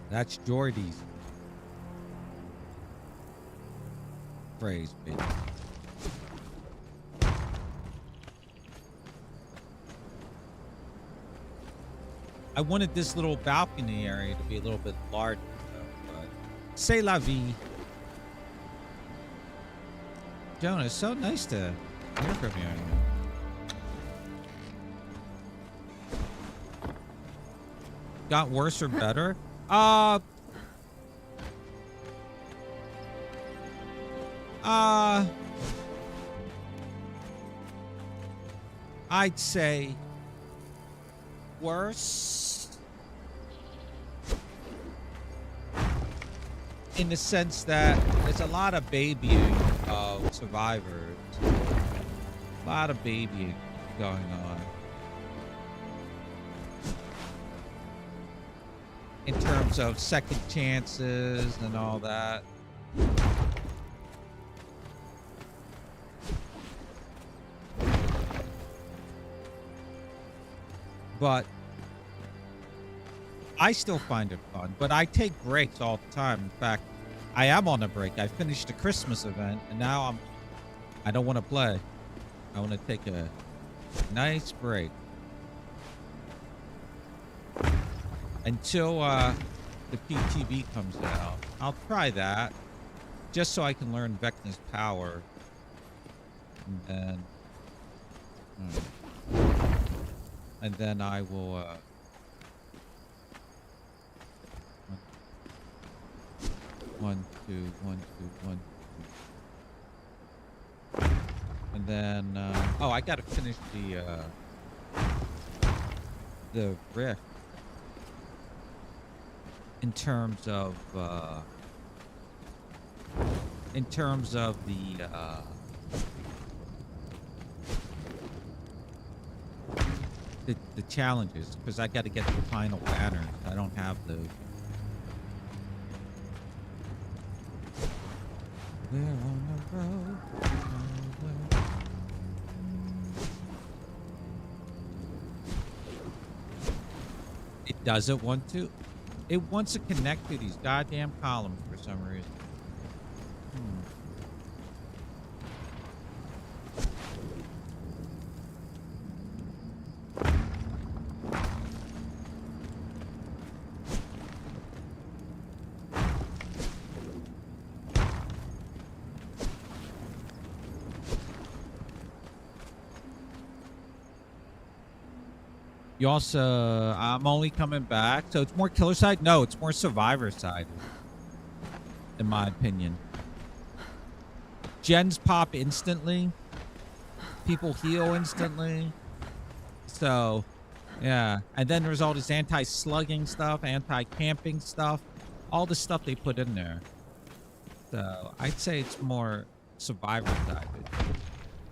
That's Jordy's phrase, baby. I wanted this little balcony area to be a little bit larger, though, but c'est la vie. Jonah, it's so nice to hear from you. Got worse or better? I'd say worse in the sense that there's a lot of babying of survivors. A lot of babying going on. In terms of second chances and all that. But I still find it fun. But I take breaks all the time. In fact, I am on a break. I finished the Christmas event, and now I don't want to play. I want to take a nice break. Until the PTB comes out. I'll try that. Just so I can learn Vecna's power. And then I will one, two. And then oh, I gotta finish the rift. In terms of the challenges, because I got to get the final banners. I don't have those. We're on the road. It doesn't want to. It wants to connect to these goddamn columns for some reason. You also, I'm only coming back. So it's more killer side? No, it's more survivor side. In my opinion. Gens pop instantly. People heal instantly. So, yeah. And then there's all this anti-slugging stuff, anti-camping stuff. All the stuff they put in there. So, I'd say it's more survivor side.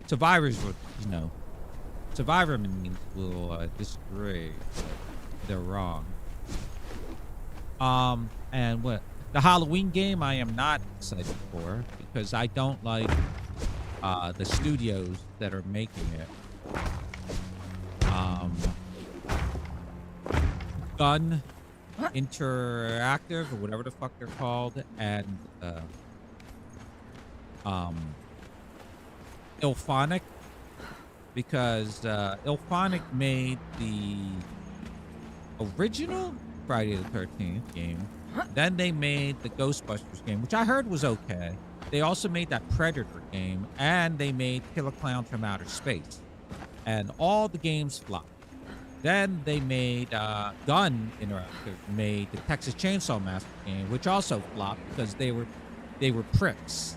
Survivors would, you know. Survivor means will disagree. They're wrong. And what the Halloween game I am not excited for because I don't like the studios that are making it. Gun Interactive or whatever the fuck they're called, and Ilphonic, because Ilphonic made the original Friday the 13th game. Then they made the Ghostbusters game, which I heard was okay. They also made that Predator game, and they made Killer Clowns from Outer Space. And all the games flopped. Then they made Gun Interactive made the Texas Chainsaw Massacre game, which also flopped because they were pricks.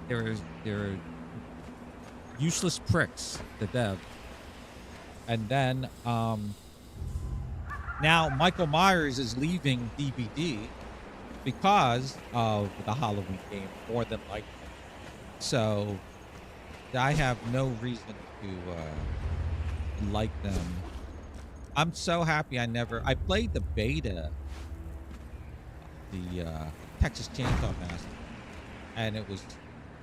They were useless pricks, the dev. And then now Michael Myers is leaving DVD because of the Halloween game, more than likely. So I have no reason to like them. I'm so happy I played the beta, the Texas Chainsaw Massacre, and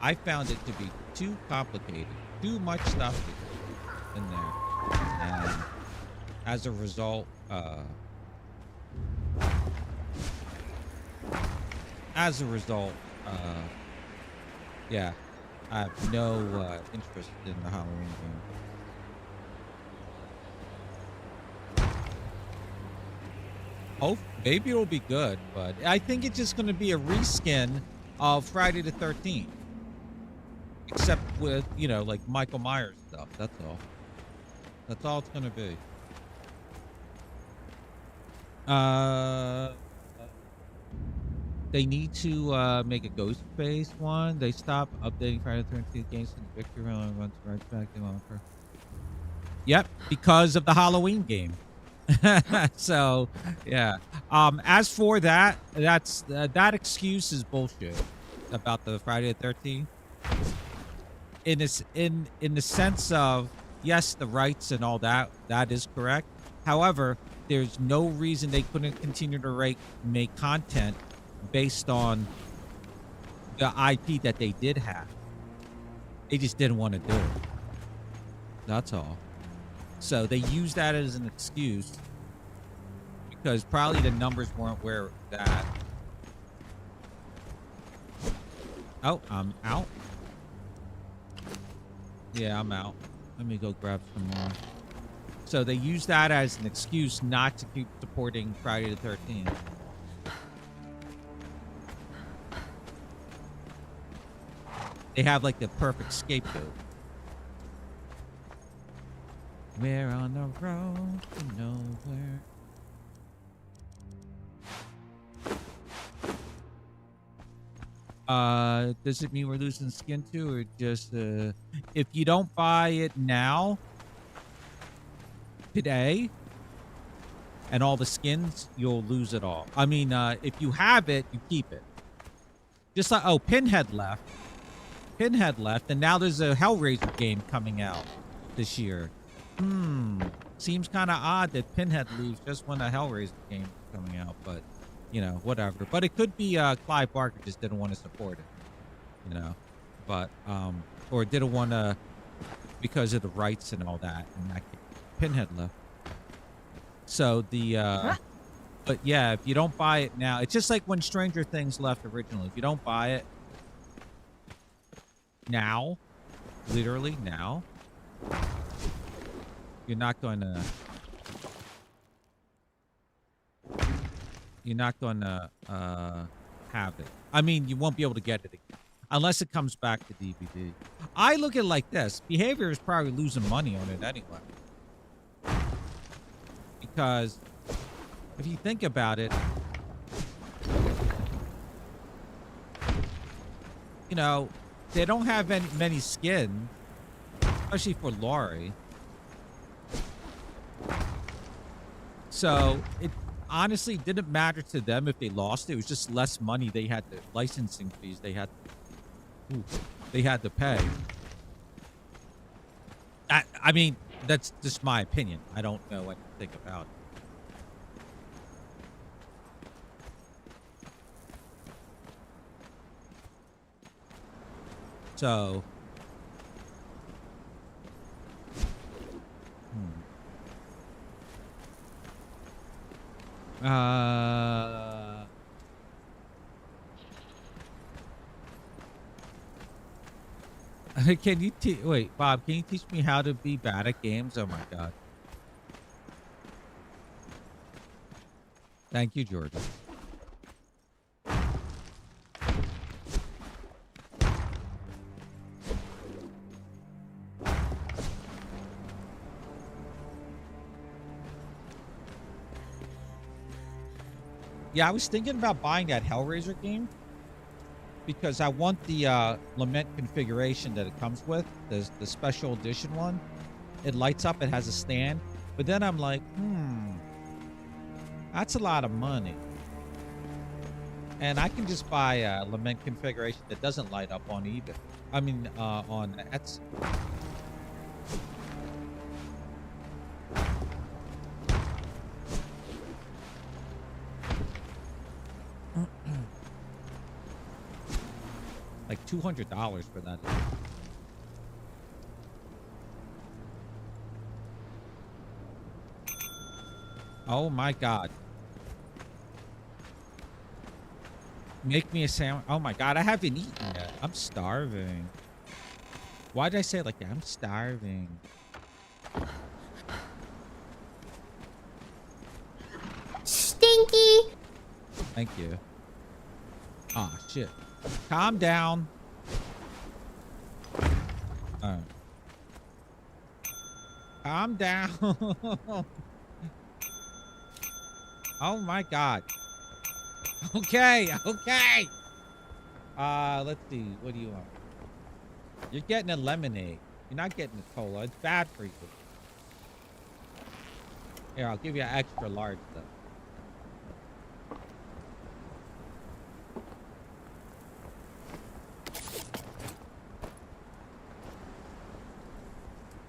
I found it to be too complicated, too much stuff in there, and as a result, yeah, I have no interest in the Halloween game. Oh, maybe it'll be good, but I think it's just going to be a reskin of Friday the 13th. Except with, like Michael Myers stuff. That's all. That's all it's going to be. They need to make a Ghostface one. They stopped updating Friday the 13th games and Victor runs right back to Locker. Yep, because of the Halloween game. So yeah. As for that excuse is bullshit about the Friday the 13th. In the sense of, yes, the rights and all that is correct. However, there's no reason they couldn't continue to make content based on the IP that they did have. They just didn't want to do it. That's all. So they use that as an excuse because probably the numbers weren't where that. Oh, I'm out. Yeah, I'm out. Let me go grab some more. So they use that as an excuse not to keep supporting Friday the 13th. They have like the perfect scapegoat. We're on the road to nowhere. Does it mean we're losing skin too, or just if you don't buy it now, today, and all the skins, you'll lose it all. I mean, if you have it, you keep it. Just like, oh, Pinhead left, and now there's a Hellraiser game coming out this year. Seems kind of odd that Pinhead leaves just when a Hellraiser game is coming out, but whatever. But it could be Clive Barker just didn't want to support it, but or didn't want to because of the rights and all that. And that Pinhead left. So but yeah, if you don't buy it now, it's just like when Stranger Things left originally. If you don't buy it now, literally now, you're not going to have it. I mean, you won't be able to get it again unless it comes back to DVD. I look at it like this. Behavior is probably losing money on it anyway. Because if you think about it, they don't have many skin, especially for Laurie. So it honestly didn't matter to them if they lost. It was just less money they had to, licensing fees they had to pay. I mean, that's just my opinion. I don't know what to think about it. So, Can you wait, Bob? Can you teach me how to be bad at games? Oh my god! Thank you, Jordan. Yeah, I was thinking about buying that Hellraiser game because I want the Lament configuration that it comes with, the special edition one. It lights up, it has a stand, but then I'm like, that's a lot of money. And I can just buy a Lament configuration that doesn't light up on eBay. I mean, on Etsy. Like $200 for that. Oh my god. Make me a sandwich. Oh my god, I haven't eaten yet. I'm starving. Why did I say it like that? I'm starving. Stinky! Thank you. Ah, shit. Calm down. Alright. Calm down. Oh my god. Okay, okay. Let's see. What do you want? You're getting a lemonade. You're not getting a cola. It's bad for you. Here, I'll give you an extra large though.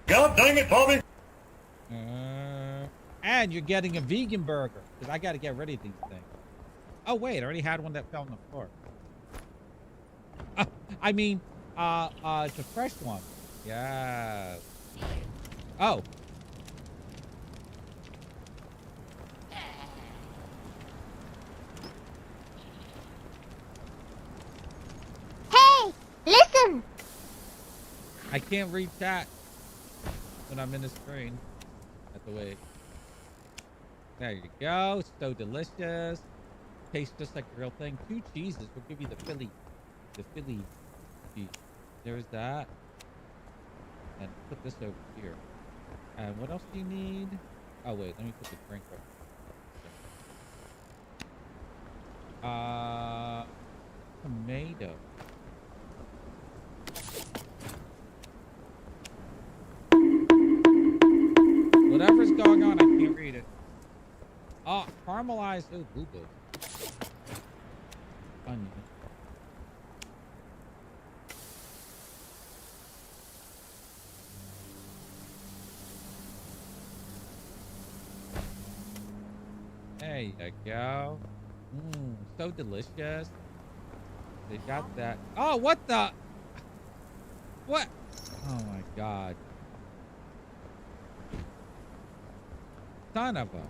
God dang it, Bobby! And you're getting a vegan burger because I got to get rid of these things. Oh wait, I already had one that fell on the floor. I mean, it's a fresh one. Yeah. Oh. Hey, listen! I can't read chat when I'm in the screen. Have to wait. There you go. So delicious. Tastes just like the real thing. 2 cheeses. We'll give you the Philly cheese. There's that. And put this over here. And what else do you need? Oh wait, let me put the drink over. Tomato. Whatever's going on, I can't read it. Oh, caramelized. Oh, boo-boo. Onion. There you go. So delicious. They got that. Oh, what the? What? Oh my god. Son of a.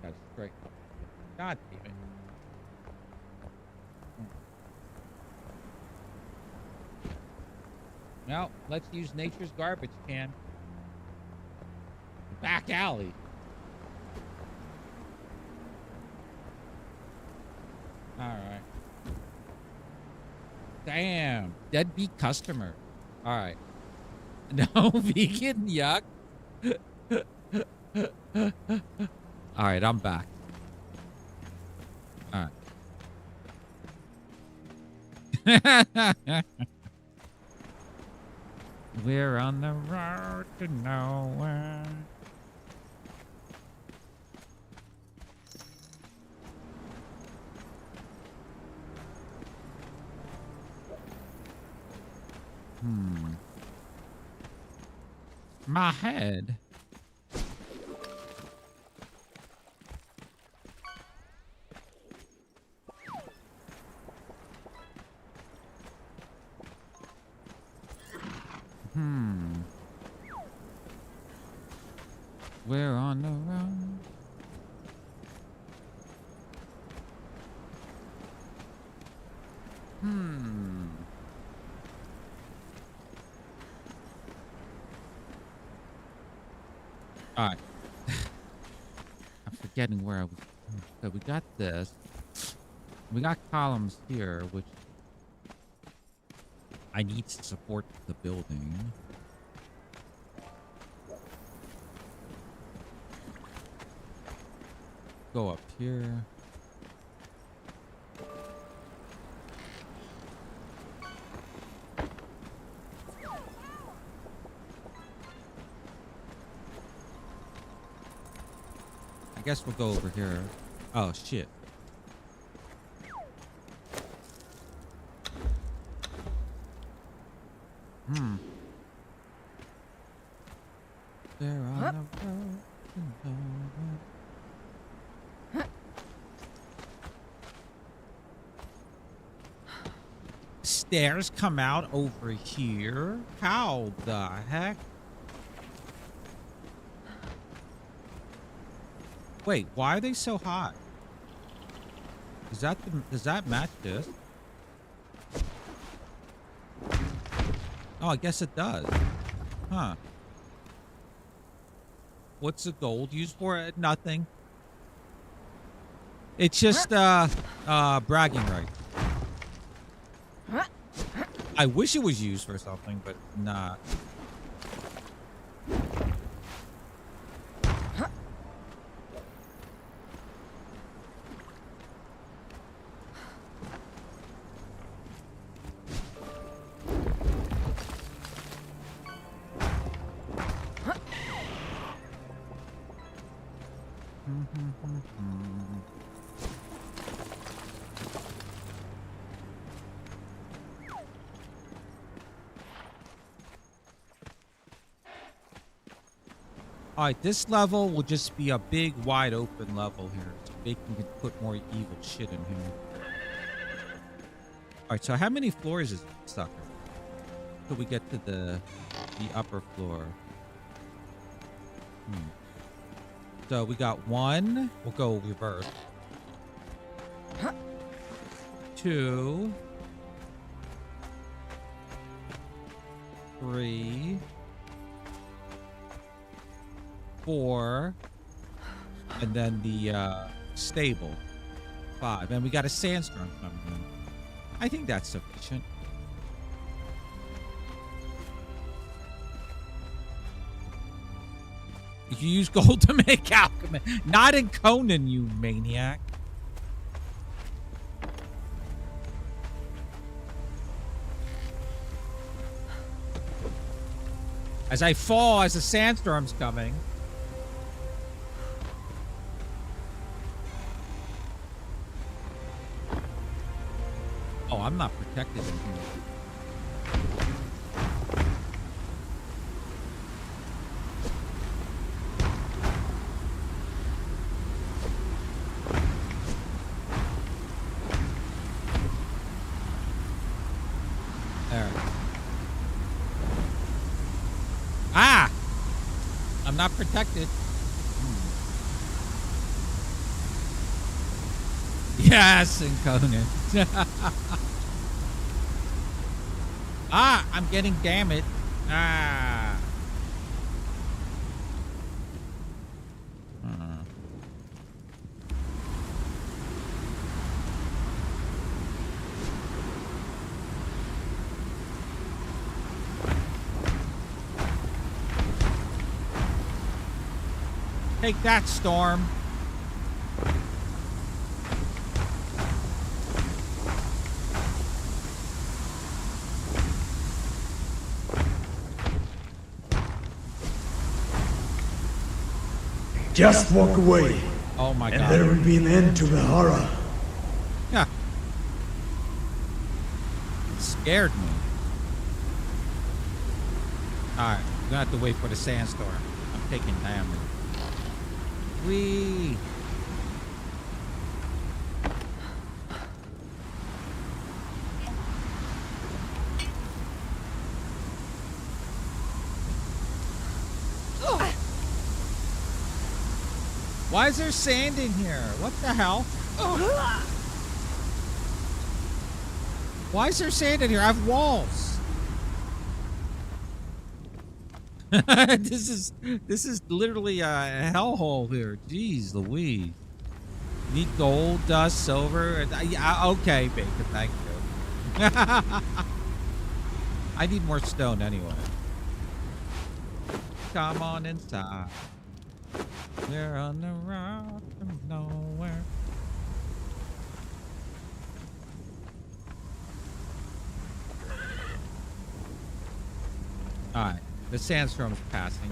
Got straight. God damn it. Well, let's use nature's garbage can. Back alley. All right. Damn. Deadbeat customer. All right. No vegan. Yuck. All right. I'm back. All right. We're on the road to nowhere. My head. We're on the road. All right. I'm forgetting where I was. So we got this. We got columns here, which I need to support the building. Go up here. I guess we'll go over here. Oh, shit. There on the road. Stairs come out over here? How the heck? Wait, why are they so hot? Does that match this? Oh, I guess it does. Huh. What's the gold used for? Nothing. It's just bragging rights. I wish it was used for something, but not. All right, this level will just be a big, wide open level here. So they can put more evil shit in here. All right, so how many floors is this sucker? Till we get to the upper floor. So we got 1. We'll go reverse. 2. 3. 4, and then the stable 5, and we got a sandstorm coming in. I think that's sufficient. You use gold to make alchemy, not in Conan, you maniac. As I fall, as the sandstorm's coming. Oh, I'm not protected in here. There. Ah! I'm not protected. Yes, in Conan. Ah, I'm getting damaged. Ah. Take that, storm. Just walk away. Oh my God. And there will be an end to the horror. Yeah. It scared me. Alright, we're gonna have to wait for the sandstorm. I'm taking damage. Whee! Why is there sand in here? What the hell? Why is there sand in here? I have walls. This is literally a hellhole here. Jeez Louise. Need gold, dust, silver. Yeah, okay, Bacon, thank you. I need more stone anyway. Come on inside. We're on the rock from nowhere. Alright, the sandstorm's passing.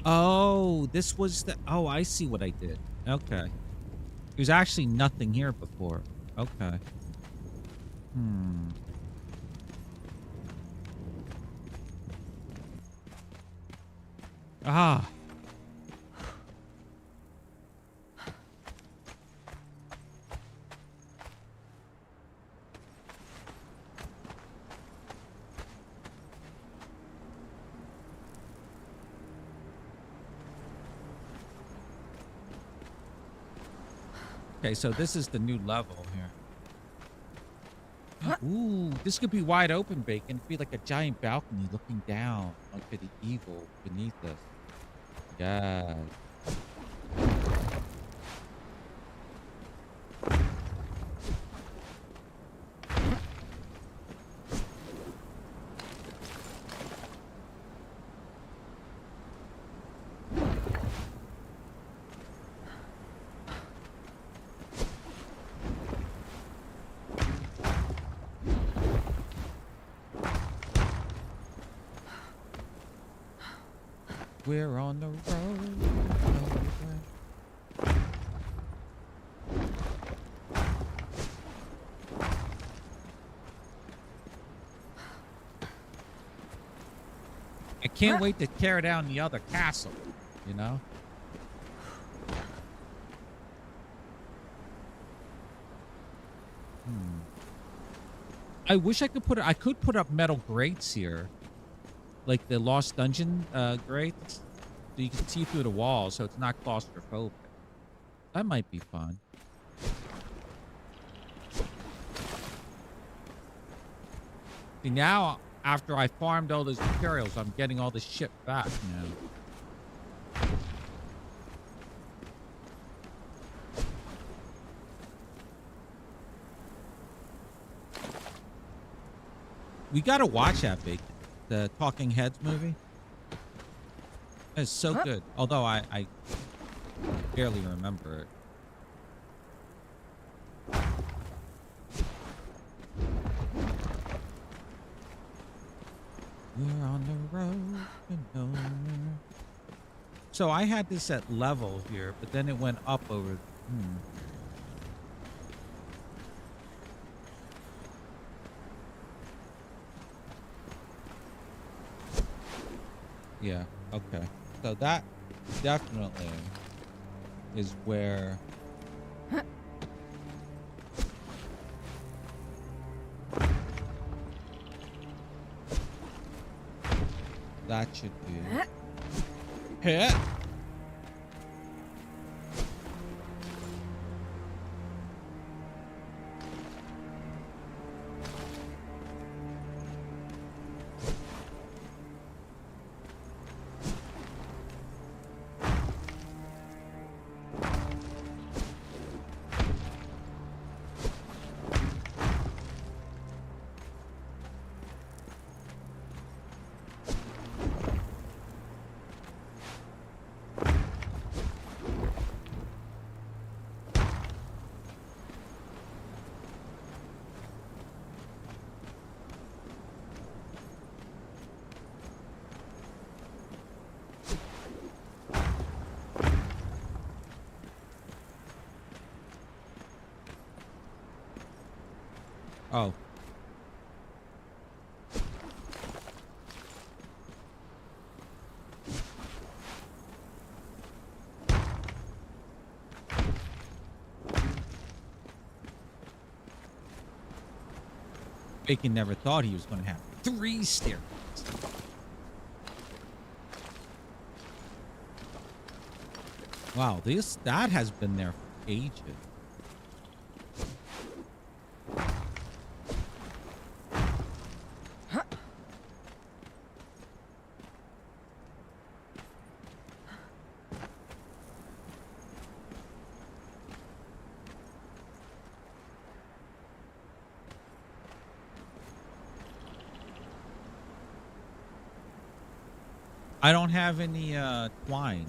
Oh, this was the... Oh, I see what I did. Okay. There's actually nothing here before. Okay. Ah. Okay, so this is the new level here. Ooh, this could be wide open, Bacon. It'd be like a giant balcony looking down onto the evil beneath us. Yeah. We're on the road. I can't wait to tear down the other castle, you know? I wish I could put up metal grates here. Like the Lost Dungeon grates. So you can see through the walls, so it's not claustrophobic. That might be fun. See, now, after I farmed all those materials, I'm getting all this shit back now. We gotta watch that, Big. The Talking Heads movie. It's so good. Although I barely remember it. We're on the road to nowhere. So I had this at level here, but then it went up over. Yeah, okay. So that definitely is where that should be. Hit. Oh. Bacon never thought he was going to have 3 stairways. Wow, that has been there for ages. I don't have any twine.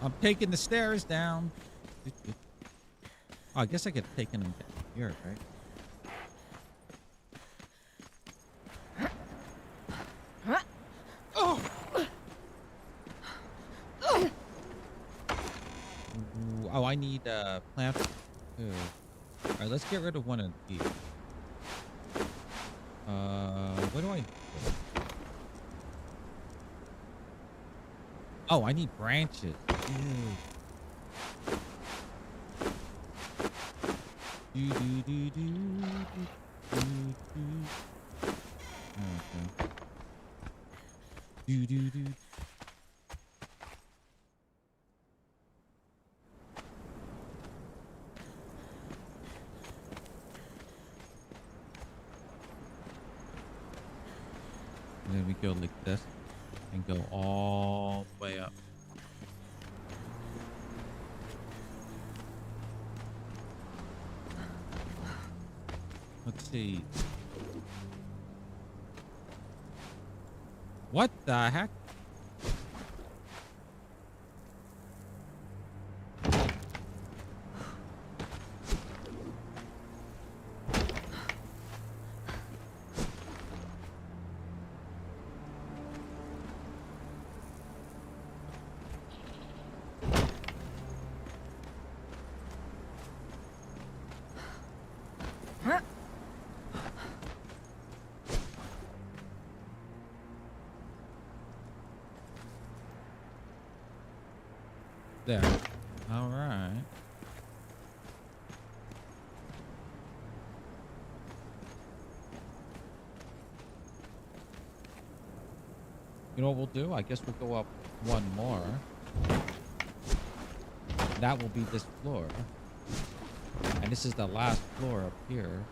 I'm taking the stairs down. Oh, I guess I could have taken them down here, right? Ooh, oh, I need plant. All right, let's get rid of one of these. What do I do? Oh, I need branches. Okay. And then we go like this and go all the way up. Let's see. What the heck? There. All right. You know what we'll do? I guess we'll go up one more. That will be this floor. And this is the last floor up here.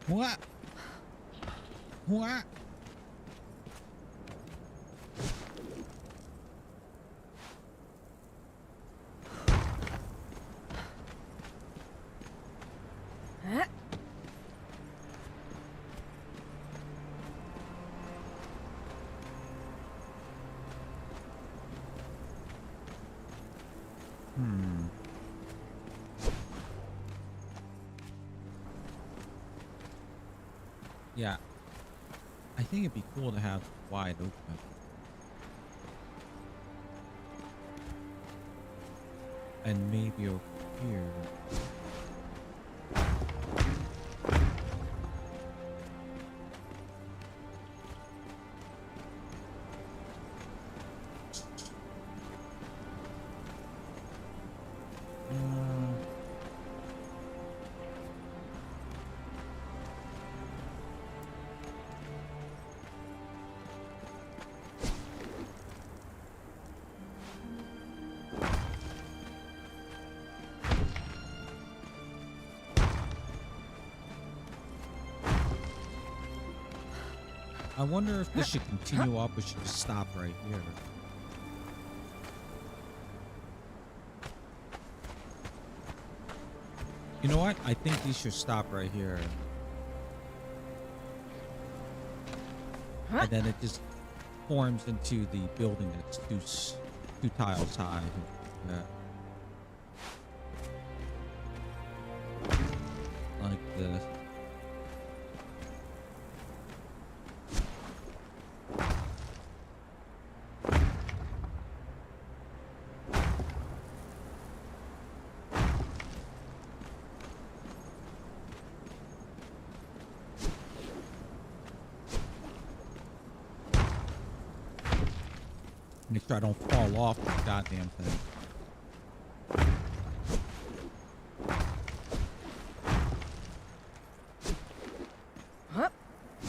What? What? Yeah. I think it'd be cool to have wide open. And maybe over here. I wonder if this should continue up or should just stop right here. You know what? I think these should stop right here. And then it just forms into the building that's two tiles high. Yeah. Like this. Make sure I don't fall off this goddamn thing.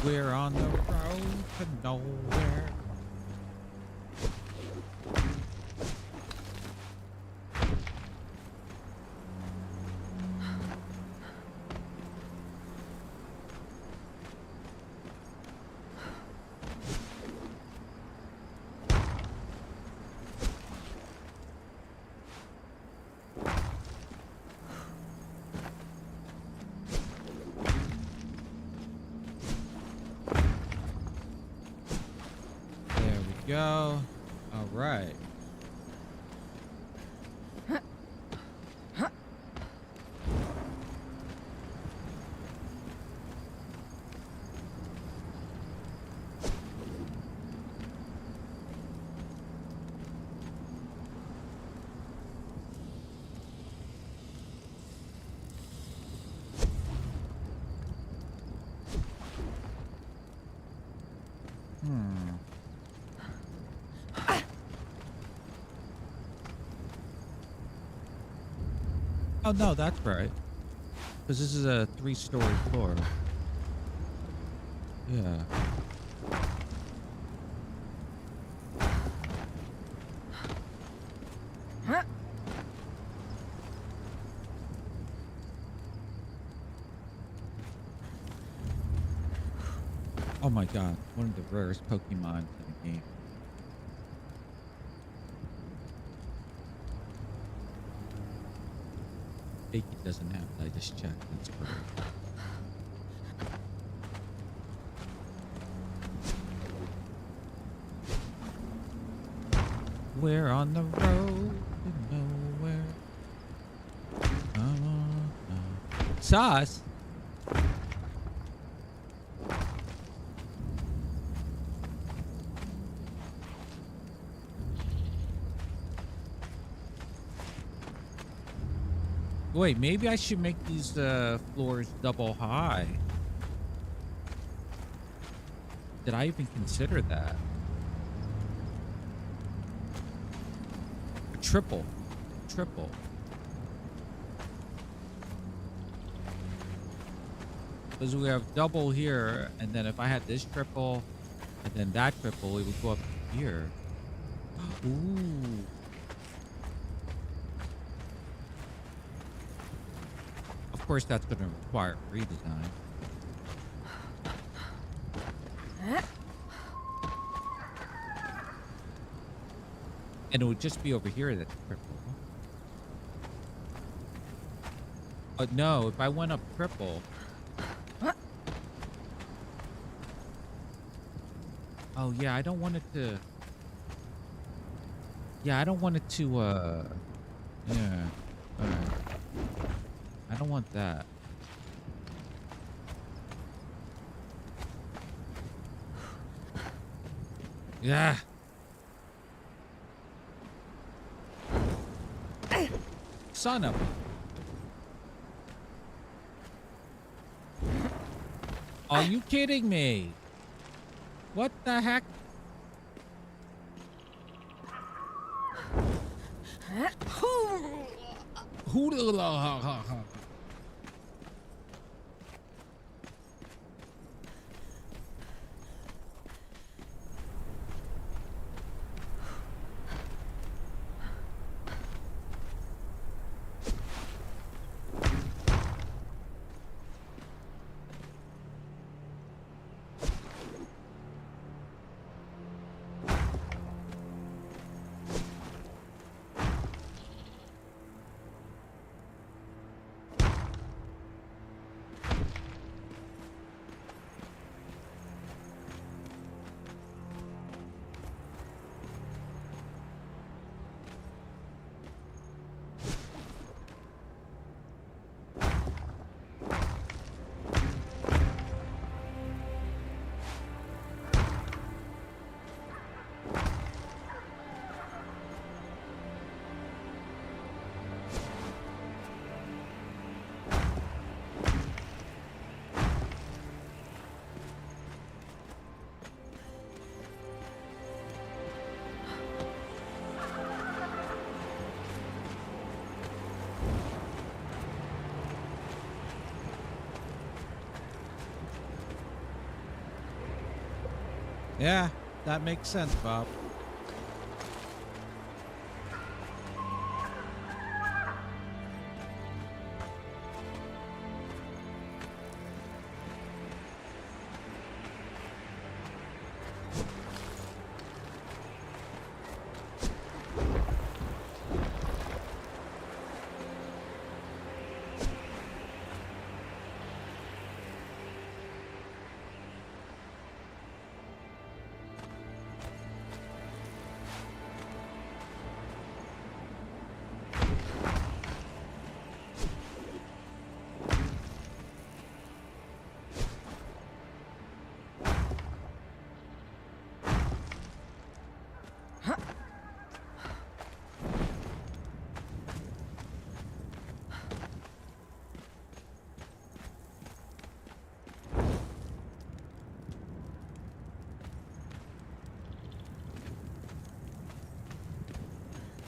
We're on the road to nowhere. Go. All right. Oh, no, that's right. Because this is a 3-story floor. Yeah. Oh my god, one of the rarest Pokemon in the game. It doesn't have it. I just checked. That's great. We're on the road to nowhere. Sauce. Wait, maybe I should make these floors double high. Did I even consider that? Triple. Because we have double here, and then if I had this triple, and then that triple, it would go up here. Ooh. Of course, that's going to require redesign. And it would just be over here that's triple. But no, if I went up triple... Oh, yeah, I don't want it to... Yeah, I don't want it to, yeah. Alright. I don't want that. Yeah. Son of a... Are you kidding me? What the heck? Who the... Yeah, that makes sense, Bob.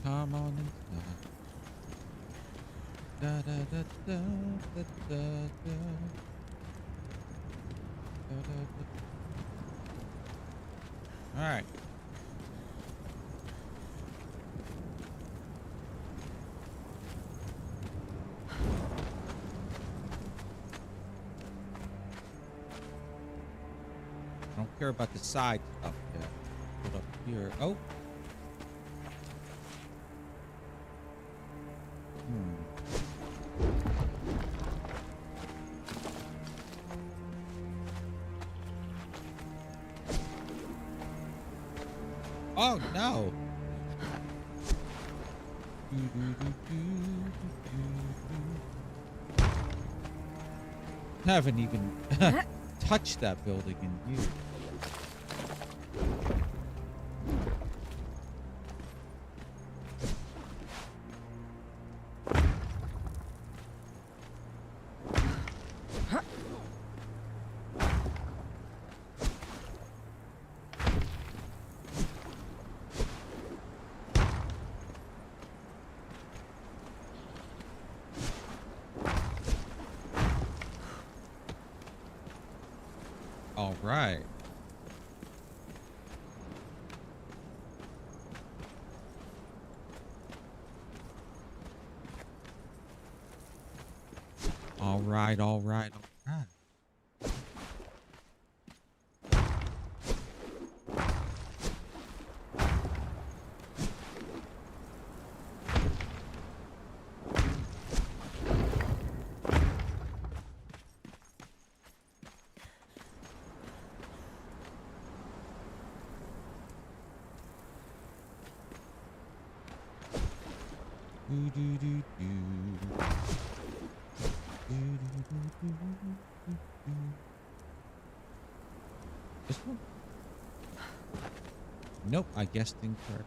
Come on inside. Da da da da da da da. Da, da, da. All right. I don't care about the side stuff yet. Put up here. Oh. Oh no! Haven't even touched that building in years. All right. All right, all right, all right. This one? Nope, I guessed incorrect.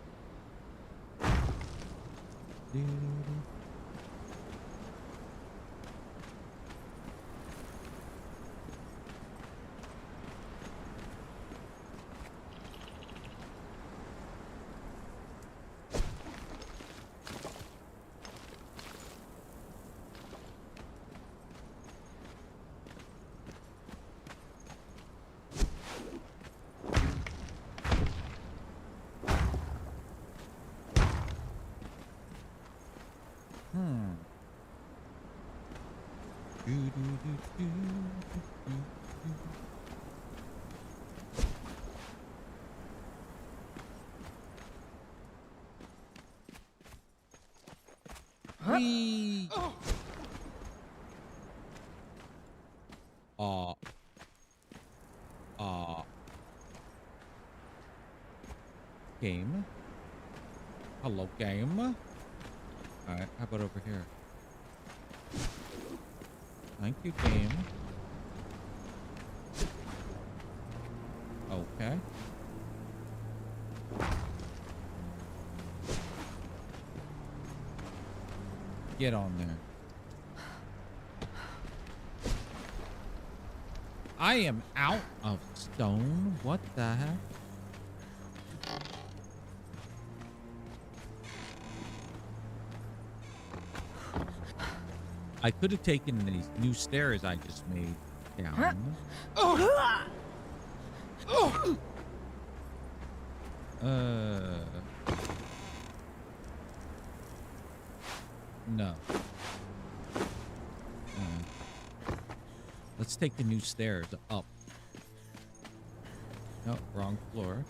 Whee! Game. Hello, game. Alright, how about over here? Thank you, game. Okay. Get on there. I am out of stone. What the heck? I could have taken these new stairs I just made down. No. Let's take the new stairs up. No, wrong floor.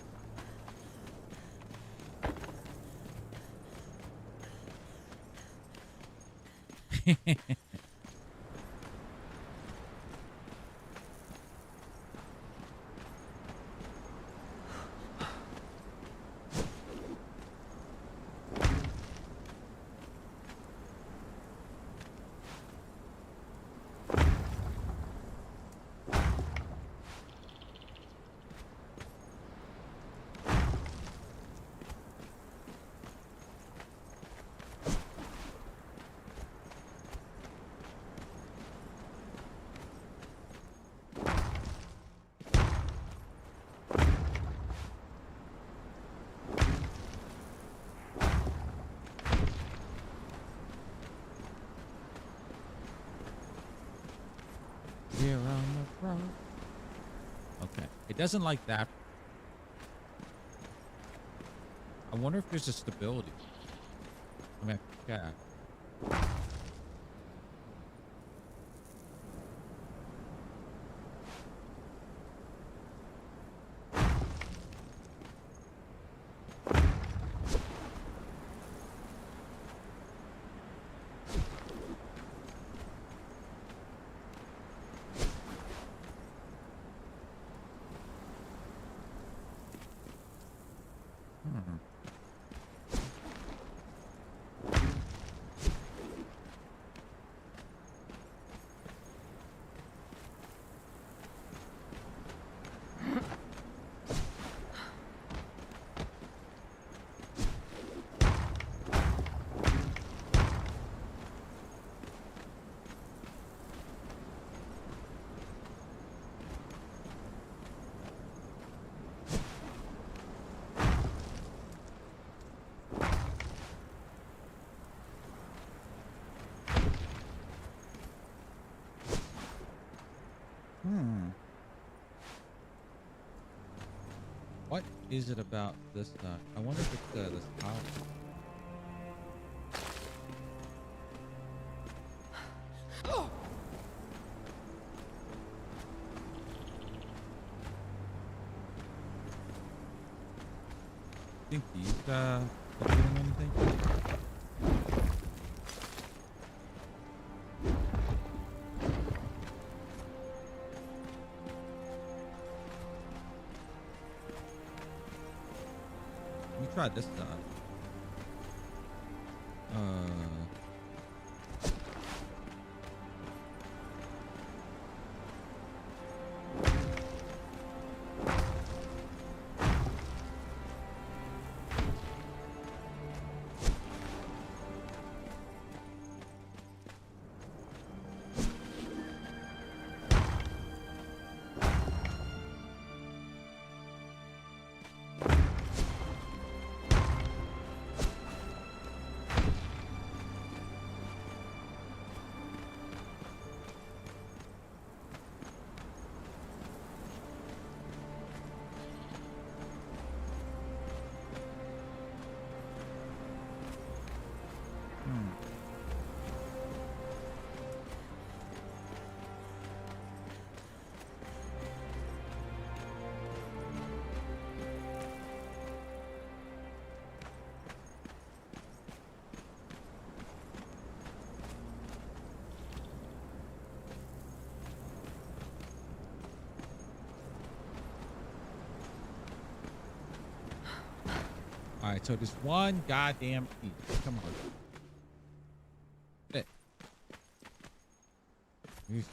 Here on the road. Okay, it doesn't like that. I wonder if there's a stability. I mean, yeah. What is it about this? I wonder if it's this house. Think these are doing anything? Try this side. Alright, so there's one goddamn piece. Come on. Sit. Oof.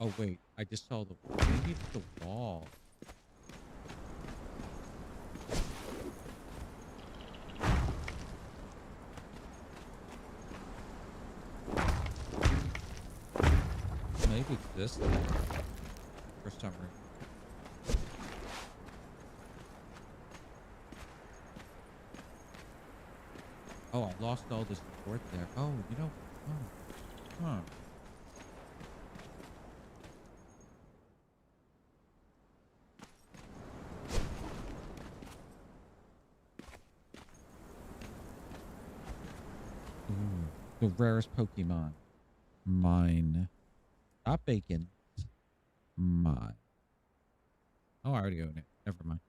Oh wait, I just saw the maybe it's the wall. Maybe it's this thing. For some reason. Oh, I lost all the support there. Oh, you know. Oh. Huh. The rarest Pokemon. Mine. Not bacon. Mine. Oh, I already own it. Never mind.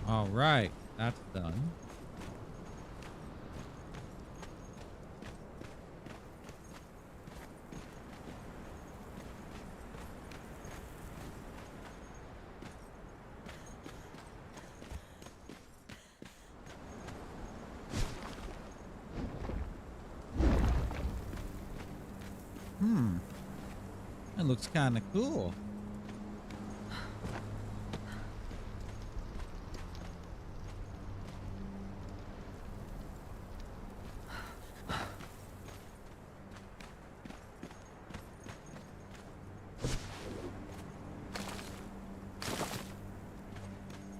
All right, that's done. That looks kind of cool.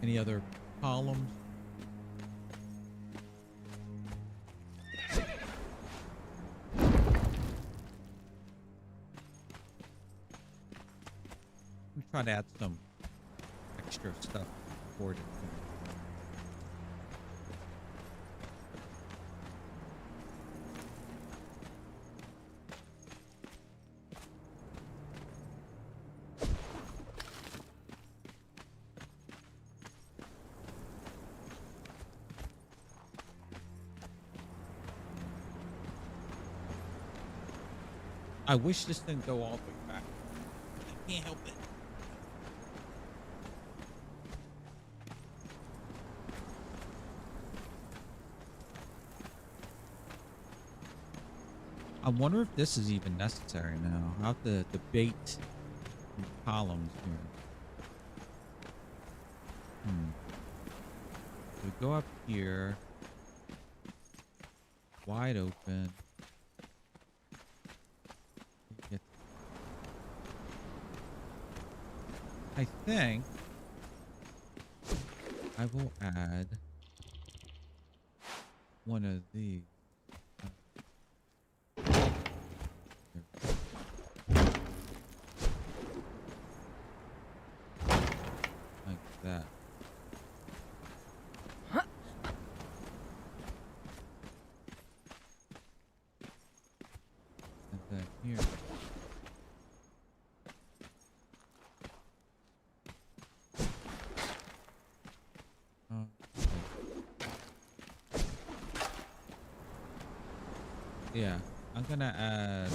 Any other columns? We try to add some extra stuff for it. I wish this didn't go all the way back. I can't help it. I wonder if this is even necessary now. I'll have to debate columns here. We go up here. Wide open. I think I will add one of these. Like that. And then here. Yeah, I'm gonna add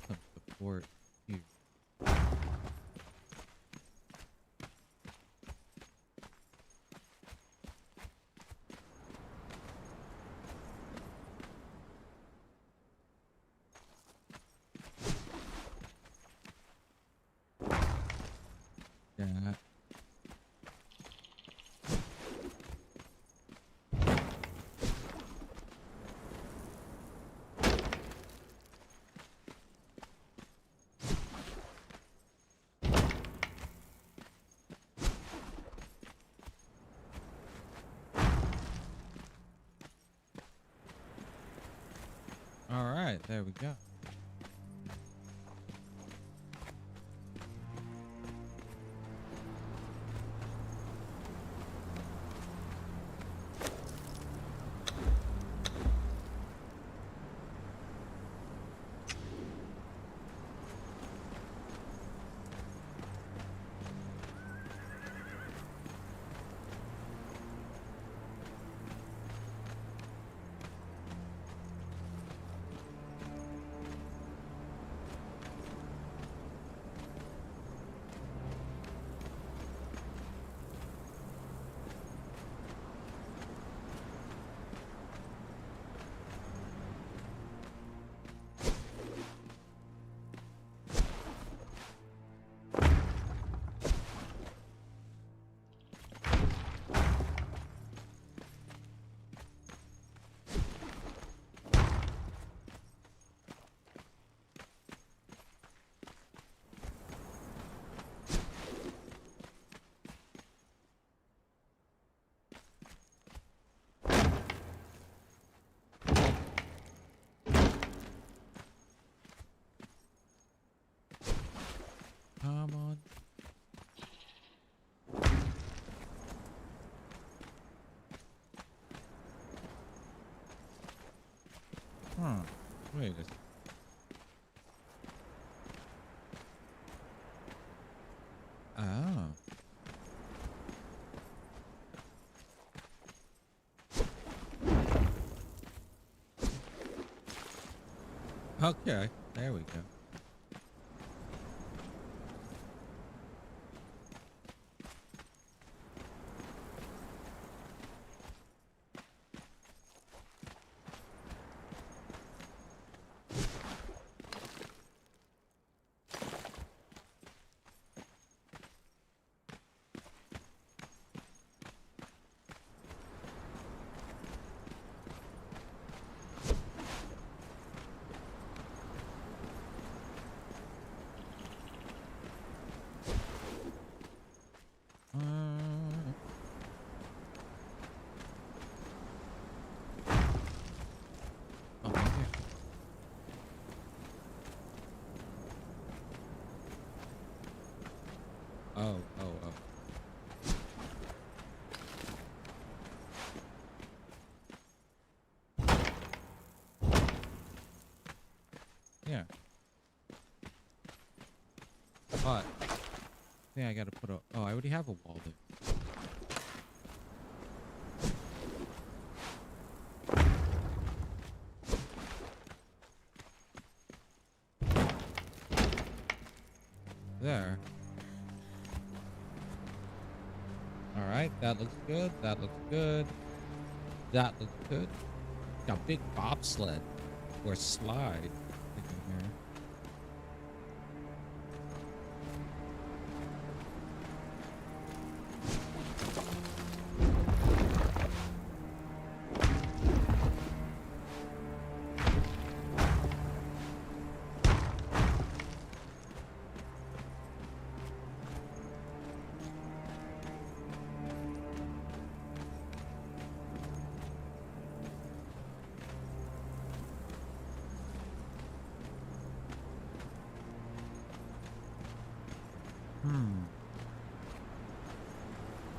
some support here. Yeah. There we go. Come on. Huh. Wait a second. Oh. Okay. There we go. Oh, oh, oh. Yeah. But I think I gotta put a... Oh, I already have a wall there. There. Alright, that looks good. That looks good. That looks good. Got a big bobsled or slide thinking here.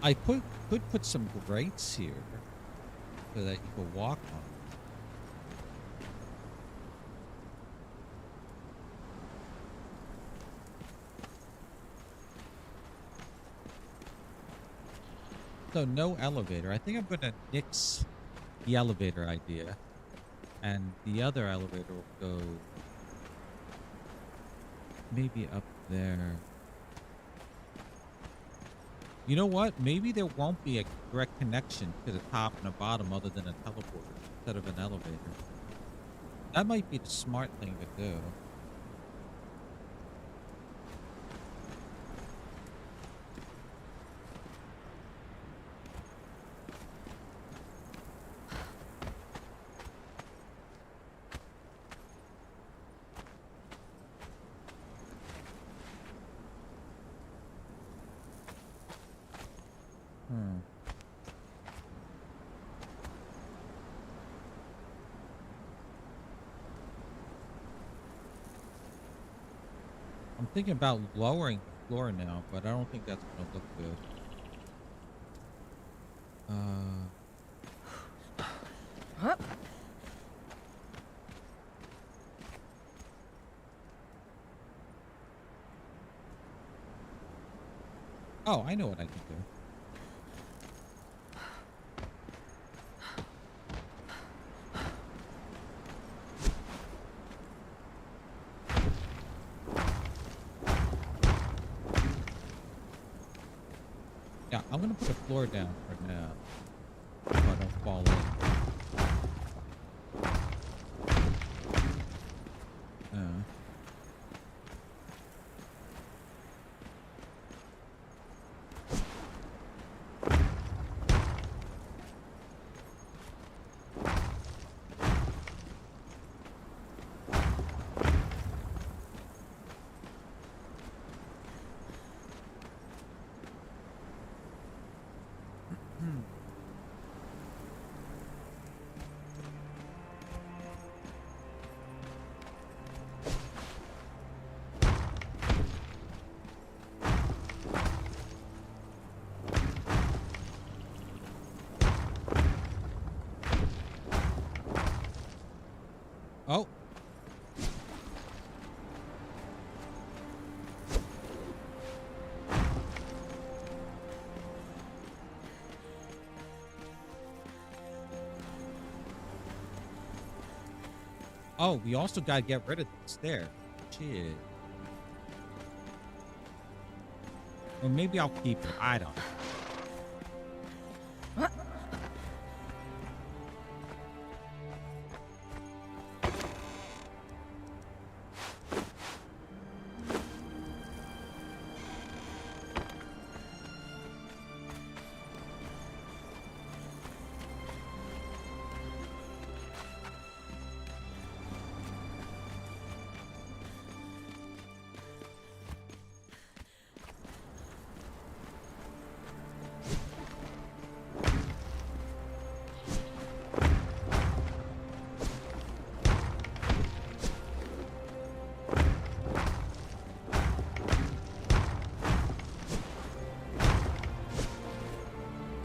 I could put some grates here so that you could walk on. So no elevator. I think I'm gonna nix the elevator idea, and the other elevator will go maybe up there. You know what? Maybe there won't be a direct connection to the top and the bottom other than a teleporter instead of an elevator. That might be the smart thing to do. I'm thinking about lowering the floor now, but I don't think that's gonna look good. Huh? Oh, I know what I can do. Yeah, I'm gonna put a floor down for now, so I don't fall in. Oh. Oh, we also gotta get rid of this there. Shit. Or maybe I'll keep it. I don't know.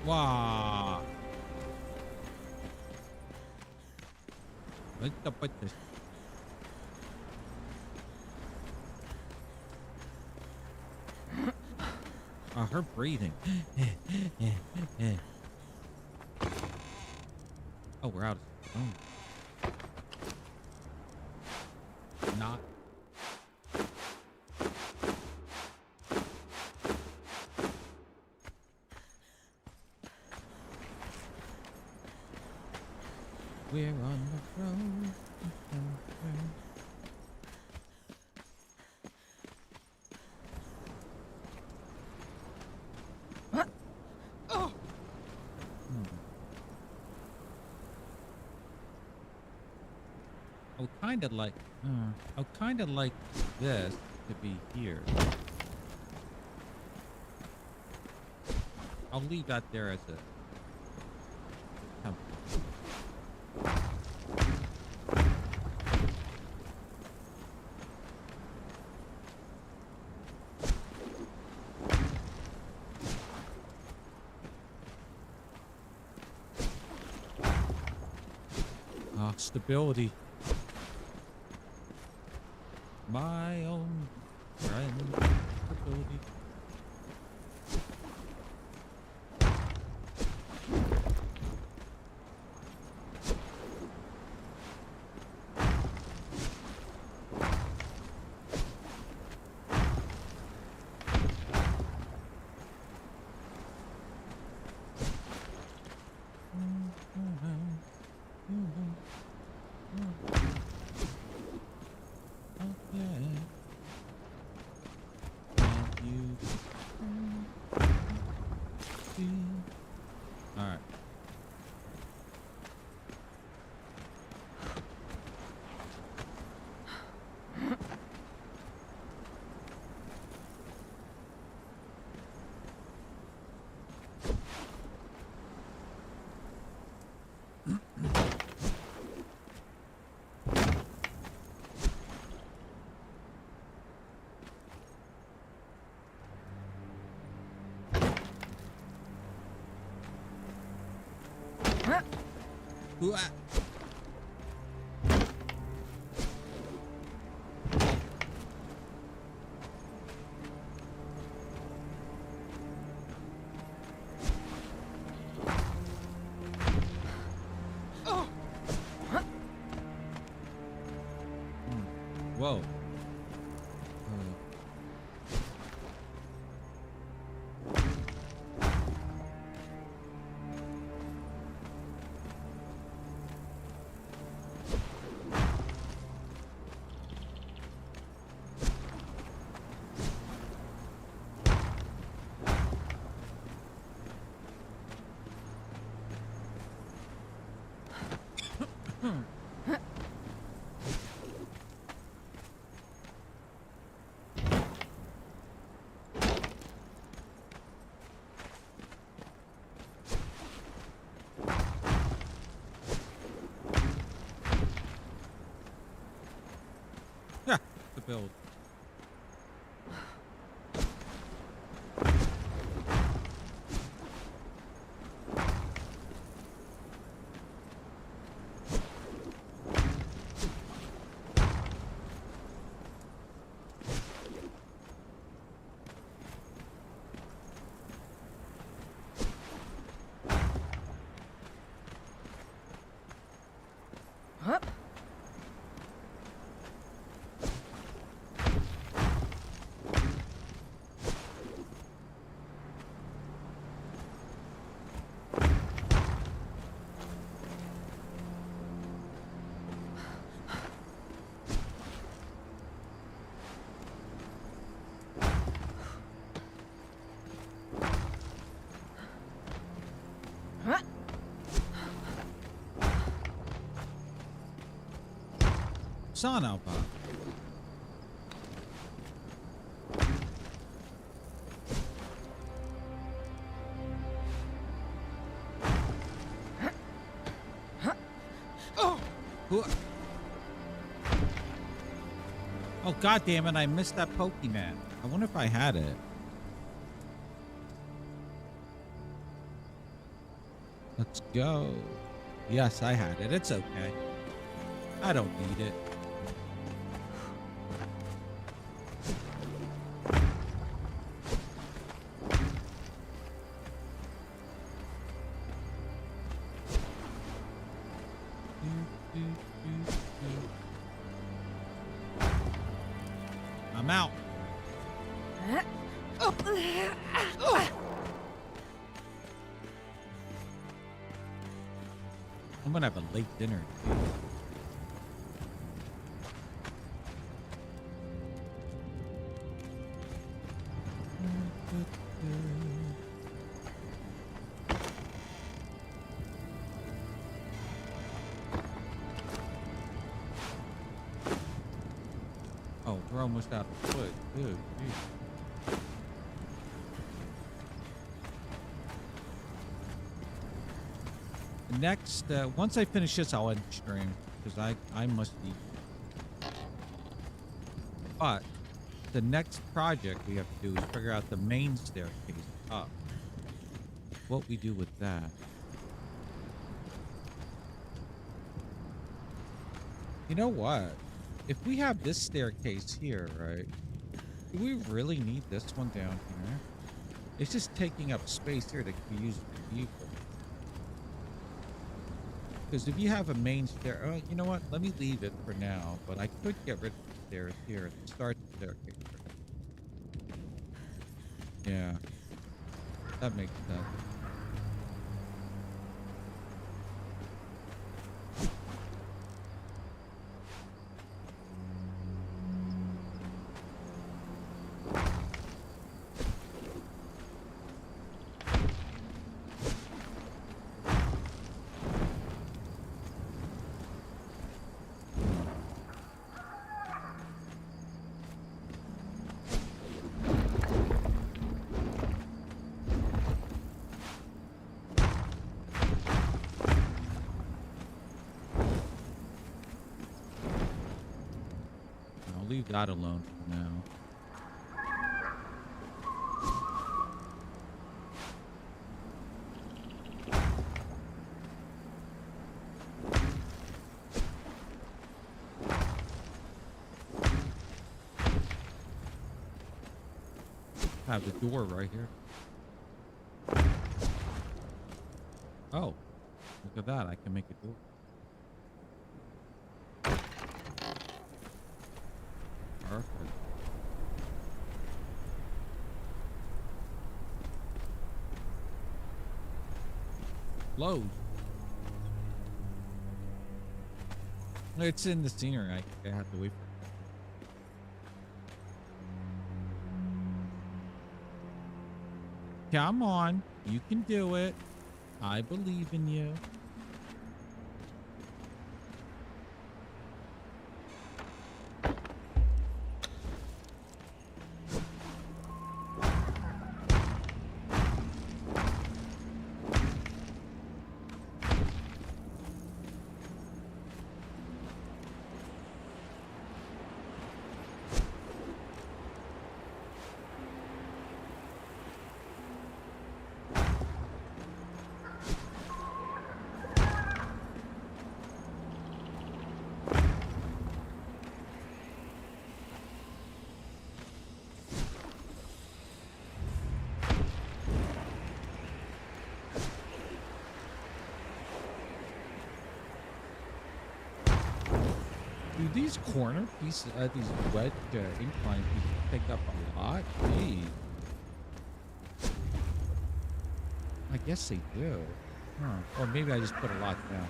Wow. Let's put this. Her breathing. Oh, we're out of stone. Not. We're on the road. I kind of like this to be here. I'll leave that there as a temple. Stability. My own friend. Stability. Ooh, Whoa. Yeah, the build. Son of a... Oh, god damn it, I missed that Pokemon. I wonder if I had it. Let's go. Yes, I had it. It's okay. I don't need it. I'm out. I'm gonna have a late dinner. Oh, we're almost out of wood. Good, geez. Next, once I finish this, I'll end stream because I must eat. But the next project we have to do is figure out the main staircase up. What we do with that. You know what? If we have this staircase here, right? Do we really need this one down here? It's just taking up space here that can be used for people. Because if you have a main stair, oh, you know what? Let me leave it for now. But I could get rid of the stairs here and start the staircase. Yeah, that makes sense. Leave that alone for now. have the door right here. Oh, look at that. I can make a door. Perfect. Close. It's in the scenery. I have to wait for it. Come on. You can do it. I believe in you. Do these corner pieces, these wedge incline pieces take up a lot? Gee. I guess they do. Huh. Or maybe I just put a lot down.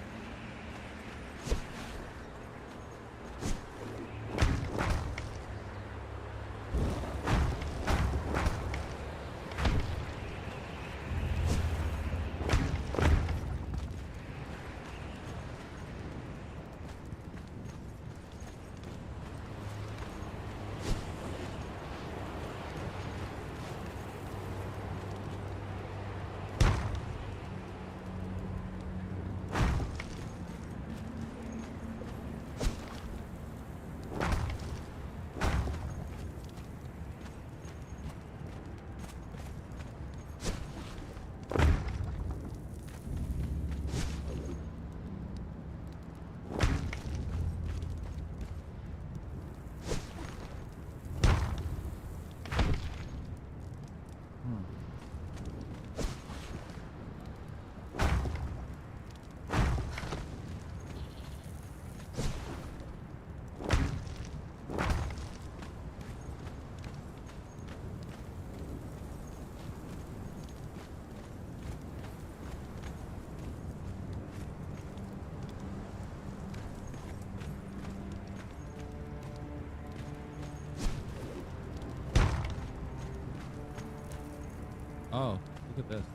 Oh, look at this.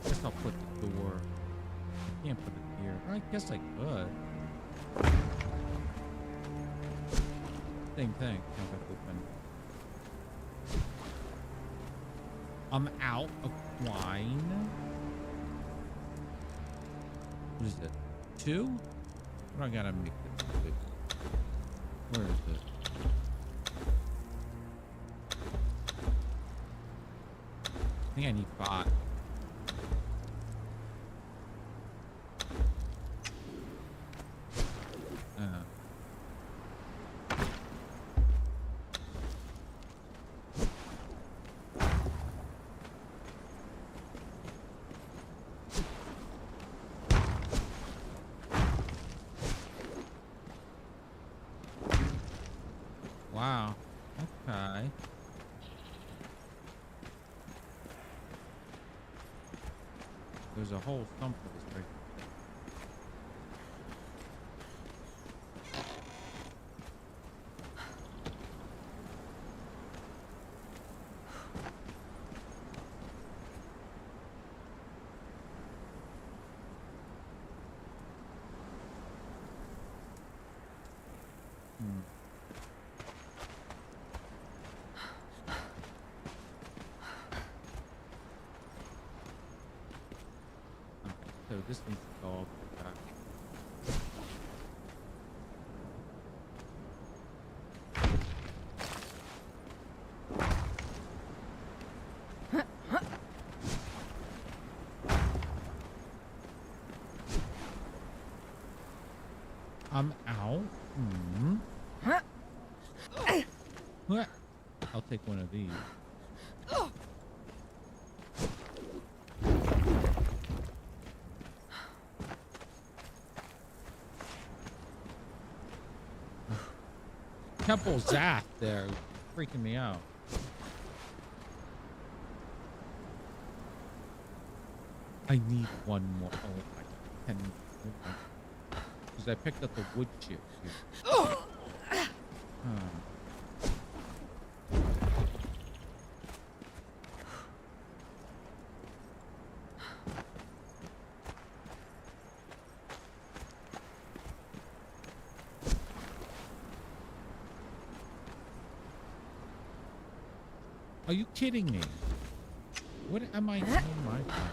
I guess I'll put the door. I can't put it here. Or I guess I could. Same thing. I'll have to open. I'm out of wine. What is it? 2? What do I gotta make it? Where is it? I think I need 5. Wow. Okay. There's a whole stump of this right so this needs to go all the way back. I'm out. Hmm. What? I'll take one of these. Temple Zath there, freaking me out. I need one more. Oh, I can. Because I picked up the wood chip here. Are you kidding me? What am I doing my time?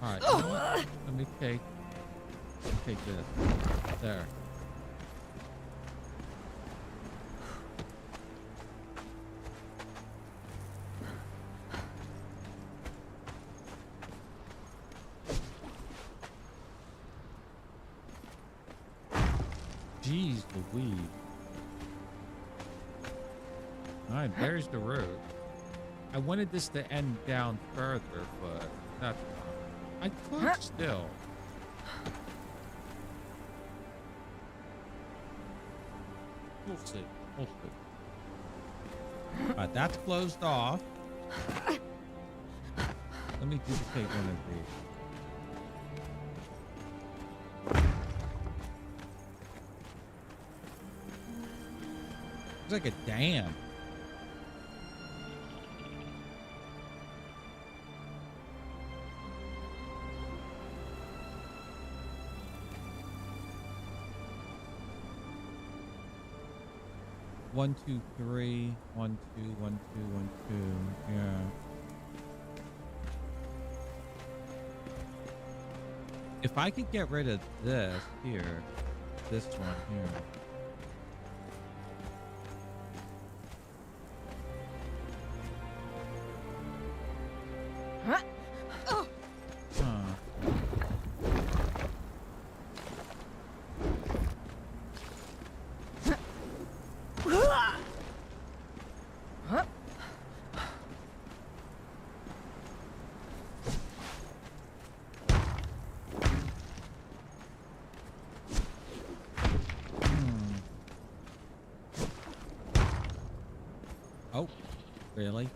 Alright, you know what? Let me take this. There. Jeez Louise. Alright, there's the road. I wanted this to end down further, but that's fine. I could still. We'll see. We'll see. Alright, that's closed off. Let me duplicate one of these. It's like a dam. One, two, three. 1, 2, 1, 2, 1, 2. Yeah. If I could get rid of this here, this one here. Oh, really?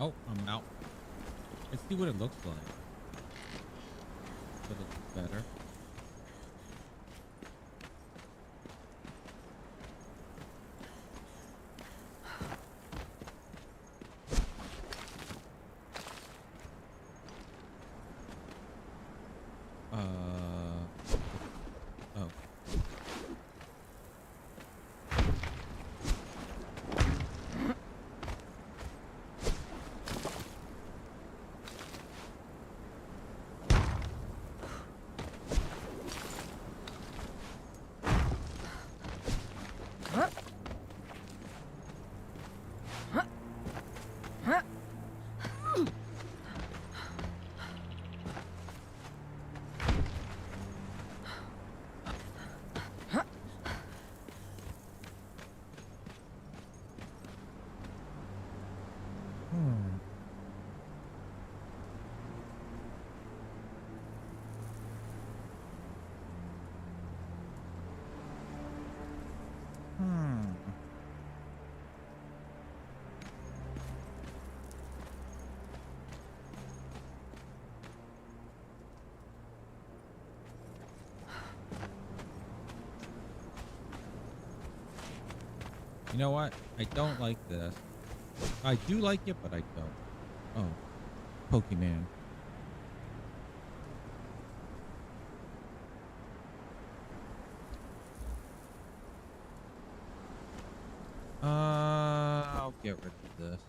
Oh, I'm out. Let's see what it looks like. If it looks better. Oh. You know what? I don't like this. I do like it, but I don't. Oh, Pokemon. I'll get rid of this.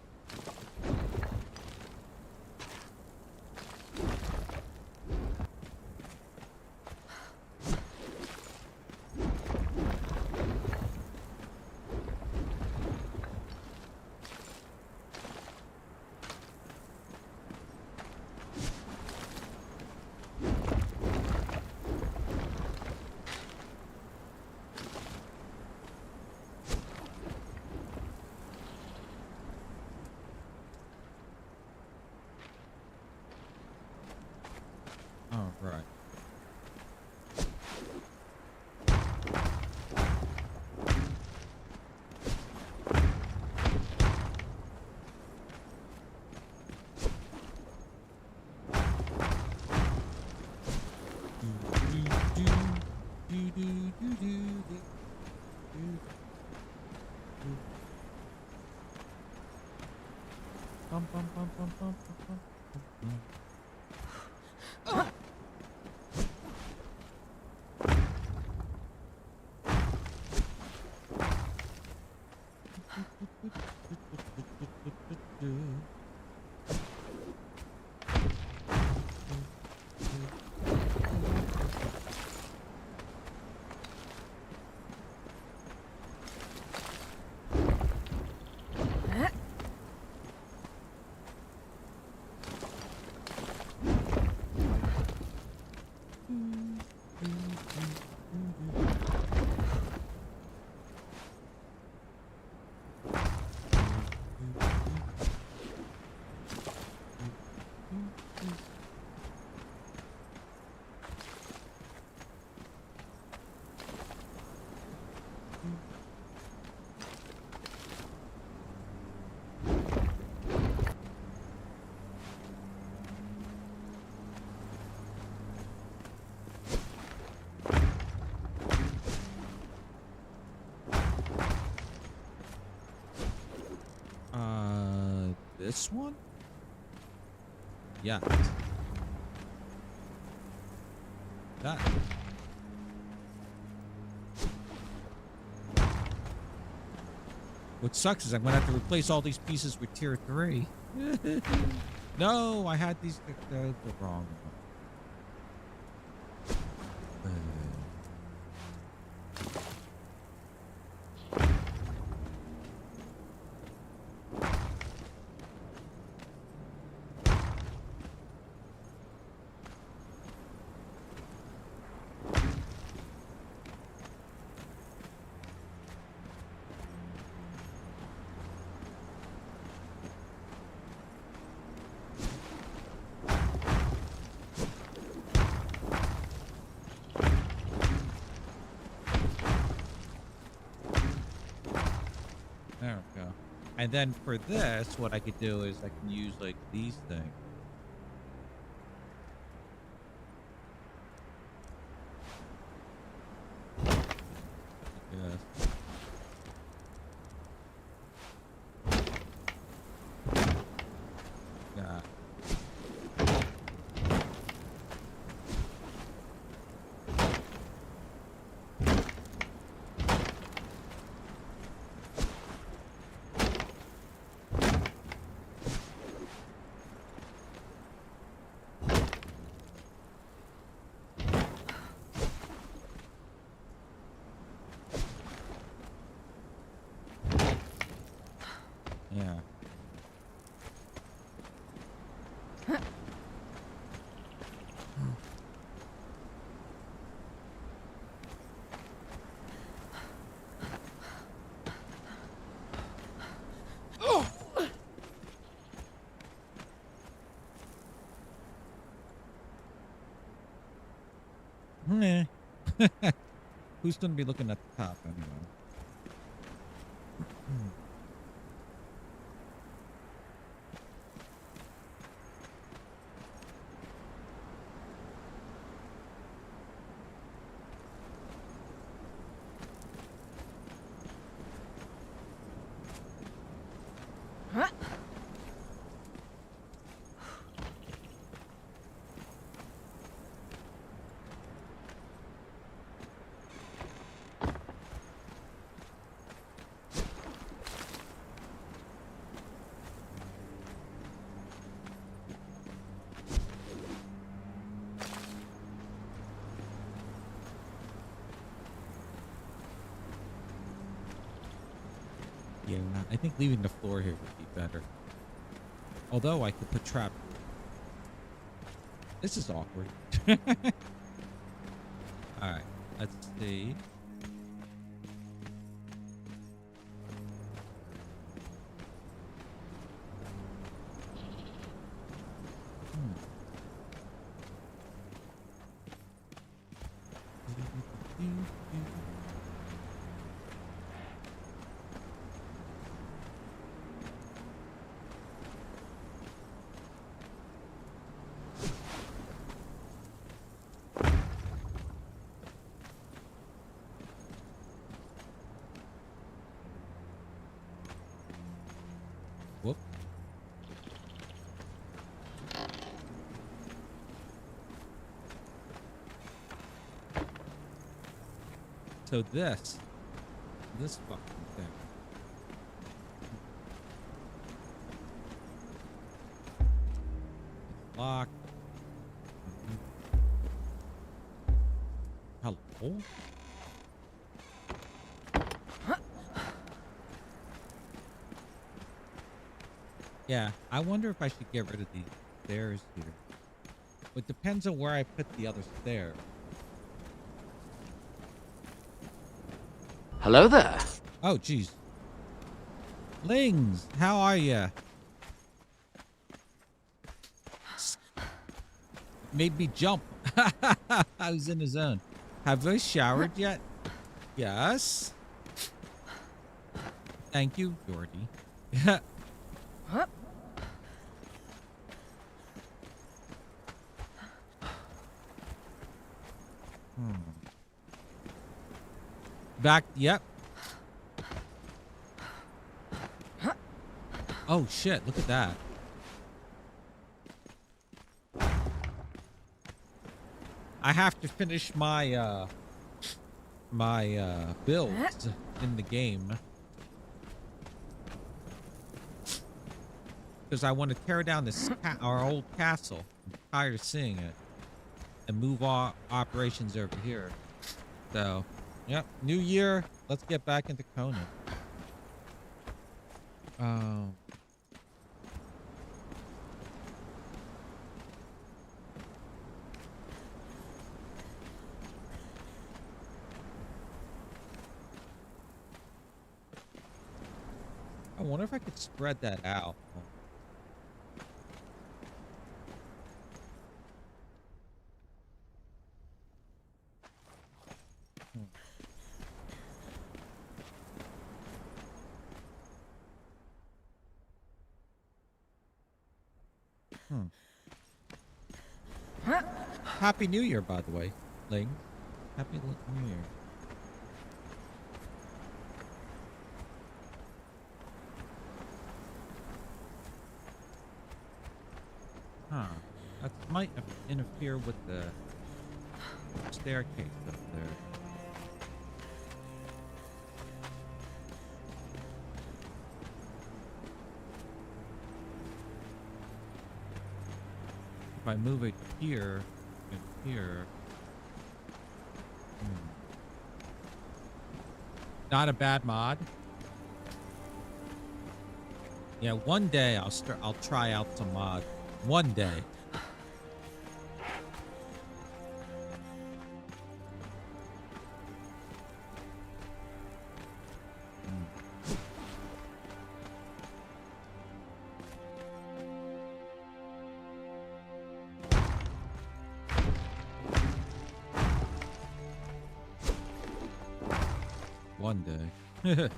All right. Bum, bum, bum, bum, bum, bum, bum, bum. This one? Yeah. That. What sucks is I'm gonna have to replace all these pieces with tier 3. No, I had these the wrong one. There we go. And then for this, what I could do is I can use like these things. Yes. Yeah. Yeah. Meh. Who's going to be looking at the top anyway? I think leaving the floor here would be better. Although I could put trap. This is awkward. Alright, let's see. Whoop. So this fucking thing. It's locked. Hello? Yeah, I wonder if I should get rid of these stairs here. It depends on where I put the other stair. Hello there. Oh, jeez. Lings, how are ya? Made me jump. I was in the zone. Have I showered yet? Yes. Thank you, Jordy. Back, yep. Oh shit, look at that. I have to finish my builds in the game. Because I want to tear down this our old castle. I'm tired of seeing it. And move our operations over here. So, yep, new year. Let's get back into Conan. I wonder if I could spread that out. Happy New Year, by the way, Ling. Happy New Year. Huh. That might interfere with the staircase up there. If I move it here and here. Not a bad mod. Yeah, one day I'll try out some mod. One day. One day.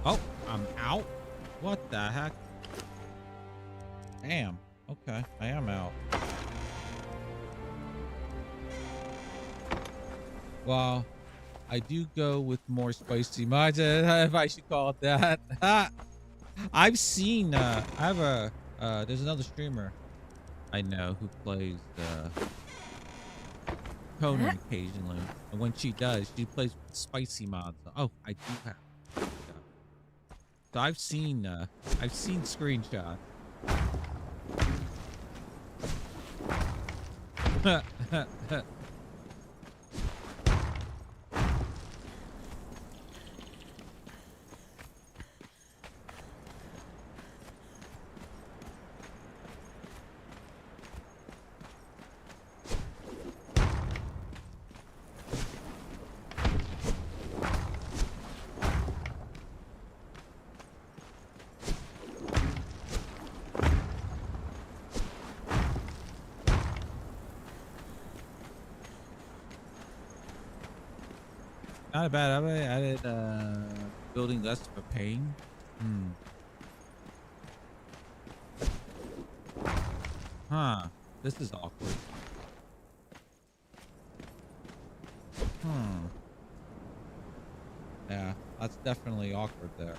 Oh, I'm out? What the heck? Damn. Okay, I am out. Well, I do go with more spicy mods, if I should call it that. I've seen. I have a. There's another streamer I know who plays Conan occasionally, and when she does, she plays with spicy mods. Oh, I do have. So I've seen screenshots. Not a bad. I added building less of a pain. Huh. This is awkward. Yeah, that's definitely awkward there.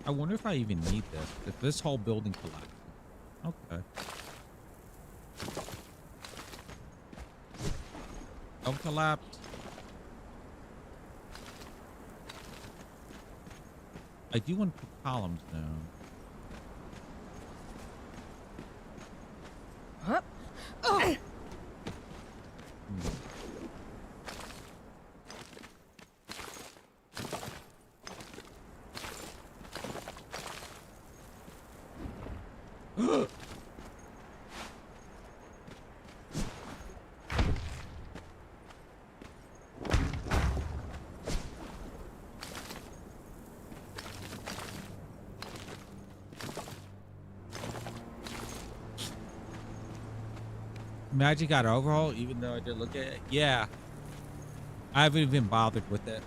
I wonder if I even need this. If this whole building collapses. Okay. Don't collapse. I do want to put columns down. Magic got overhaul, even though I did look at it. Yeah. I haven't even bothered with it.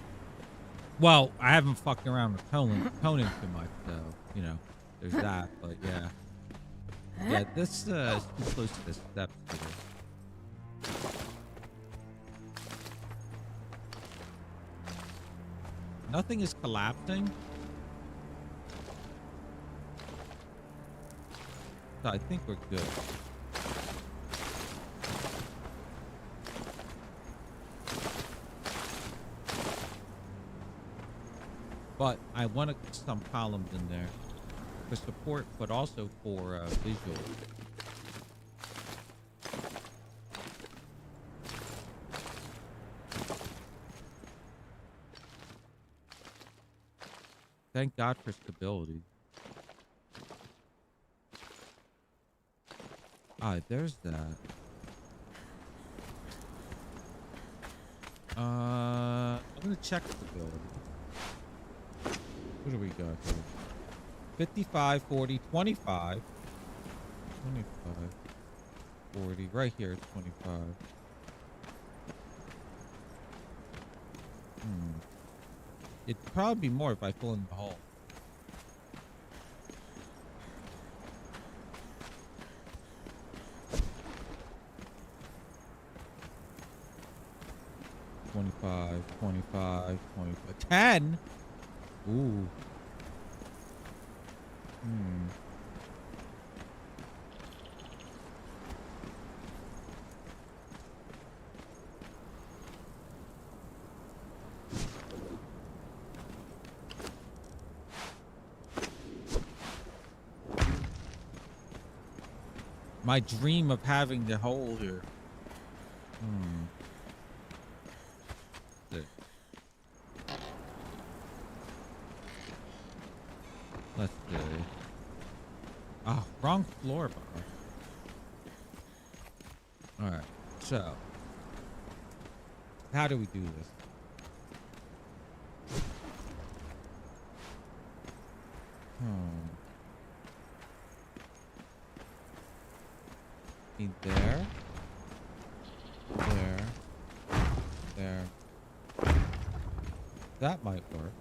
Well, I haven't fucked around with Conan too much, so, you know, there's that, but yeah. Yeah, this is too close to the steps here. Nothing is collapsing. So I think we're good. But I want to put some columns in there for support, but also for visual. Thank God for stability. Ah, there's that. I'm gonna check stability. What do we got here? 55, 40, 25. 25. 40. Right here, 25. It'd probably be more if I fill in the hole. $25, $25, $25, $10. Ooh. My dream of having the hole here. There. Let's see. Oh, wrong floor bar. Alright, so. How do we do this? Need there. There. There. That might work.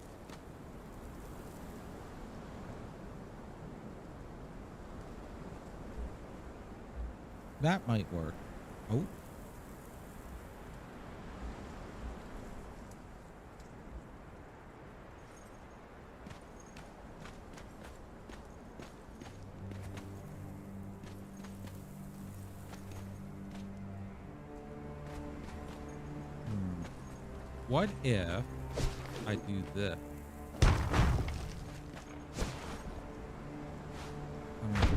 That might work. Oh. What if I do this?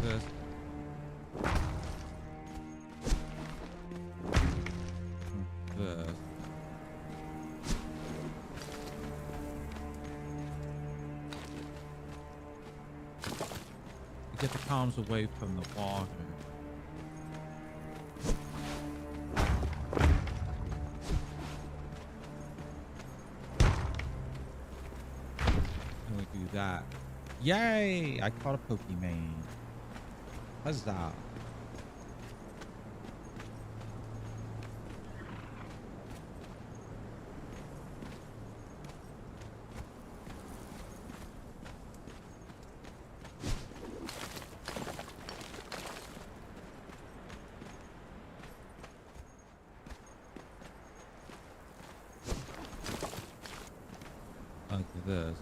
This. This. Get the columns away from the water. And we do that. Yay! I caught a Pokemon. Huzzah. Like this.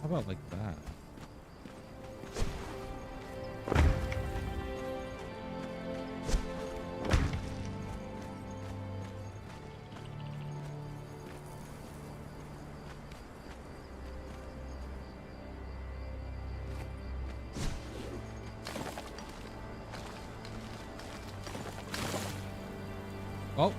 How about like that? Oh.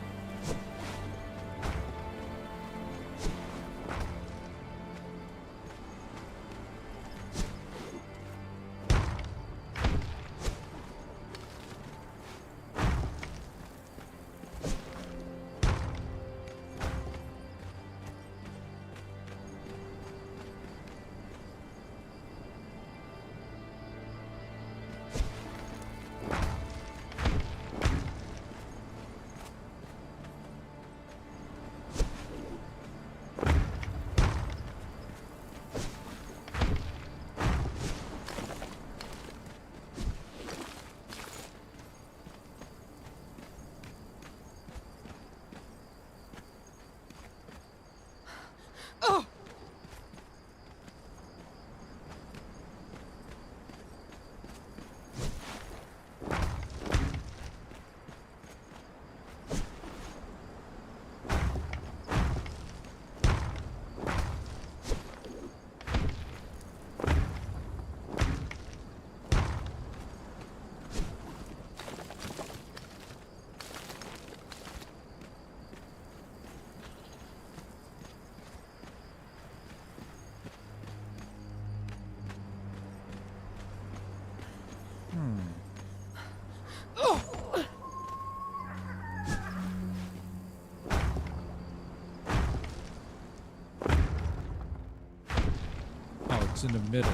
Oh, it's in the middle.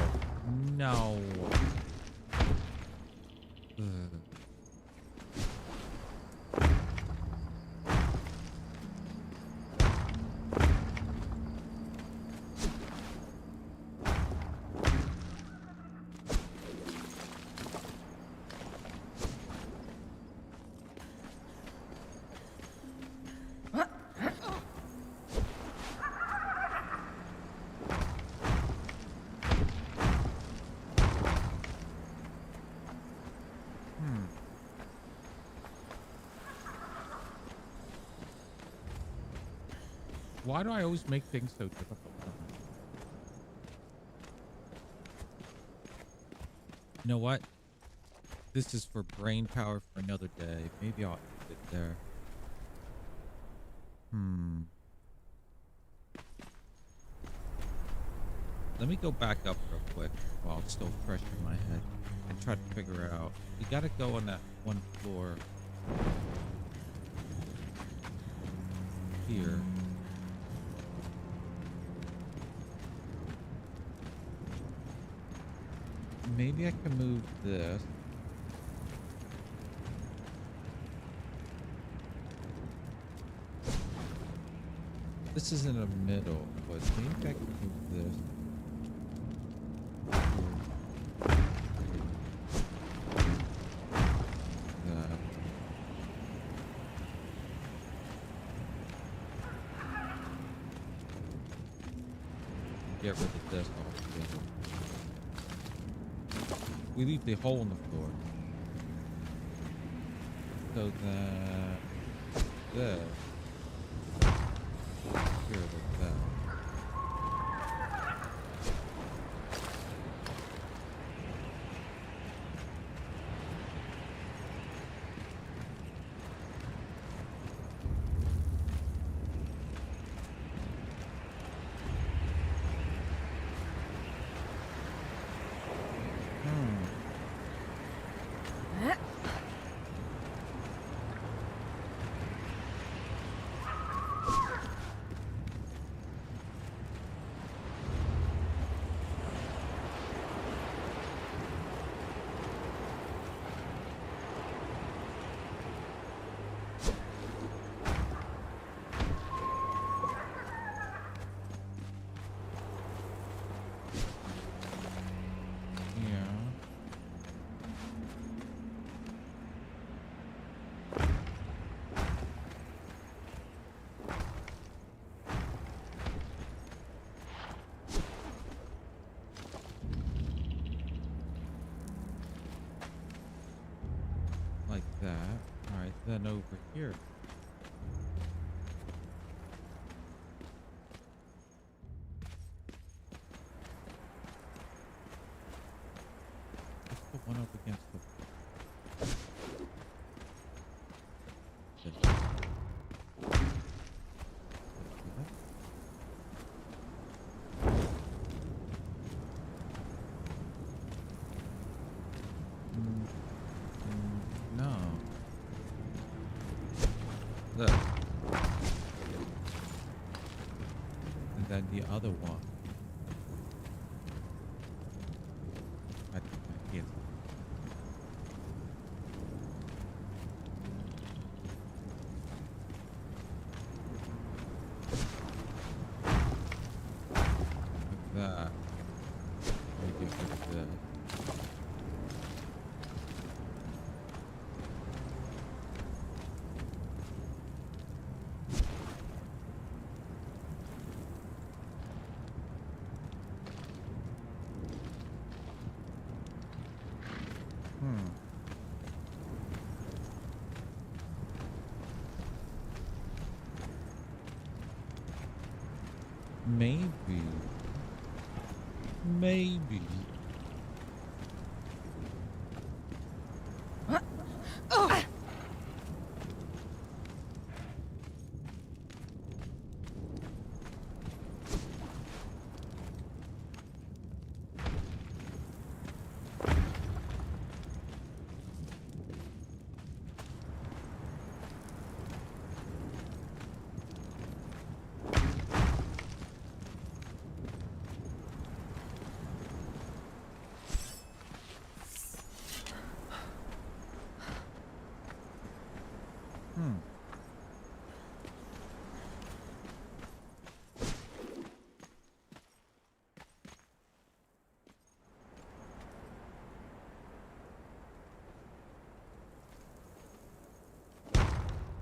No. Ugh. Hmm. Why do I always make things so difficult? You know what? This is for brain power for another day. Maybe I'll end it there. Let me go back up real quick while it's still fresh in my head and try to figure out. You gotta go on that one floor here. Maybe I can move this. This is in the middle, but maybe I can move this. That. Get rid of this altogether. We leave the hole in the floor. So that this here like that. Like that. All right, then over here. Let's put one up against the. No. Look. And then the other one. I can't. Like that. Let me get rid of this. Maybe.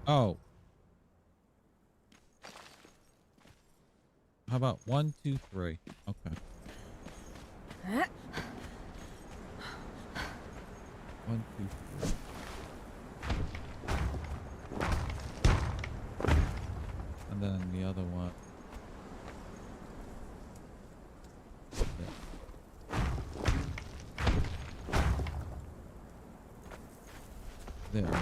Oh. How about 1, 2, 3? Okay. 1, 2, 3. And then the other one. There. Okay.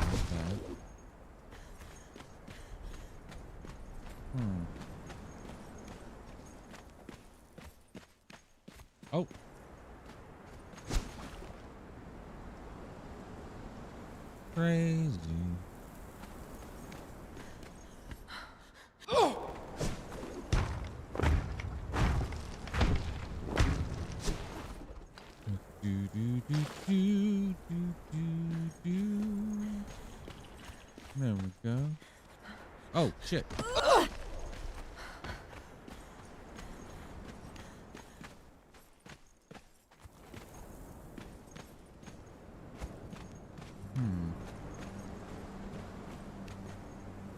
Oh. Crazy. Do, do, do, do, do, do, do. There we go. Oh, shit.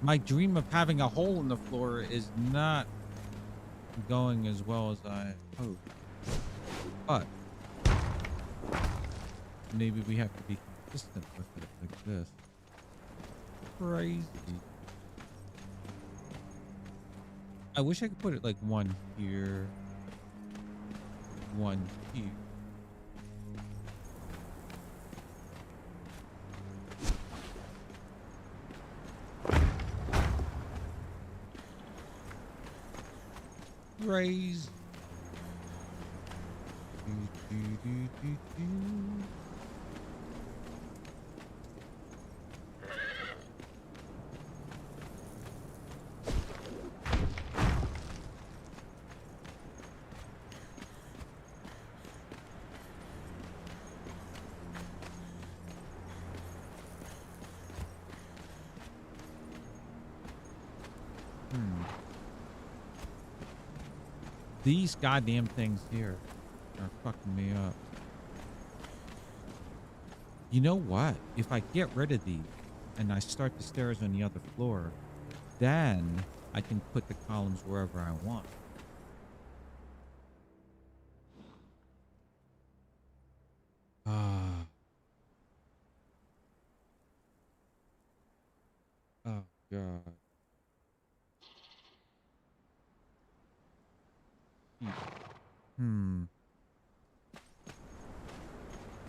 My dream of having a hole in the floor is not going as well as I hope. But maybe we have to be consistent with it like this. Crazy. I wish I could put it like one here, one here. Raise. Do, do, do, do, do. These goddamn things here are fucking me up. You know what? If I get rid of these and I start the stairs on the other floor, then I can put the columns wherever I want. Oh, God.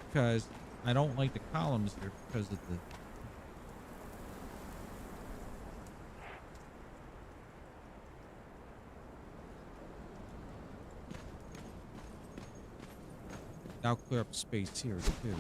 Because I don't like the columns here because of the... I'll clear up space here too.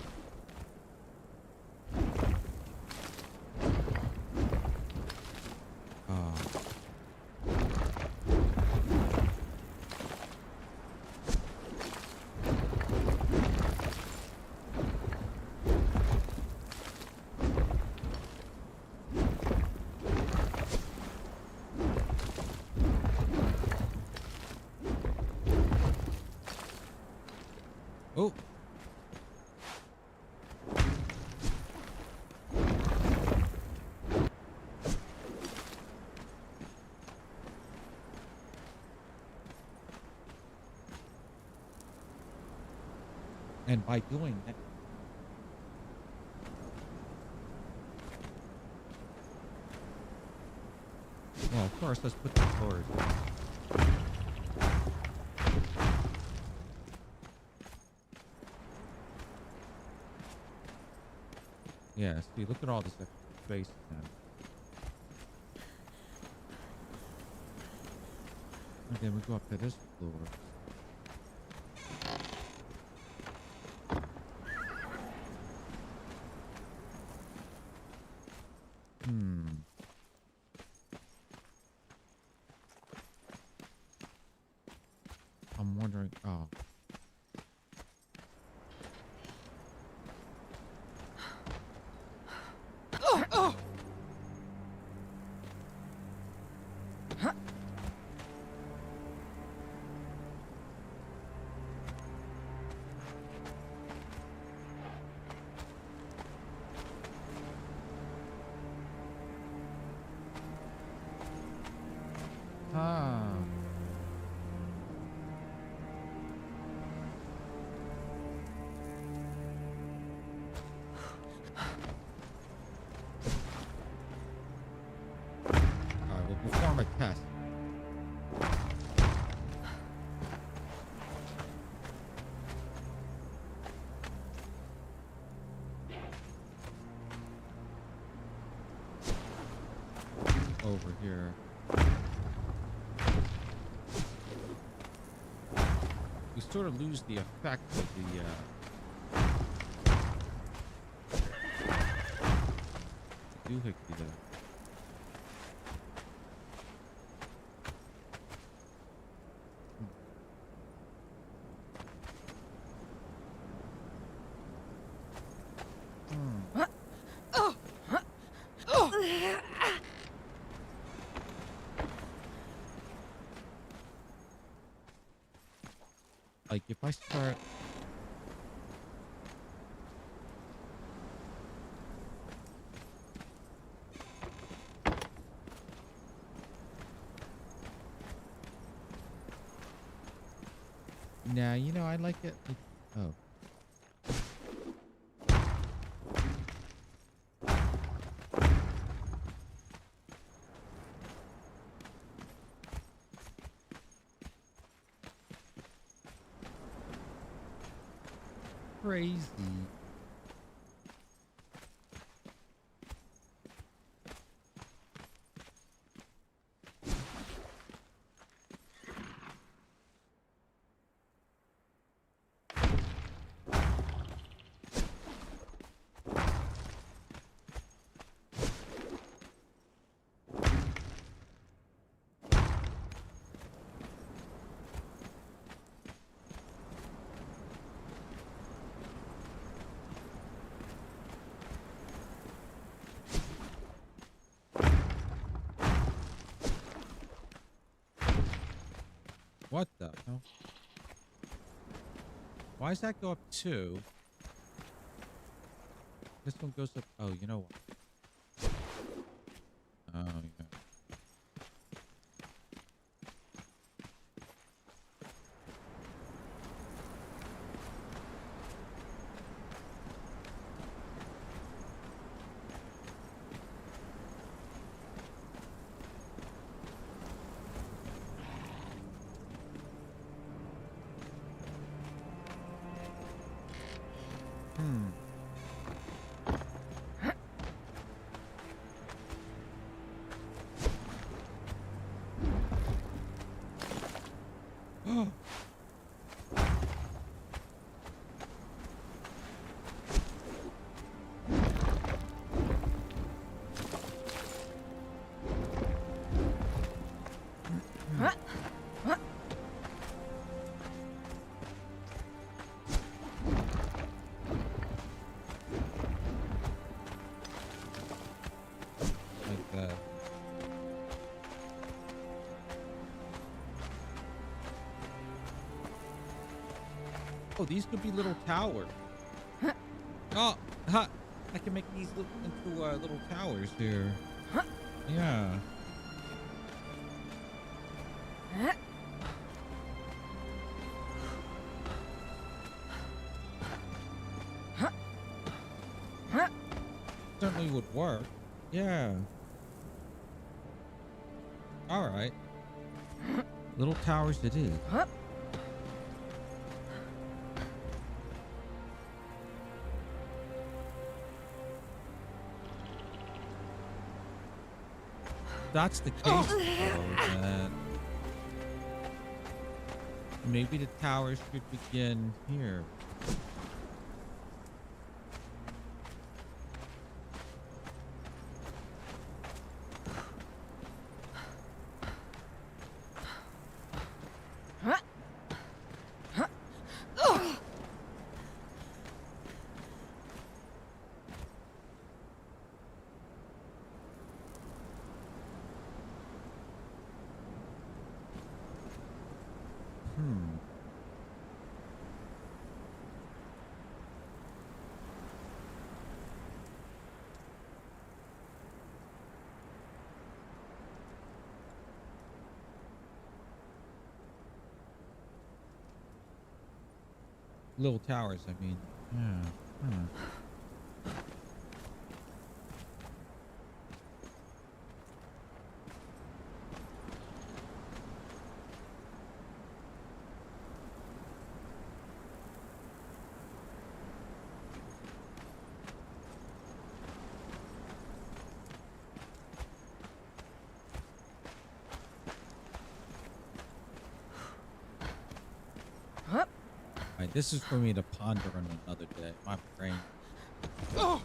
Oh. And by doing that, well, of course, let's put the floors. Yeah, see, look at all this extra space now. And then we go up to this floor. I'm wondering, oh. over here. We sort of lose the effect of the doohickey there. Like if I start nah, you know, I like it like, oh. Crazy. What the hell? Why does that go up 2? This one goes up. Oh, you know what? Oh, yeah. Like that. Oh, these could be little towers. Oh, ha! I can make these into little towers here. Yeah. Certainly would work. Yeah. All right. Little towers it is. That's the case, though, then maybe the towers should begin here. Little towers, I mean. Yeah. Alright, this is for me to ponder on another day. My brain. Mhm.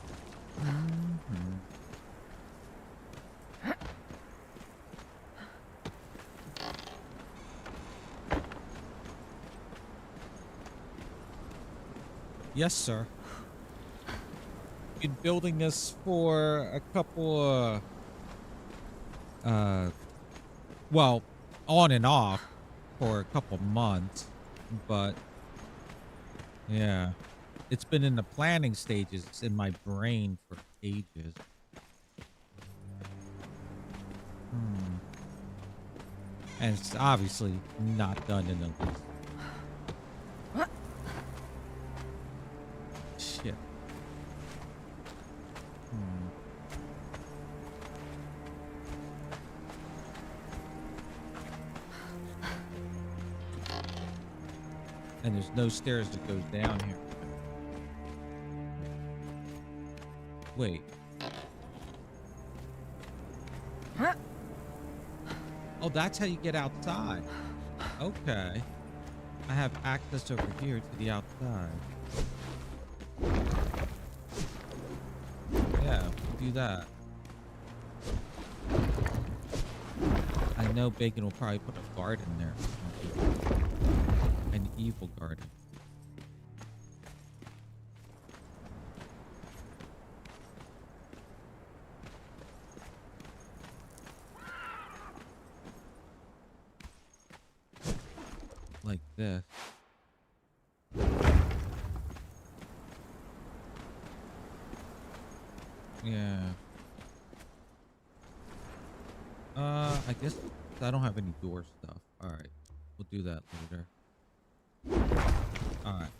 Yes, sir. Been building this for a couple well, on and off for a couple months, but yeah, it's been in the planning stages. It's in my brain for ages. And it's obviously not done in a least. What? Shit. And there's no stairs that goes down here. Wait. Huh? Oh, that's how you get outside. Okay. I have access over here to the outside. Yeah, do that. I know Bacon will probably put a guard in there. An evil garden. Like this. Yeah. I guess I don't have any door stuff. Alright. We'll do that later. Alright.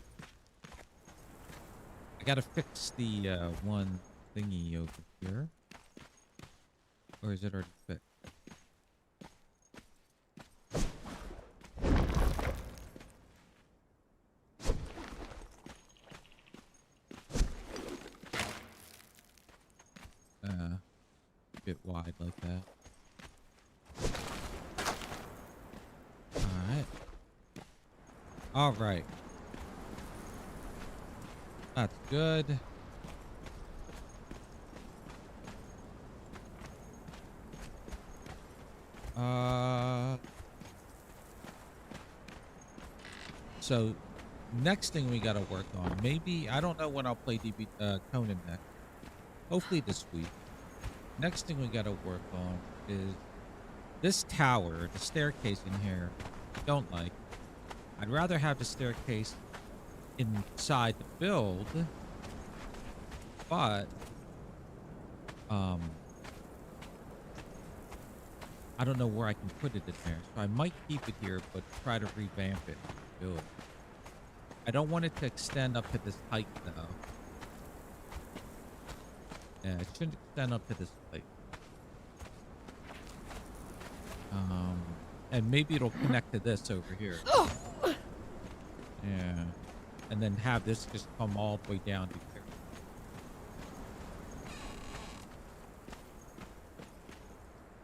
I gotta fix the one thingy over here. Or is it already fixed? A bit wide like that. Alright. Alright. That's good. So next thing we gotta work on, maybe, I don't know when I'll play Conan next. Hopefully this week. Next thing we gotta work on is this tower, the staircase in here. I don't like. I'd rather have the staircase inside the build, but I don't know where I can put it in there, so I might keep it here but try to revamp it and build. I don't want it to extend up to this height though. Yeah, it shouldn't extend up to this height. And maybe it'll connect to this over here. Yeah. And then have this just come all the way down to here.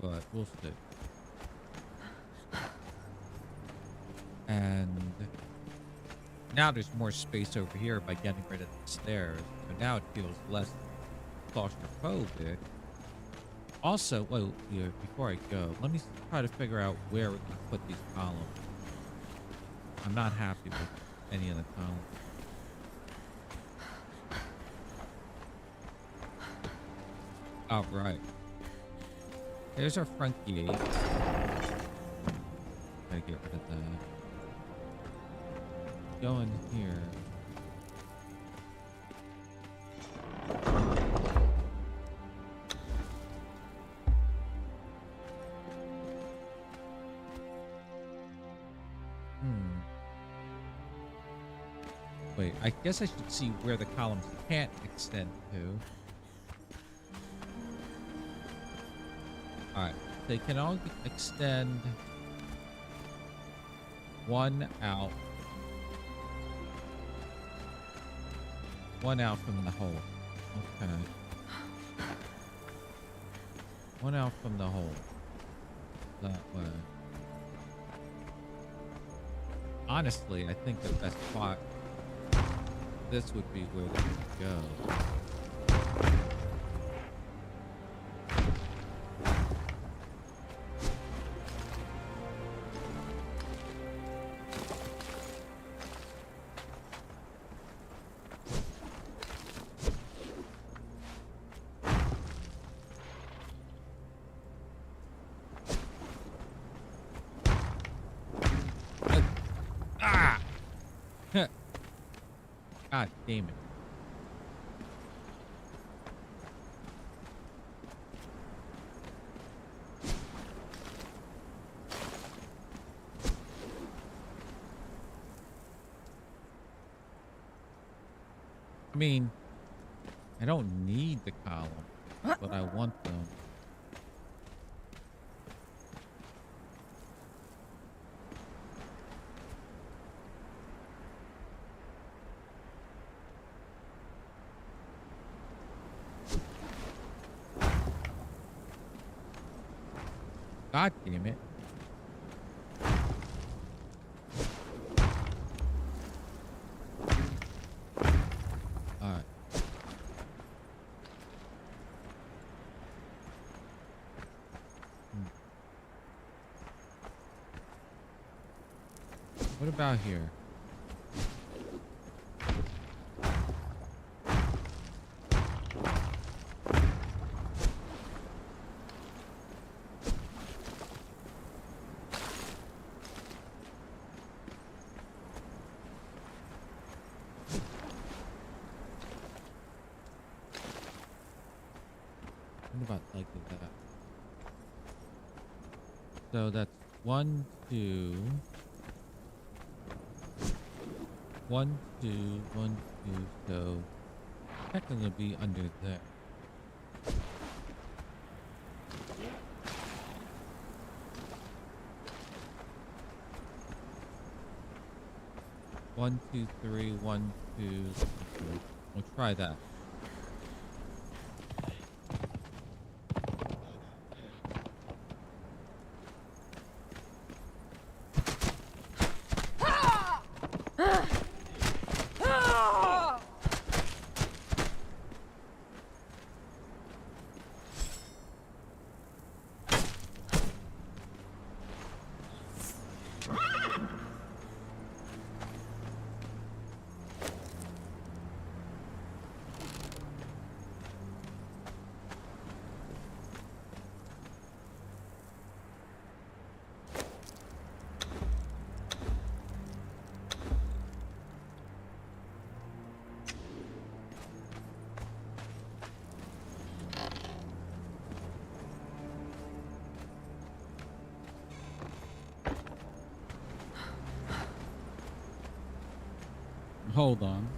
But we'll see. And now there's more space over here by getting rid of the stairs. So now it feels less claustrophobic. Also, well, yeah, before I go, let me try to figure out where we can put these columns. I'm not happy with any of the columns. All right. Here's our front gate. Gotta get rid of that. Go in here. Wait, I guess I should see where the columns can't extend to. Alright, they can all extend one out from the hole. Okay. One out from the hole. That way. Honestly, I think the best spot this would be where they would go. Ah! God damn it. I mean, I don't need the column, but I want them. God damn it. Alright. What about here? What about like that? So that's 1, 2. 1, 2, 1, 2. So technically it'll be under there. One, two, three, 1, 2, 3. We'll try that. Hold on.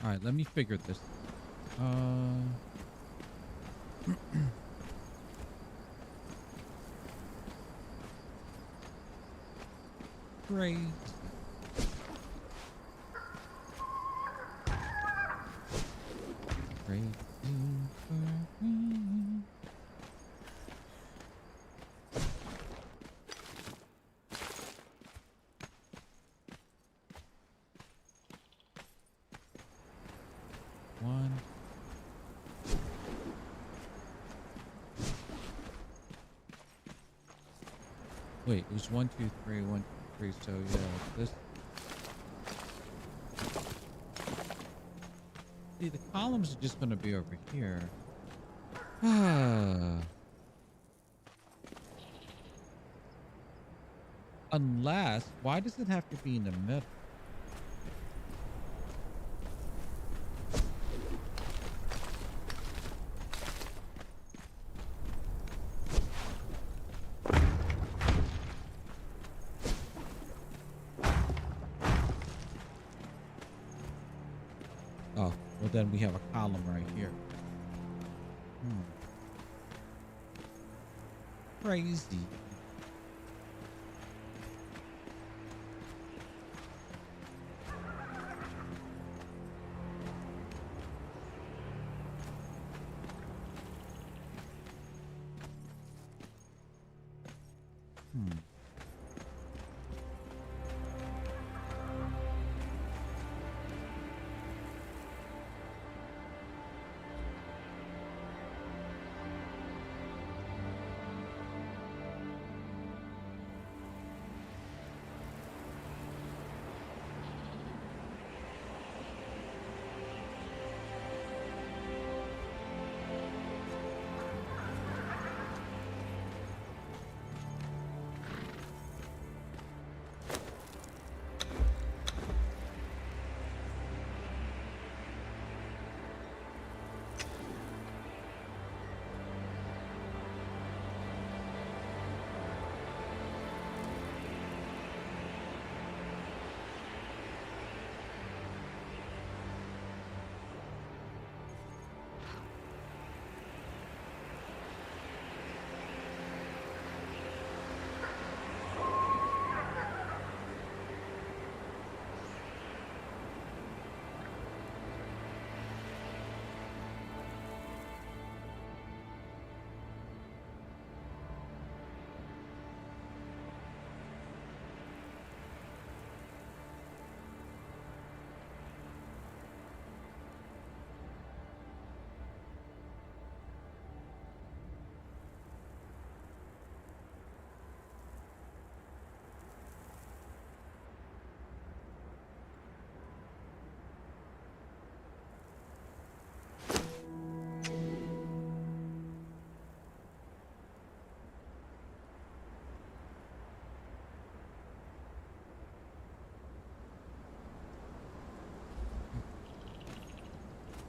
All right, let me figure this. Great. Great. One. Wait, it was 1, 2, 3, 1, 2, 3. So yeah, this. See, the columns are just going to be over here. Unless, why does it have to be in the middle? Oh, well then we have a column right here. Crazy.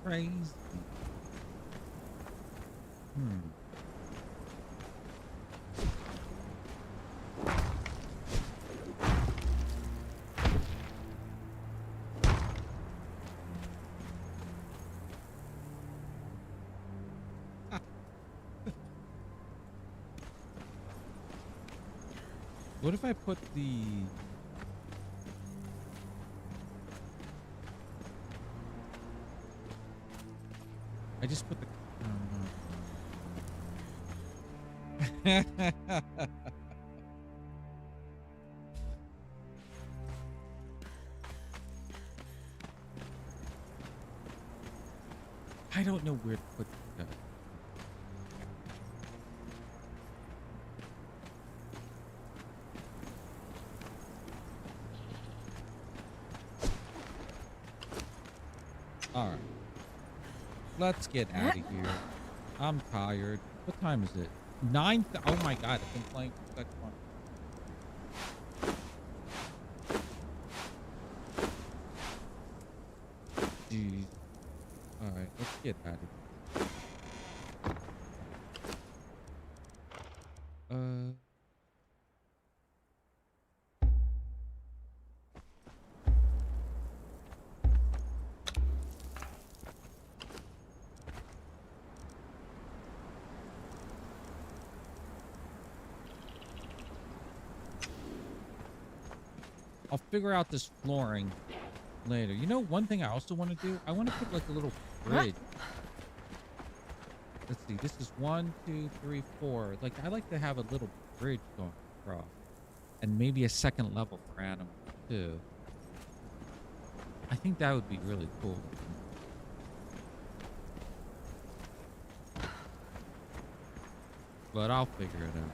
Crazy. What if I put the... I just put the... I don't know where to put the... All right. Let's get out of here. I'm tired. What time is it? 9. Oh my god, I've been playing for such long. Jeez. Alright, let's get out of here. I'll figure out this flooring later. You know, one thing I also want to do, I want to put like a little bridge. Let's see, this is 1, 2, 3, 4. Like, I like to have a little bridge going across, and maybe a second level for animals too. I think that would be really cool. But I'll figure it out.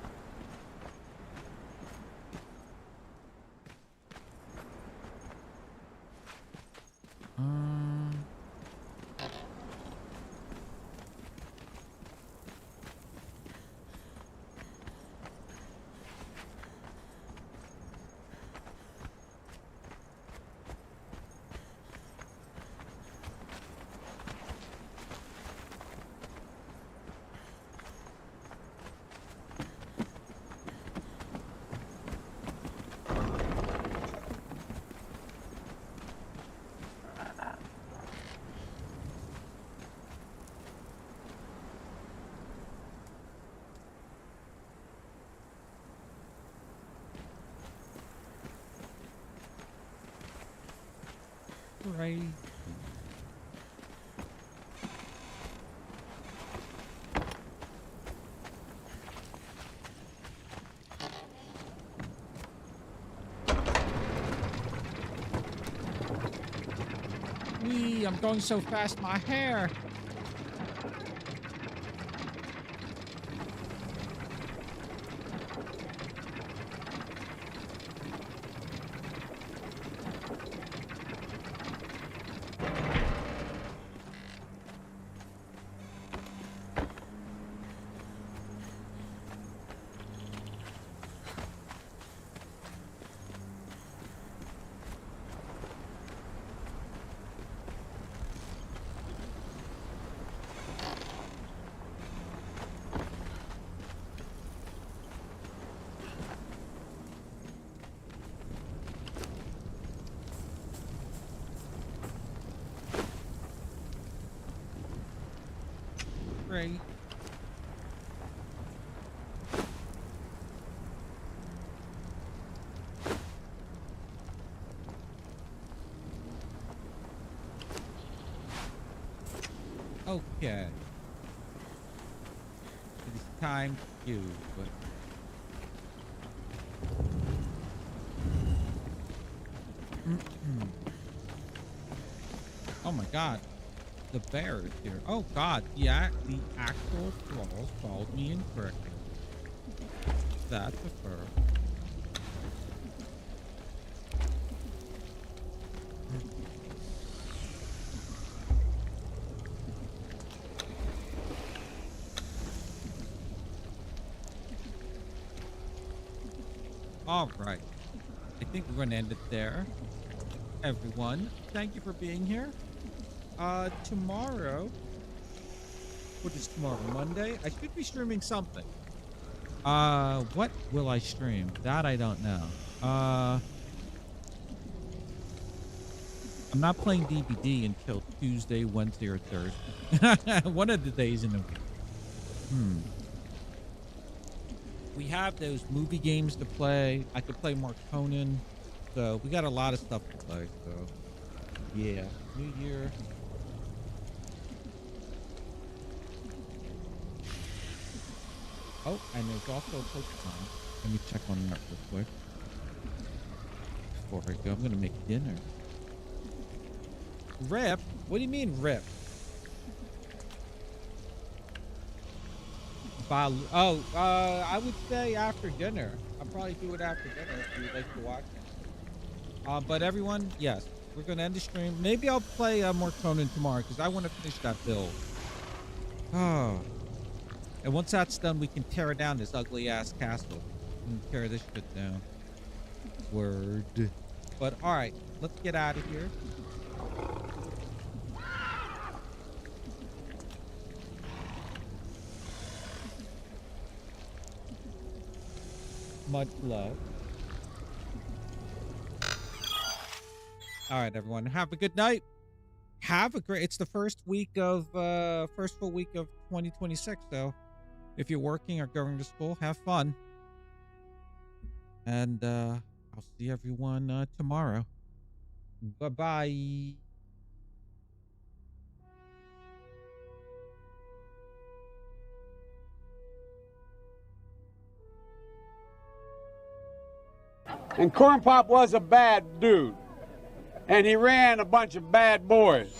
Right. Wee, I'm going so fast, my hair. Great. Okay. It is time to use, but oh my god. The bear is here. Oh god, yeah, the actual trolls followed me incorrectly. That's a fur. All right. I think we're going to end it there. Everyone, thank you for being here. Tomorrow, what is tomorrow? Monday? I should be streaming something. What will I stream? That I don't know. I'm not playing DVD until Tuesday, Wednesday, or Thursday. One of the days in the week. We have those movie games to play. I could play more Conan. So we got a lot of stuff to play. So yeah, New Year. Oh, and there's also a Pokemon. Let me check on that real quick. Before I go, I'm gonna make dinner. Rip? What do you mean rip? I would say after dinner. I'll probably do it after dinner if you'd like to watch it. But everyone, yes, we're gonna end the stream. Maybe I'll play more Conan tomorrow because I want to finish that build. Oh, And once that's done, we can tear down this ugly ass castle and tear this shit down. Word. But all right, let's get out of here. Much love. All right, everyone. Have a good night. Have a great. It's the first full week of 2026. So, if you're working or going to school, have fun. And I'll see everyone tomorrow. Bye-bye. And Corn Pop was a bad dude. And he ran a bunch of bad boys.